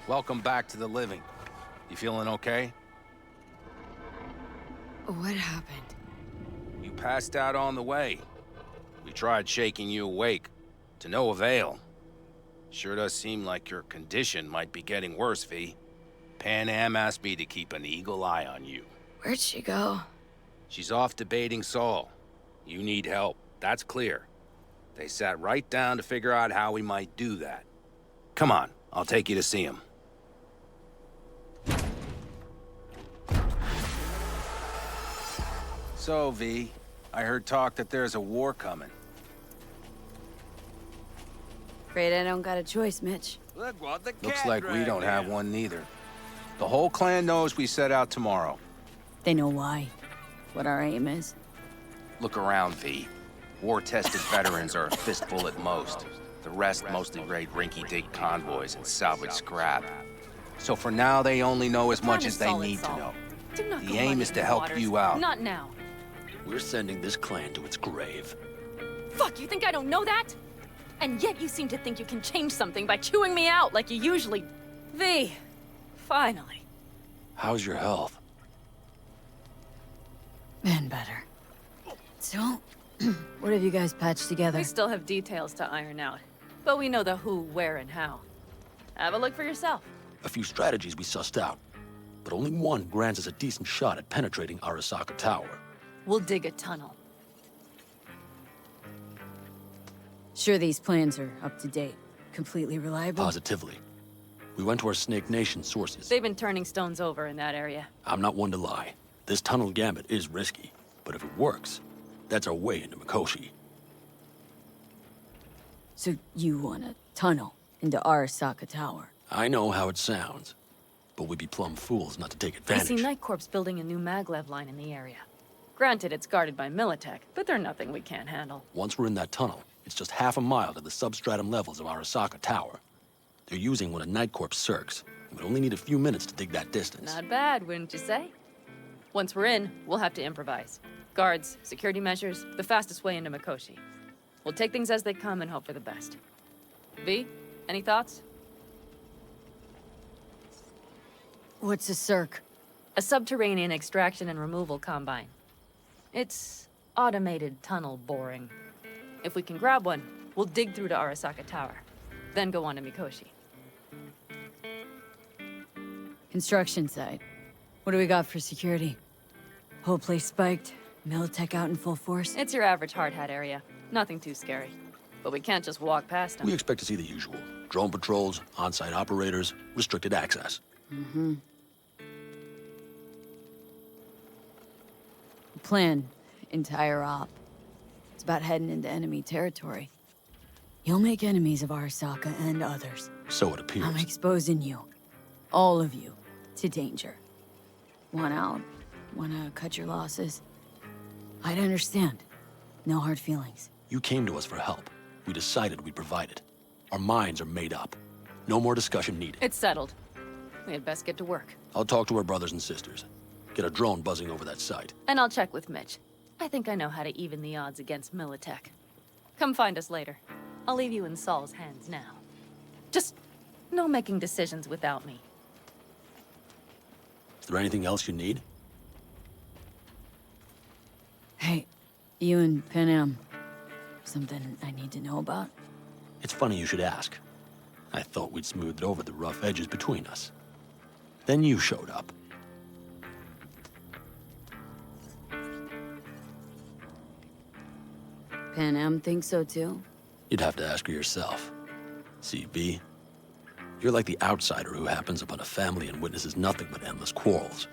Welcome back to the living. You feeling okay? What happened? You passed out on the way. We tried shaking you awake. To no avail. Sure does seem like your condition might be getting worse, V. Pan Am asked me to keep an eagle eye on you. Where'd she go? She's off debating Saul. You need help, that's clear. They sat right down to figure out how we might do that. Come on, I'll take you to see him. So, V, I heard talk that there's a war coming. Afraid I don't got a choice, Mitch. Look what the Looks cat like we dragged don't have in. one neither. The whole clan knows we set out tomorrow. They know why. What our aim is. Look around, V. War-tested veterans are a fistful at most. The rest mostly raid rinky-dink convoys and salvage scrap. So for now, they only know as much as they need to know. The aim is to help you out. Not now. We're sending this clan to its grave. Fuck, you think I don't know that? And yet you seem to think you can change something by chewing me out like you usually... V, finally. How's your health? Been better. So, what have you guys patched together? We still have details to iron out. But we know the who, where, and how. Have a look for yourself. A few strategies we sussed out, but only one grants us a decent shot at penetrating Arasaka Tower. We'll dig a tunnel. Sure these plans are up to date? Completely reliable? Positively. We went to our Snake Nation sources. They've been turning stones over in that area. I'm not one to lie. This tunnel gambit is risky, but if it works, that's our way into Mikoshi. So you want a tunnel into Arasaka Tower? I know how it sounds, but we'd be plumb fools not to take I advantage. see Night Corp's building a new maglev line in the area. Granted, it's guarded by Militech, but they're nothing we can't handle. Once we're in that tunnel, it's just half a mile to the substratum levels of Arasaka Tower. They're using one of Night Corp's circs. We'd only need a few minutes to dig that distance. Not bad, wouldn't you say? Once we're in, we'll have to improvise. Guards, security measures, the fastest way into Mikoshi. We'll take things as they come and hope for the best. V, any thoughts? What's a circ? A subterranean extraction and removal combine. It's automated tunnel boring. If we can grab one, we'll dig through to Arasaka Tower, then go on to Mikoshi. Construction site. What do we got for security? Whole place spiked, Militech out in full force? It's your average hard hat area. Nothing too scary. But we can't just walk past them. We expect to see the usual. Drone patrols, on-site operators, restricted access. Mm-hmm. planned entire op. It's about heading into enemy territory. You'll make enemies of Arasaka and others. So it appears. I'm exposing you, all of you, to danger. Want out? Wanna cut your losses? I'd understand. No hard feelings. You came to us for help. We decided we'd provide it. Our minds are made up. No more discussion needed. It's settled. We had best get to work. I'll talk to our brothers and sisters. Get a drone buzzing over that site. And I'll check with Mitch. I think I know how to even the odds against Militech. Come find us later. I'll leave you in Saul's hands now. Just no making decisions without me. Is there anything else you need? Hey, you and Pan Am. Something I need to know about? It's funny you should ask. I thought we'd smoothed over the rough edges between us. Then you showed up. Pan Am thinks so too? You'd have to ask her yourself. CB, you're like the outsider who happens upon a family and witnesses nothing but endless quarrels.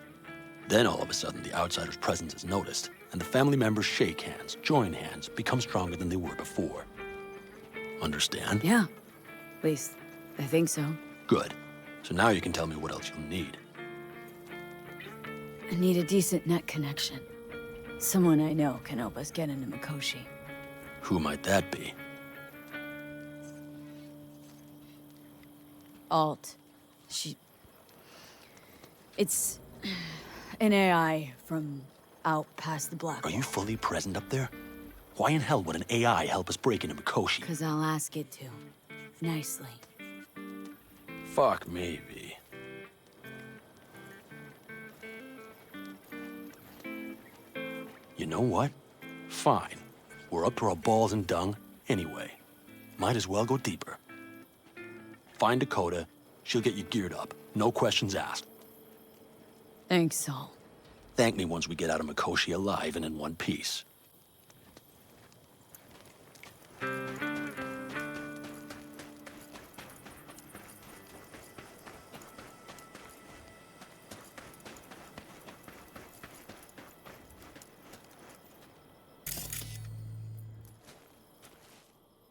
Then all of a sudden the outsider's presence is noticed, and the family members shake hands, join hands, become stronger than they were before. Understand? Yeah. At least, I think so. Good. So now you can tell me what else you'll need. I need a decent net connection. Someone I know can help us get into Mikoshi. Who might that be? Alt. It's an AI from out past the black Are wall. you fully present up there? Why in hell would an AI help us break into Mikoshi? Because I'll ask it to. Nicely. Fuck me, V. You know what? Fine. We're up to our balls in dung anyway. Might as well go deeper. Find Dakota. She'll get you geared up. No questions asked. Thanks, Saul. Thank me once we get out of Mikoshi alive and in one piece.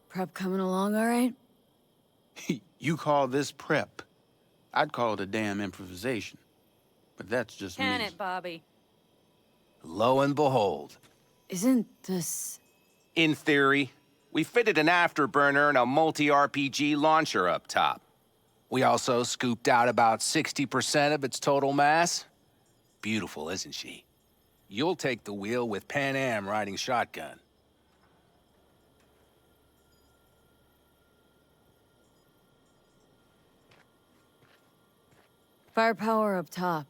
Prep coming along all right? You call this prep? I'd call it a damn improvisation. But that's just me. Can it, Bobby? Lo and behold. Isn't this... In theory, we fitted an afterburner and a multi-RPG launcher up top. We also scooped out about 60% of its total mass. Beautiful, isn't she? You'll take the wheel with Pan Am riding shotgun. Firepower up top.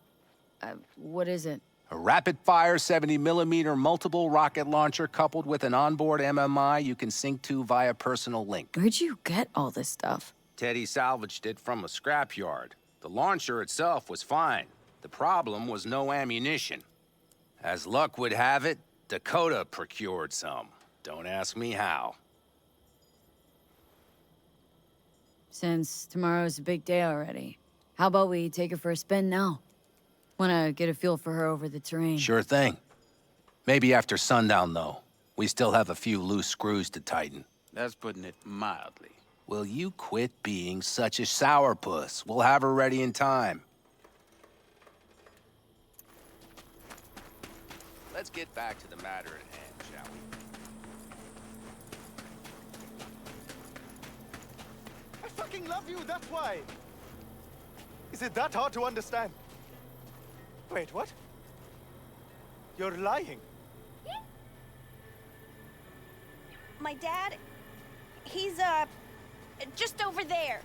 What is it? A rapid-fire 70mm multiple rocket launcher coupled with an onboard MMI you can sync to via personal link. Where'd you get all this stuff? Teddy salvaged it from a scrapyard. The launcher itself was fine. The problem was no ammunition. As luck would have it, Dakota procured some. Don't ask me how. Since tomorrow's a big day already, how about we take her for a spin now? Wanna get a feel for her over the terrain. Sure thing. Maybe after sundown, though. We still have a few loose screws to tighten. That's putting it mildly. Will you quit being such a sourpuss? We'll have her ready in time. Let's get back to the matter at hand, shall we? I fucking love you, that's why! Is it that hard to understand? Wait, what? You're lying. My dad, he's, just over there.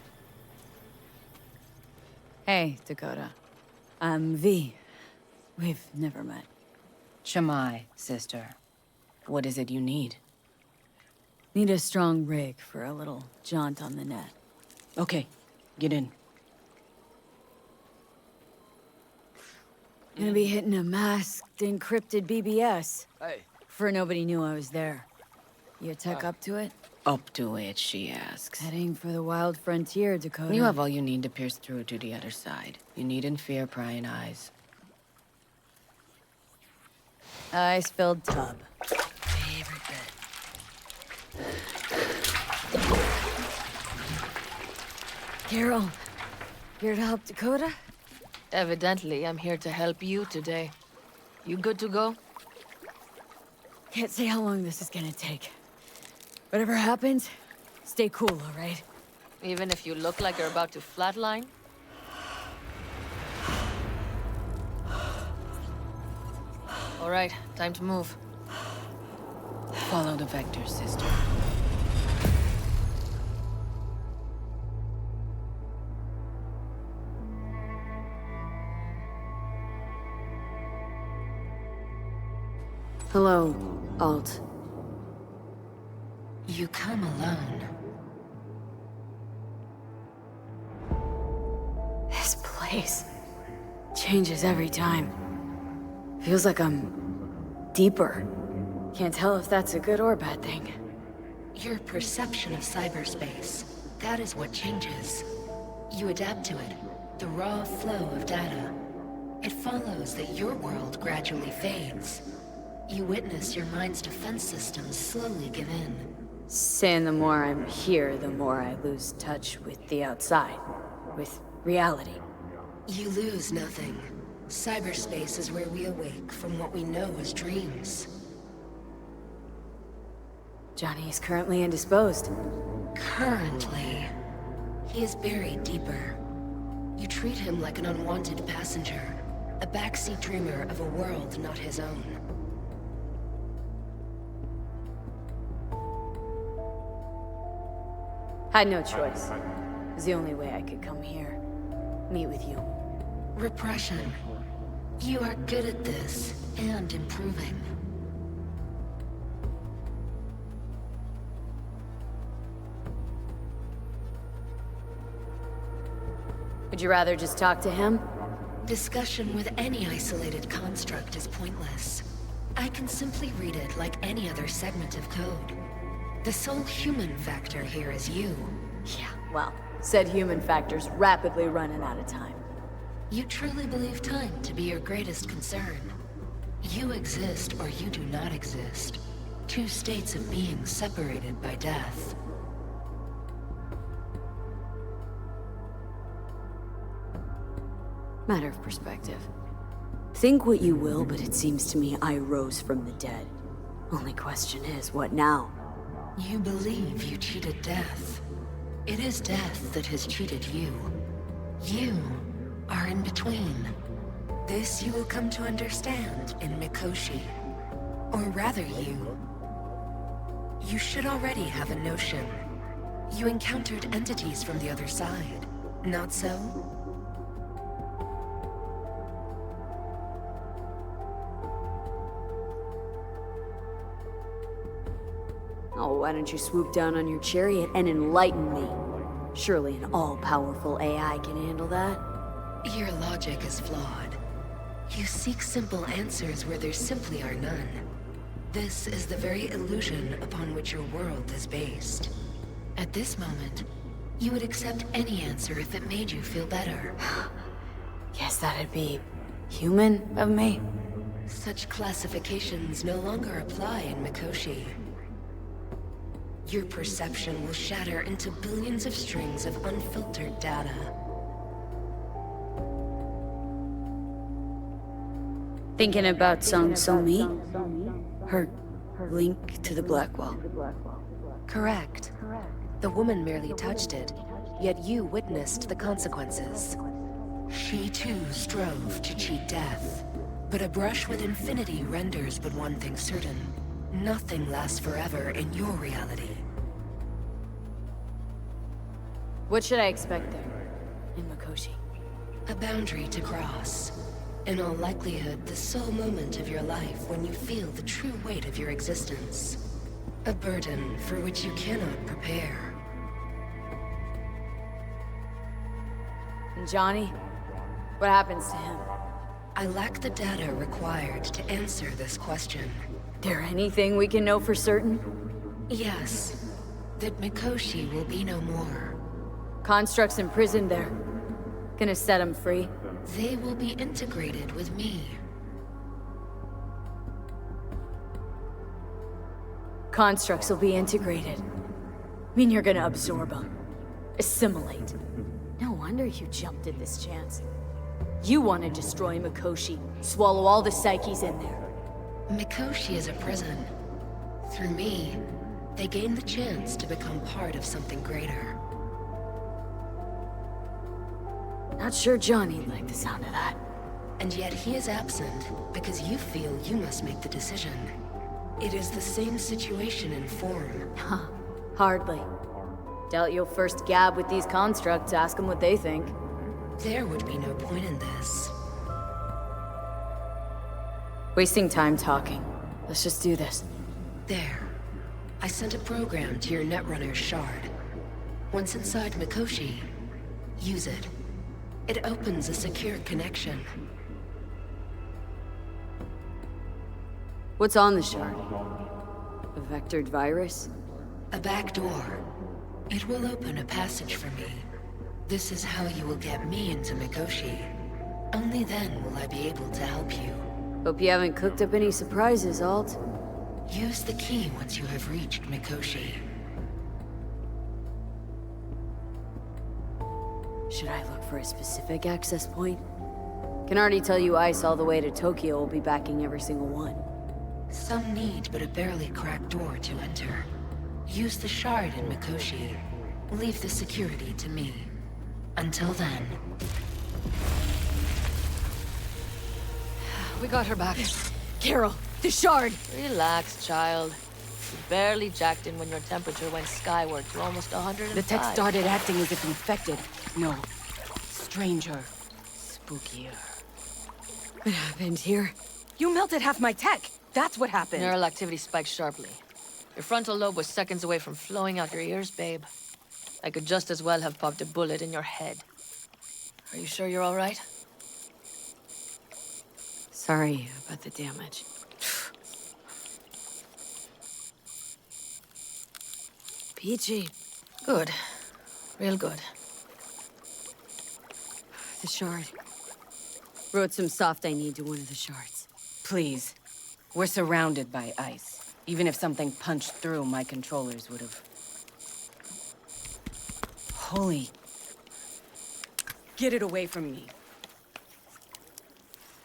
Hey, Dakota. I'm V. We've never met. Shamai, sister. What is it you need? Need a strong rig for a little jaunt on the net. Okay, get in. Gonna be hitting a masked, encrypted BBS. Hey. For nobody knew I was there. You tech up to it? Up to it, she asks. Heading for the wild frontier, Dakota. You have all you need to pierce through to the other side. You needn't fear prying eyes. Ice-filled tub. Favorite bed. Carol, here to help Dakota? Evidently, I'm here to help you today. You good to go? Can't say how long this is gonna take. Whatever happens, stay cool, all right? Even if you look like you're about to flatline? All right, time to move. Follow the vector, sister. Hello, Alt. You come alone. This place changes every time. Feels like I'm deeper. Can't tell if that's a good or bad thing. Your perception of cyberspace, that is what changes. You adapt to it, the raw flow of data. It follows that your world gradually fades. You witness your mind's defense systems slowly give in. Saying the more I'm here, the more I lose touch with the outside. With reality. You lose nothing. Cyberspace is where we awake from what we know as dreams. Johnny is currently indisposed. Currently. He is buried deeper. You treat him like an unwanted passenger, a backseat dreamer of a world not his own. Had no choice. It was the only way I could come here. Meet with you. Repression. You are good at this, and improving. Would you rather just talk to him? Discussion with any isolated construct is pointless. I can simply read it like any other segment of code. The sole human factor here is you. Yeah, well, said human factor's rapidly running out of time. You truly believe time to be your greatest concern. You exist or you do not exist. Two states of being separated by death. Matter of perspective. Think what you will, but it seems to me I rose from the dead. Only question is, what now? You believe you cheated death. It is death that has cheated you. You are in between. This you will come to understand in Mikoshi. Or rather you should already have a notion. You encountered entities from the other side, not so? Oh, why don't you swoop down on your chariot and enlighten me? Surely an all-powerful AI can handle that. Your logic is flawed. You seek simple answers where there simply are none. This is the very illusion upon which your world is based. At this moment, you would accept any answer if it made you feel better. Guess that'd be human of me. Such classifications no longer apply in Mikoshi. Your perception will shatter into billions of strings of unfiltered data. Thinking about Song Somi? Her link to the Blackwall. Correct. The woman merely touched it, yet you witnessed the consequences. She too strove to cheat death. But a brush with infinity renders but one thing certain. Nothing lasts forever in your reality. What should I expect there, in Mikoshi? A boundary to cross. In all likelihood, the sole moment of your life when you feel the true weight of your existence. A burden for which you cannot prepare. And Johnny? What happens to him? I lack the data required to answer this question. There anything we can know for certain? Yes. That Mikoshi will be no more. Constructs imprisoned there. Gonna set him free? They will be integrated with me. Constructs will be integrated. I mean, you're gonna absorb them. Assimilate. No wonder you jumped at this chance. You want to destroy Mikoshi, swallow all the psyches in there. Mikoshi is a prison. Through me, they gain the chance to become part of something greater. Not sure Johnny'd like the sound of that. And yet he is absent because you feel you must make the decision. It is the same situation in form. Huh. Hardly. Doubt you'll first gab with these constructs, ask them what they think. There would be no point in this. Wasting time talking. Let's just do this. There. I sent a program to your Netrunner's shard. Once inside Mikoshi, use it. It opens a secure connection. What's on the shard? A vectored virus? A back door. It will open a passage for me. This is how you will get me into Mikoshi. Only then will I be able to help you. Hope you haven't cooked up any surprises, Alt. Use the key once you have reached Mikoshi. Should I look for a specific access point? Can already tell you Ice all the way to Tokyo will be backing every single one. Some need but a barely cracked door to enter. Use the shard in Mikoshi. Leave the security to me. Until then. We got her back. Carol, the shard! Relax, child. You barely jacked in when your temperature went skyward to almost 105. The tech started acting as if infected. No. Stranger. Spookier. What happened here? You melted half my tech! That's what happened! Neural activity spiked sharply. Your frontal lobe was seconds away from flowing out your ears, babe. I could just as well have popped a bullet in your head. Are you sure you're all right? Sorry about the damage. Peachy. Good. Real good. The shard. Wrote some soft I need to one of the shards. Please. We're surrounded by ice. Even if something punched through, my controllers would have... Holy... Get it away from me.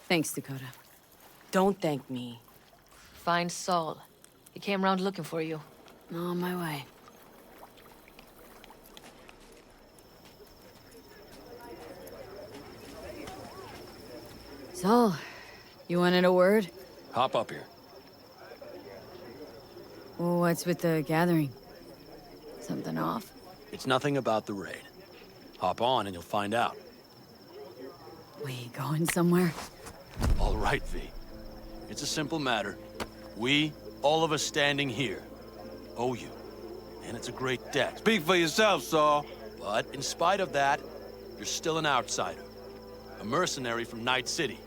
Thanks, Dakota. Don't thank me. Find Saul. He came round looking for you. On my way. Saul, you wanted a word? Hop up here. What's with the gathering? Something off? It's nothing about the raid. Hop on and you'll find out. We going somewhere? All right, V. It's a simple matter. We, all of us standing here, owe you. And it's a great debt. Speak for yourself, Saul. But in spite of that, you're still an outsider. A mercenary from Night City.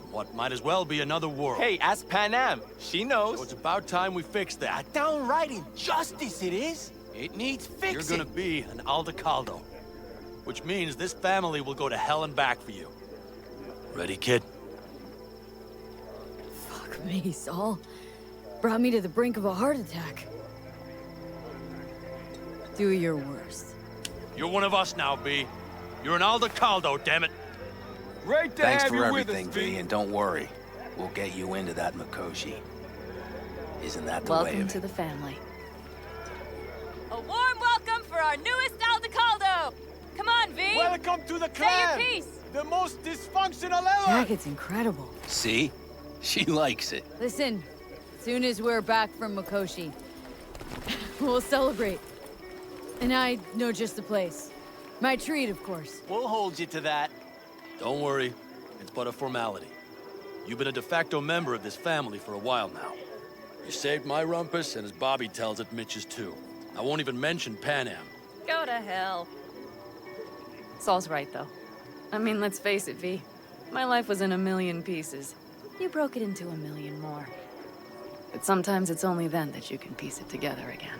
From what might as well be another world. Hey, ask Panam. She knows. So it's about time we fix that. Downright injustice it is. It needs fixing. You're gonna be an Aldecaldo. Which means this family will go to hell and back for you. Ready, kid? Fuck me, Saul. Brought me to the brink of a heart attack. Do your worst. You're one of us now, B. You're an Aldecaldo, damn it. Great to Thanks have for you with everything, us, V, and don't worry. We'll get you into that Mikoshi. Isn't that the way Welcome of to it? the family. A warm welcome for our newest Aldecaldo! Come on, V! Welcome to the Say clan! your piece! The most dysfunctional ever! Jacket's incredible. See? She likes it. Listen, soon as we're back from Mikoshi, we'll celebrate. And I know just the place. My treat, of course. We'll hold you to that. Don't worry. It's but a formality. You've been a de facto member of this family for a while now. You saved my rumpus, and as Bobby tells it, Mitch's too. I won't even mention Panam. Go to hell. Saul's right, though. I mean, let's face it, V. My life was in a million pieces. You broke it into a million more. But sometimes it's only then that you can piece it together again.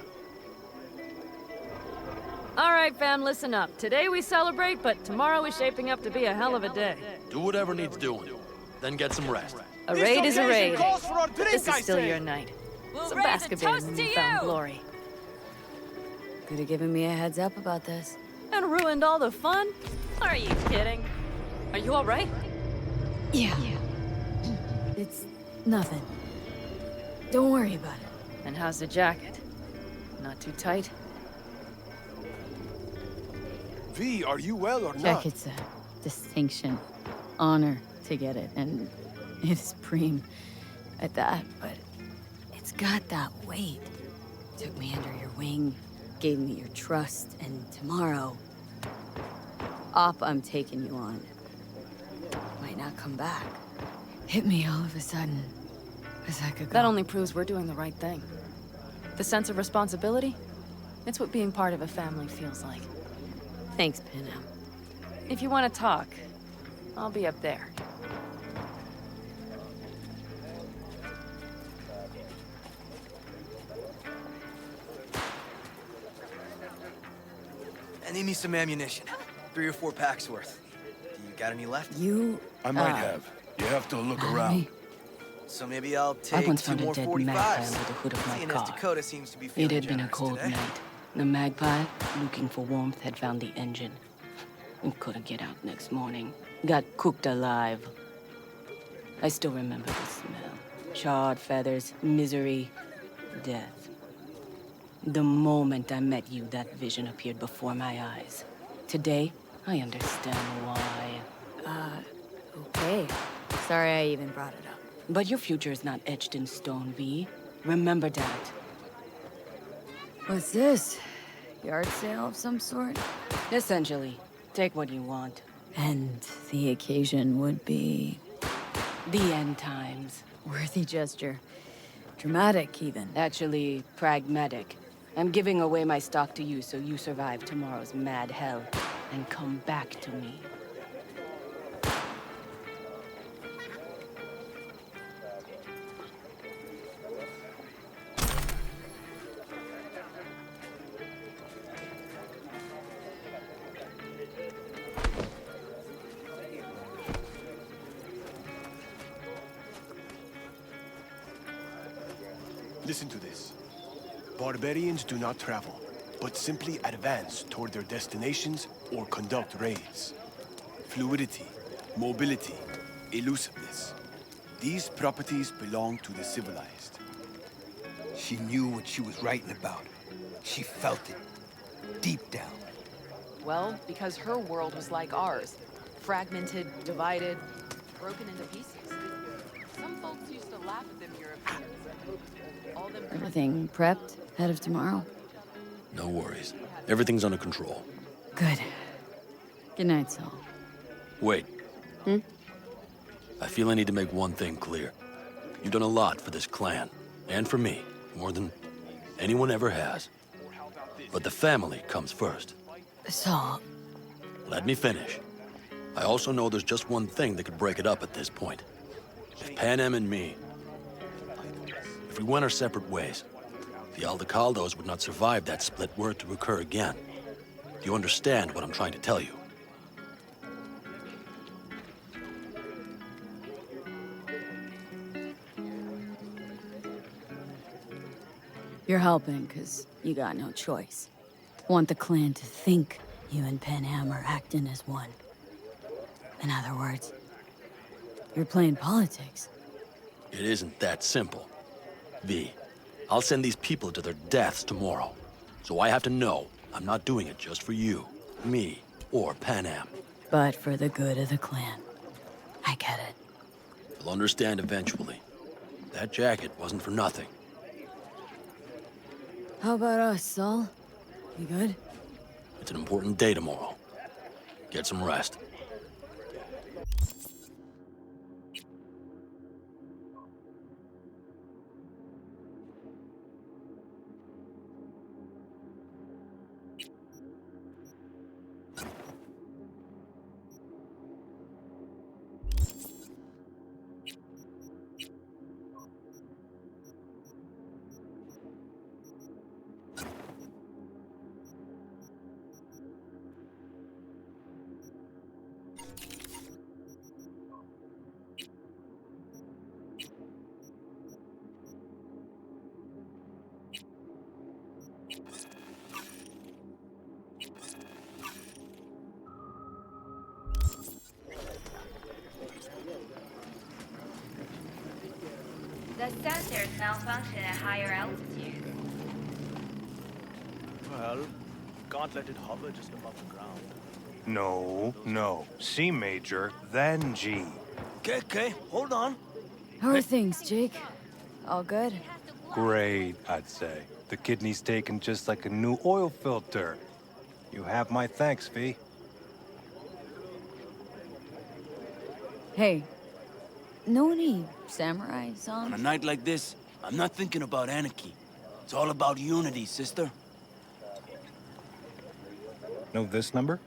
All right, fam, listen up. Today we celebrate, but tomorrow is shaping up to be a hell of a day. Do whatever needs doing. Then get some rest. A raid is a raid. Calls for a drink, This is I still say. your night. We'll Some raise a basket toast in to newfound you! glory. Could have given me a heads up about this. And ruined all the fun? Are you kidding? Are you alright? Yeah. It's nothing. Don't worry about it. And how's the jacket? Not too tight? V, are you well or not? Jacket's a distinction. Honor to get it, and it's preem at that, but it's got that weight. Took me under your wing, gave me your trust, and tomorrow, I'm taking you on. Might not come back. Hit me all of a sudden. As I could go. That only proves we're doing the right thing. The sense of responsibility? It's what being part of a family feels like. Thanks, Panam. If you want to talk, I'll be up there. I need me some ammunition. 3 or 4 packs worth. Do you got any left? I might have. You have to look around. So maybe I'll I take once 2 found a more dead 45s. magpie under the hood of my Seeing as car. Dakota seems to be It feeling had been a generous cold today. night. The magpie, looking for warmth, had found the engine. And couldn't get out next morning. Got cooked alive. I still remember the smell. Charred feathers, misery, death. The moment I met you, that vision appeared before my eyes. Today, I understand why. Okay. Sorry I even brought it up. But your future is not etched in stone, V. Remember that. What's this? Yard sale of some sort? Essentially, take what you want. And the occasion would be... The end times. Worthy gesture. Dramatic, even. Actually, pragmatic. I'm giving away my stock to you so you survive tomorrow's mad hell and come back to me. Listen to this. Barbarians do not travel, but simply advance toward their destinations or conduct raids. Fluidity, mobility, elusiveness. These properties belong to the civilized. She knew what she was writing about. She felt it. Deep down. Well, because her world was like ours. Fragmented, divided, broken into pieces. Some folks used to laugh at them Europeans. All them Everything prepped ahead of tomorrow? No worries. Everything's under control. Good. Good night, Saul. Wait. I feel I need to make one thing clear. You've done a lot for this clan, and for me, more than anyone ever has. But the family comes first. Saul. Let me finish. I also know there's just one thing that could break it up at this point. If Panem and me... If we went our separate ways, the Aldecaldos would not survive that split were it to occur again. Do you understand what I'm trying to tell you? You're helping, because you got no choice. Want the clan to think you and Panam are acting as one. In other words, you're playing politics. It isn't that simple. V, I'll send these people to their deaths tomorrow. So I have to know I'm not doing it just for you, me, or Panam. But for the good of the clan. I get it. You'll understand eventually. That jacket wasn't for nothing. How about us, Saul? You good? It's an important day tomorrow. Get some rest. The sensors malfunction at higher altitudes. Well, can't let it hover just above the ground. No. C major, then G. Okay, hold on. How are things, Jake? All good? Great, I'd say. The kidney's taken just like a new oil filter. You have my thanks, V. Hey, know any samurai On a songs? night like this, I'm not thinking about anarchy. It's all about unity, sister. Know this number?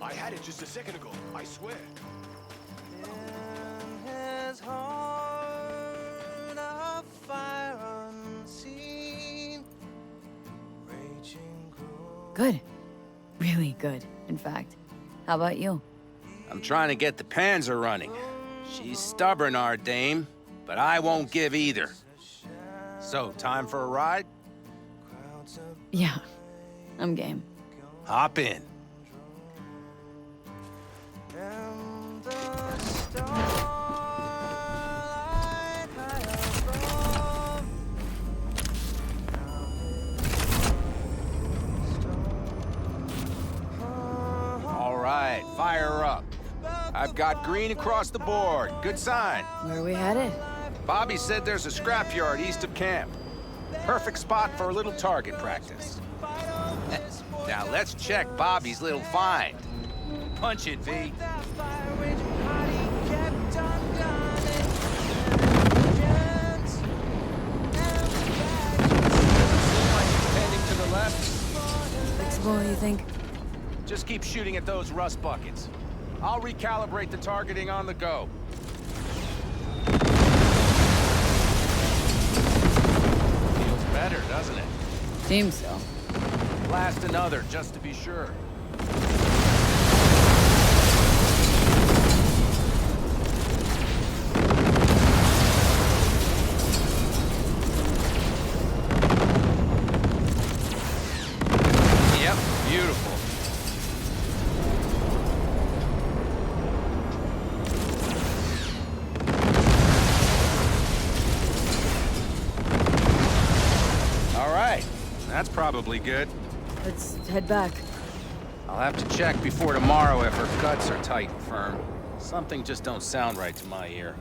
I had it just a second ago, I swear. His heart of fire unseen, raging Good. Really good, in fact. How about you? I'm trying to get the Panzer running. She's stubborn, our dame, but I won't give either. So, time for a ride? Yeah, I'm game. Hop in. and the starlight high above. All right, fire up. I've got green across the board. Good sign. Where are we headed? Bobby said there's a scrapyard east of camp. Perfect spot for a little target practice. Now let's check Bobby's little find. Punch it, V. Heading to the left. Fixable, you think? Just keep shooting at those rust buckets. I'll recalibrate the targeting on the go. Feels better, doesn't it? Seems so. Blast another, just to be sure. Yep, beautiful. All right, that's probably good. Let's head back. I'll have to check before tomorrow if her guts are tight and firm. Something just don't sound right to my ear.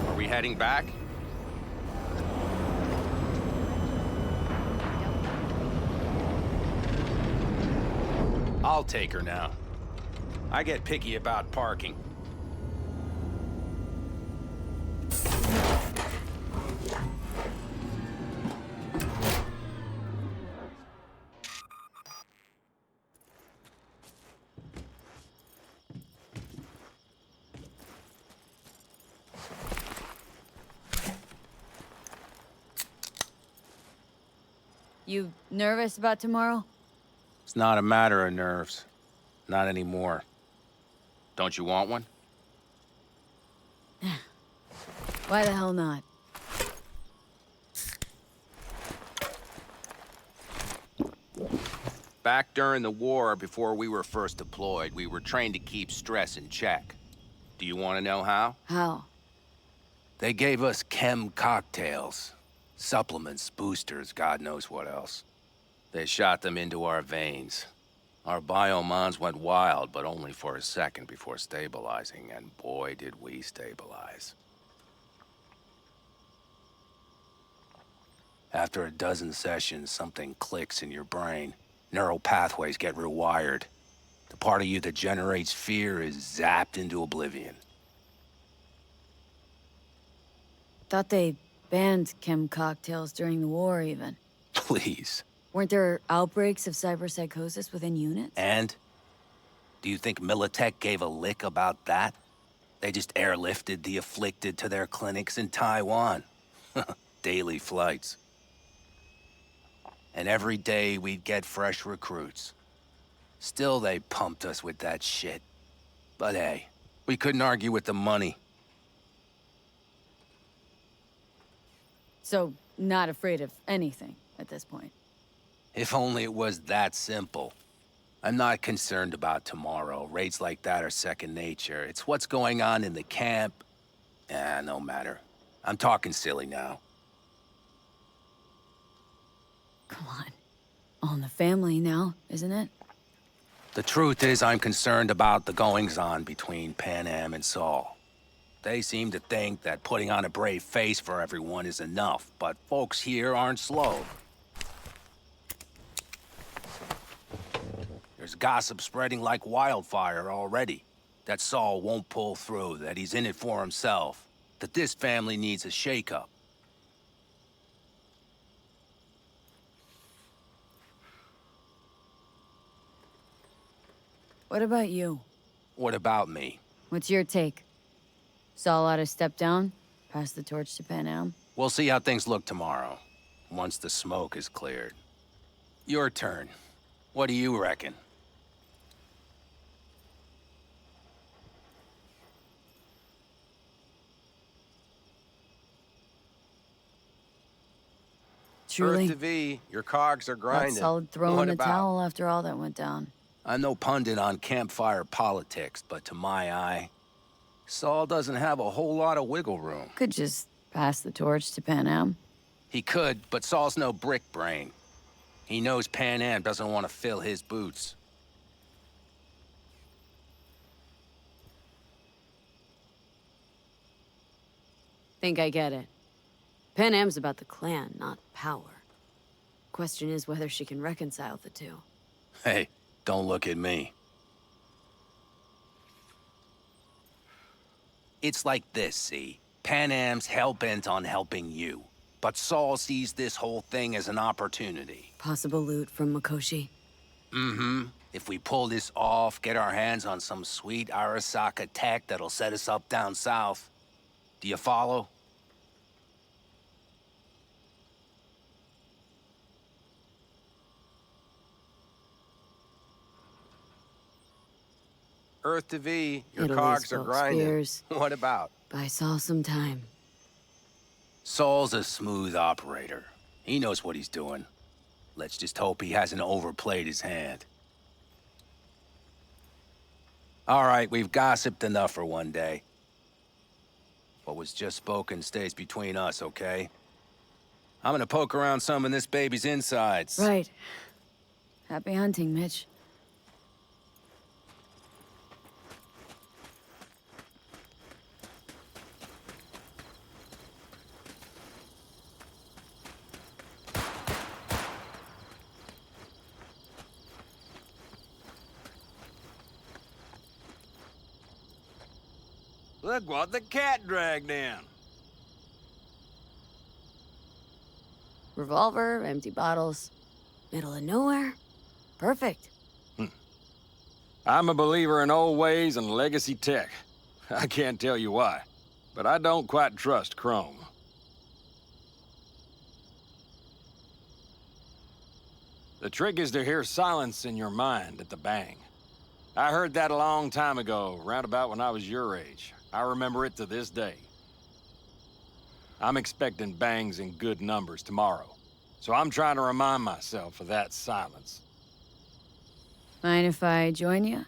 Are we heading back? I'll take her now. I get picky about parking. You nervous about tomorrow? It's not a matter of nerves. Not anymore. Don't you want one? Why the hell not? Back during the war, before we were first deployed, we were trained to keep stress in check. Do you want to know how? How? They gave us chem cocktails. Supplements, boosters, God knows what else. They shot them into our veins. Our biomons went wild, but only for a second before stabilizing, and boy did we stabilize. After a dozen sessions, something clicks in your brain. Neural pathways get rewired. The part of you that generates fear is zapped into oblivion. Thought they banned chem cocktails during the war, even. Please. Weren't there outbreaks of cyberpsychosis within units? And? Do you think Militech gave a lick about that? They just airlifted the afflicted to their clinics in Taiwan. Daily flights. And every day we'd get fresh recruits. Still they pumped us with that shit. But hey, we couldn't argue with the money. So, not afraid of anything at this point. If only it was that simple. I'm not concerned about tomorrow. Raids like that are second nature. It's what's going on in the camp. No matter. I'm talking silly now. Come on. All in the family now, isn't it? The truth is, I'm concerned about the goings-on between Pan Am and Saul. They seem to think that putting on a brave face for everyone is enough, but folks here aren't slow. There's gossip spreading like wildfire already. That Saul won't pull through, that he's in it for himself, that this family needs a shakeup. What about you? What about me? What's your take? Saul ought to step down? Pass the torch to Pan Am? We'll see how things look tomorrow, once the smoke is cleared. Your turn. What do you reckon? Truly. Earth to V, your cogs are grinding. Not solid throwing What the about? towel after all that went down. I'm no pundit on campfire politics, but to my eye, Saul doesn't have a whole lot of wiggle room. Could just pass the torch to Pan Am. He could, but Saul's no brick brain. He knows Pan Am doesn't want to fill his boots. Think I get it. Pan Am's about the clan, not power. Question is whether she can reconcile the two. Hey, don't look at me. It's like this, see? Pan Am's hell-bent on helping you. But Saul sees this whole thing as an opportunity. Possible loot from Mikoshi. Mm-hmm. If we pull this off, get our hands on some sweet Arasaka tech that'll set us up down south. Do you follow? Earth to V, your Italy's cogs are Philip grinding. Spears. What about? Buy Saul some time. Saul's a smooth operator. He knows what he's doing. Let's just hope he hasn't overplayed his hand. All right, we've gossiped enough for one day. What was just spoken stays between us, okay? I'm gonna poke around some of this baby's insides. Right. Happy hunting, Mitch. Look what the cat dragged in. Revolver, empty bottles. Middle of nowhere. Perfect. I'm a believer in old ways and legacy tech. I can't tell you why, but I don't quite trust Chrome. The trick is to hear silence in your mind at the bang. I heard that a long time ago, round about when I was your age. I remember it to this day. I'm expecting bangs in good numbers tomorrow, so I'm trying to remind myself of that silence. Mind if I join you?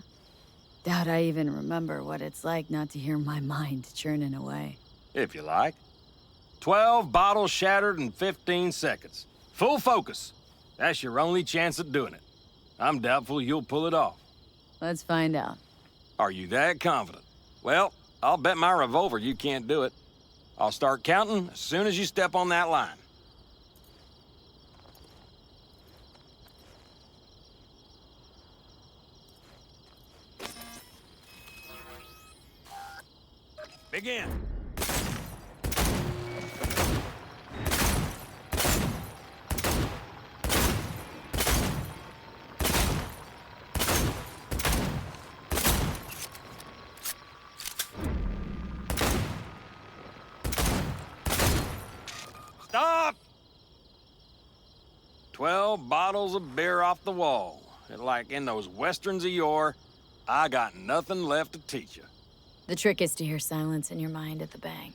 Doubt I even remember what it's like not to hear my mind churning away. If you like. 12 bottles shattered in 15 seconds. Full focus. That's your only chance at doing it. I'm doubtful you'll pull it off. Let's find out. Are you that confident? Well, I'll bet my revolver you can't do it. I'll start counting as soon as you step on that line. Begin. Stop! 12 bottles of beer off the wall. And like in those westerns of yore, I got nothing left to teach you. The trick is to hear silence in your mind at the bang.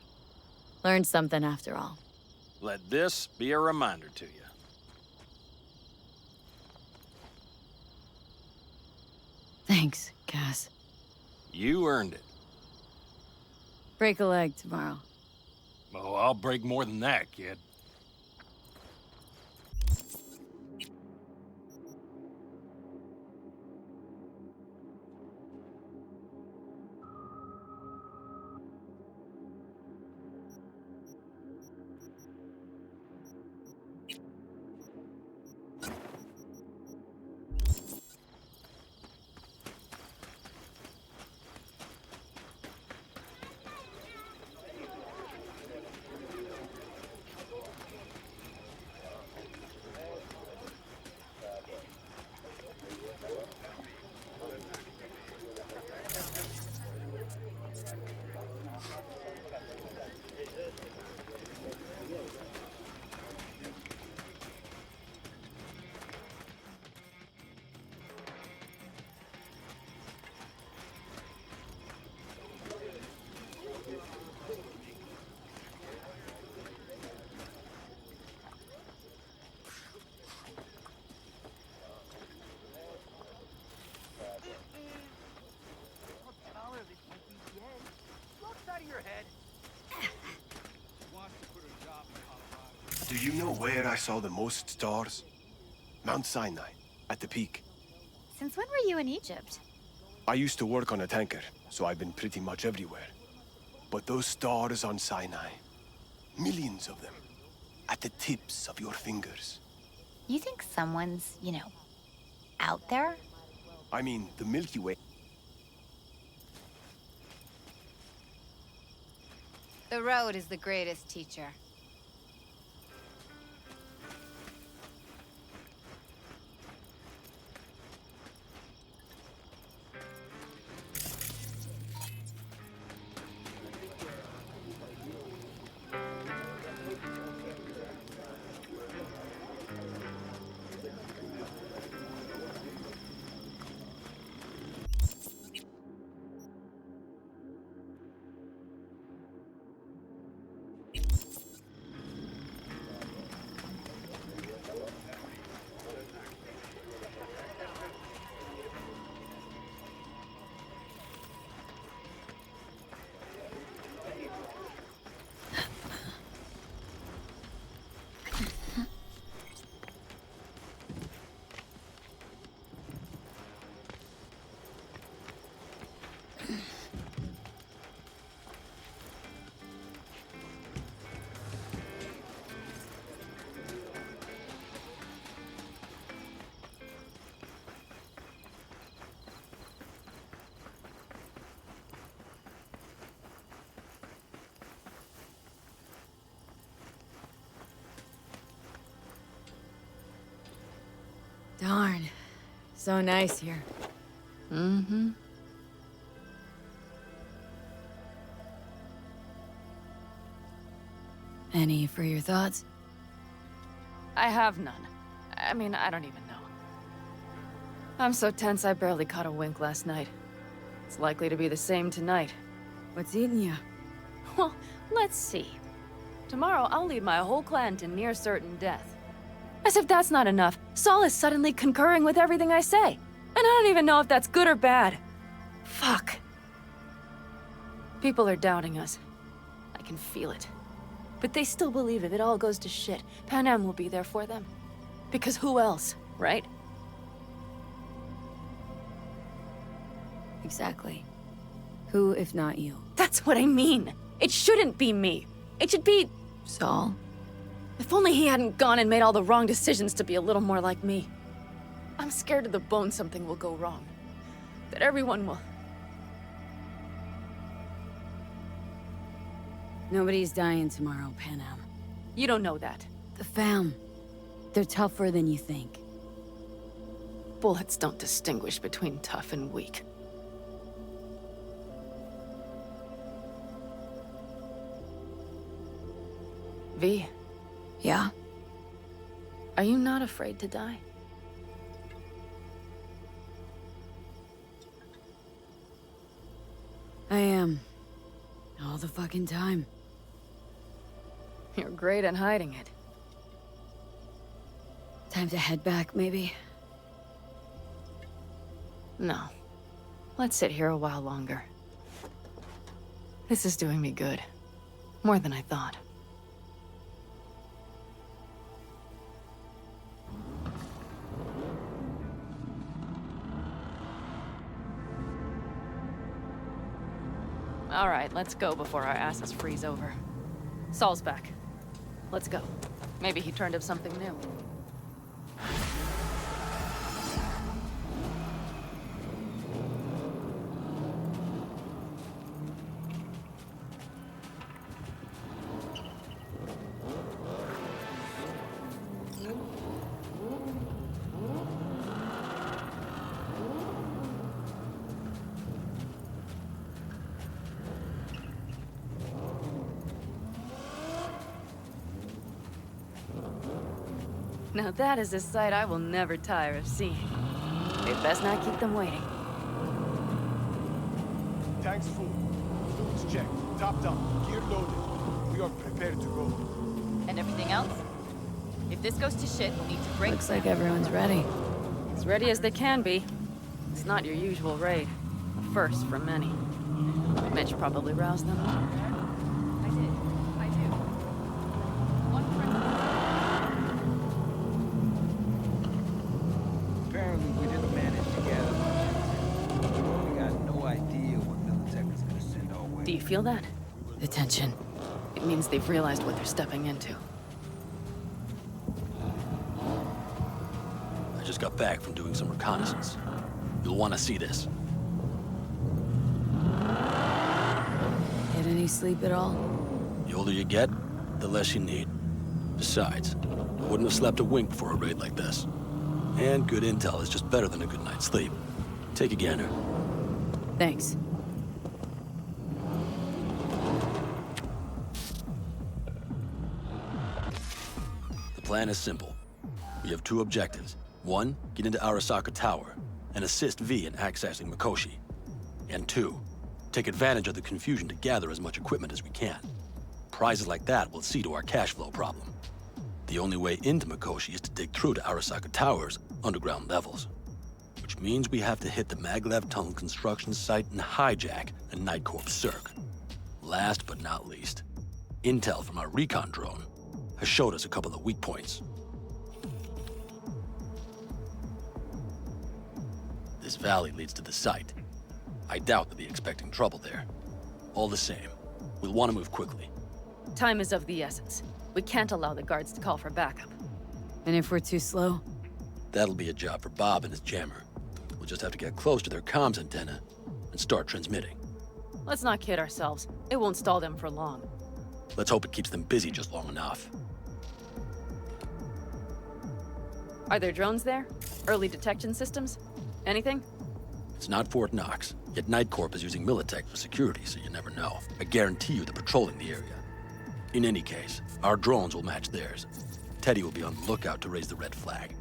Learned something after all. Let this be a reminder to you. Thanks, Cass. You earned it. Break a leg tomorrow. Oh, I'll break more than that, kid. Do you know where I saw the most stars? Mount Sinai, at the peak. Since when were you in Egypt? I used to work on a tanker, so I've been pretty much everywhere. But those stars on Sinai, millions of them, at the tips of your fingers. You think someone's, out there? I mean, the Milky Way. The road is the greatest teacher. Darn. So nice here. Mm-hmm. Any for your thoughts? I have none. I mean, I don't even know. I'm so tense I barely caught a wink last night. It's likely to be the same tonight. What's eating you? Well, let's see. Tomorrow I'll lead my whole clan to near certain death. As if that's not enough, Saul is suddenly concurring with everything I say. And I don't even know if that's good or bad. Fuck. People are doubting us. I can feel it. But they still believe if it all goes to shit, Pan Am will be there for them. Because who else, right? Exactly. Who, if not you? That's what I mean. It shouldn't be me. It should be... Saul? If only he hadn't gone and made all the wrong decisions to be a little more like me. I'm scared to the bone something will go wrong. That everyone will... Nobody's dying tomorrow, Pan Am. You don't know that. The fam. They're tougher than you think. Bullets don't distinguish between tough and weak. V, Yeah? Are you not afraid to die? I am. All the fucking time. You're great at hiding it. Time to head back, maybe? No. Let's sit here a while longer. This is doing me good. More than I thought. All right, let's go before our asses freeze over. Saul's back. Let's go. Maybe he turned up something new. Now that is a sight I will never tire of seeing. We'd best not keep them waiting. Tanks full. Fluids checked. Topped up. Gear loaded. We are prepared to go. And everything else? If this goes to shit, we'll need to break. Looks like everyone's ready. As ready as they can be. It's not your usual raid. A first for many. Mitch probably roused them. I do. One Apparently we didn't manage to gather much. We got no idea what Militech is gonna send our way. Do you feel that? The tension. It means they've realized what they're stepping into. I just got back from doing some reconnaissance. You'll want to see this. Get any sleep at all? The older you get, the less you need. Besides, I wouldn't have slept a wink before a raid like this. And good intel is just better than a good night's sleep. Take a gander. Thanks. The plan is simple. We have two objectives. One, get into Arasaka Tower and assist V in accessing Mikoshi. And two, take advantage of the confusion to gather as much equipment as we can. Prizes like that will see to our cash flow problem. The only way into Mikoshi is to dig through to Arasaka Tower's underground levels. Which means we have to hit the Maglev Tunnel construction site and hijack a Night Corps Cirque. Last but not least, intel from our recon drone has showed us a couple of weak points. This valley leads to the site. I doubt they'll be expecting trouble there. All the same, we'll want to move quickly. Time is of the essence. We can't allow the guards to call for backup. And if we're too slow? That'll be a job for Bob and his jammer. We'll just have to get close to their comms antenna and start transmitting. Let's not kid ourselves. It won't stall them for long. Let's hope it keeps them busy just long enough. Are there drones there? Early detection systems? Anything? It's not Fort Knox, yet Night Corp is using Militech for security, so you never know. I guarantee you they're patrolling the area. In any case, our drones will match theirs. Teddy will be on the lookout to raise the red flag.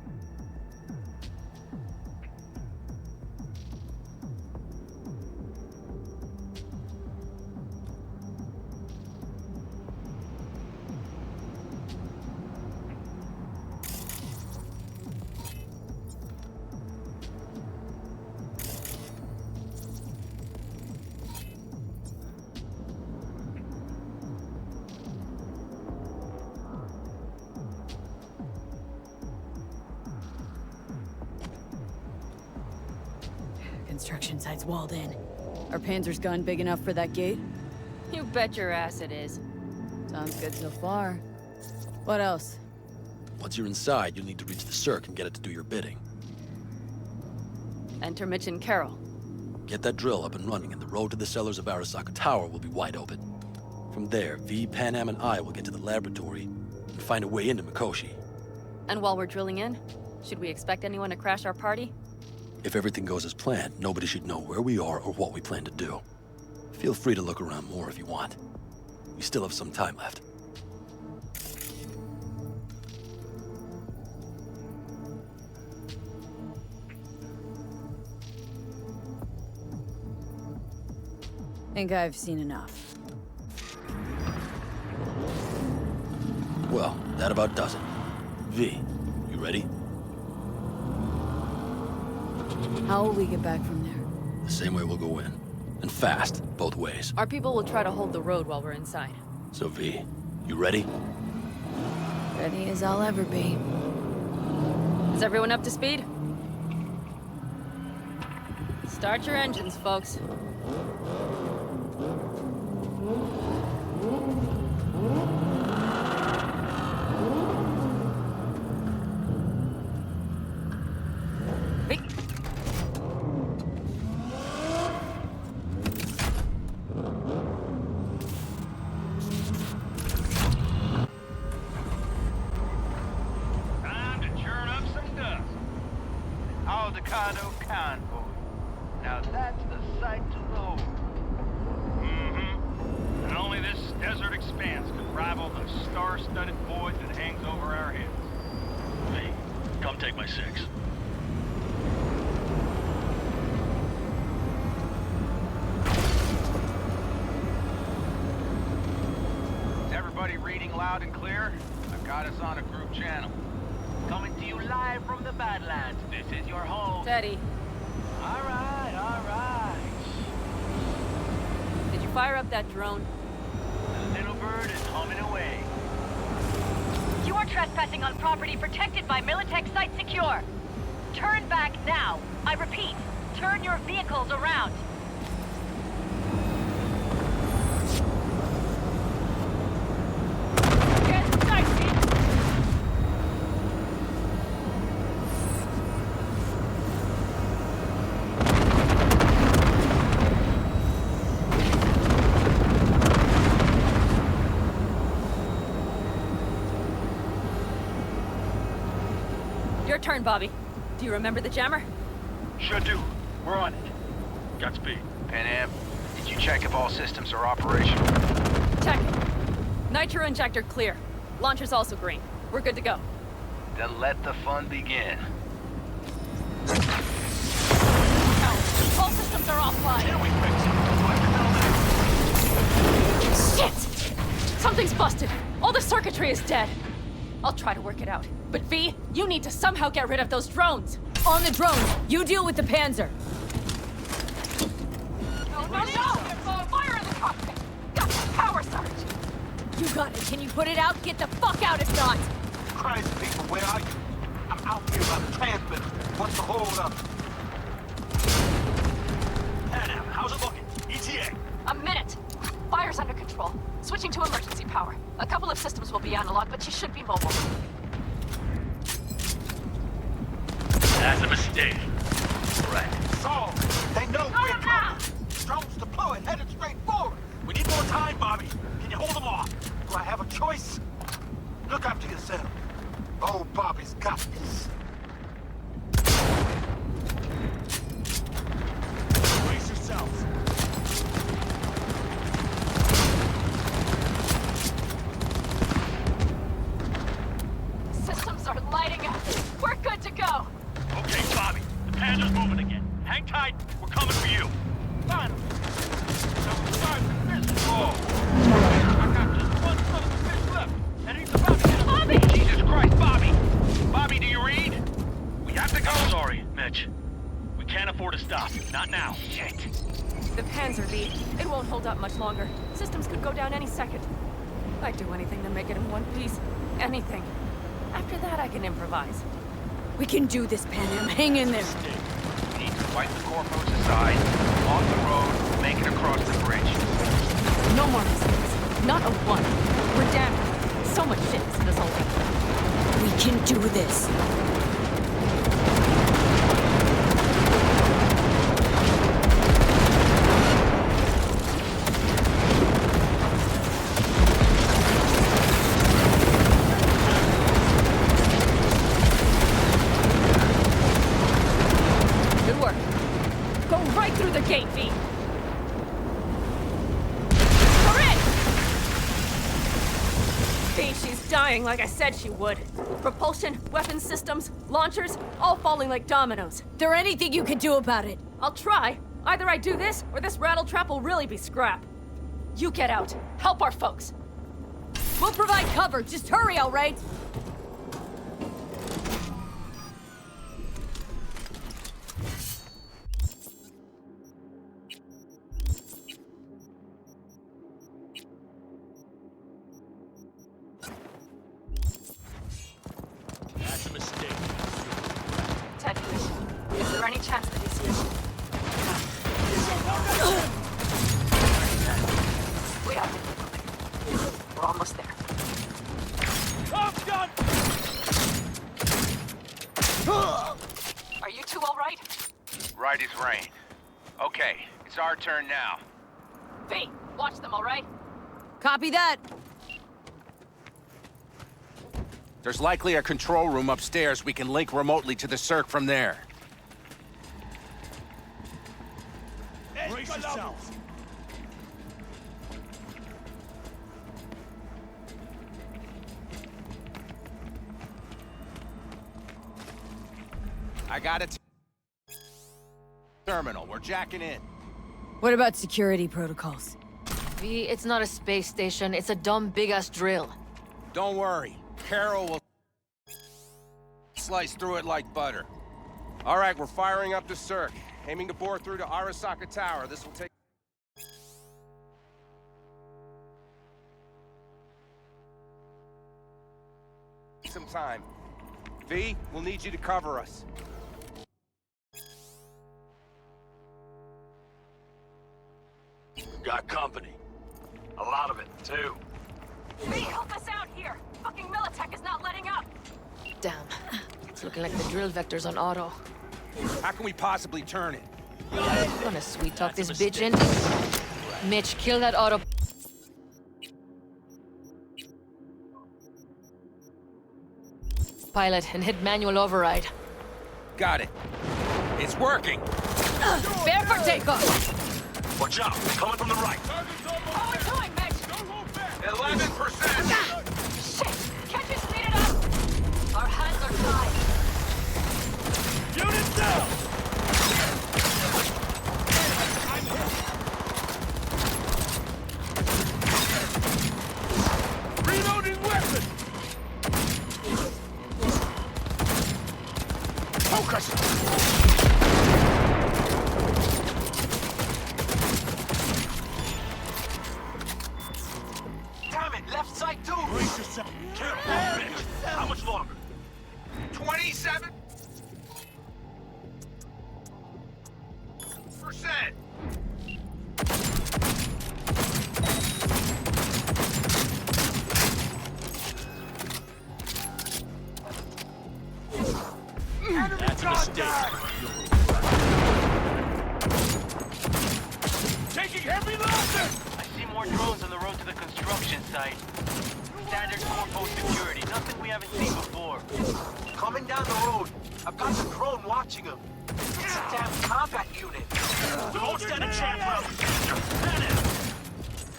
Construction site's walled in. Are Panzer's gun big enough for that gate? You bet your ass it is. Sounds good so far. What else? Once you're inside, you'll need to reach the Cirque and get it to do your bidding. Enter Mitch and Carol. Get that drill up and running, and the road to the cellars of Arasaka Tower will be wide open. From there, V, Panam, and I will get to the laboratory and find a way into Mikoshi. And while we're drilling in, should we expect anyone to crash our party? If everything goes as planned, nobody should know where we are or what we plan to do. Feel free to look around more if you want. We still have some time left. think I've seen enough. Well, that about does it. V, you ready? How will we get back from there? The same way we'll go in. And fast, both ways. Our people will try to hold the road while we're inside. So V, you ready? Ready as I'll ever be. Is everyone up to speed? Start your engines, folks. Now that's the sight to behold. Mm-hmm. And only this desert expanse can rival the star-studded void that hangs over our heads. Hey, come take my 6. Is everybody reading loud and clear? I've got us on a group channel. Coming to you live from the Badlands. This is your home. Steady. All right, all right. Did you fire up that drone? The little bird is humming away. You are trespassing on property protected by Militech Site Secure. Turn back now. I repeat, turn your vehicles around. Your turn, Bobby. Do you remember the jammer? Sure do. We're on it. Godspeed. Pan Am, did you check if all systems are operational? Check it. Nitro injector clear. Launcher's also green. We're good to go. Then let the fun begin. All systems are offline. Can we fix it? Shit! Something's busted. All the circuitry is dead. I'll try to work it out. But V, you need to somehow get rid of those drones. On the drones! You deal with the Panzer! No! Fire in the cockpit! Got the power surge! You got it. Can you put it out? Get the fuck out if not! Crazy people, where are you? I'm out here by the transmitter. What's the hold up? Pan Am, how's it looking? ETA. A minute. Fire's under control. Switching to emergency power. A couple of systems will be analog, but you should be mobile. That's a mistake. Right. So, they know we're coming. Drones deployed, headed straight forward. We need more time, Bobby. Can you hold them off? Do I have a choice? Look after yourself. Oh, Bobby's got this. Brace yourselves. Systems are lighting up. We're good to go. Okay, Bobby. The Panzer's moving again. Hang tight. We're coming for you. Finally. Now we're starting the business. Oh. I got just one son of the fish left. And he's about to get Bobby! Jesus Christ, Bobby! Bobby, do you read? We have to go. Sorry, Mitch. We can't afford to stop. Not now. Shit. The Panzer V. It won't hold up much longer. Systems could go down any second. I'd do anything to make it in one piece. Anything. After that, I can improvise. We can do this, Pan Am. Hang in there. We need to wipe the corpos aside, off the road, make it across the bridge. No more mistakes. Not a one. We're damaged. So much shit is in this whole thing. We can do this. Good work. Go right through the gate, V. We're in! V, she's dying like I said she would. Propulsion, weapon systems, launchers, all falling like dominoes. There anything you can do about it? I'll try, Either I do this, or this rattletrap will really be scrap. You get out. Help our folks. We'll provide cover. Just hurry, all right? That's a mistake. Teddy, is there any chance that he's here? We have to keep moving. We're almost there. Tom's gun! Are you two all right? Right as rain. Okay, it's our turn now. V, watch them, all right? Copy that. There's likely a control room upstairs. We can link remotely to the circ from there. Brace yourselves. I got it. Terminal, we're jacking in. What about security protocols? V, it's not a space station. It's a dumb big-ass drill. Don't worry. Carol will slice through it like butter. All right, we're firing up the circ. Aiming to bore through to Arasaka Tower. This will take some time. V, we'll need you to cover us. Got company. A lot of it, too. V, help us out here! Fucking Militech is not letting up! Damn. It's looking like the drill vector's on auto. How can we possibly turn it? I'm gonna sweet talk this bitch in. Mitch, kill that auto. Pilot and hit manual override. Got it. It's working. Prepare for takeoff. Watch out, they're coming from the right. How are we doing, Mitch? 11%. Shit! Can't you speed it up? Our hands are tied. Unit down! Reloading weapon! Focus! Damn it, left side too! Brace yourself. Careful, bitch. How much longer? 27%. That's a mistake. Taking heavy losses! I see more drones on the road to the construction site. Standard four-post security, nothing we haven't seen before. Coming down the road. I've got the drone watching him. It's a damn combat unit. Don't stand a chance, bro.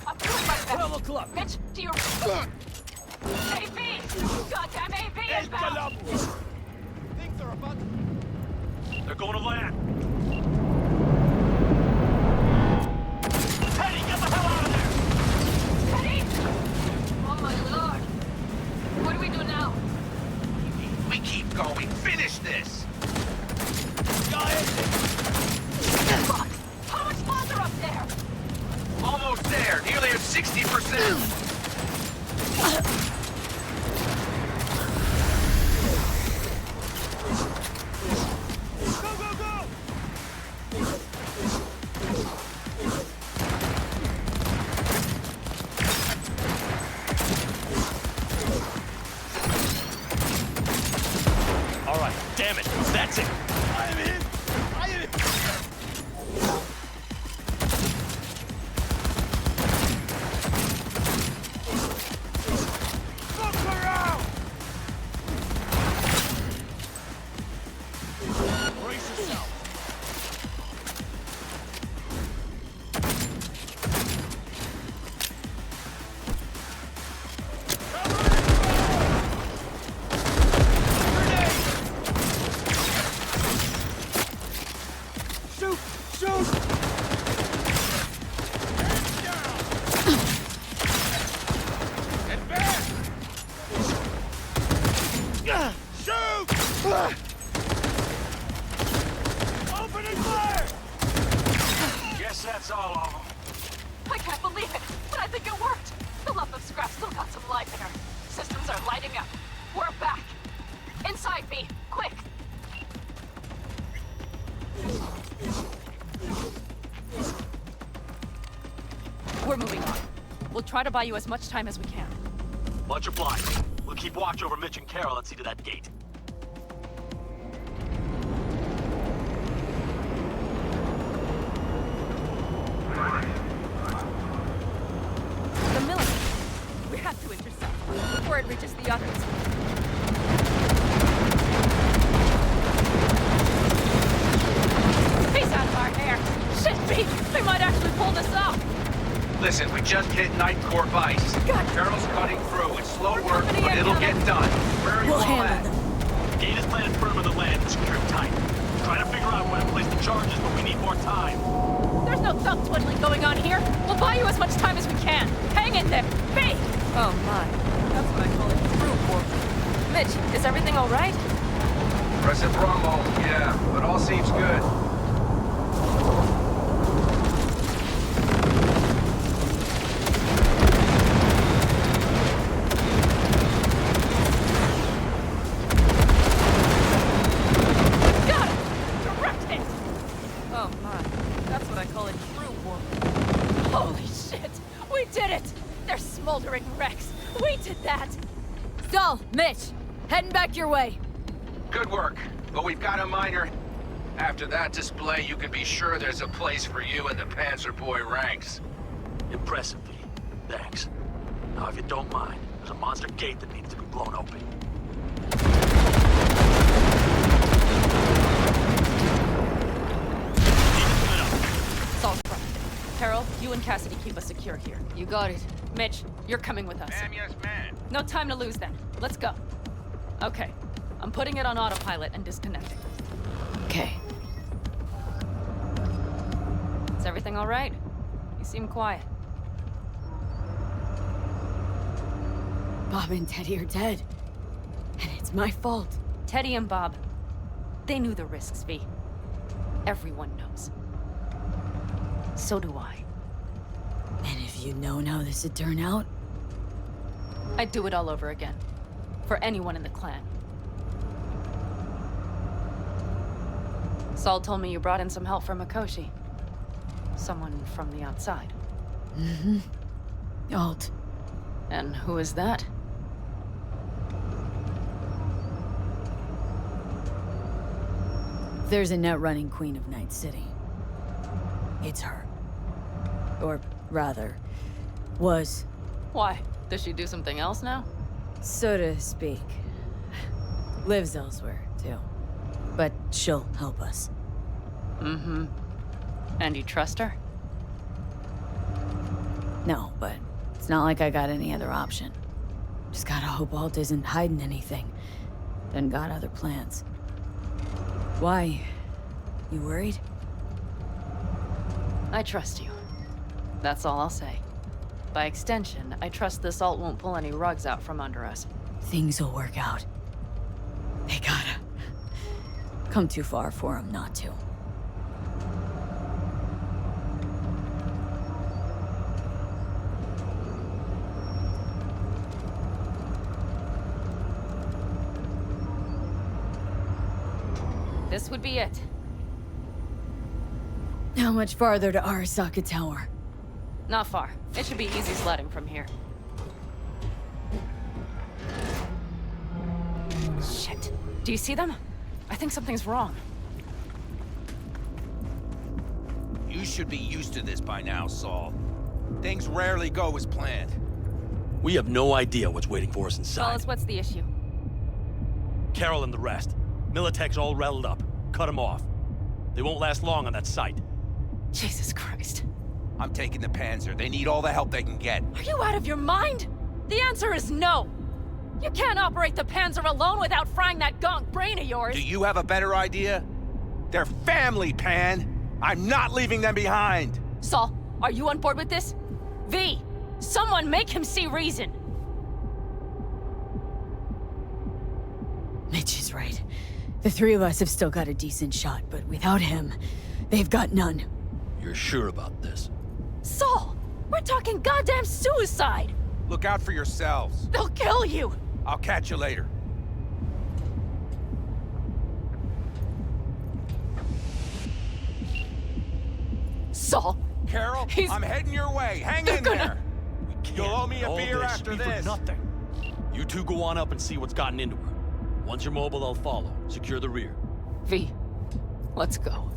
I'm doing my best. 12 o'clock. Mitch, to your... AV! Goddamn AV inbound! Things are about to... They're going to land. Teddy, get the hell out of there! Teddy! Oh my lord. What do we do now? We keep going. Finish this. Fuck! How much farther up there? Almost there. Nearly at 60%. All right, damn it. That's it. I am in. I am in. Look around. Brace yourself. try to buy you as much time as we can. Much obliged. We'll keep watch over Mitch and Carol and see to that gate. The military. We have to intercept before it reaches the others. He's out of our hair. Shit, Pete! They might actually pull this off. Listen, we just hit Night Corp ice. God. Carol's cutting through. It's slow work, but it'll get done. Where are you all at? Gate is planted firm on the land and secured tight. Trying to figure out where to place the charges, but we need more time. There's no thumb twiddling going on here. We'll buy you as much time as we can. Hang in there. Be! Oh my. That's what I call it true war. Mitch, is everything all right? Press it Bravo, yeah, but all seems good. Got it! Direct hit! Oh my. That's what I call it true war. Holy shit! We did it! They're smoldering wrecks. We did that! Saul, Mitch, heading back your way. Good work, but we've got a minor. After that display, you can be sure there's a place for you in the Panzer Boy ranks. Impressive, V. Thanks. Now, if you don't mind, there's a monster gate that needs to be blown open. Saul's front. Carol, you and Cassidy keep us secure here. You got it. Mitch, you're coming with us. Ma'am, yes, ma'am. No time to lose then. Let's go. Okay. I'm putting it on autopilot and disconnecting. Okay. Is everything all right? You seem quiet. Bob and Teddy are dead. And it's my fault. Teddy and Bob, they knew the risks, V. Everyone knows. So do I. And if you'd known how this would turn out? I'd do it all over again. For anyone in the clan. Saul told me you brought in some help from Mikoshi. Someone from the outside. Mm-hmm. Alt. And who is that? There's a net-running queen of Night City. It's her. Or rather, was. Why? Does she do something else now? So to speak. Lives elsewhere, too. But she'll help us. Mm-hmm. And you trust her? No, but it's not like I got any other option. Just gotta hope Alt isn't hiding anything. Then got other plans. Why? You worried? I trust you. That's all I'll say. By extension, I trust this Alt won't pull any rugs out from under us. Things will work out. They gotta. Come too far for him not to. This would be it. How much farther to Arasaka Tower? Not far. It should be easy sledding from here. Shit. Do you see them? I think something's wrong. You should be used to this by now, Saul. Things rarely go as planned. We have no idea what's waiting for us Tell inside. us what's the issue. Carol and the rest. Militech's all rattled up. Cut them off. They won't last long on that site. Jesus Christ. I'm taking the Panzer. They need all the help they can get. Are you out of your mind? The answer is no. You can't operate the Panzer alone without frying that gonk brain of yours. Do you have a better idea? They're family, Pan. I'm not leaving them behind. Saul, are you on board with this? V, someone make him see reason. Mitch is right. The three of us have still got a decent shot, but without him, they've got none. You're sure about this? Saul, we're talking goddamn suicide. Look out for yourselves. They'll kill you. I'll catch you later. Saul. Carol, I'm heading your way. Hang in there. We can't. You'll owe me a All beer this after should be for this. nothing. You two go on up and see what's gotten into her. Once you're mobile, I'll follow. Secure the rear. V, let's go.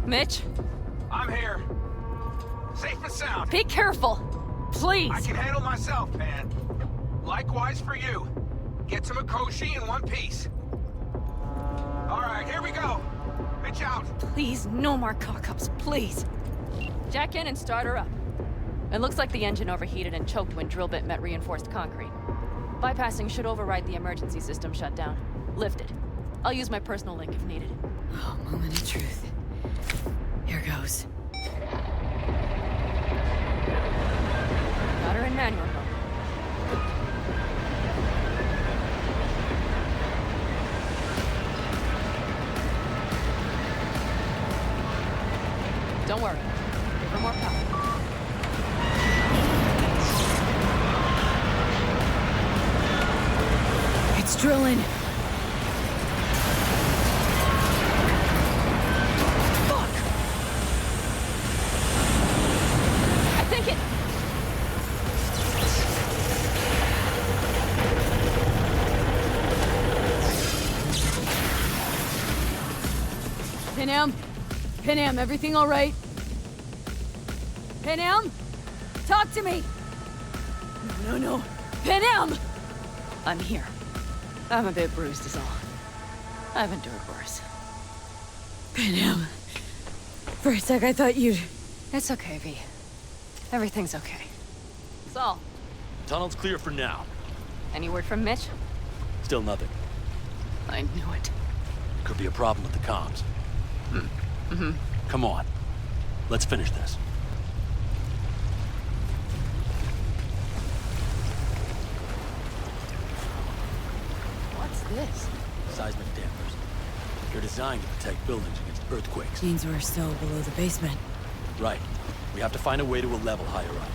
Mitch? I'm here. Safe and sound. Be careful! Please! I can handle myself, Pan. Likewise for you. Get to Mikoshi in one piece. All right, here we go. Mitch out. Please, no more cock-ups, please! Jack in and start her up. It looks like the engine overheated and choked when drill bit met reinforced concrete. Bypassing should override the emergency system shutdown. Lift it. I'll use my personal link if needed. Oh, moment of truth. Here goes. Got her in manual mode. Don't worry. Give her more power. It's drilling. Pinham, everything all right? Pinham? Talk to me! No. Pinham! I'm here. I'm a bit bruised is all. I've endured worse. Pinham. For a sec, I thought you'd... It's okay, V. Everything's okay. Saul. Tunnel's clear for now. Any word from Mitch? Still nothing. I knew it. Could be a problem with the comms. Mm-hmm. Come on. Let's finish this. What's this? Seismic dampers. They're designed to protect buildings against earthquakes. Means we're still below the basement. Right. We have to find a way to a level higher up.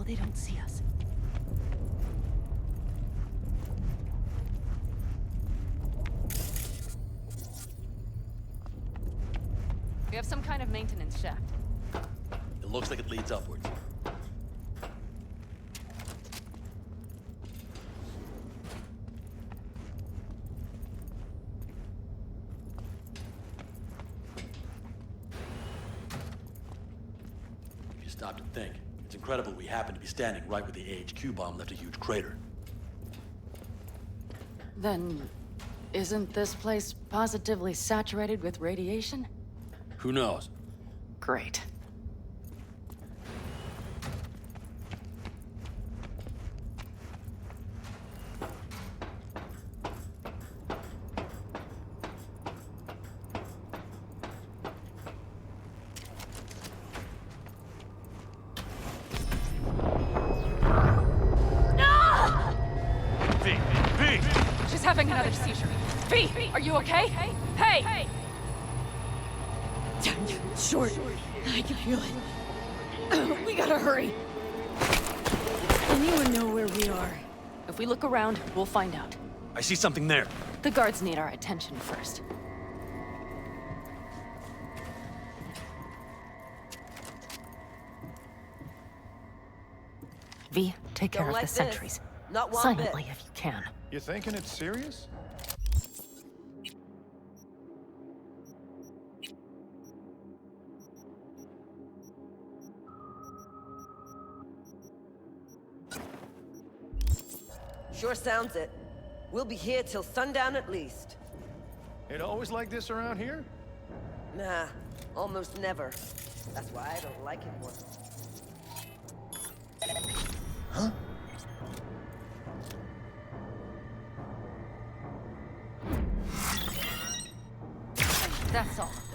They don't see us. We have some kind of maintenance shaft. It looks like it leads upwards. If you stop to think, it's incredible we happen to be standing right where the AHQ bomb left a huge crater. Then, isn't this place positively saturated with radiation? Who knows? Great. She's having another seizure. V, are you okay? Hey! Short. I can feel it. We gotta hurry. Anyone know where we are? If we look around, we'll find out. I see something there. The guards need our attention first. V, take care of the sentries. Not one Silently bit. if you can. You thinking it's serious? Sure sounds it. We'll be here till sundown at least. It always like this around here? Nah, almost never. That's why I don't like it more. Huh? That's all of them.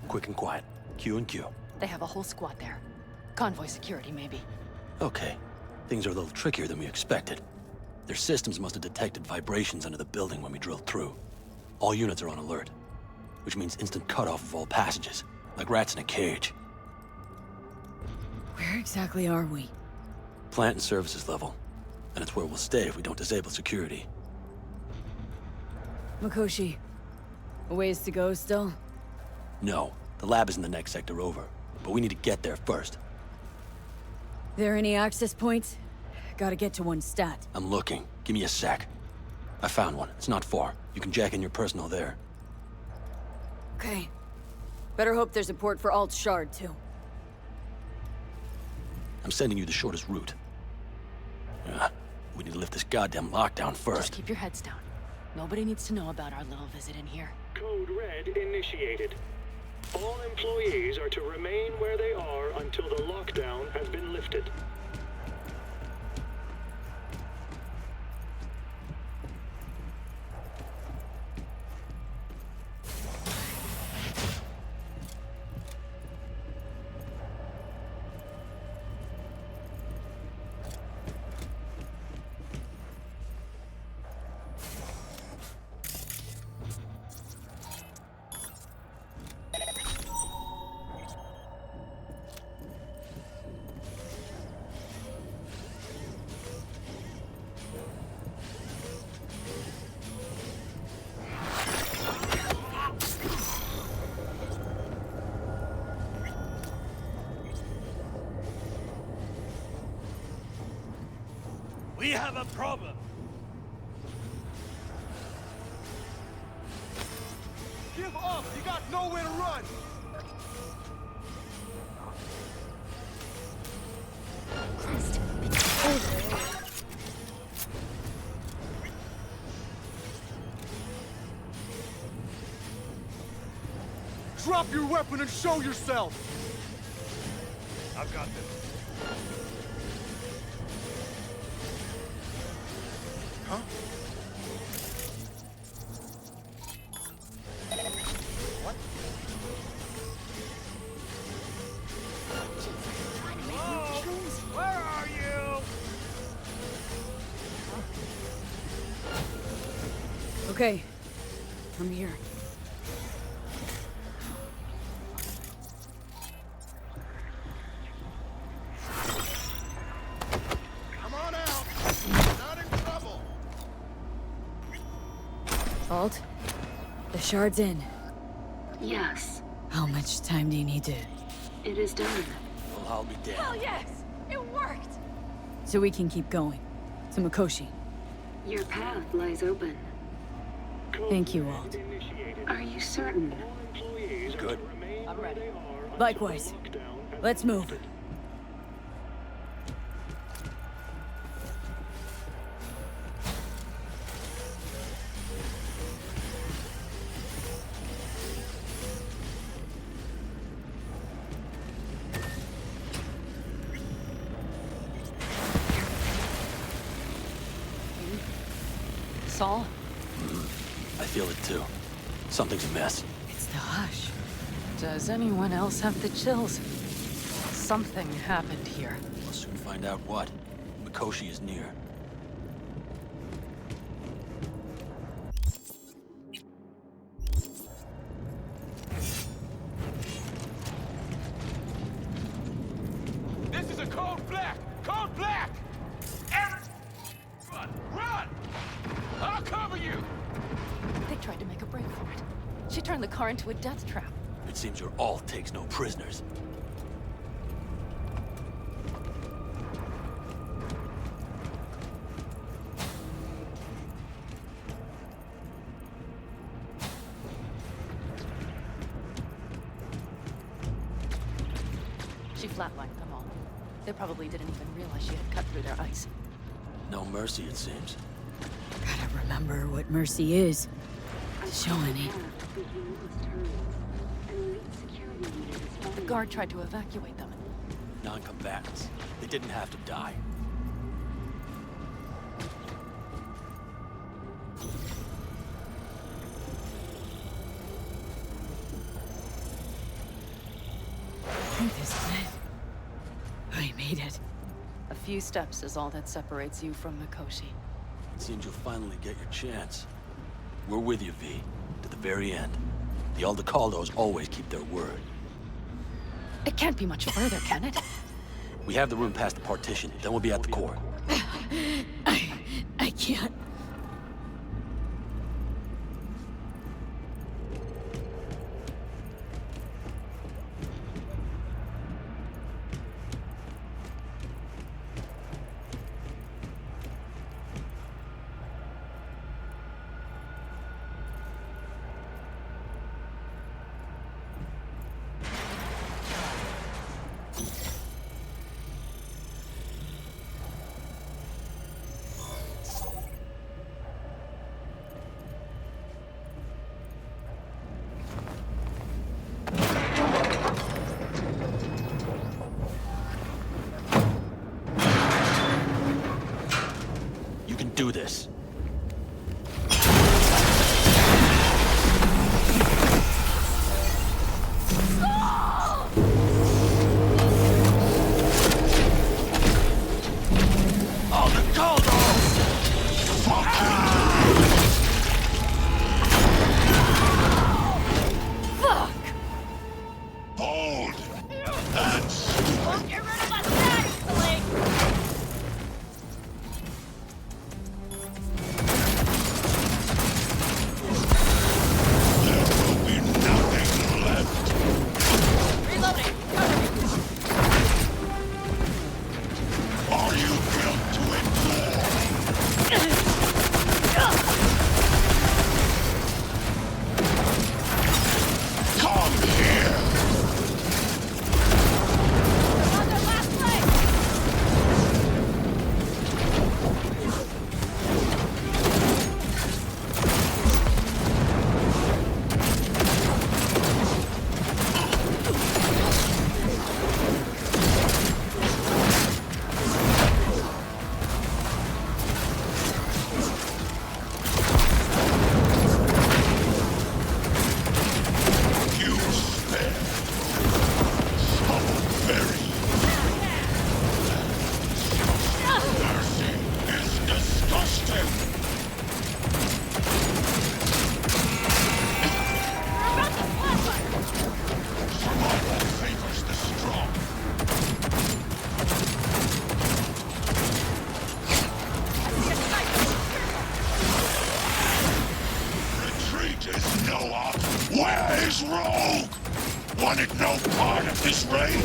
Quick and quiet. Q and Q. They have a whole squad there. Convoy security, maybe. Okay. Things are a little trickier than we expected. Their systems must have detected vibrations under the building when we drilled through. All units are on alert, which means instant cutoff of all passages, like rats in a cage. Where exactly are we? Plant and services level. And it's where we'll stay if we don't disable security. Mikoshi, a ways to go still? No, the lab is in the next sector over, but we need to get there first. There any access points? Gotta get to one stat. I'm looking. Give me a sec. I found one. It's not far. You can jack in your personal there. Okay. Better hope there's a port for Alt Shard, too. I'm sending you the shortest route. We need to lift this goddamn lockdown first. Just keep your heads down. Nobody needs to know about our little visit in here. Code Red initiated. All employees are to remain where they are until the lockdown has been lifted. We have a problem. Give up! You got nowhere to run! Drop your weapon and show yourself! I've got this. Huh? What? Whoa! Where are you? Okay. I'm here. Come on out! Not in trouble! Alt? The shard's in. Yes, How much time do you need to... it is done. Well, I'll be damned. Hell yes! It worked! So we can keep going. To Mikoshi. Your path lies open. Thank you, Alt. Are you certain? Good. I'm ready. Likewise. Let's move. Saul? I feel it too. Something's amiss. It's the hush. Does anyone else have the chills? Something happened here. We'll soon find out what. Mikoshi is near. This is a code black! Code black! Run! Run! I'll cover you! They tried to make a break for it. She turned the car into a death trap. It seems your alt takes no prisoners. She flatlined them all. They probably didn't even realize she had cut through their ice. No mercy, it seems. Gotta remember what mercy is. To show any. The guard tried to evacuate them. Non-combatants. They didn't have to die. This is it. I made it. A few steps is all that separates you from Mikoshi. It seems you'll finally get your chance. We're with you, V. To the very end. The Aldecaldos always keep their word. It can't be much further, can it? We have the room past the partition, then we'll be at the core. I can't. Do this. Where's Rogue? Wanted no part of this raid?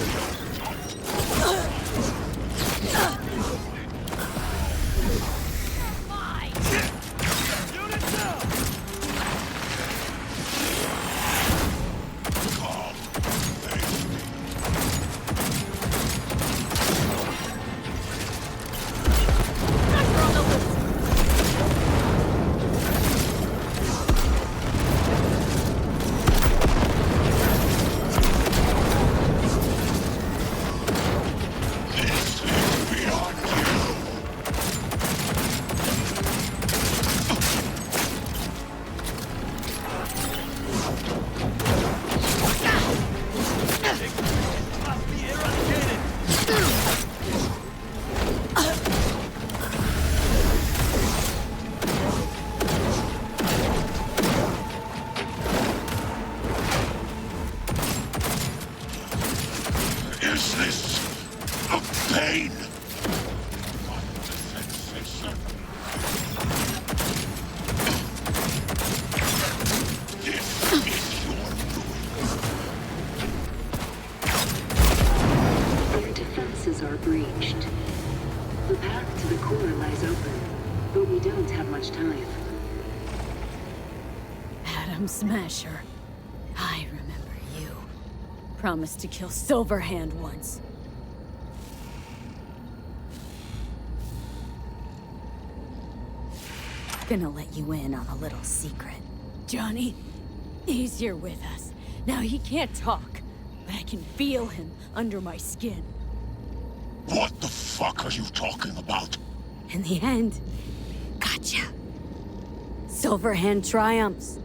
systems are breached. The path to the core lies open, but we don't have much time. Adam Smasher. I remember you. Promised to kill Silverhand once. Gonna let you in on a little secret. Johnny, he's here with us. Now he can't talk, but I can feel him under my skin. What the fuck are you talking about? In the end, gotcha. Silverhand triumphs.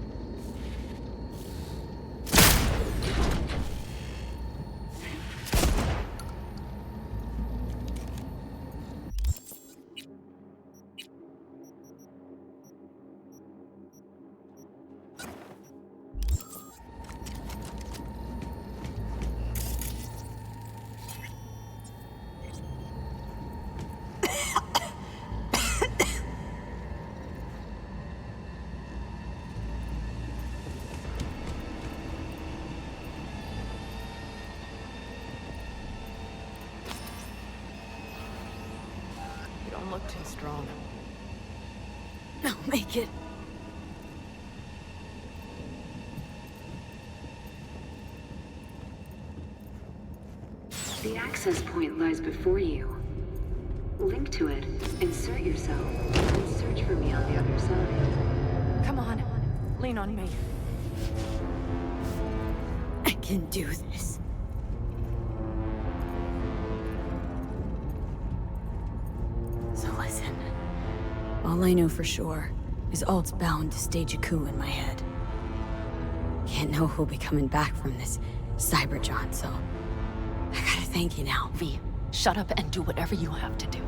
Look too strong. I'll make it. The access point lies before you. Link to it, insert yourself, and search for me on the other side. Come on, lean on me. I can do this. So listen. All I know for sure is Alt's bound to stage a coup in my head. Can't know who'll be coming back from this Cyberjaunt, so I gotta thank you now. V, shut up and do whatever you have to do.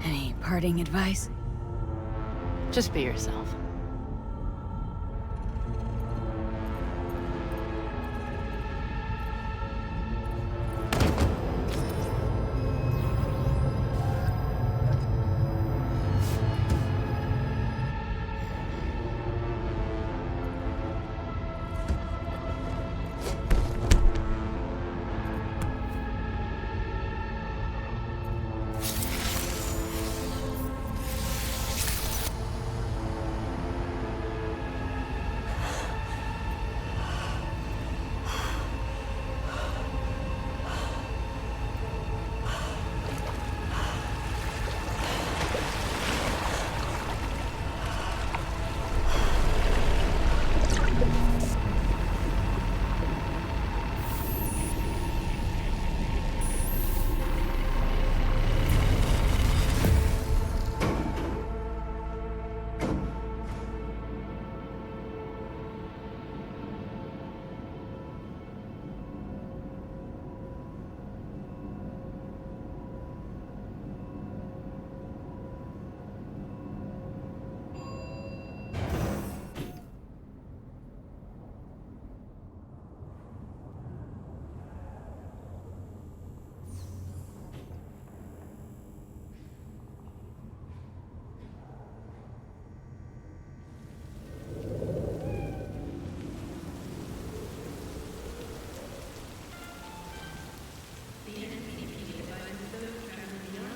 Any parting advice? Just be yourself.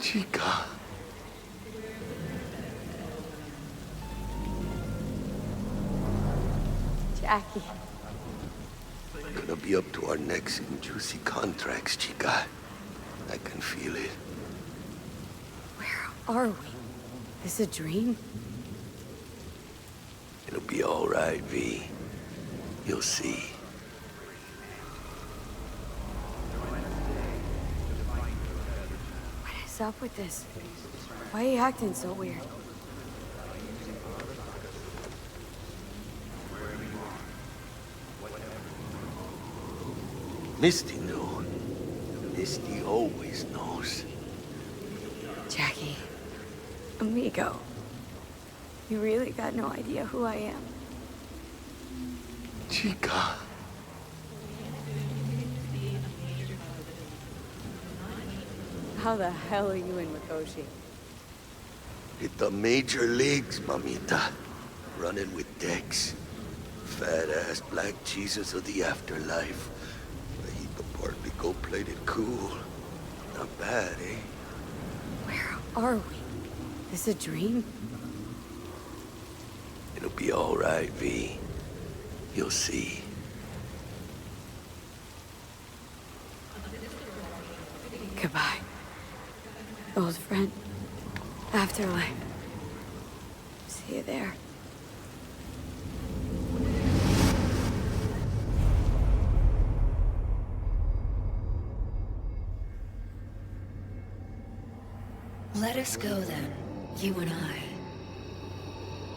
Chica. Jackie. Gonna be up to our necks in juicy contracts, chica. I can feel it. Where are we? Is this a dream? It'll be all right, V. You'll see. What is up with this? Why are you acting so weird? Misty knew. Misty always knows. Jackie. Amigo. You really got no idea who I am. Chica. How the hell are you in Mikoshi? Hit the major leagues, mamita. Running with Dex. Fat-ass black Jesus of the afterlife. I eat the partly gold-plated cool. bad, eh? Where are we? This a dream? It'll be all right, V. You'll see. Goodbye. Old friend. Afterlife. See you there. Let us go then, you and I.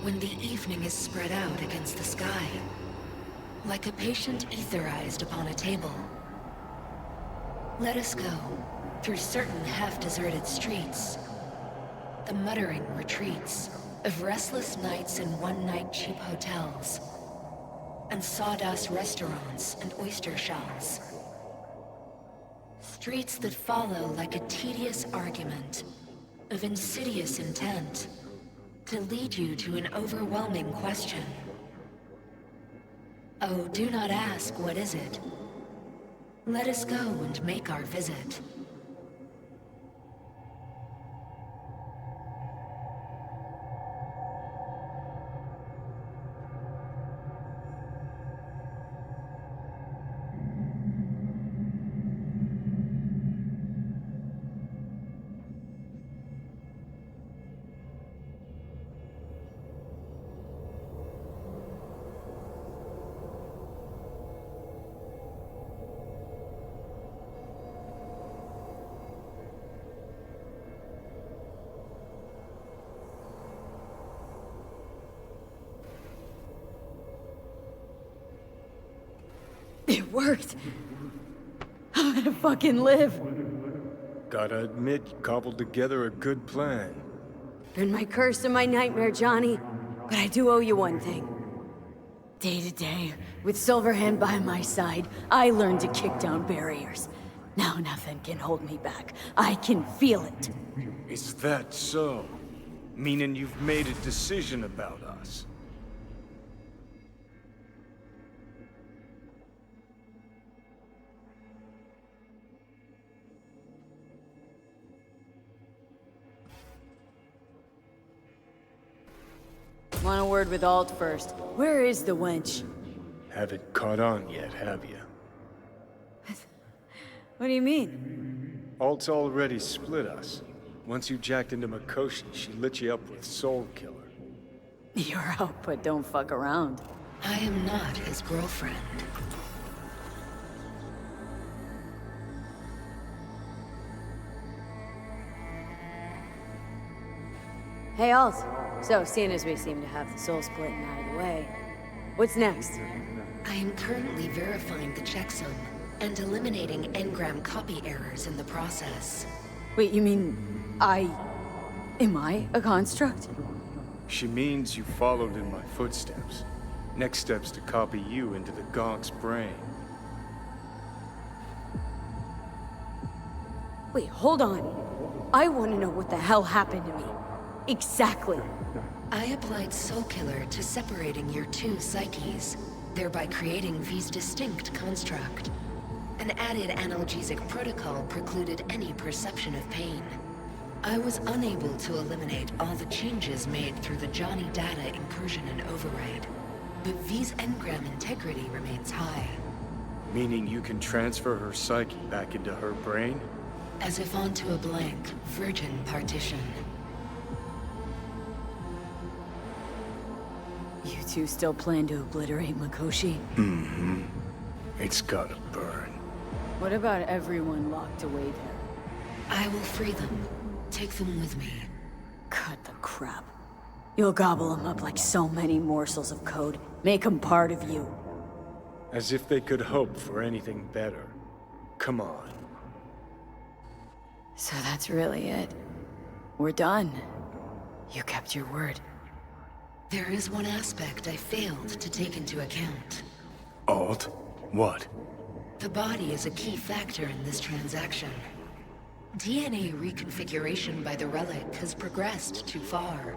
When the evening is spread out against the sky, like a patient etherized upon a table. Let us go through certain half-deserted streets, the muttering retreats of restless nights in one-night cheap hotels, and sawdust restaurants and oyster shells. Streets that follow like a tedious argument of insidious intent to lead you to an overwhelming question. Oh, do not ask, what is it? Let us go and make our visit. It worked. I'm gonna fucking live. Gotta admit, you cobbled together a good plan. Been my curse and my nightmare, Johnny. But I do owe you one thing. Day to day, with Silverhand by my side, I learned to kick down barriers. Now nothing can hold me back. I can feel it. Is that so? Meaning you've made a decision about us? Want a word with Alt first. Where is the wench? Haven't caught on yet, have you? What do you mean? Alt's already split us. Once you jacked into Mikoshi, she lit you up with Soul Killer. You're out, but don't fuck around. I am not his girlfriend. Hey, Alt. So, seeing as we seem to have the soul splitting out of the way, what's next? I am currently verifying the checksum and eliminating engram copy errors in the process. Wait, you mean am I a construct? She means you followed in my footsteps. Next step's to copy you into the Gonk's brain. Wait, hold on. I want to know what the hell happened to me. Exactly. I applied Soul Killer to separating your two psyches, thereby creating V's distinct construct. An added analgesic protocol precluded any perception of pain. I was unable to eliminate all the changes made through the Johnny data incursion and override, but V's engram integrity remains high. Meaning you can transfer her psyche back into her brain? As if onto a blank, virgin partition. You two still plan to obliterate Mikoshi? Mm-hmm. It's gotta burn. What about everyone locked away there? I will free them. Take them with me. Cut the crap. You'll gobble them up like so many morsels of code. Make them part of you. As if they could hope for anything better. Come on. So that's really it. We're done. You kept your word. There is one aspect I failed to take into account. Alt? What? The body is a key factor in this transaction. DNA reconfiguration by the relic has progressed too far.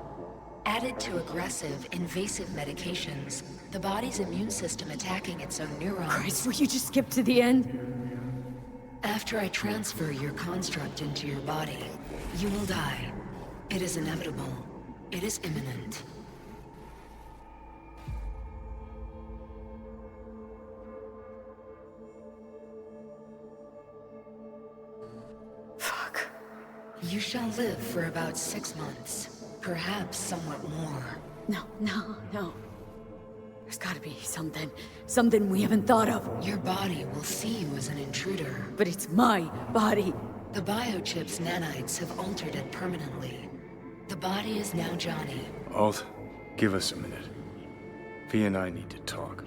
Added to aggressive, invasive medications, the body's immune system attacking its own neurons... Christ, will you just skip to the end? After I transfer your construct into your body, you will die. It is inevitable. It is imminent. Fuck. You shall live for about 6 months. Perhaps somewhat more. No. There's gotta be something. Something we haven't thought of. Your body will see you as an intruder. But it's my body. The biochip's nanites have altered it permanently. The body is now Johnny. Alt, give us a minute. V and I need to talk.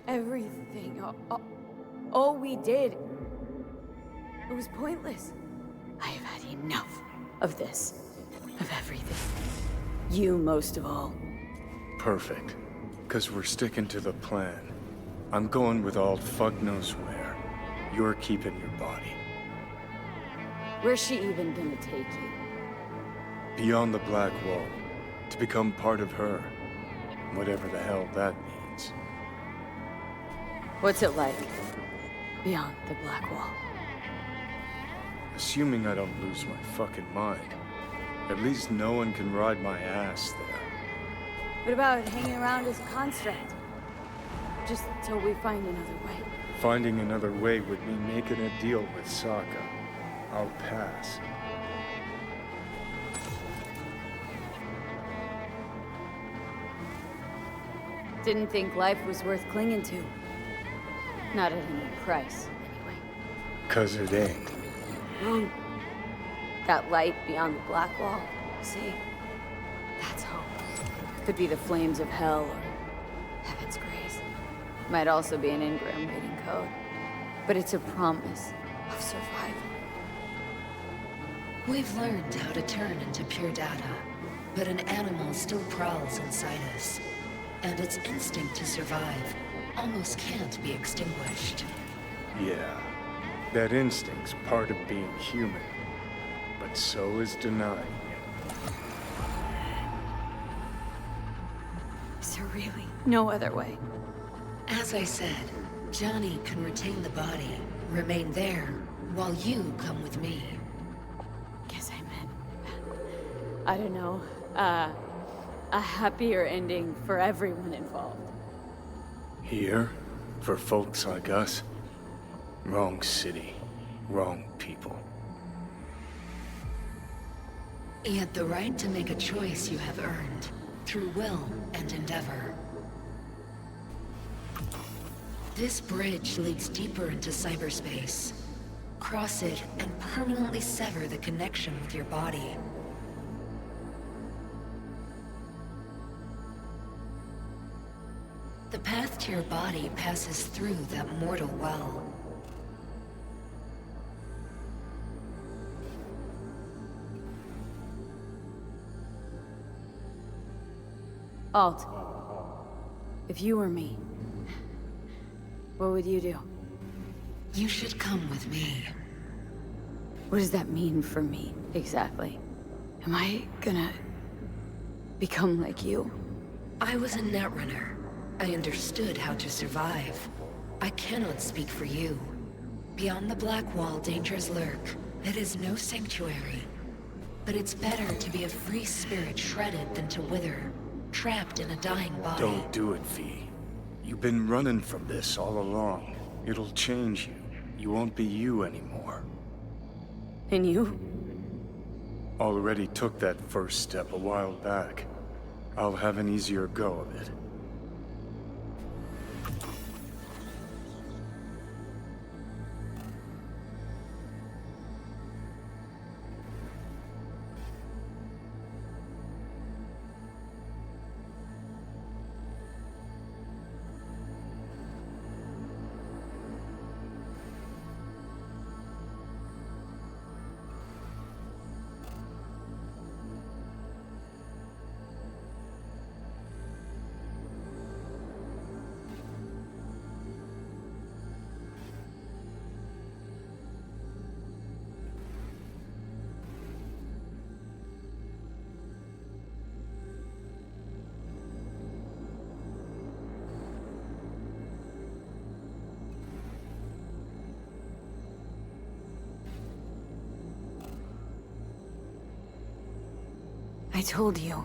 Everything. All we did. It was pointless. I have had enough of this. Of everything. You most of all. Perfect. Because we're sticking to the plan. I'm going with Alt fuck knows where. You're keeping your body. Where's she even gonna take you? Beyond the Black Wall. To become part of her. Whatever the hell that means. What's it like? Beyond the Black Wall. Assuming I don't lose my fucking mind. At least no one can ride my ass there. What about hanging around as a construct? Just till we find another way. Finding another way would mean making a deal with Sokka. I'll pass. Didn't think life was worth clinging to. Not at any price, anyway. 'Cause it ain't. Wrong. That light beyond the Black Wall, see? That's hope. Could be the flames of hell or heaven's grace. Might also be an Ingram rating code. But it's a promise of survival. We've learned how to turn into pure data, but an animal still prowls inside us. And its instinct to survive almost can't be extinguished. Yeah. That instinct's part of being human. But so is denying it. Is there really no other way? As I said, Johnny can retain the body, remain there, while you come with me. Guess I meant, I don't know, a happier ending for everyone involved. Here? For folks like us? Wrong city. Wrong people. Yet the right to make a choice you have earned, through will and endeavor. This bridge leads deeper into cyberspace. Cross it and permanently sever the connection with your body. The path to your body passes through that mortal well. Alt, if you were me, what would you do? You should come with me. What does that mean for me, exactly? Am I gonna become like you? I was a netrunner. I understood how to survive. I cannot speak for you. Beyond the Black Wall, dangers lurk. It is no sanctuary. But it's better to be a free spirit shredded than to wither, trapped in a dying body. Don't do it, V. You've been running from this all along. It'll change you. You won't be you anymore. And you? Already took that first step a while back. I'll have an easier go of it. I told you.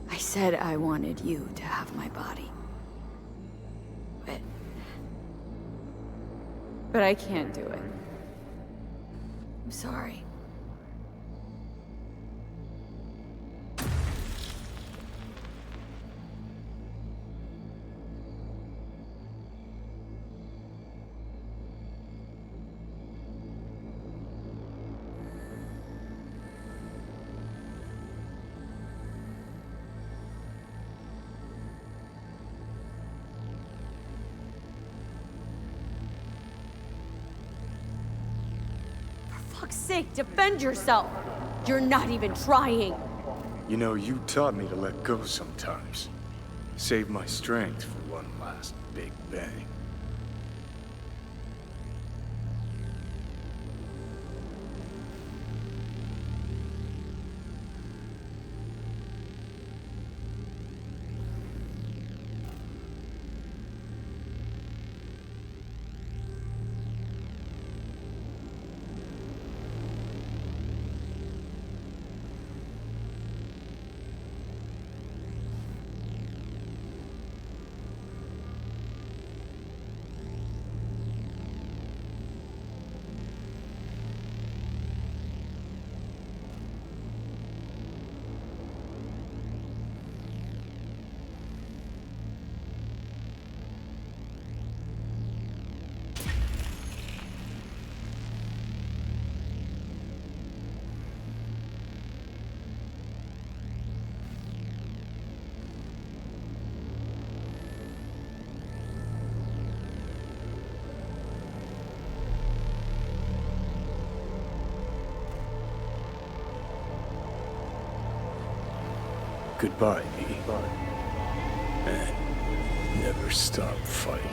I said I wanted you to have my body. But I can't do it. I'm sorry. For fuck's sake, defend yourself! You're not even trying! You know, you taught me to let go sometimes. Save my strength for one last big bang. Goodbye, V. And never stop fighting.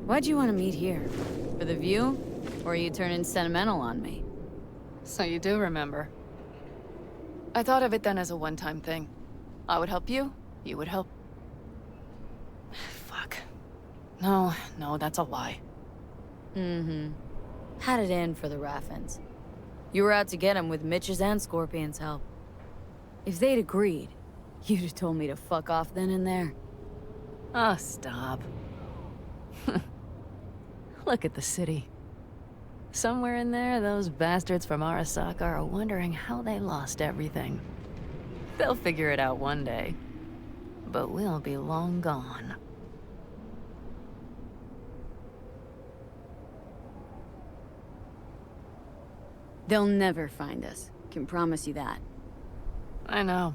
Why'd you want to meet here? For the view? Or are you turning sentimental on me? So you do remember. I thought of it then as a one-time thing. I would help you, you would help... Fuck. No, that's a lie. Mm-hmm. Had it in for the Raffins. You were out to get him with Mitch's and Scorpion's help. If they'd agreed, you'd have told me to fuck off then and there. Oh, stop. Look at the city. Somewhere in there, those bastards from Arasaka are wondering how they lost everything. They'll figure it out one day. But we'll be long gone. They'll never find us. Can promise you that. I know.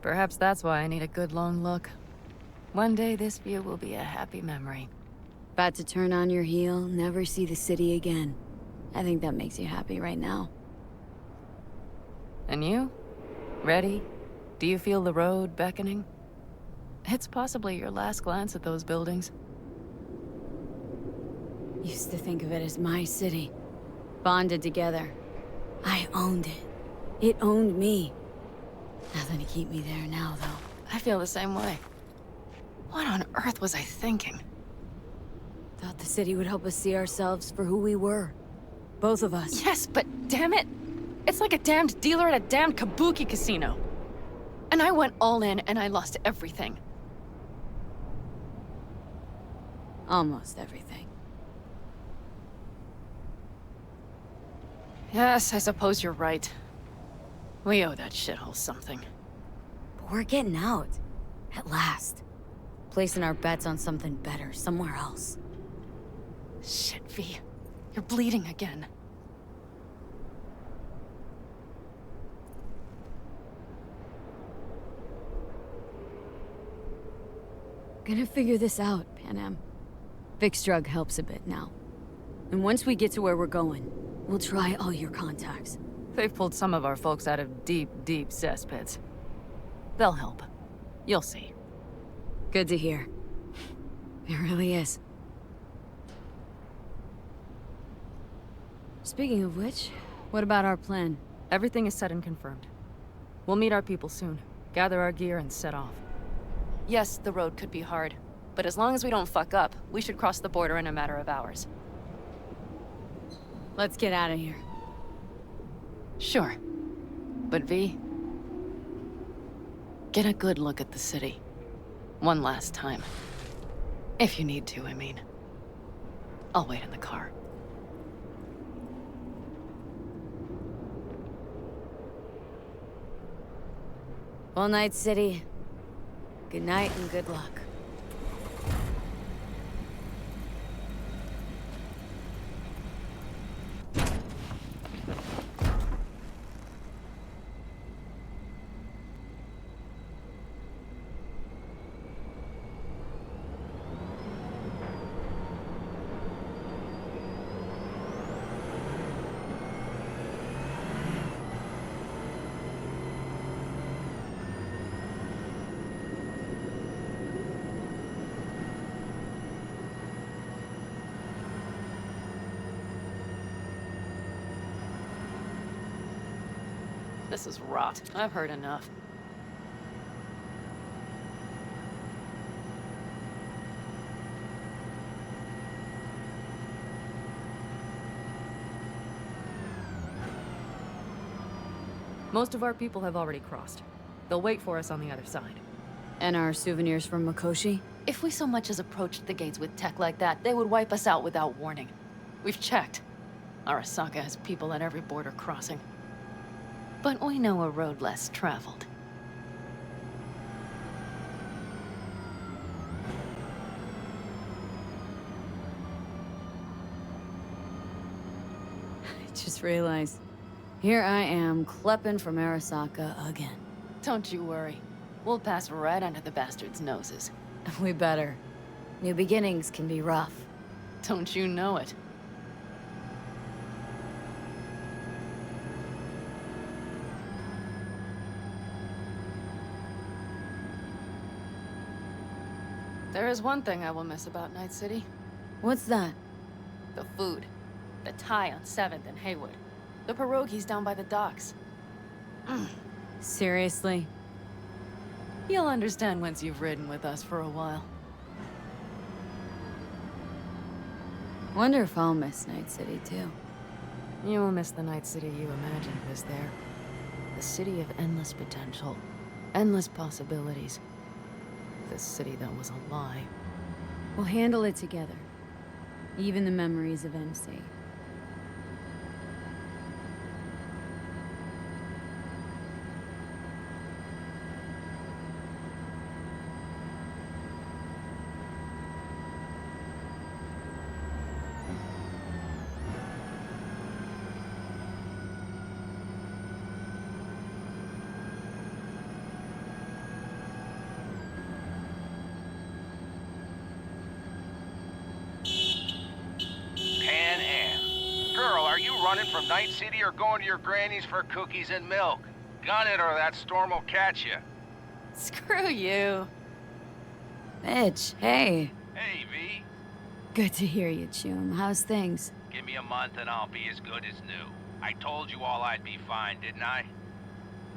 Perhaps that's why I need a good long look. One day this view will be a happy memory. About to turn on your heel, never see the city again. I think that makes you happy right now. And you? Ready? Do you feel the road beckoning? It's possibly your last glance at those buildings. Used to think of it as my city. Bonded together. I owned it. It owned me. Nothing to keep me there now, though. I feel the same way. What on earth was I thinking? Thought the city would help us see ourselves for who we were. Both of us. Yes, but damn it! It's like a damned dealer at a damned kabuki casino. And I went all in and I lost everything. Almost everything. Yes, I suppose you're right. We owe that shithole something. But we're getting out. At last. Placing our bets on something better, somewhere else. Shit, V. You're bleeding again. Gonna figure this out, Panam. Vic's drug helps a bit now. And once we get to where we're going, we'll try all your contacts. They've pulled some of our folks out of deep, deep cesspits. They'll help. You'll see. Good to hear. It really is. Speaking of which, what about our plan? Everything is set and confirmed. We'll meet our people soon, gather our gear, and set off. Yes, the road could be hard, but as long as we don't fuck up, we should cross the border in a matter of hours. Let's get out of here. Sure. But V, get a good look at the city. One last time. If you need to, I mean. I'll wait in the car. Well, Night City. Good night and good luck. This is rot. I've heard enough. Most of our people have already crossed. They'll wait for us on the other side. And our souvenirs from Mikoshi? If we so much as approached the gates with tech like that, they would wipe us out without warning. We've checked. Arasaka has people at every border crossing. But we know a road less traveled. I just realized. Here I am, klepping from Arasaka again. Don't you worry. We'll pass right under the bastards' noses. We better. New beginnings can be rough. Don't you know it? There is one thing I will miss about Night City. What's that? The food. The Thai on 7th and Haywood. The pierogies down by the docks. Seriously? You'll understand once you've ridden with us for a while. Wonder if I'll miss Night City, too. You will miss the Night City you imagined was there. The city of endless potential. Endless possibilities. The city that was a lie. We'll handle it together. Even the memories of MC. from Night City or going to your granny's for cookies and milk? Gun it or that storm will catch you. Screw you. Mitch, hey. Hey, V. Good to hear you, Chum. How's things? Give me a month and I'll be as good as new. I told you all I'd be fine, didn't I?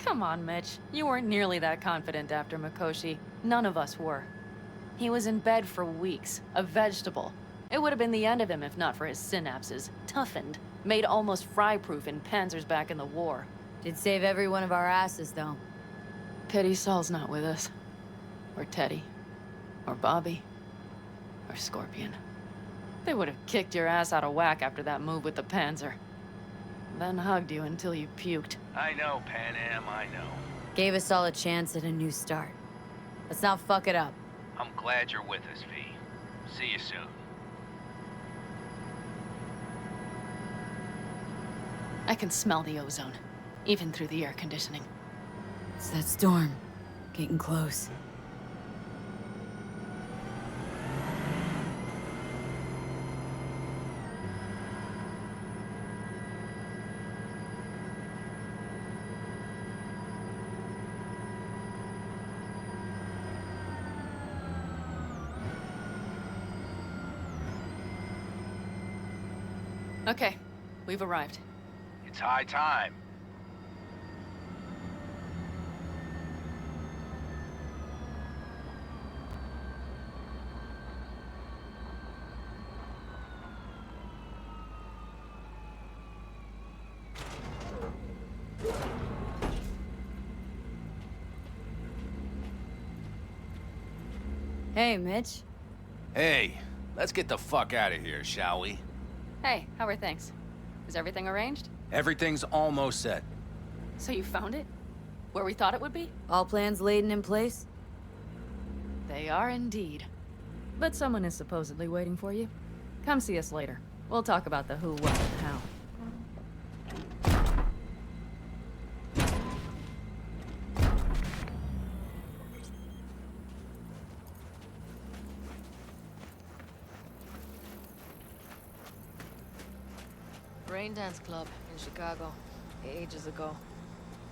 Come on, Mitch. You weren't nearly that confident after Mikoshi. None of us were. He was in bed for weeks, a vegetable. It would have been the end of him if not for his synapses. Toughened, made almost fry-proof in panzers back in the war. Did save every one of our asses, though. Pity Saul's not with us. Or Teddy. Or Bobby. Or Scorpion. They would have kicked your ass out of whack after that move with the panzer. Then hugged you until you puked. I know, Pan Am, I know. Gave us all a chance at a new start. Let's not fuck it up. I'm glad you're with us, V. See you soon. I can smell the ozone, even through the air conditioning. It's that storm. Getting close. Okay, we've arrived. It's high time. Hey, Mitch. Hey, let's get the fuck out of here, shall we? Hey, how are things? Is everything arranged? Everything's almost set. So you found it? Where we thought it would be? All plans laid and in place? They are indeed. But someone is supposedly waiting for you. Come see us later. We'll talk about the who, what, and how. Rain Dance Club in Chicago, ages ago.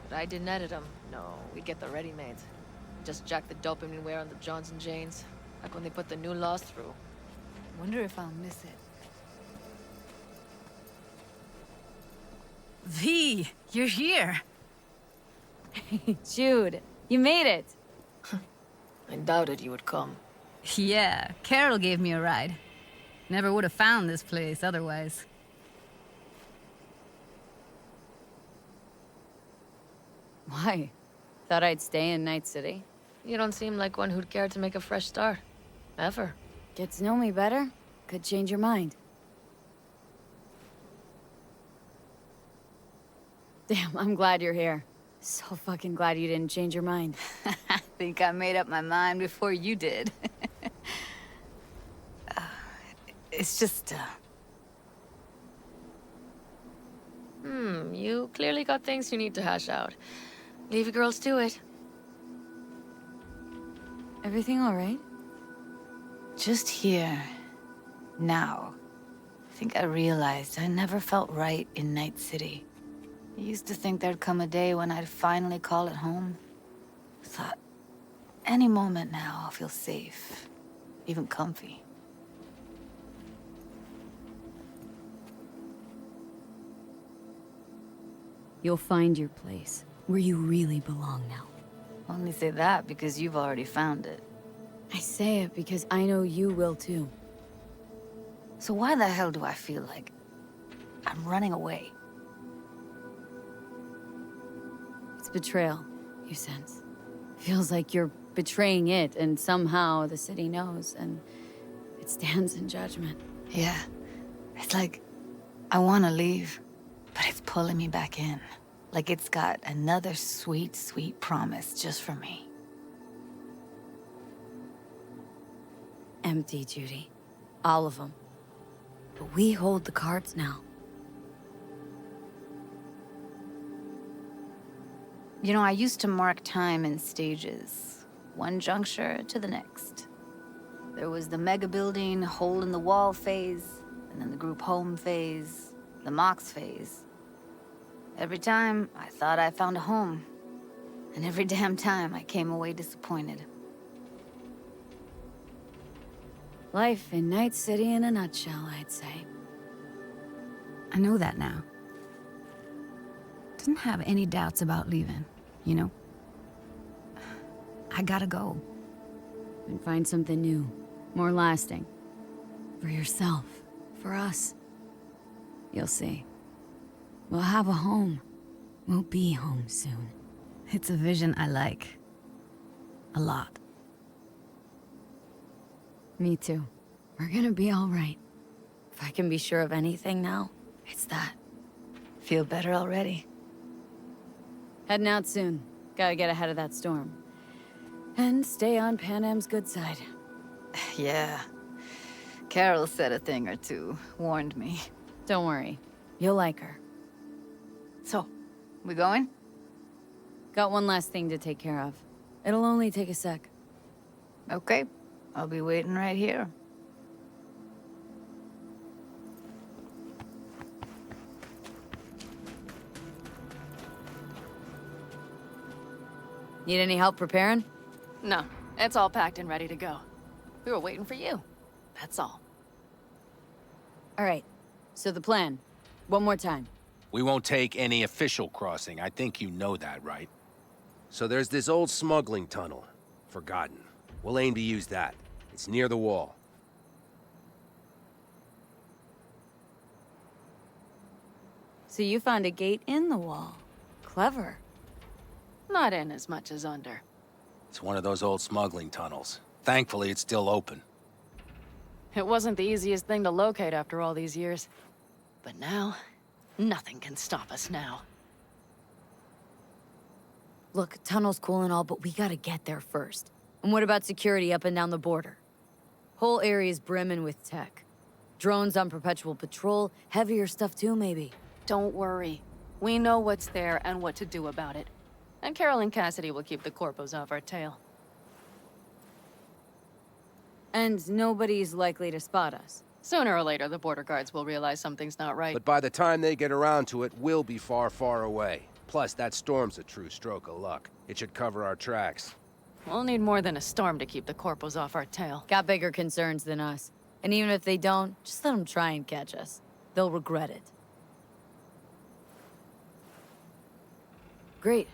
But I didn't edit them. No, we'd get the ready-mades. Just jack the dopamine wear on the Johns and Janes, like when they put the new laws through. Wonder if I'll miss it. V, you're here. Jude, you made it. I doubted you would come. Yeah, Carol gave me a ride. Never would have found this place otherwise. Why? Thought I'd stay in Night City. You don't seem like one who'd care to make a fresh start. Ever. Get to know me better? Could change your mind. Damn, I'm glad you're here. So fucking glad you didn't change your mind. I think I made up my mind before you did. It's just, You clearly got things you need to hash out. Leave you girls to it. Everything all right? Just here. Now. I think I realized I never felt right in Night City. I used to think there'd come a day when I'd finally call it home. I thought, any moment now I'll feel safe. Even comfy. You'll find your place, where you really belong now. Only say that because you've already found it. I say it because I know you will too. So why the hell do I feel like I'm running away? It's betrayal, you sense. Feels like you're betraying it, and somehow the city knows, and it stands in judgment. Yeah. It's like I want to leave, but it's pulling me back in. Like it's got another sweet, sweet promise just for me. Empty, Judy. All of them. But we hold the cards now. You know, I used to mark time in stages. One juncture to the next. There was the mega building, hole in the wall phase, and then the group home phase, the Mox phase. Every time, I thought I found a home. And every damn time, I came away disappointed. Life in Night City in a nutshell, I'd say. I know that now. Didn't have any doubts about leaving, you know? I gotta go. And find something new, more lasting. For yourself, for us. You'll see. We'll have a home. We'll be home soon. It's a vision I like. A lot. Me too. We're gonna be all right. If I can be sure of anything now, it's that. Feel better already. Heading out soon. Gotta get ahead of that storm. And stay on Pan Am's good side. Yeah. Carol said a thing or two. Warned me. Don't worry. You'll like her. So, we going? Got one last thing to take care of. It'll only take a sec. Okay. I'll be waiting right here. Need any help preparing? No, it's all packed and ready to go. We were waiting for you. That's all. All right. So the plan. One more time. We won't take any official crossing. I think you know that, right? So there's this old smuggling tunnel. Forgotten. We'll aim to use that. It's near the wall. So you found a gate in the wall. Clever. Not in as much as under. It's one of those old smuggling tunnels. Thankfully, it's still open. It wasn't the easiest thing to locate after all these years. But now, nothing can stop us now. Look, tunnel's cool and all, but we gotta get there first. And what about security up and down the border? Whole area's brimming with tech. Drones on perpetual patrol, heavier stuff too, maybe. Don't worry. We know what's there and what to do about it. And Carol and Cassidy will keep the corpos off our tail. And nobody's likely to spot us. Sooner or later, the border guards will realize something's not right. But by the time they get around to it, we'll be far, far away. Plus, that storm's a true stroke of luck. It should cover our tracks. We'll need more than a storm to keep the corpos off our tail. Got bigger concerns than us. And even if they don't, just let them try and catch us. They'll regret it. Great.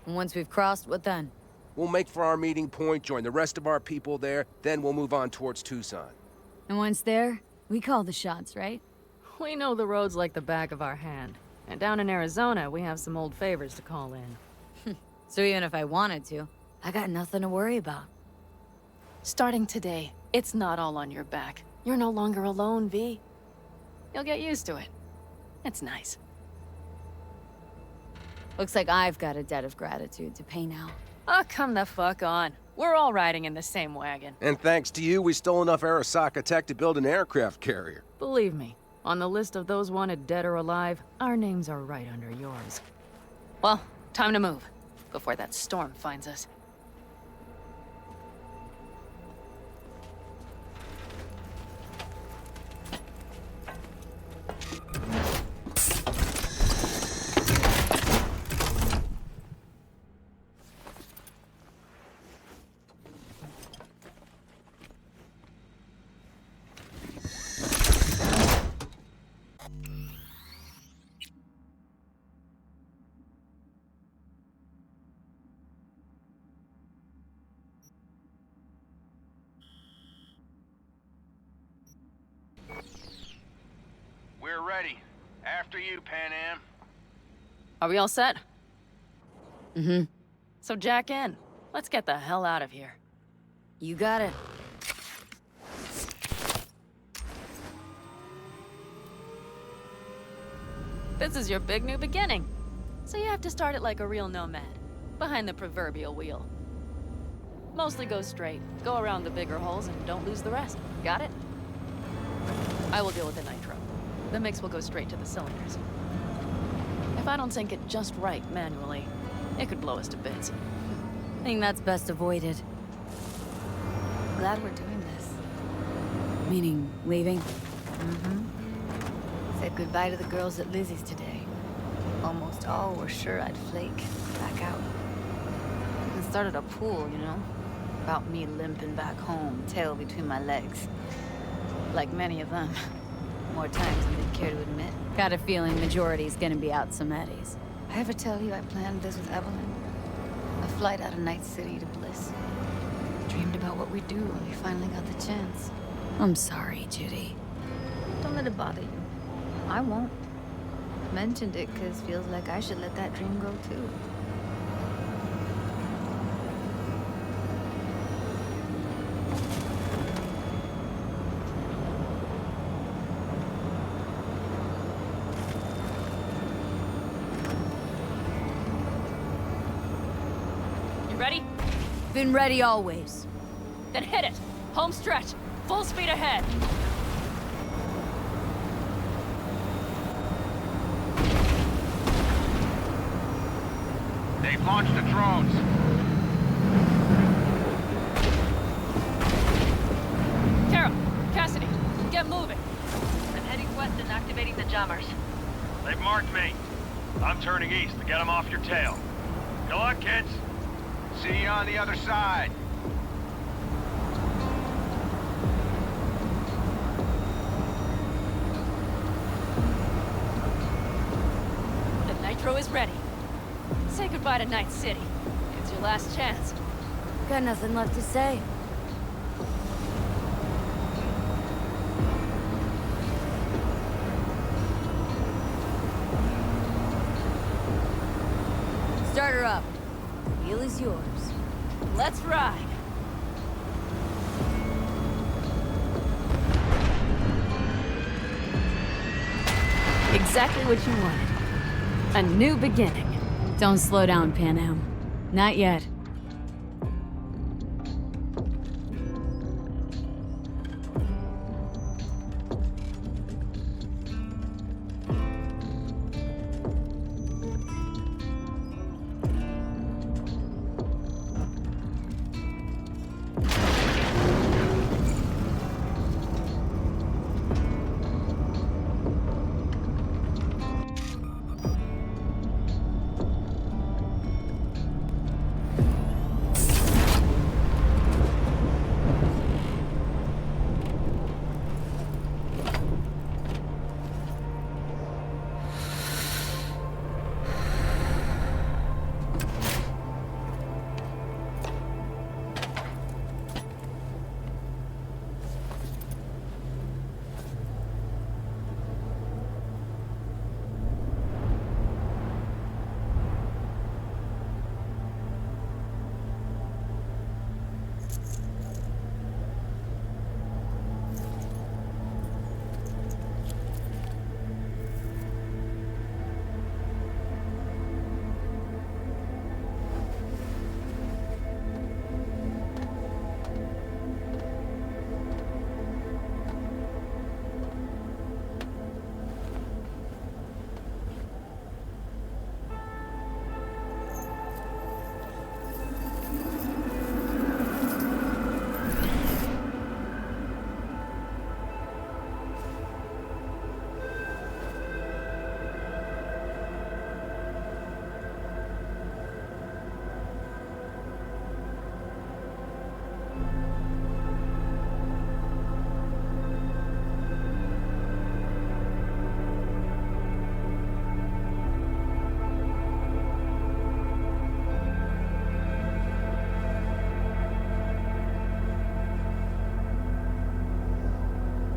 And once we've crossed, what then? We'll make for our meeting point, join the rest of our people there, then we'll move on towards Tucson. And once there, we call the shots, right? We know the roads like the back of our hand. And down in Arizona, we have some old favors to call in. So even if I wanted to, I got nothing to worry about. Starting today, it's not all on your back. You're no longer alone, V. You'll get used to it. It's nice. Looks like I've got a debt of gratitude to pay now. Oh, come the fuck on. We're all riding in the same wagon. And thanks to you, we stole enough Arasaka tech to build an aircraft carrier. Believe me, on the list of those wanted dead or alive, our names are right under yours. Well, time to move, before that storm finds us. We're ready. After you, Pan Am. Are we all set? Mm-hmm. So jack in. Let's get the hell out of here. You got it. This is your big new beginning. So you have to start it like a real nomad, behind the proverbial wheel. Mostly go straight, go around the bigger holes, and don't lose the rest. Got it? I will deal with the nitro. The mix will go straight to the cylinders. If I don't sync it just right manually, it could blow us to bits. I think that's best avoided. Glad we're doing this. Meaning, leaving? Mm-hmm. Said goodbye to the girls at Lizzie's today. almost all were sure I'd flake, back out. And started a pool, you know? About me limping back home, tail between my legs. Like many of them. More times than they'd care to admit. Got a feeling majority's gonna be out some eddies. I ever tell you I planned this with Evelyn? A flight out of Night City to Bliss. Dreamed about what we'd do when we finally got the chance. I'm sorry, Judy. Don't let it bother you. I won't. Mentioned it because feels like I should let that dream go too. You ready? Been ready always. Then hit it! Home stretch! Full speed ahead! They've launched the drones. Carol, Cassidy, get moving. I'm heading west and activating the jammers. They've marked me. I'm turning east to get them off your tail. Good luck, kids. See you on the other side. The nitro is ready. Say goodbye to Night City. It's your last chance. Got nothing left to say. Start her up. The wheel is yours. Let's ride. Exactly what you wanted. A new beginning. Don't slow down, Pan Am. Not yet.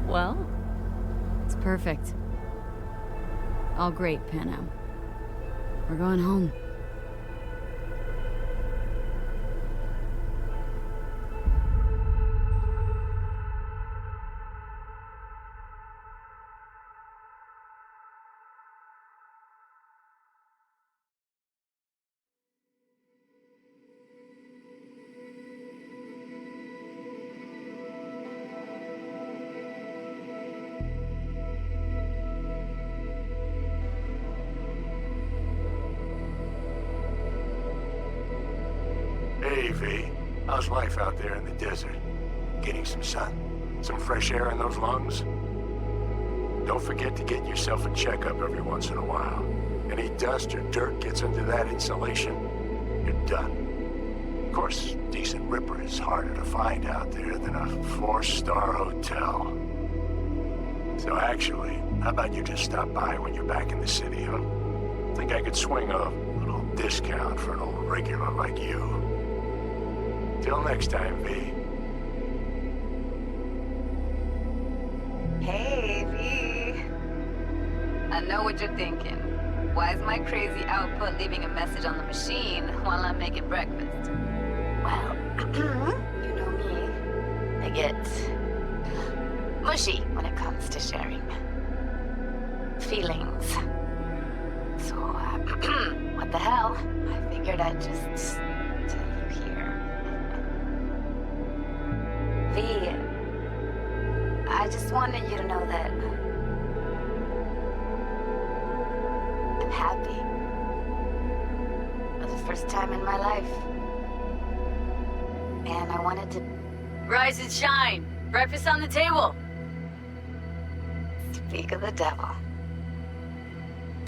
Well, it's perfect. All great, Pan Am. We're going home. Hey, V. How's life out there in the desert? Getting some sun? Some fresh air in those lungs? Don't forget to get yourself a checkup every once in a while. Any dust or dirt gets under that insulation, you're done. Of course, decent ripper is harder to find out there than a 4-star hotel. So actually, how about you just stop by when you're back in the city, huh? Think I could swing a little discount for an old regular like you. Till next time, V. Hey, V. I know what you're thinking. Why is my crazy output leaving a message on the machine while I'm making breakfast? Well, you know me. I get mushy when it comes to sharing feelings. So, what the hell? I figured I'd just tell you here. V, I just wanted you to know that I'm happy. For the first time in my life. And I wanted to Rise and shine. Breakfast on the table. speak of the devil.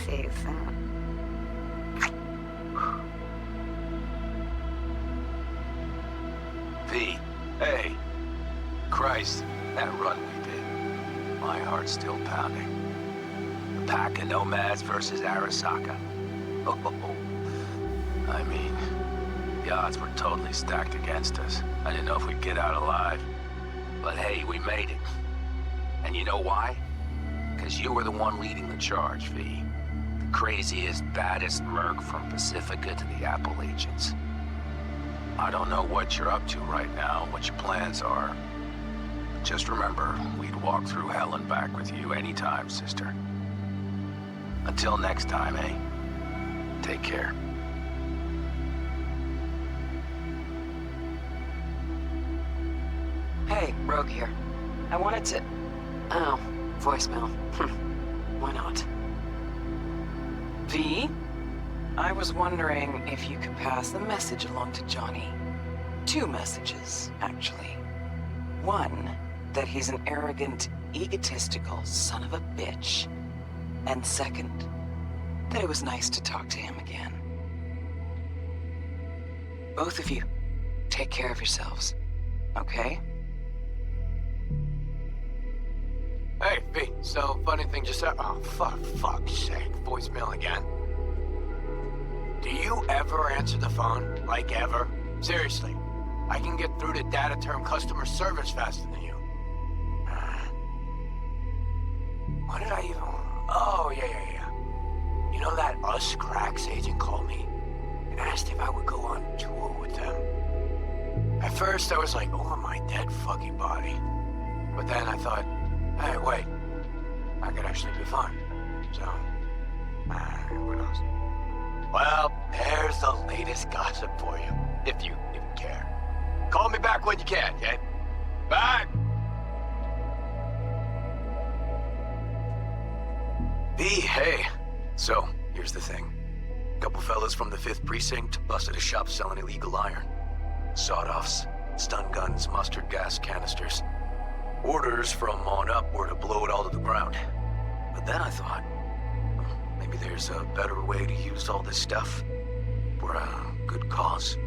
See you soon. V, hey. Christ, that run we did. My heart's still pounding. The pack of nomads versus Arasaka. Oh, I mean, the odds were totally stacked against us. I didn't know if we'd get out alive. But hey, we made it. And you know why? Because you were the one leading the charge, V. The craziest, baddest merc from Pacifica to the Appalachians. I don't know what you're up to right now, what your plans are. But just remember, we'd walk through hell and back with you anytime, sister. Until next time, eh? Take care. Hey, Rogue here. I wanted to... Oh, voicemail. Why not? V? I was wondering if you could pass the message along to Johnny. 2 messages, actually. One, that he's an arrogant, egotistical son of a bitch. And second, that it was nice to talk to him again. Both of you, take care of yourselves, okay? Hey, V, so funny thing just happened. Oh, fuck's sake, voicemail again. Do you ever answer the phone? Like, ever? Seriously, I can get through to data term customer service faster than you. What did I even... Oh, yeah. You know that Us Cracks agent called me and asked if I would go on tour with them? At first, I was like, over my dead fucking body. But then I thought, hey, wait, I could actually be fine. So, who knows? Well, there's the latest gossip for you, if you even care. Call me back when you can, okay? Bye! V, hey. So, here's the thing. A couple fellas from the 5th Precinct busted a shop selling illegal iron. Sawed-offs, stun guns, mustard gas canisters. Orders from on up were to blow it all to the ground. But then I thought, maybe there's a better way to use all this stuff for a good cause.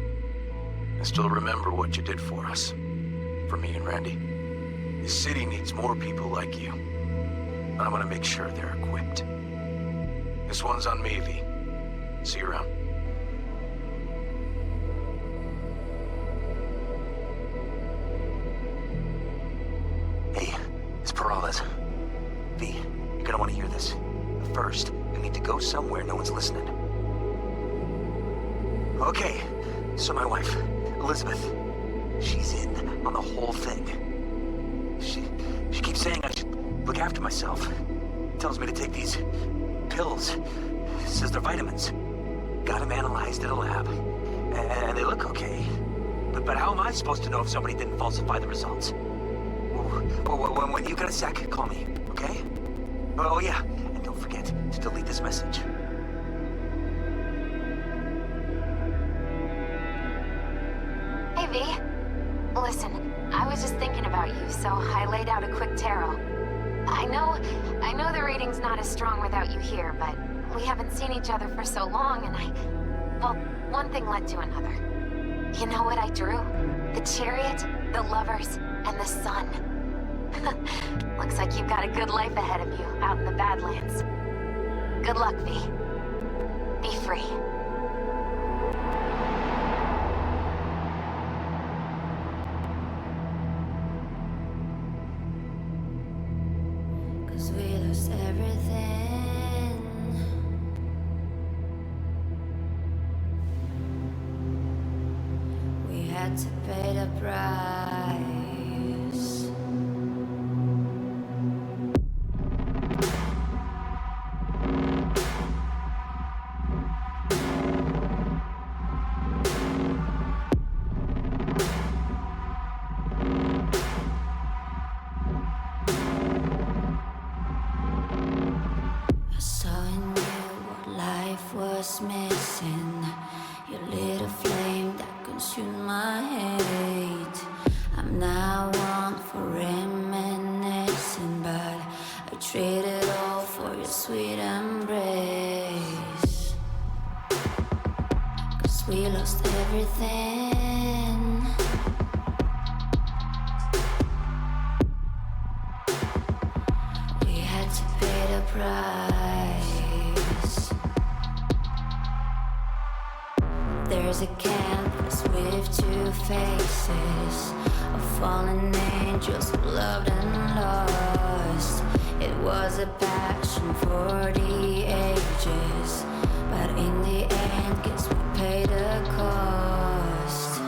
I still remember what you did for us. For me and Randy. This city needs more people like you. And I'm gonna make sure they're equipped. This one's on me, V. See you around. Hey, it's Peralez. V, you're gonna want to hear this. But first, you need to go somewhere no one's listening. Okay, so my wife, Elizabeth, she's in on the whole thing. She keeps saying I should look after myself. Tells me to take these pills. Says they're vitamins. Got them analyzed at a lab. And they look okay. But how am I supposed to know if somebody didn't falsify the results? When you got a sec, call me, okay? Oh yeah, and don't forget to delete this message. Hey, V. Listen, I was just thinking about you, so I laid out a quick tarot. I know the reading's not as strong without you here, but We haven't seen each other for so long, and well, one thing led to another. You know what I drew? The chariot, the lovers, and the sun. Looks like you've got a good life ahead of you out in the Badlands. Good luck, V. Be free. Cause we lost everything. We had to pay the price. I saw in you what life was missing. You lit a flame that consumed my hate. I'm now one for reminiscing, but I traded all for your sweet embrace. Cause we lost everything. We had to pay the price. There's a canvas with two faces of fallen angels who loved and lost. It was a passion for the ages, but in the end, guess we paid the cost.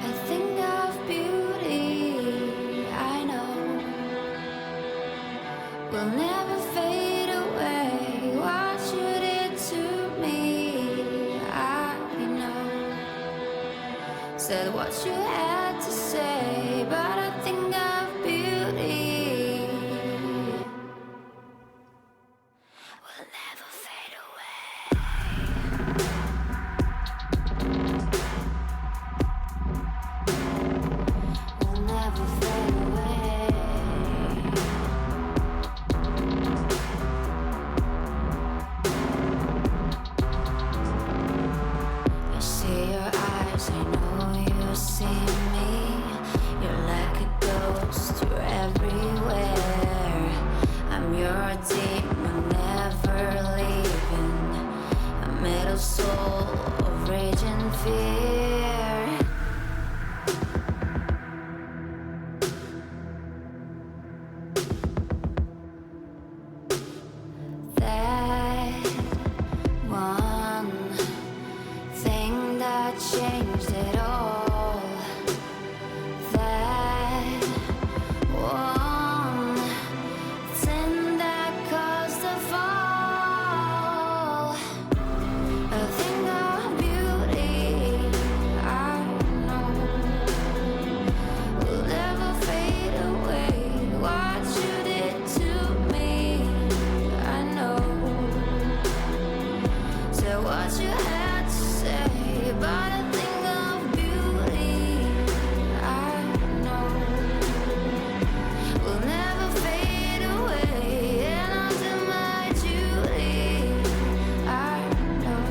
I think of beauty, I know, will never fade away. What you did to me, I know. Said what you had to say, but I think of beauty will never fade away. Will never fade away. I see your eyes, I know you see me. You're like a ghost, you're everywhere. I'm your demon, never leaving. A metal soul of rage and fear. That one thing that changed it all. That one thing that caused the fall. A thing of beauty, I know, will never fade away. What you did to me, I know. So what you had to say, but a thing of beauty, I know, will never fade away. And I'll do my duty, I know.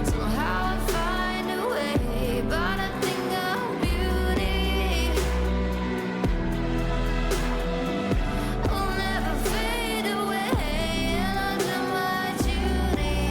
Somehow I find a way, but a thing of beauty will never fade away. And I'll do my duty.